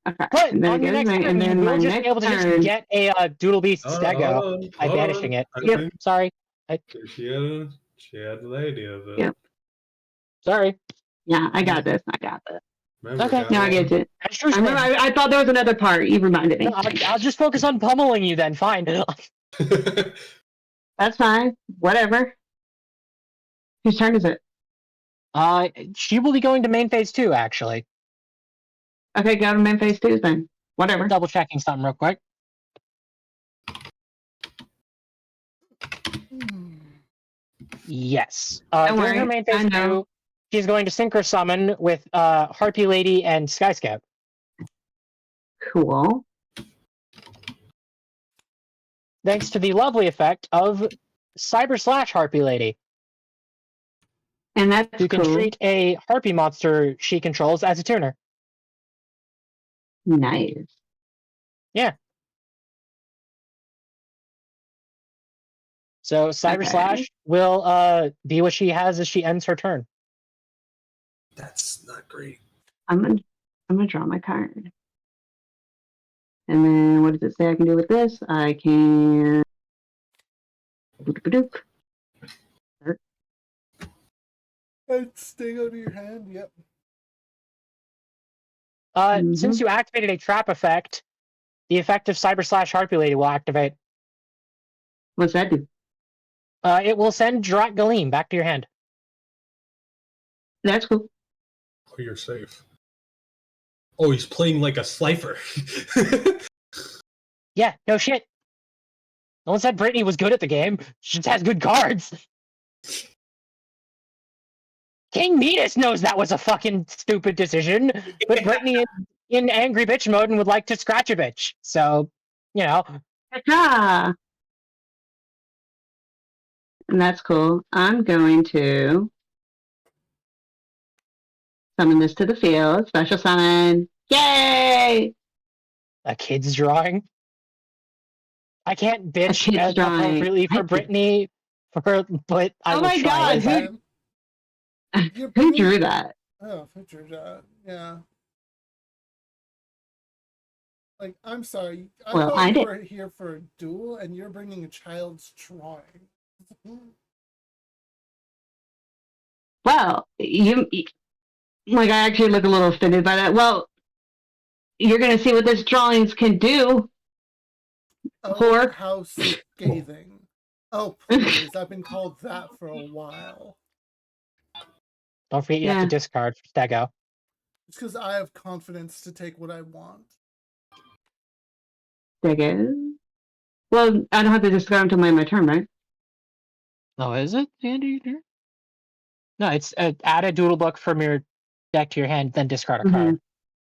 Okay, But and then on your next turn, and you then will my just next be able to just turn. get a Doodle Beast Stego by hold banishing on. it. I Yep. think Sorry. she had the idea of it. Yep. Sorry. Yeah, I got this. I got this. Remember, Okay. Now I get it. That's true. I remember. I thought there was another part. You reminded me. No, I'll just focus on pummeling you then. Fine. That's fine. Whatever. Whose turn is it? She will be going to main phase 2, actually. Okay, go to main phase 2 then. Whatever. Double checking something real quick. Yes. Don't During her worry, main I phase know. 2, she's going to synchro summon with Harpy Lady and Sky Scout. Cool. Thanks to the lovely effect of Cyber Slash Harpy Lady. And that's You can cool. treat a harpy monster she controls as a tuner. Nice. Yeah. So Cyber Okay. Slash will be what she has as she ends her turn. That's not great. I'm gonna draw my card. And then what does it say I can do with this? I can And stay out of your hand. Yep. Since you activated a trap effect, the effect of Cyber Slash Harpy Lady will activate. What's that do? It will send Drat Galeem back to your hand. That's cool. Oh, you're safe. Oh, he's playing like a slifer. Yeah, no shit. No one said Brittany was good at the game. She just has good cards. King Midas knows that was a fucking stupid decision, but Brittany is in angry bitch mode and would like to scratch a bitch. So, you know. Ta-ta! And that's cool. I'm going to summon this to the field. Special summon. Yay! A kid's drawing. I can't bitch kid's drawing. appropriately for Brittany, but I Oh will my try. God, You're who bringing- drew that? Oh, who drew that? Yeah. Like, I'm sorry. I Well, thought I we did. were here for a duel, and you're bringing a child's drawing. Well, you like I actually look a little offended by that. Well, you're gonna see what this drawings can do. Oh, Whore. how scathing. Oh, please. I've been called that for a while. Don't forget you have to Yeah. discard for Stego. It's because I have confidence to take what I want. Dig it. Well, I don't have to discard until my turn, right? Oh, is it the end of your turn? No, it's add a doodle book from your deck to your hand, then discard a card.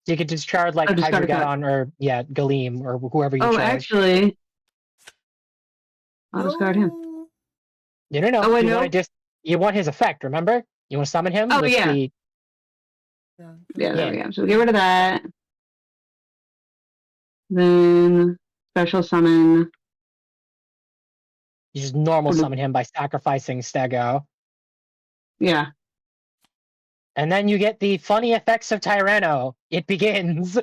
So you could discard like discard a card. Hydreigon or Galeem or whoever you Oh, chose. actually, I'll discard him. No. Oh, wait, you no. want to you want his effect, remember? You want to summon him? Oh, with yeah. The... Yeah, there we go. So get rid of that. Then special summon. You just normal Mhm. summon him by sacrificing Stego. Yeah. And then you get the funny effects of Tyranno. It begins.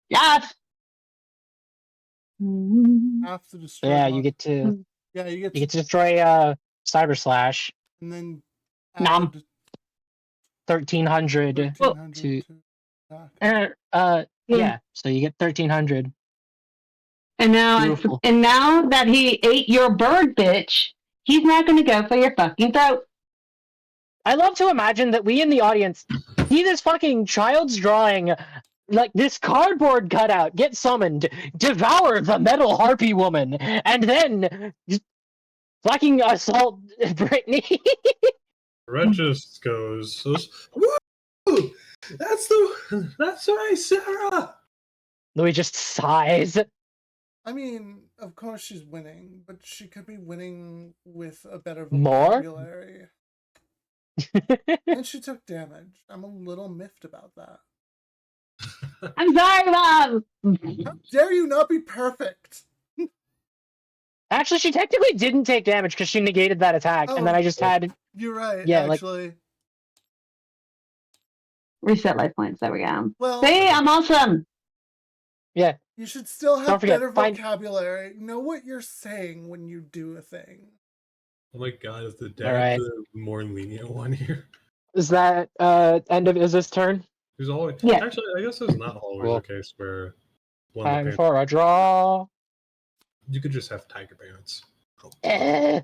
Yes. Have to destroy. Yeah, you get to Yeah, you get you get to destroy Cyber Slash. and then Nom. add 1300 1300 to attack. yeah. So you get 1300. And now, Beautiful. and now that he ate your bird, bitch, he's not going to go for your fucking throat. I love to imagine that we in the audience see this fucking child's drawing, like this cardboard cutout get summoned, devour the metal harpy woman, and then just fucking assault Brittany. Red just goes, woo! That's right, Sarah! Louis just sighs. I mean, of course she's winning, but she could be winning with a better More? vocabulary. And she took damage. I'm a little miffed about that. I'm sorry, Mom. How dare you not be perfect? Actually, she technically didn't take damage because she negated that attack, and then I just had You're right, Yeah, like- actually. Reset life points. There we go. Well, See, I'm awesome. you should still have Don't forget, better find- vocabulary. Know what you're saying when you do a thing. Oh my god, is the Alright. dad the more lenient one here? is that end of Iz's turn? Who's always Yeah. Actually, I guess it's not always Cool. the case where one Time of the for a draw. you could just have tiger pants. Eh.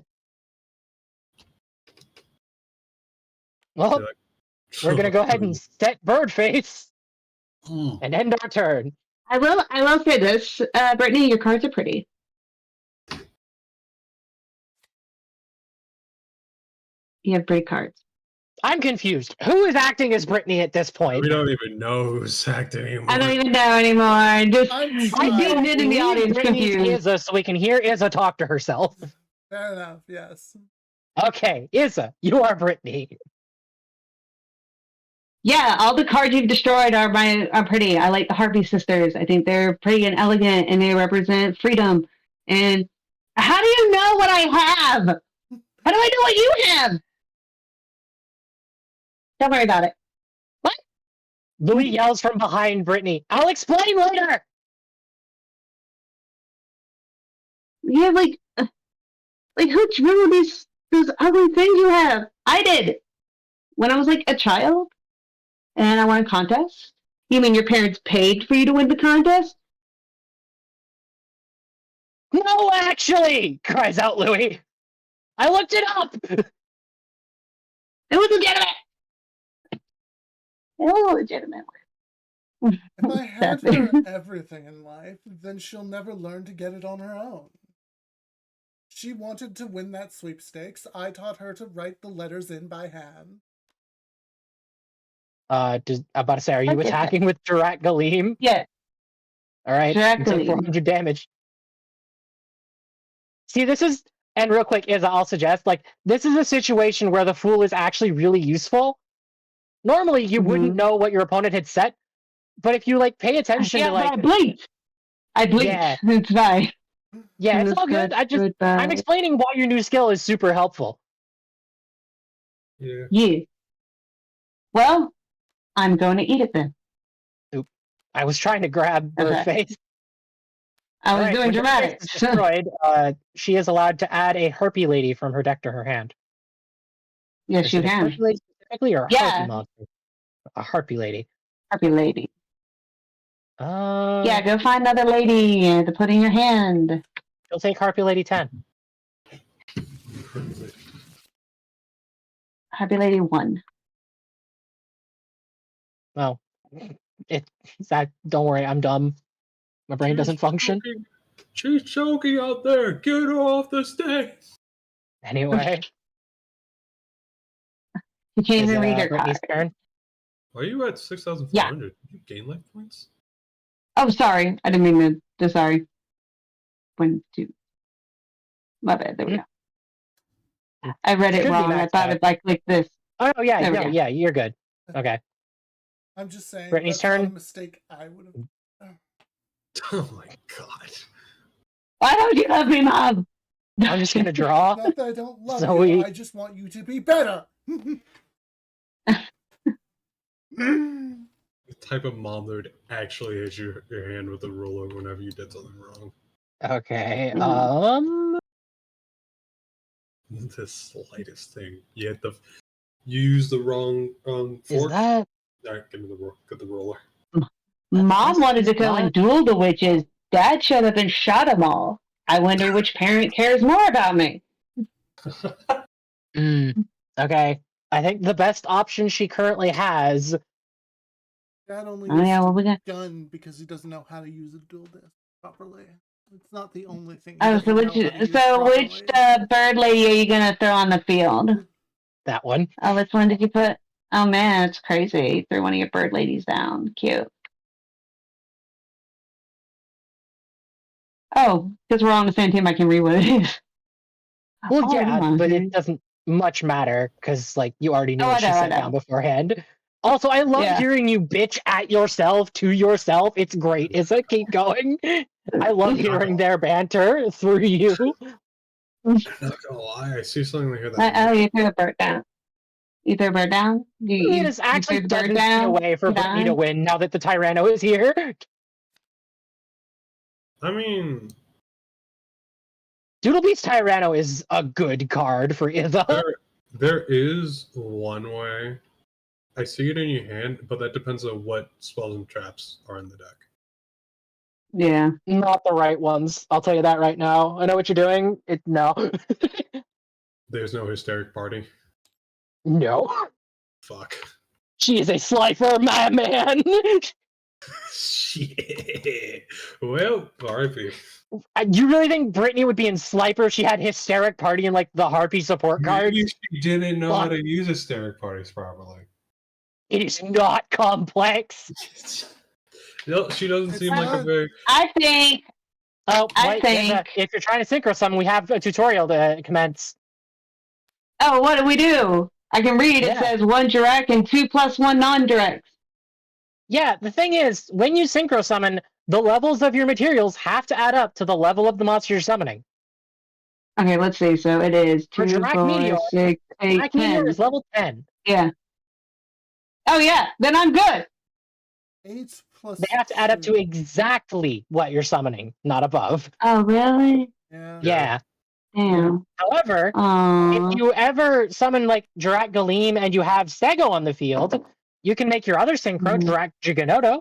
Well, Be like, we're gonna go ahead and set bird face Hmm. and end our turn. I will say this, Brittany, your cards are pretty. You have great cards. I'm confused. Who is acting as Brittany at this point? We don't even know who's acting anymore. I don't even know anymore. Just I'm I trying. did in the Leave audience Brittany's confused. Izza so we can hear Izza talk to herself. Fair enough, yes. Okay, Izza, you are Brittany. Yeah, all the cards you've destroyed are pretty. I like the Harpy Sisters. I think they're pretty and elegant, and they represent freedom. And how do you know what I have? How do I know what you have? Don't worry about it. What? Louis yells from behind Brittany. I'll explain later. You have like who drew those ugly things you have? I did when I was like a child, and I won a contest. You mean your parents paid for you to win the contest? No, actually, cries out Louis. I looked it up. It was legitimate. It was legitimate. If I hand her everything in life, then she'll never learn to get it on her own. She wanted to win that sweepstakes. I taught her to write the letters in by hand. I'm about to say, are you Okay. attacking with Durat Galeem? Yeah. All right, Durat you take Galeem. 400 damage. See, this is, and real quick, Izza, I'll suggest, like, this is a situation where the Fool is actually really useful. Normally, you wouldn't know what your opponent had set, but if you, like, pay attention to, like... I blinked. Yeah. It's fine. Yeah, it's all good. I'm explaining why your new skill is super helpful. Yeah. Yeah. Well, I'm going to eat it then. Oop. I was trying to grab her face. I was Alright, doing when her face dramatics. is destroyed, she is allowed to add a Harpy Lady from her deck to her hand. Yes, Is you it a can. Harpy Lady specifically, or a Yeah. Harpy monster? A Harpy Lady. Harpy lady. Yeah, go find another lady to put in your hand. She'll take Harpy Lady 10. Harpy lady 1. Well, don't worry, I'm dumb. My brain doesn't function. She's choking out there. Get her off the stage. Anyway. You can't Is even read your Brittany's card. turn? Are you at 6,400? Did you gain life points? Oh, sorry. I didn't mean to. Sorry. 1, 2. My bad. There we go. I read it Should be wrong. I maxed thought out. if I clicked this. Oh, yeah, There we no, go. yeah, you're good. Okay. I'm just saying Brittany's that's not turn. a mistake I would have. Oh my god. Why don't you love me, Mom? I'm just going to draw. Not that I don't love So you, I just want you to be better. The type of mom that would actually hit your hand with a ruler whenever you did something wrong. Okay, The slightest thing. You used the wrong fork. Is that... Alright, give me the roller. Mom wanted to go and duel the witches. Dad showed up and shot them all. I wonder which parent cares more about me. Okay. I think the best option she currently has... Dad only Oh, yeah, uses what we got? a gun because he doesn't know how to use a dual disc properly. It's not the only thing. Oh, so which bird lady are you gonna throw on the field? That one. Oh, which one did you put? Oh man, it's crazy. You threw one of your bird ladies down. Cute. Oh, because we're on the same team, I can read what it is. Well, Oh, yeah, come on, but dude. it doesn't much matter, because, like, you already knew Oh, what I she know, I set know. down beforehand. Also, I love Yeah. hearing you bitch at yourself, to yourself. It's great, Izza. Keep going. I love hearing their banter through you. I'm not gonna lie, I see something here that. Oh, you threw a bird down. You threw a bird down? It is actually threw the bird 7 feet down? away for Brittany to Down? win now that the Tyranno is here. I mean, Doodlebeat's Tyranno is a good card for Izza. there is one way. I see it in your hand, but that depends on what spells and traps are in the deck. Yeah. Not the right ones. I'll tell you that right now. I know what you're doing. No. There's no hysteric party. No. Fuck. She is a slifer, my man. Shit. Well, RIP. You really think Brittany would be in Slifer if she had Hysteric Party and, like, the Harpy support cards? Maybe she didn't know how Fuck. to use hysteric parties properly. It is not complex. No, she doesn't seem like a very. I think Oh, I wait, think. if you're trying to synchro summon, we have a tutorial to commence. Oh, what do we do? I can read. It Yeah. says 1 direct and 2 plus 1 non-direct. Yeah, the thing is, when you synchro summon, the levels of your materials have to add up to the level of the monster you're summoning. Okay, let's see. So it is For 2, Dirac 4, Meteor, 6, 8, Dirac Meteor 10. is level 10. Yeah. Oh, yeah. Then I'm good. 8 plus They have to add up to 2. exactly what you're summoning, not above. Oh, really? Yeah. Yeah. Damn. However, Aww. if you ever summon like Dirac Galeem and you have Stego on the field, you can make your other synchro, Dirac Giganoto,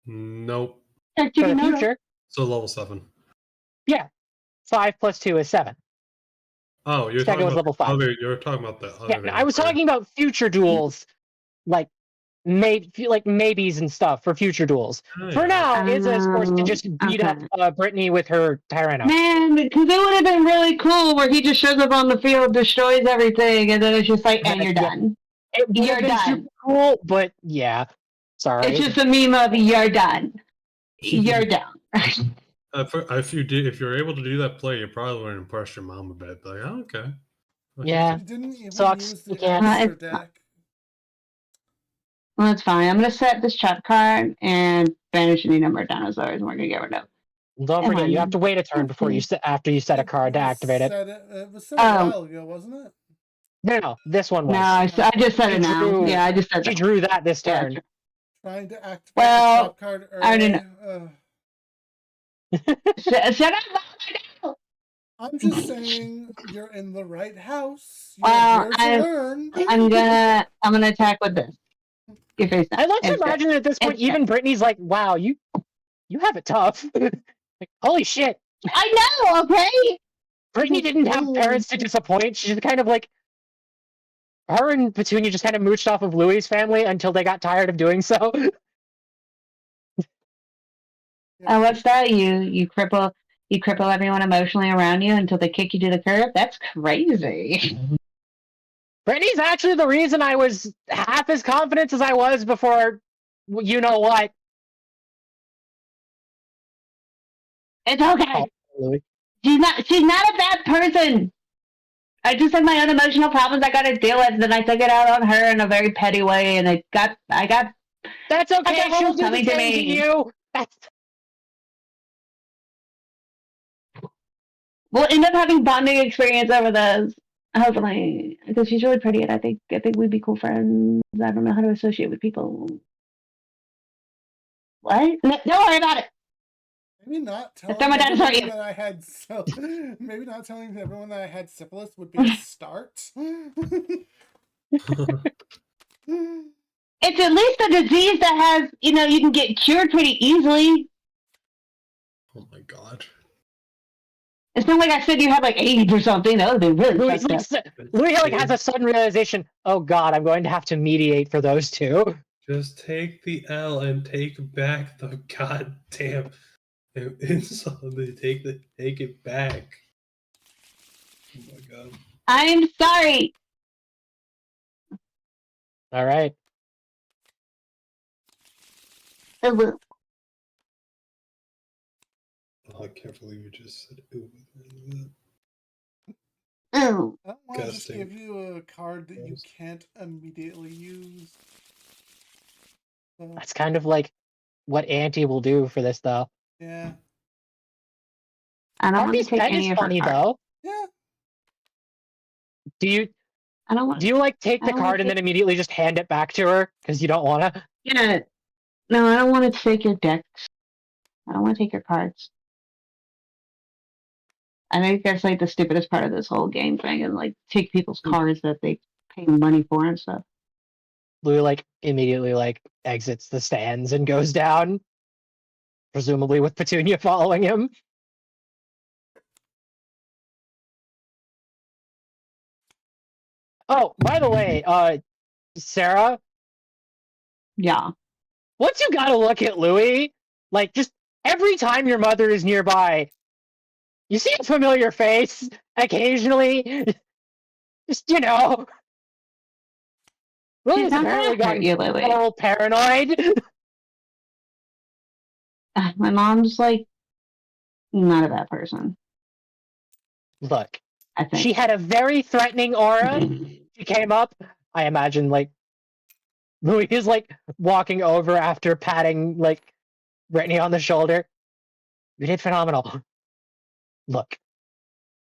Nope. for the future. So level 7. Yeah. 5 plus 2 is 7. Oh, you're Stego talking is about level 5. You're talking about the other. Yeah, I was talking about future duels, like maybes and stuff for future duels. Oh, For yeah. now, Izza is forced to just beat up Brittany with her Tyranno. Man, because it would have been really cool where he just shows up on the field, destroys everything, and then it's just like, and you're done. It would You're have been done. super cool, but yeah. Sorry. It's just a meme of you're done. You're done. If you're able to do that play, you probably would impress your mom a bit. Like, oh, okay. Yeah. You didn't even Sucks. use You the can't. extra deck. Well, that's fine. I'm going to set this trap card and banish any number of dinosaurs, and we're going to get rid of. Don't forget, you have to wait a turn before you after you set a card to activate it. It was set a while ago, wasn't it? No, this one was. No, I just said it now. Yeah, I just said She drew that this turn. Yeah, Trying to activate the well, top card early. I don't know. Shut up! I'm just saying you're in the right house. You're Well, here to learn. I'm gonna attack with this. Your face down. I like to It's imagine at this point, even Brittany's like, "Wow, you have it tough." Like, holy shit! I know. Okay. Brittany didn't have parents to disappoint. She's kind of like her and Petunia just kind of mooched off of Louis' family until they got tired of doing so. What's that? You cripple everyone emotionally around you until they kick you to the curb? That's crazy. Brittany's actually the reason I was half as confident as I was before. You know what? It's okay. Oh, She's not a bad person. I just had my own emotional problems I got to deal with, and then I took it out on her in a very petty way, and I got. That's okay. I got She'll do the coming to same to me. you. We'll end up having bonding experience over this, hopefully, because she's really pretty, and I think we'd be cool friends. I don't know how to associate with people. What? No, don't worry about it. Maybe not telling my dinosaur everyone you. that I had maybe not telling everyone that I had syphilis would be a start. It's at least a disease that has, you can get cured pretty easily. Oh my god. It's not like I said you had like AIDS or something. That would be really Louis fucked up. has a sudden realization. Oh God, I'm going to have to mediate for those two. Just take the L and take back the goddamn insult. Take it back. Oh my god. I'm sorry. All right. Oh, I can't believe you just said ooh. Oh. I don't want to just give you a card that you can't immediately use. So, That's kind of like what Auntie will do for this, though. yeah. I don't want to take any of her funny, cards. though. Yeah. Do you I don't want. do you like take I the don't card and then immediately just hand it back to her because you don't want to? Yeah. No, I don't want to take your decks. I don't want to take your cards. I think that's like the stupidest part of this whole game thing, and like take people's cards that they pay money for and stuff. Louis like immediately like exits the stands and goes down, presumably with Petunia following him. Oh, by the way, Sarah, Yeah. once you gotta look at Louis, like just every time your mother is nearby, you see a familiar face occasionally. Just Louis has apparently gotten a little paranoid. My mom's like not a bad person. Look, I think. she had a very threatening aura. She came up. I imagine like Louis is like walking over after patting like Brittany on the shoulder. You did phenomenal. Look,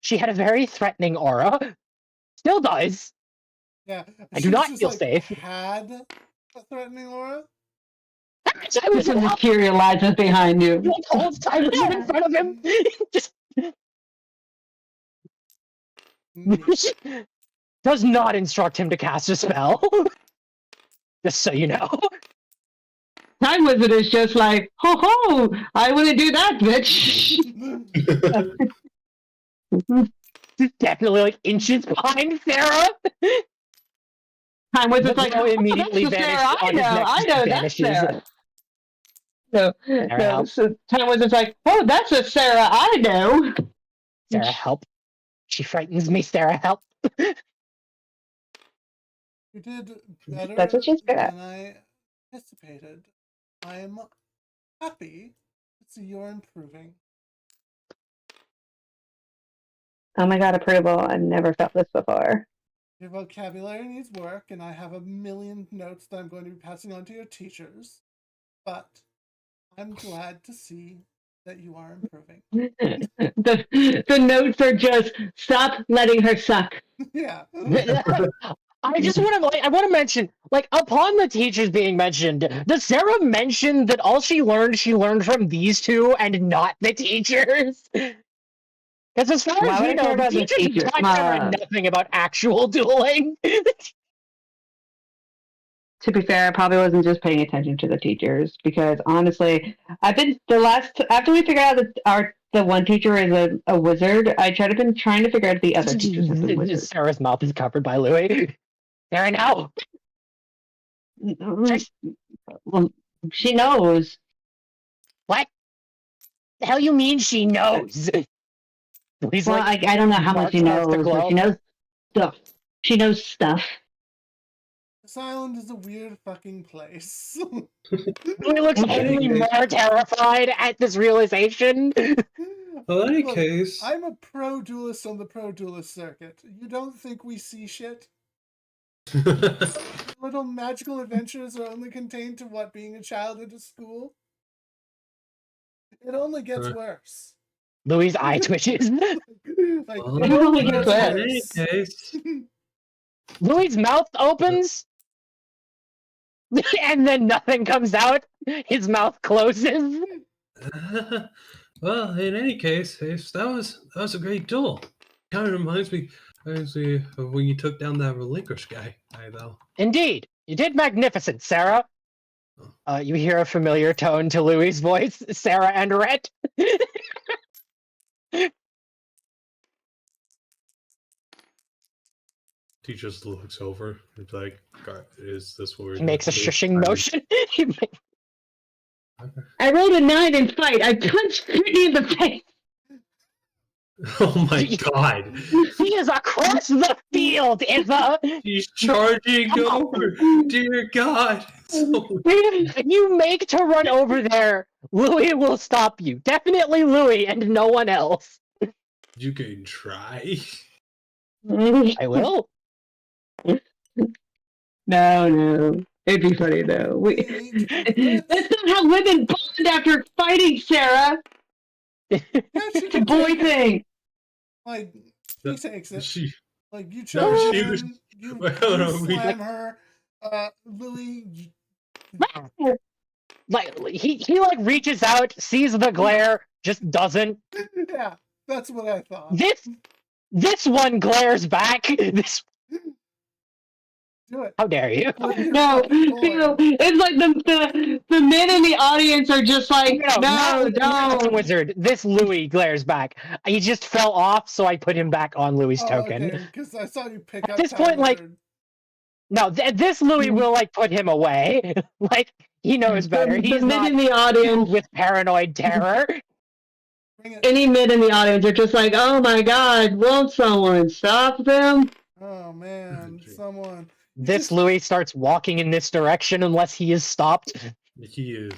she had a very threatening aura. Still does. Yeah. I do She's not just, feel like, safe. had a threatening aura? I was This in materializes behind you. the whole time was in front of him. Just Neat. does not instruct him to cast a spell. Just so you know. Time Wizard is just like, ho ho, I wouldn't do that, bitch. Definitely like inches behind Sarah. Time Wizard's like, Glow oh, immediately that's the vanishes Sarah I on his know, neck. I Just know, that's vanishes. Sarah. No, Sarah, no. help. So Time Wizard's like, oh, that's a Sarah I know. Sarah, help. She frightens me, Sarah, help. You did better That's what she's good at. than I anticipated. I am happy to see you're improving. Oh my god, approval. I've never felt this before. Your vocabulary needs work, and I have a million notes that I'm going to be passing on to your teachers. But I'm glad to see that you are improving. the notes are just, stop letting her suck. Yeah. I just want to I want to mention, like, upon the teachers being mentioned, does Sarah mention that all she learned from these two and not the teachers? Because as far Why as would we I know, care the about the teachers teachers? have taught nothing about actual dueling. To be fair, I probably wasn't just paying attention to the teachers because honestly, I've been after we figured out that the one teacher is a wizard. I been trying to figure out the other teachers have been wizards. Sarah's mouth is covered by Louis. Sarah, no. Well, she knows. What the hell you mean she knows? Louis, Well, like, I don't know how much she marks off the knows, but globe. she knows stuff. She knows stuff. This island is a weird fucking place. Louis looks only more terrified at this realization. Well, in any Look, case, I'm a pro duelist on the pro duelist circuit. You don't think we see shit? Little magical adventures are only contained to what, being a child at a school? It only gets worse. Louis' eye twitches. Like, well, it only gets gets in any worse. case, Louis' mouth opens, and then nothing comes out. His mouth closes. well, in any case, that was a great duel. Kind of reminds me of when you took down that relinquish guy, though. Indeed, you did magnificent, Sarah. You hear a familiar tone to Louis' voice, Sarah and Rhett. He just looks over. It's like, God, is this what we're He makes a doing? shushing motion. I rolled a 9 in fight. I punched Brittany in the face. Oh my God! He is across the field, Eva. He's charging over. Dear God! So If you make to run over there, Louis will stop you. Definitely Louis and no one else. you can try. I will. No. It'd be funny though. That's not how women bond after fighting, Sarah. It's a boy thing. Like, he takes it. She, Like, you No, charge she in, was- you well, we- slam her. Louis, Like he like reaches out, sees the glare, just doesn't. yeah, that's what I thought. This one glares back. This Do it. how dare you? No, it's like the men in the audience are just like, no, don't. Wizard. This Louis glares back. He just fell off, so I put him back on Louis' token. Because I saw you pick At up this Time point, like, Wizard. No, this Louis will like put him away. Like he knows better. The He's men not in the audience, filled with paranoid terror. Bring it. any men in the audience are just like, oh my God, won't someone stop them? Oh man, someone. This Louis starts walking in this direction unless he is stopped. he is.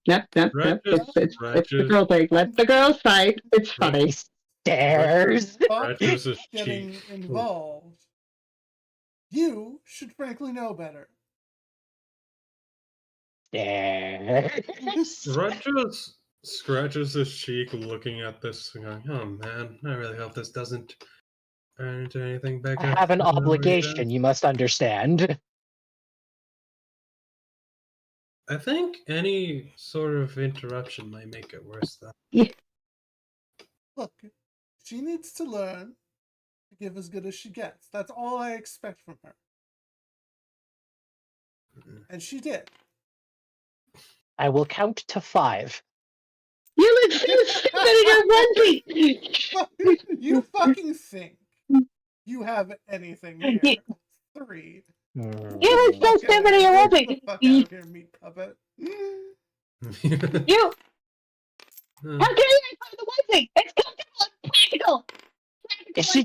Nope. Right, It's right, the girl thing. Let the girls fight. It's funny. Stairs. Stop Scratches his getting cheek. involved. You should frankly know better. Stairs. Red just scratches his cheek, looking at this and going, "Oh man, I really hope this doesn't turn into anything bigger." I have an than it already obligation, does." you must understand. I think any sort of interruption might make it worse, though. Look, she needs to learn to give as good as she gets. That's all I expect from her. And she did. I will count to 5. You look so stupid in your onesie. You fucking think you have anything here. 3. You look so Get stupid in your the onesie. fuck out of here, meat puppet. You. How can you play the onesie? It's comfortable and practical. If she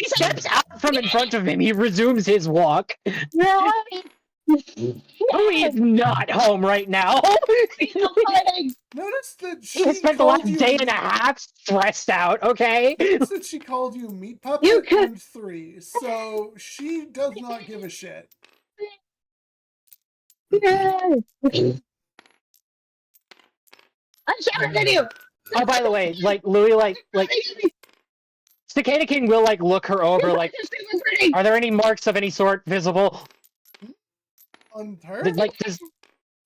steps out from in front of him, he resumes his walk. No. Louis is not home right now. Notice that He she spent the called last you. day and a half stressed out, okay? Notice that she called you meat puppet You could- and 3, so she does not give a shit. I'm shouting at you. Oh, by the way, like, Louis, like, Cicada King will, like, look her over, like, are there any marks of any sort visible? On her? Like,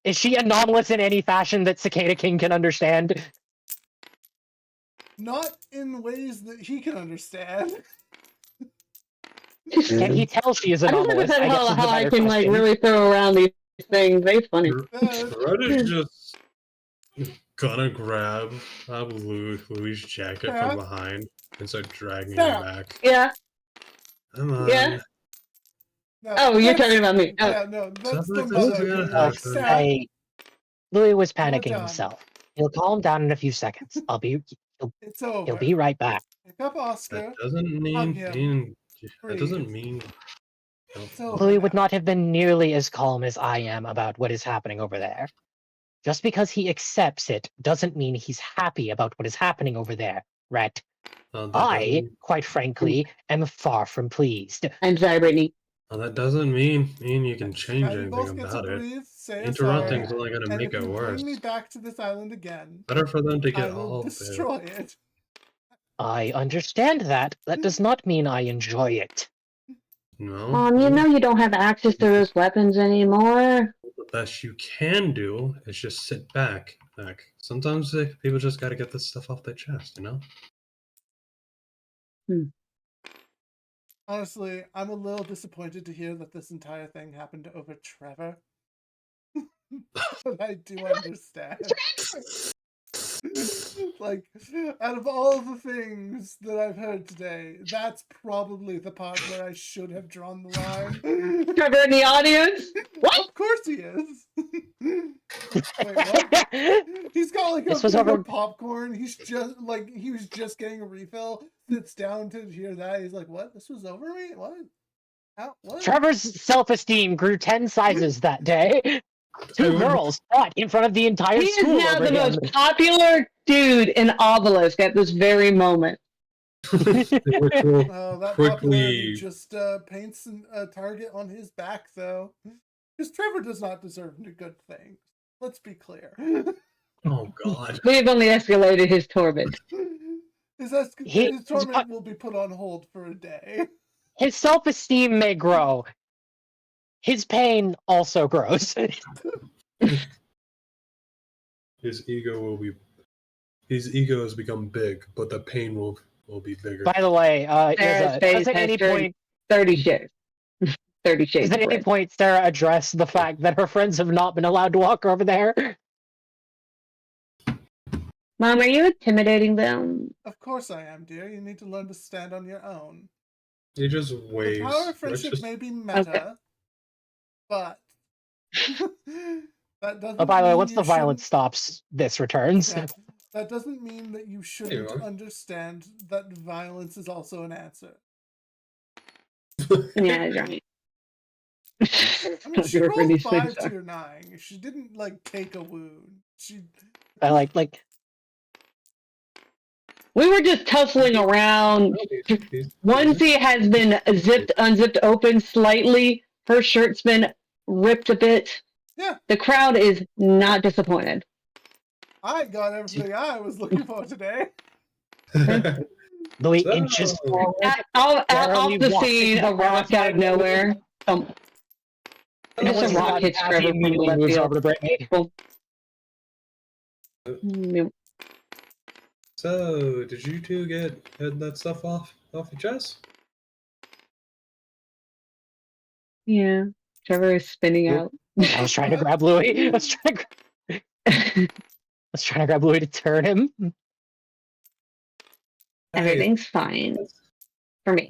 is she anomalous in any fashion that Cicada King can understand? Not in ways that he can understand. Can he tell she is I don't anomalous? understand I guess is the how I better can like question. really throw around these things. They funny. Red is just gonna grab Louis' jacket Sarah? from behind and start dragging Sarah? him back. Yeah. Come on. Yeah. No, Oh, you're that's- talking about me. Oh. Yeah, no, that's Stuff the like this is mother. gonna You're happen. like, Sarah, Hey, Louis was You're panicking done. himself. He'll calm down in a few seconds. it's over. He'll be right back. Pick up Oscar. That doesn't hug mean him. being. That Breathe. doesn't mean. It's over Louis would now. not have been nearly as calm as I am about what is happening over there. Just because he accepts it doesn't mean he's happy about what is happening over there, Rhett. That I, doesn't- quite frankly, am far from pleased. I'm sorry, Brittany. that doesn't mean you can change Now you anything both get to about it. breathe, say Interrupting sorry, is only gonna and make if it you worse. bring me back to this island again, Better for them to I get will all of it. destroy it. I understand that. That does not mean I enjoy it. No. You know you don't have access to those weapons anymore. The best you can do is just sit back. Sometimes people just got to get this stuff off their chest, you know. Honestly, I'm a little disappointed to hear that this entire thing happened over Trevor. But I do understand. Like, out of all the things that I've heard today, that's probably the part where I should have drawn the line. Trevor in the audience. What? Of course he is. Wait, what? He's got like a This was bag over- of popcorn. He's just like, he was just getting a refill. Sits down to hear that. He's like, "What? This was over me? What? How? What?" Trevor's self-esteem grew 10 sizes that day. Two girls fought in front of the entire He is school now over the him. most popular dude in Obelisk at this very moment. Which will That quickly- popularity just paints a target on his back, though. Because Trevor does not deserve good things. Let's be clear. Oh God. We've only escalated his torment. His He- torment will be put on hold for a day. His self-esteem may grow. His pain also grows. His ego has become big, but the pain will be bigger. By the way, Sarah's face does at has any turned point 30 shades. 30 shades. does at of any red. point Sarah address the fact that her friends have not been allowed to walk over there? Mom, are you intimidating them? Of course I am, dear. You need to learn to stand on your own. He just waves. The power of Let's friendship just- may be meta, but that doesn't Oh, by the way, mean once you the violence shouldn't- stops, this returns. Yeah, that doesn't mean that you shouldn't are. understand that violence is also an answer. Yeah, that's right. I mean, she Whatever rolled these 5 things to are. your 9. She didn't like take a wound. She I like We were just tussling around. Onesie has been unzipped open slightly. Her shirt's been ripped a bit. Yeah. The crowd is not disappointed. I got everything I was looking for today. Louis So- inches forward. Off barely the walking scene, a rock out of nowhere. Just a rock hits Trevor from the immediately left moves field. over to Brittany. Boom. So, did you two get that stuff off your chest? Yeah. Trevor is spinning Nope. out. I was trying to grab Louis. I was trying to grab Louis to turn him. Everything's fine for me.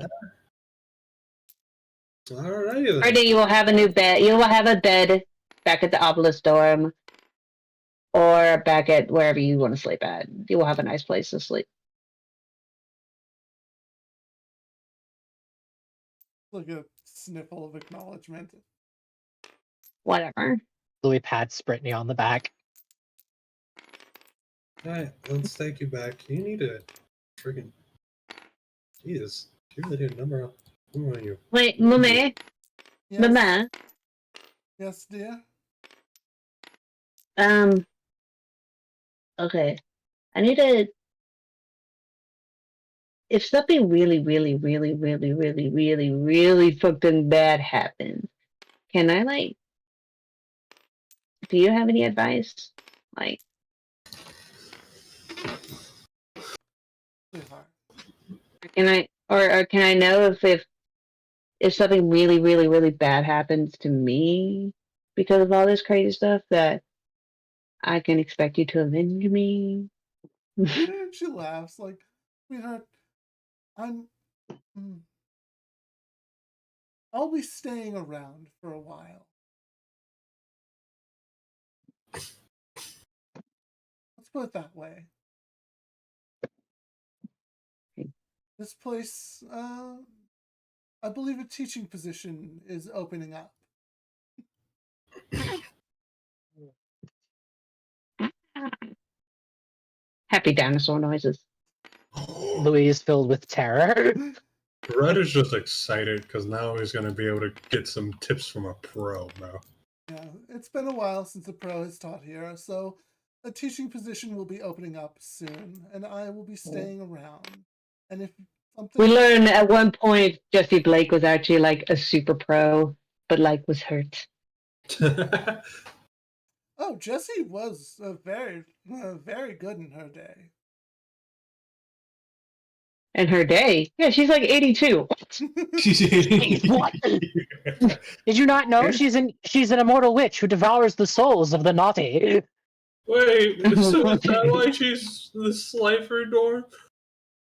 Alrighty then. Friday, you will have a new bed. You will have a bed back at the Obelisk dorm, or back at wherever you want to sleep at. You will have a nice place to sleep. Like a sniffle of acknowledgement. Whatever. Louis pats Brittany on the back. Alright, let's take you back. You need a friggin' Jesus. Give me the number up. Who are you? Wait, Mama, Yes, Mama. yes, dear. Okay. I need to. If something really, really, really, really, really, really, really fucking bad happens, can I like? Do you have any advice? Like, Sweetheart. can I, or can I know if something really, really, really bad happens to me because of all this crazy stuff that I can expect you to avenge me? She laughs like, sweetheart, mm, I'll be staying around for a while. Let's put it that way. This place, I believe a teaching position is opening up. Happy dinosaur noises. Louis is filled with terror. Red is just excited because now he's gonna be able to get some tips from a pro, bro. Yeah, it's been a while since a pro has taught here, so a teaching position will be opening up soon, and I will be staying around. And if something... We learned at one point Jesse Blake was actually like a super pro, but like was hurt. Oh, Jessie was very good in her day. In her day, yeah, she's like 82. What? Did you not know she's an immortal witch who devours the souls of the naughty? Wait, so is that why she's the Slifer door?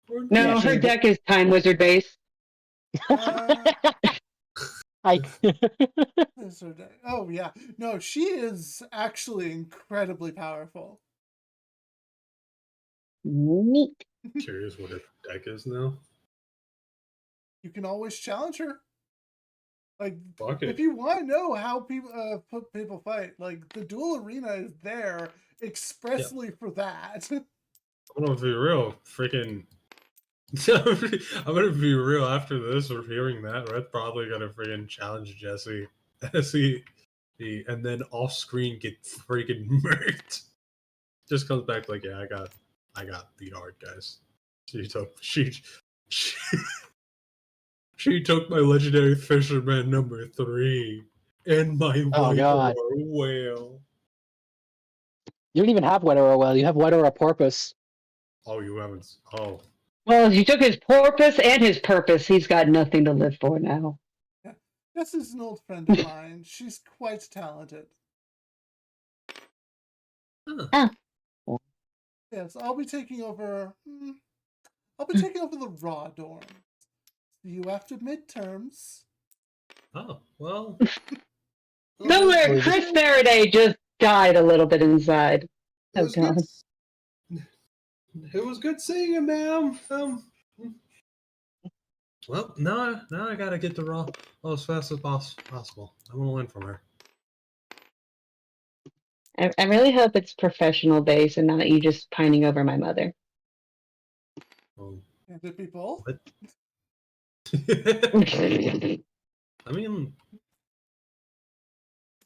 No, Yeah, her deck is Time Wizard base. Is her day. Oh yeah, no, she is actually incredibly powerful. Neat. Curious what her deck is now. You can always challenge her. Like, Fuck if it. you want to know how people fight, like the duel arena is there expressly for that. I'm gonna be real, freaking. I'm gonna be real after this. Or hearing that, Red's probably gonna freaking challenge Jesse, and then off screen get freaking murked. Just comes back like, yeah, I got beat hard, guys. She took my legendary fisherman number 3 and my Oh, God. whale. You don't even have Wetter or Well, you have Wetter or Porpoise. Oh, you haven't. Oh. Well, he took his porpoise and his purpose. He's got nothing to live for now. Yeah. Jessie's an old friend of mine. She's quite talented. Huh. Yes, I'll be taking over. I'll be taking over the raw dorm. See you after midterms. Oh, well. Somewhere, Chris Faraday just died a little bit inside. Oh, God. It was good seeing you, ma'am. Well, now I gotta get to Raw as fast as possible. I want to learn from her. I really hope it's professional based and not you just pining over my mother. Um, Can't it be both? what? I mean,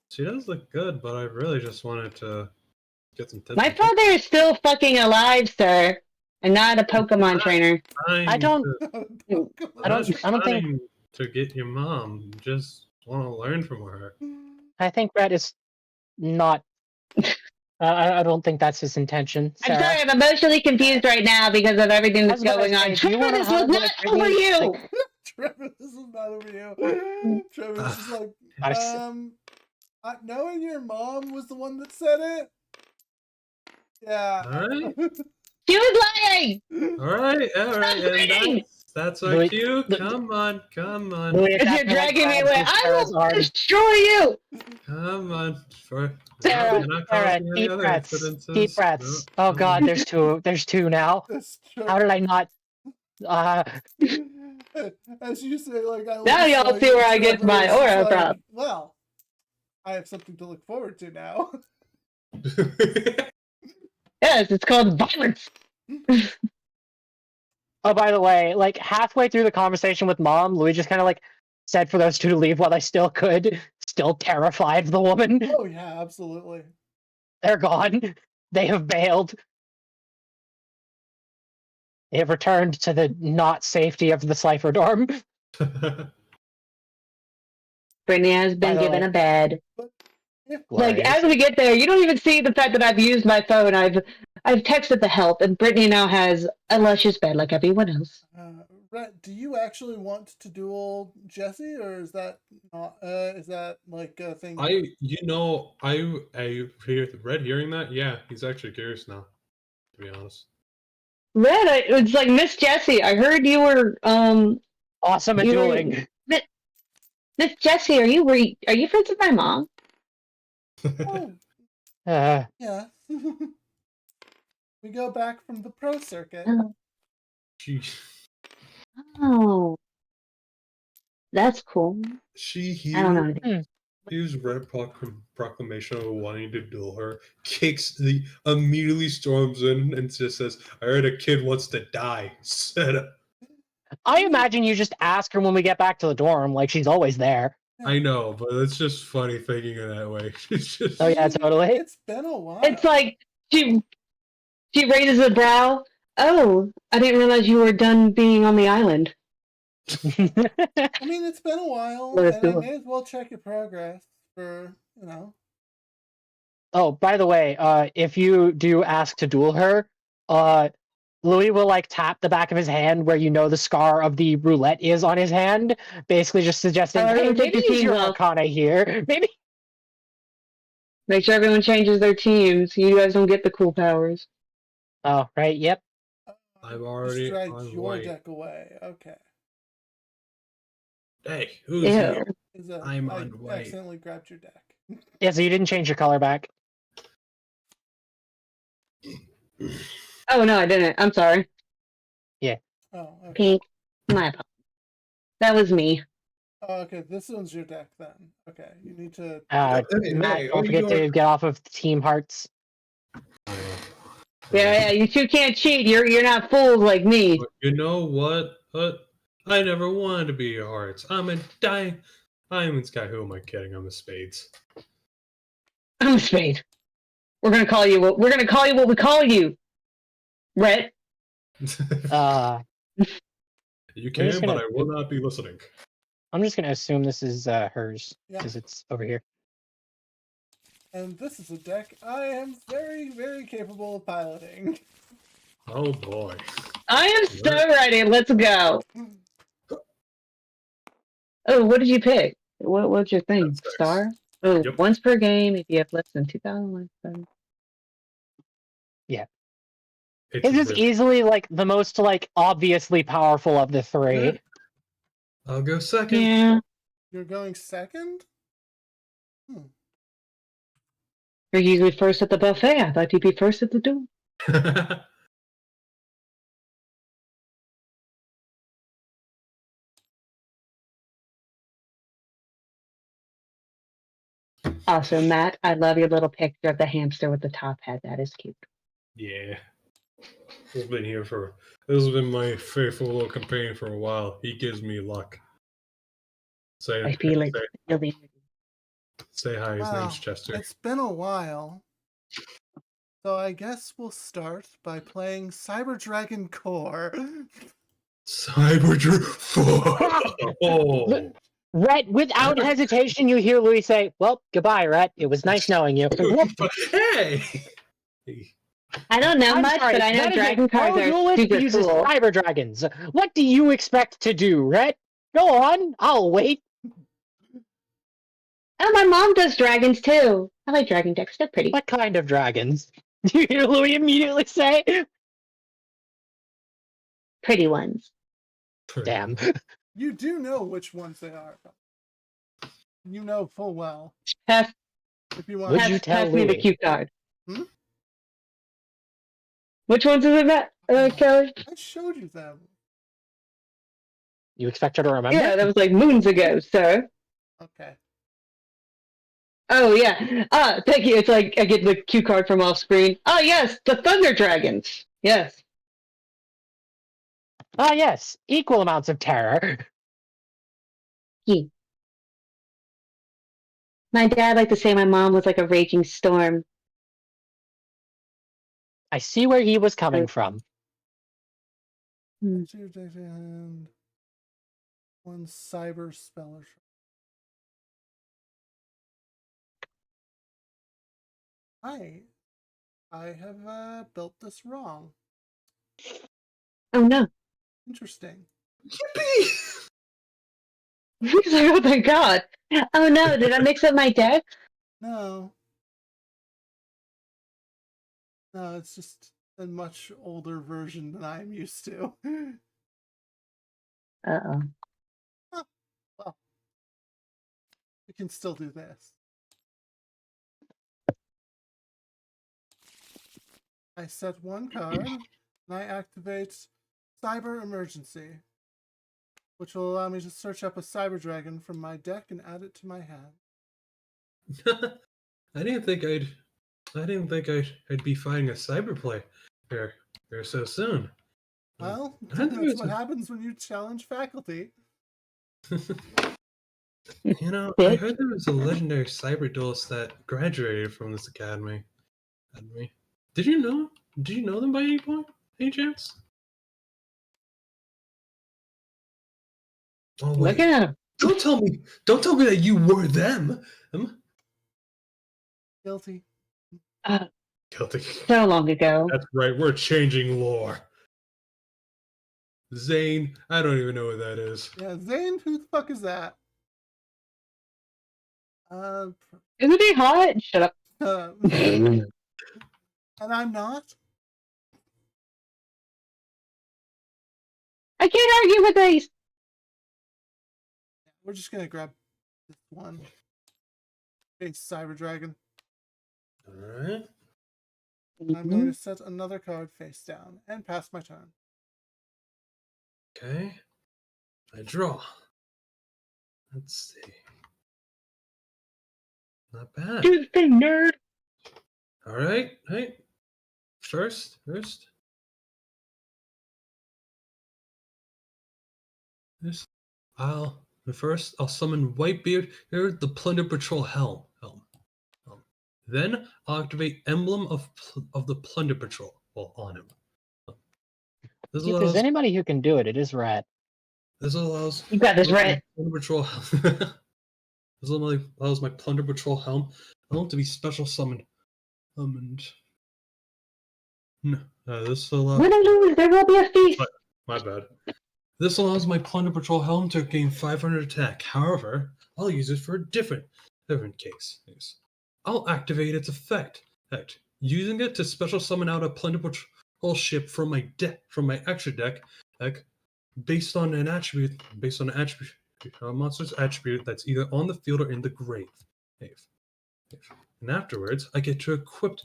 she does look good, but I really just wanted to get some tips. My and tricks. father is still fucking alive, sir, and not a Pokemon trainer. I don't I'm not think trying to get your mom. Just want to learn from her. I think Brett is not. I don't think that's his intention, I'm Sarah. sorry, I'm emotionally confused right now because of everything I that's was about to going on. say, do you Trevor, wanna this have, was like, not over maybe, you! like- Trevor, this is not over you. Trevor's just like, knowing your mom was the one that said it? Yeah. Alright. She was lying! Alright, and lying! that's our Louis- cue. Lu- Come on. Louis, If you're after, like, dragging me grabs away, his I Sarah's will arm. destroy you! Come on. Sarah, We're not Sarah, causing any deep other breaths. incidences. Deep breaths. No, Oh come god, on. there's two now. This How did I not? As you say, like, I will Now y'all destroy see you, where I get Trevor my is just aura like, from. well, I have something to look forward to now. Yes, it's called violence. Oh, by the way, like halfway through the conversation with Mom, Louis just kind of like said for those two to leave while I still could. Still terrified of the woman. Oh yeah, absolutely. They're gone. They have bailed. They have returned to the not safety of the Cypher dorm. Brittany has By been the given way. a bed. Like, Glorious. as we get there, you don't even see the fact that I've used my phone. I've texted the help, and Brittany now has a luscious bed like everyone else. Rhett, do you actually want to duel Jesse, or is that not? Is that like a thing? I read hearing that. Yeah, he's actually curious now. To be honest. Red, it's like Miss Jessie. I heard you were Awesome at you were- dueling. Miss Jessie. Are you friends with my mom? Oh, Uh, yeah. We go back from the pro circuit. Jeez. Oh, that's cool. I don't know. Here's Red proclamation of wanting to duel her, immediately storms in and just says, I heard a kid wants to die. Set up. I imagine you just ask her when we get back to the dorm, like she's always there. I know, but it's just funny thinking in that way. It's just, Oh yeah, totally. It's been a while. It's like she raises a brow. Oh, I didn't realize you were done being on the island. I mean, it's been a while, Let's and do I it. may as well check your progress for, you know. Oh, by the way, if you do ask to duel her, Louis will like tap the back of his hand where you know the scar of the roulette is on his hand, basically just suggesting, hey, Take maybe the use team your off. Arcana here. Maybe. Make sure everyone changes their teams. You guys don't get the cool powers. Oh, right, yep. I'm already Just dragged on your white. deck away. Okay. Hey, who's Ew. here? I I'm on white. accidentally grabbed your deck. Yeah, so you didn't change your color back. Oh no, I didn't. I'm sorry. Oh, okay. Pink. My apologies. That was me. Oh, okay, this one's your deck then. Okay, you need to. Hey, Matt, hey, don't are forget you to doing- get off of Team Hearts. Yeah, you two can't cheat. You're not fools like me. But you know what? I never wanted to be your hearts. I'm a diamonds guy. Who am I kidding? I'm a spades. I'm a spade. We're gonna call you what we call you. Rhett. You just can, but gonna- I will not be listening. I'm just gonna assume this is hers Yeah. because it's over here. And this is a deck I am very, very capable of piloting. Oh boy. I am so ready. Let's go. Oh, what did you pick? What's your thing? That's nice. Star? Oh, Yep. once per game if you have less than 2,000 likes. It's His is really- easily like the most like obviously powerful of the three. Yeah. I'll go second. Yeah. You're going second? You're usually first at the buffet. I thought you'd be first at the duel. Also, Matt, I love your little picture of the hamster with the top hat. That is cute. Yeah. He's been here for. This has been my faithful little companion for a while. He gives me luck. I feel it. Really. Say hi. His Wow, name's Chester. it's been a while. So I guess we'll start by playing Cyber Dragon Core. Oh. Rhett, without hesitation, you hear Louis say, "Well, goodbye, Rhett. It was nice knowing you." Hey. I don't know I'm much, sorry, but I know that is a dragon cards pro are duelist super who uses cool. cyber dragons. What do you expect to do, Rhett? Go on, I'll wait. Oh, my mom does dragons too. I like dragon decks. They're pretty. What kind of dragons? Do you hear Louis immediately say? Pretty ones. Damn. You do know which ones they are. You know full well. Pass, If you want Would to. you tell pass me the Louis? cue card. Hmm? Which ones is it, Matt? Kelly? I showed you them. You expect her to remember? Yeah, that was like moons ago, sir. Okay. Oh, yeah. Thank you. It's like I get the cue card from off screen. Oh, yes, the Thunder Dragons. Yes. Ah, yes. Equal amounts of terror. My dad liked to say my mom was like a raging storm. I see where he was coming from. And one cyber speller. I have built this wrong. Oh, no. Interesting. Yippee! He's like, oh, thank God. Oh, no. Did I mix up my deck? No. No, it's just a much older version than I'm used to. Uh-oh. Well, we can still do this. I set one card, and I activate Cyber Emergency, which will allow me to search up a Cyber Dragon from my deck and add it to my hand. I didn't think I'd be fighting a cyber play here so soon. Well, I thought it that's was what happens when you challenge faculty. You know, I heard there was a legendary cyber duelist that graduated from this academy. Did you know? Did you know them by any point? Any chance? Oh wait! Look at him. Don't tell me that you were them. Guilty. Guilty. So long ago. That's right. We're changing lore. Zane, I don't even know what that is. Yeah, Zane, who the fuck is that? Isn't he hot? Shut up. And I'm not. I can't argue with these. We're just gonna grab this one. Face Cyber Dragon. Alright. I'm going to set another card face down and pass my turn. Okay. I draw. Let's see. Not bad. Do the thing, nerd. Alright. Hey. First. This. I'll summon Whitebeard here, the Plunder Patrol Helm. Then I'll activate Emblem of the Plunder Patrol on him. This If there's allows anybody who can do it, it is Rhett. You got this right. Plunder Patrol. This allows my Plunder Patrol Helm to be special summoned. No, this allows. Win or lose, there will be a feast. My bad. This allows my Plunder Patrol Helm to gain 500 attack. However, I'll use it for a different case. I'll activate its effect. Using it to special summon out a Plunder Patrol ship from my extra deck, based on a monster's attribute that's either on the field or in the grave. And afterwards, I get to equip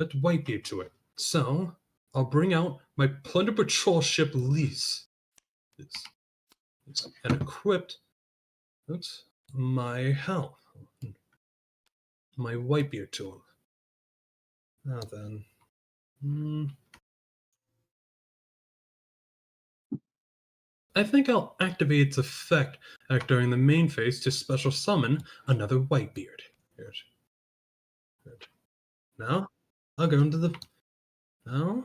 a Whitebeard to it. So I'll bring out my Plunder Patrol ship Lease. And equipped my helm. my Whitebeard to him. Now then. I think I'll activate its effect during the main phase to special summon another Whitebeard. Good. Now, I'll go into the... Now,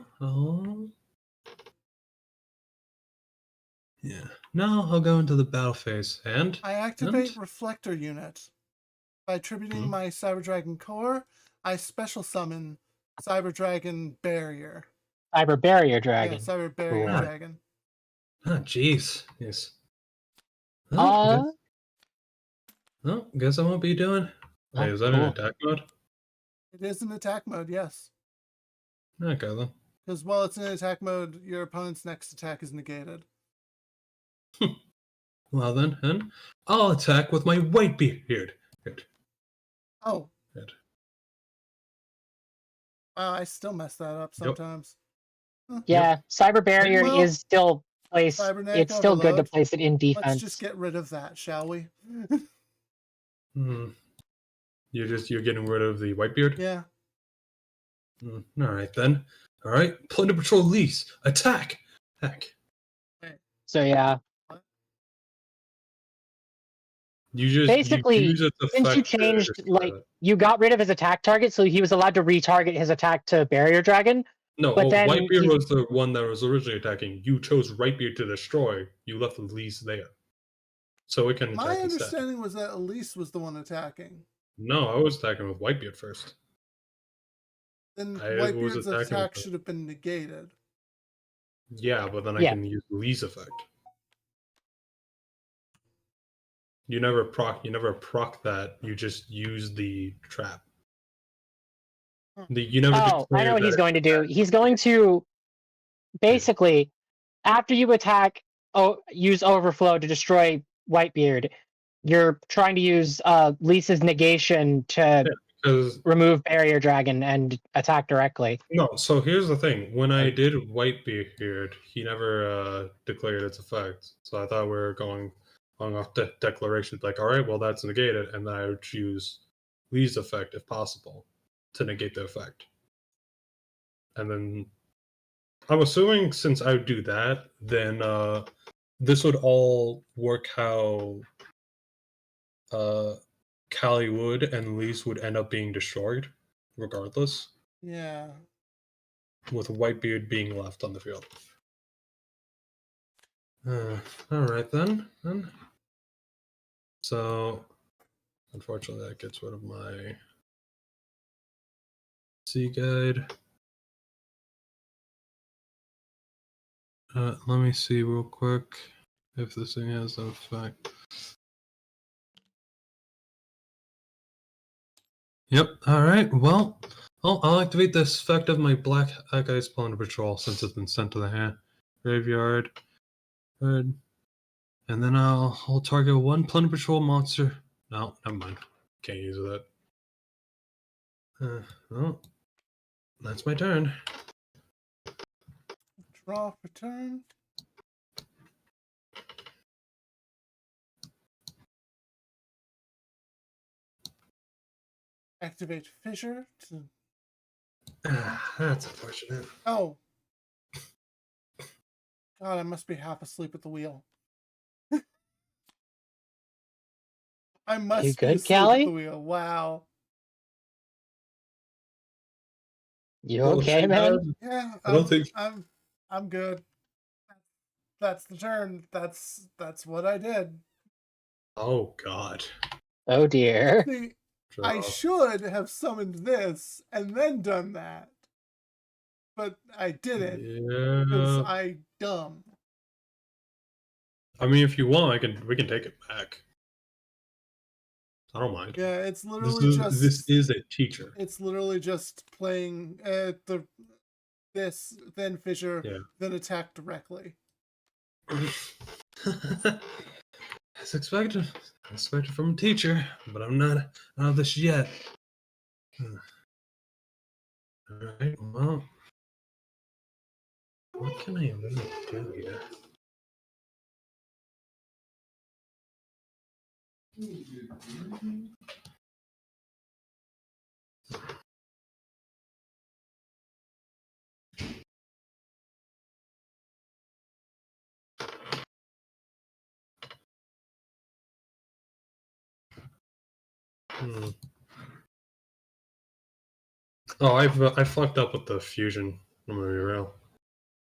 yeah. Now I'll go into the battle phase, and... I activate Reflector Unit. By attributing my Cyber Dragon core, I special summon Cyber Dragon Barrier. Cyber Barrier Dragon. Yeah, Cyber Barrier Cool. Dragon. Ah, jeez. Yes. Oh, guess I won't be doing... Wait, is that cool. an attack mode? It is in attack mode, yes. Okay, then. Because while it's in attack mode, your opponent's next attack is negated. Well then, I'll attack with my Whitebeard. Good. Oh. Good. Wow, I still mess that up sometimes. Yeah, Cyber Barrier Well, is still placed. Cybernetic It's still good to Overload. place it in defense. Let's just get rid of that, shall we? You're getting rid of the Whitebeard? Yeah. Alright then. Alright, Plunder Patrol Lease. Attack! Heck. So yeah. You just Basically, use its since you effect to changed, destroy like, it. you got rid of his attack target, so he was allowed to retarget his attack to Barrier Dragon. No, but then Whitebeard was the one that was originally attacking. You chose Whitebeard to destroy. You left the Lease there. So it can attack My instead. understanding was that Elise was the one attacking. No, I was attacking with Whitebeard first. Then I was Whitebeard's attacking attack with- should have been negated. Yeah, but then I Yeah. can use the Lease effect. You never proc that. You just use the trap. You never Oh, I declare know what he's that- going to do. He's going to basically, after you attack, use Overflow to destroy Whitebeard. You're trying to use Lisa's negation to because remove Barrier Dragon and attack directly. no. So here's the thing: when I did Whitebeard, he never declared its effect. So I thought we were going off declarations like, all right, well that's negated, and then I would choose Lee's effect if possible to negate the effect. And then I'm assuming since I would do that, then this would all work how Callie would and Lee's would end up being destroyed, regardless, Yeah. with Whitebeard being left on the field. All right then. So, unfortunately, that gets rid of my Sea Guide. Let me see real quick if this thing has an effect. Yep. All right. Well, I'll activate this effect of my Black Ice Plunder Patrol since it's been sent to the graveyard. Good. And then I'll target one Plunder Patrol monster. No, never mind. Can't use that. Well, that's my turn. Draw for turn. Activate Fissure to... That's unfortunate. Oh. God, I must be half asleep at the wheel. I must You be good, asleep at Callie? the wheel. Wow. You okay, man? Yeah, I don't think- I'm good. That's the turn. That's what I did. Oh God. Oh dear. See, Draw. I should have summoned this and then done that. But I didn't because Yeah. I dumb. I mean, if you want, we can take it back. I don't mind. Yeah, it's literally This is a teacher. It's literally just playing this, then Fissure, Yeah. then attack directly. As expected. Expected from a teacher, but I'm not out of this yet. Alright, well. What can I really do here? Hmm. Oh, I fucked up with the fusion. I'm gonna be real.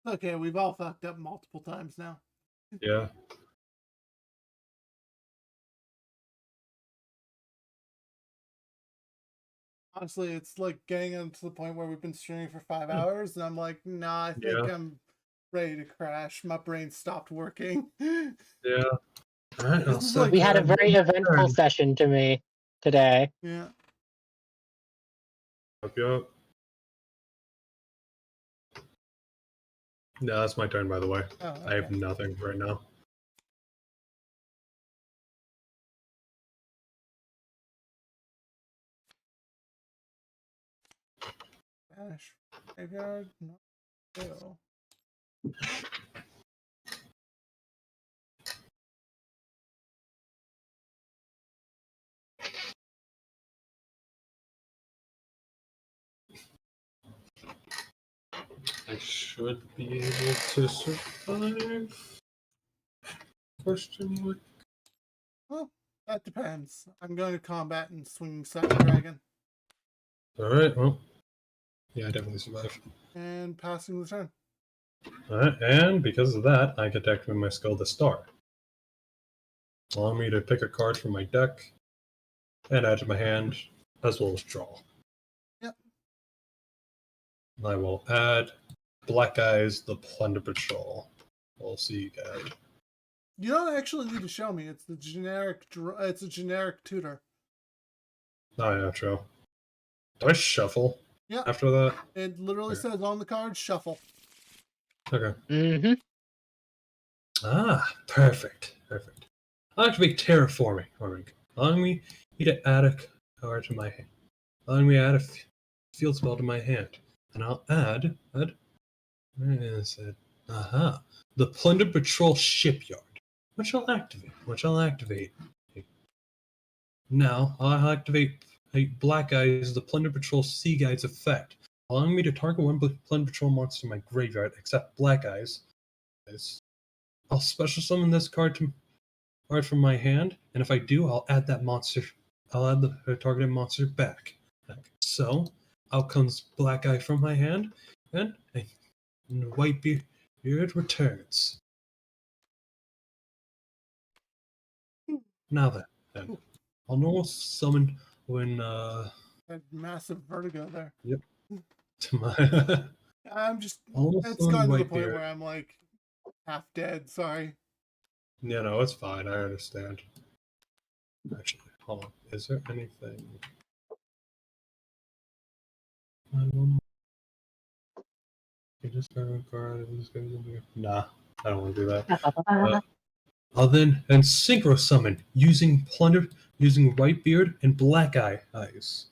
Okay, we've all fucked up multiple times now. Yeah. Honestly, it's like getting to the point where we've been streaming for 5 hours, and I'm like, nah, I think Yeah. I'm ready to crash. My brain stopped working. Yeah. All right. This I'll is set like- We had a that very eventful turn. session to me today. Yeah. Hook you up. Yeah, that's my turn, by the way. Oh, I have okay. nothing right now. Spanish graveyard. No. Ew. I should be able to survive. Question mark. Well, that depends. I'm going to combat and swing Cyber Dragon All right. Well, yeah, I definitely survived. and passing the turn. All right, and because of that, I get to activate my skill, the Star. Allow me to pick a card from my deck and add to my hand, as well as draw. Yep. I will add Black Eyes, the Plunder Patrol. We'll see you guys. You don't actually need to show me. It's the generic. It's a generic tutor. Oh yeah, true. Do I shuffle? Yeah. After that? It literally Okay. says on the card, shuffle. Okay. Mm-hmm. Ah, perfect. Perfect. I'll activate Terraforming. Allowing me to add a card to my hand. Allowing me to add a field spell to my hand. And I'll add where is it? Aha. The Plunder Patrol Shipyard. Which I'll activate. Now, I'll activate Black Eyes, the Plunder Patrol Sea Guide's effect, allowing me to target one Plunder Patrol monster in my graveyard, except Black Eyes. I'll special summon this card from my hand, and if I do, I'll add that monster. I'll add the targeted monster back. So, out comes Black Eye from my hand, and Whitebeard returns. Now then, I'll normal summon when Had massive vertigo there. Yep. To my I'm just. almost It's summon gotten to the point Whitebeard. where I'm like half dead. Sorry. Yeah, no, it's fine. I understand. Actually, hold on. Is there anything? Nah, I don't want to do that. I'll then synchro summon using Whitebeard and Black Eyes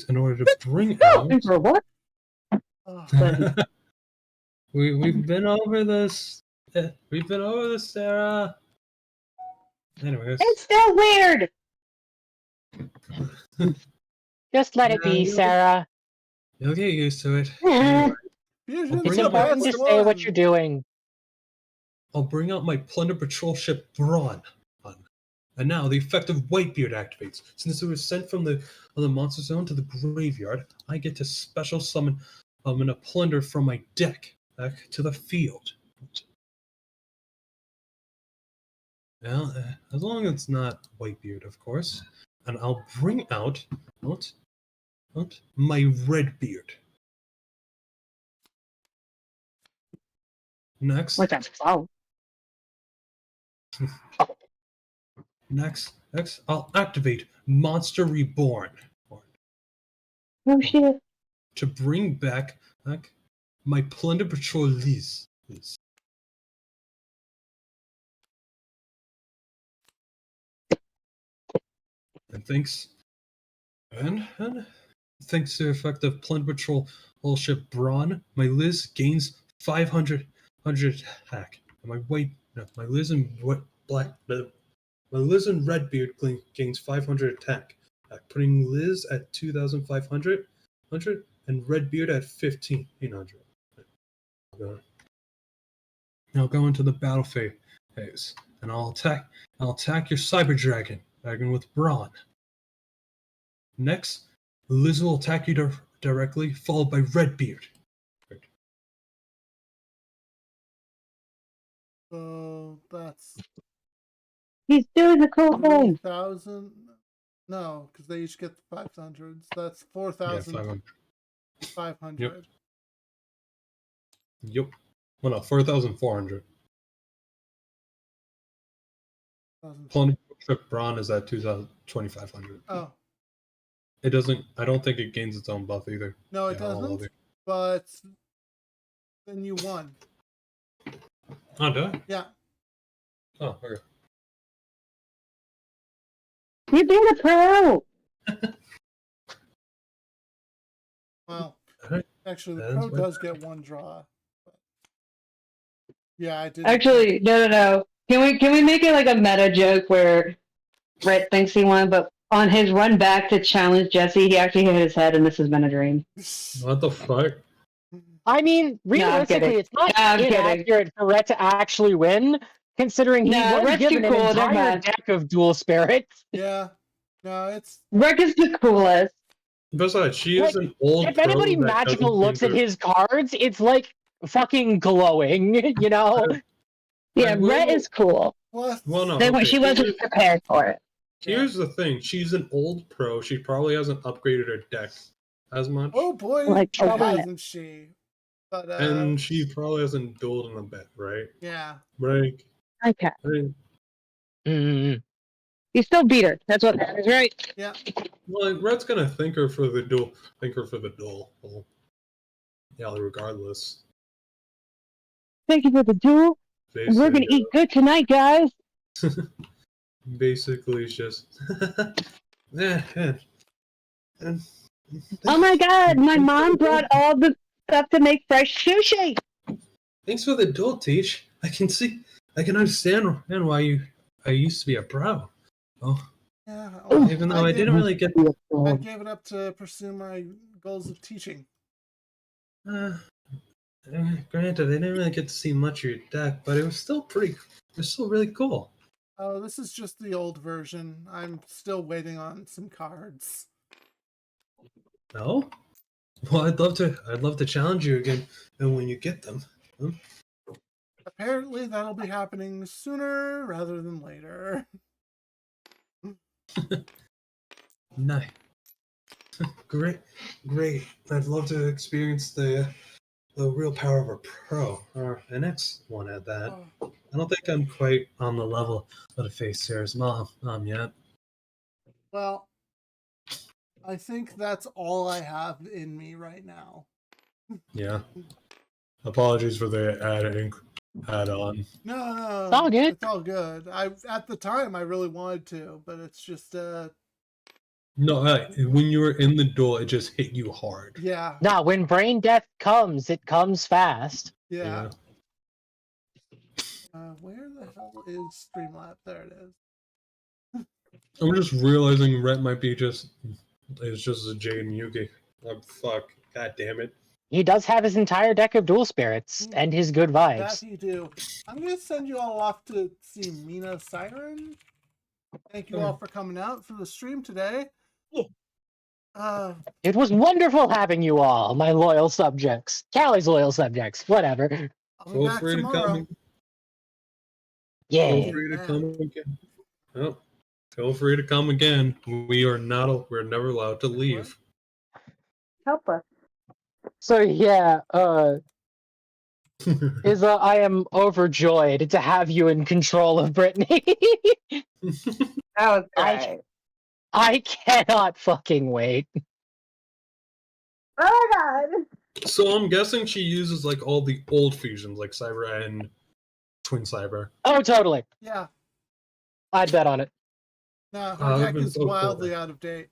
in order to bring out. For what? Oh, We've been over this. We've been over this, Sarah. Anyways, It's still weird. Just let it Yeah, be, you'll- Sarah. you'll get used to it. Fusion's bring It's the up my important to best say what one. you're doing. I'll bring out my Plunder Patrol ship Brawn. And now the effect of Whitebeard activates. Since it was sent from the monster zone to the graveyard, I get to special summon a plunder from my deck back to the field. Well, as long as it's not Whitebeard, of course. And I'll bring out my Redbeard. Next, What's that? Oh, next, I'll activate Monster Reborn oh shit. to bring back my Plunder Patrol Liz. And thanks to the effect of Plunder Patrol ship Brawn, my Liz gains 500 attack. And my Liz and Redbeard gains 500 attack, putting Liz at 2,500, and Redbeard at 1,500. Now go into the battle phase, and I'll attack your Cyber Dragon with Brawn. Next, Liz will attack you directly, followed by Redbeard. So that's He's doing the cool thing. 3,000. No, because they each get the 500s. That's Yeah, 500. 4,500. Yep. Yep. Well, no, 4,400. Pulling Braun is at 2,500. Oh, It doesn't. I don't think it gains its own buff either. no, it Yeah, all of doesn't. it. But then you won. Oh, do I? Yeah. Oh, okay. You're being a pro. Well, Alright. actually, the That's pro what- does get one draw. Yeah, I did. Actually, no. Can we make it like a meta joke where Brett thinks he won, but on his run back to challenge Jesse, he actually hit his head, and this has been a dream. What the fuck? I mean, realistically, kidding. it's not I'm kidding. inaccurate for Rhett to actually win, considering he No, was Rhett's given too an cool, never entire mind. deck of dual spirits. Yeah. No, it's Rick is the coolest. Besides, she is Like, an old. If anybody pro that magical doesn't looks at seem to- his cards, it's like fucking glowing, you know? Yeah, will- Rhett is cool. plus. Well, no. She wasn't prepared for it. Here's the thing: she's an old pro. She probably hasn't upgraded her deck as much, Oh boy, Like, why probably- hasn't she? But and she probably hasn't dueled in a bit, right? yeah. Right. Okay. I mean, Mm. You still beat her. That's what matters, right? Yeah. well, Red's gonna thank her for the duel. Well, yeah, regardless. Thank you for the duel. And we're gonna eat good tonight, guys. Basically, it's just. Yeah. Oh my god, my mom brought all the stuff to make fresh sushi. Thanks for the duel, Teach. I can understand why I used to be a pro. Oh, Yeah. even though I didn't really get. I gave it up to pursue my goals of teaching. Granted, I didn't really get to see much of your deck, but it was still really cool. Oh, this is just the old version. I'm still waiting on some cards. No? Well, I'd love to challenge you again, and when you get them. Apparently, that'll be happening sooner rather than later. Nice. Great. I'd love to experience the real power of a pro, or an X one at that. Oh, I don't think I'm quite on the level of to face Sarah's mom yet. well, I think that's all I have in me right now. Yeah. Apologies for the add-on. No, It's all good. It's all good. At the time I really wanted to, but it's just No, when you were in the duel, it just hit you hard. yeah. Nah, when brain death comes, it comes fast. Yeah. Where the hell is Streamlab? There it is. I'm just realizing Rhett might be it's just a Jade and Yugi. Oh, fuck. God damn it. He does have his entire deck of dual spirits and his good That vibes. you do. I'm gonna send you all off to see Mina Siren. Thank you all for coming out for the stream today. It was wonderful having you all, my loyal subjects. Callie's loyal subjects, whatever. I'll be Feel back free to tomorrow. come. Yeah. Feel free to come again. Oh, feel free to come again. We're never allowed to leave. Help us. So yeah, Izza, I am overjoyed to have you in control of Brittany. That was I- great. I cannot fucking wait. Oh my god. So I'm guessing she uses like all the old fusions, like Cyber and Twin Cyber. Oh, totally. Yeah. I'd bet on it. No, Oh, her deck that'd is been so cool. wildly out of date.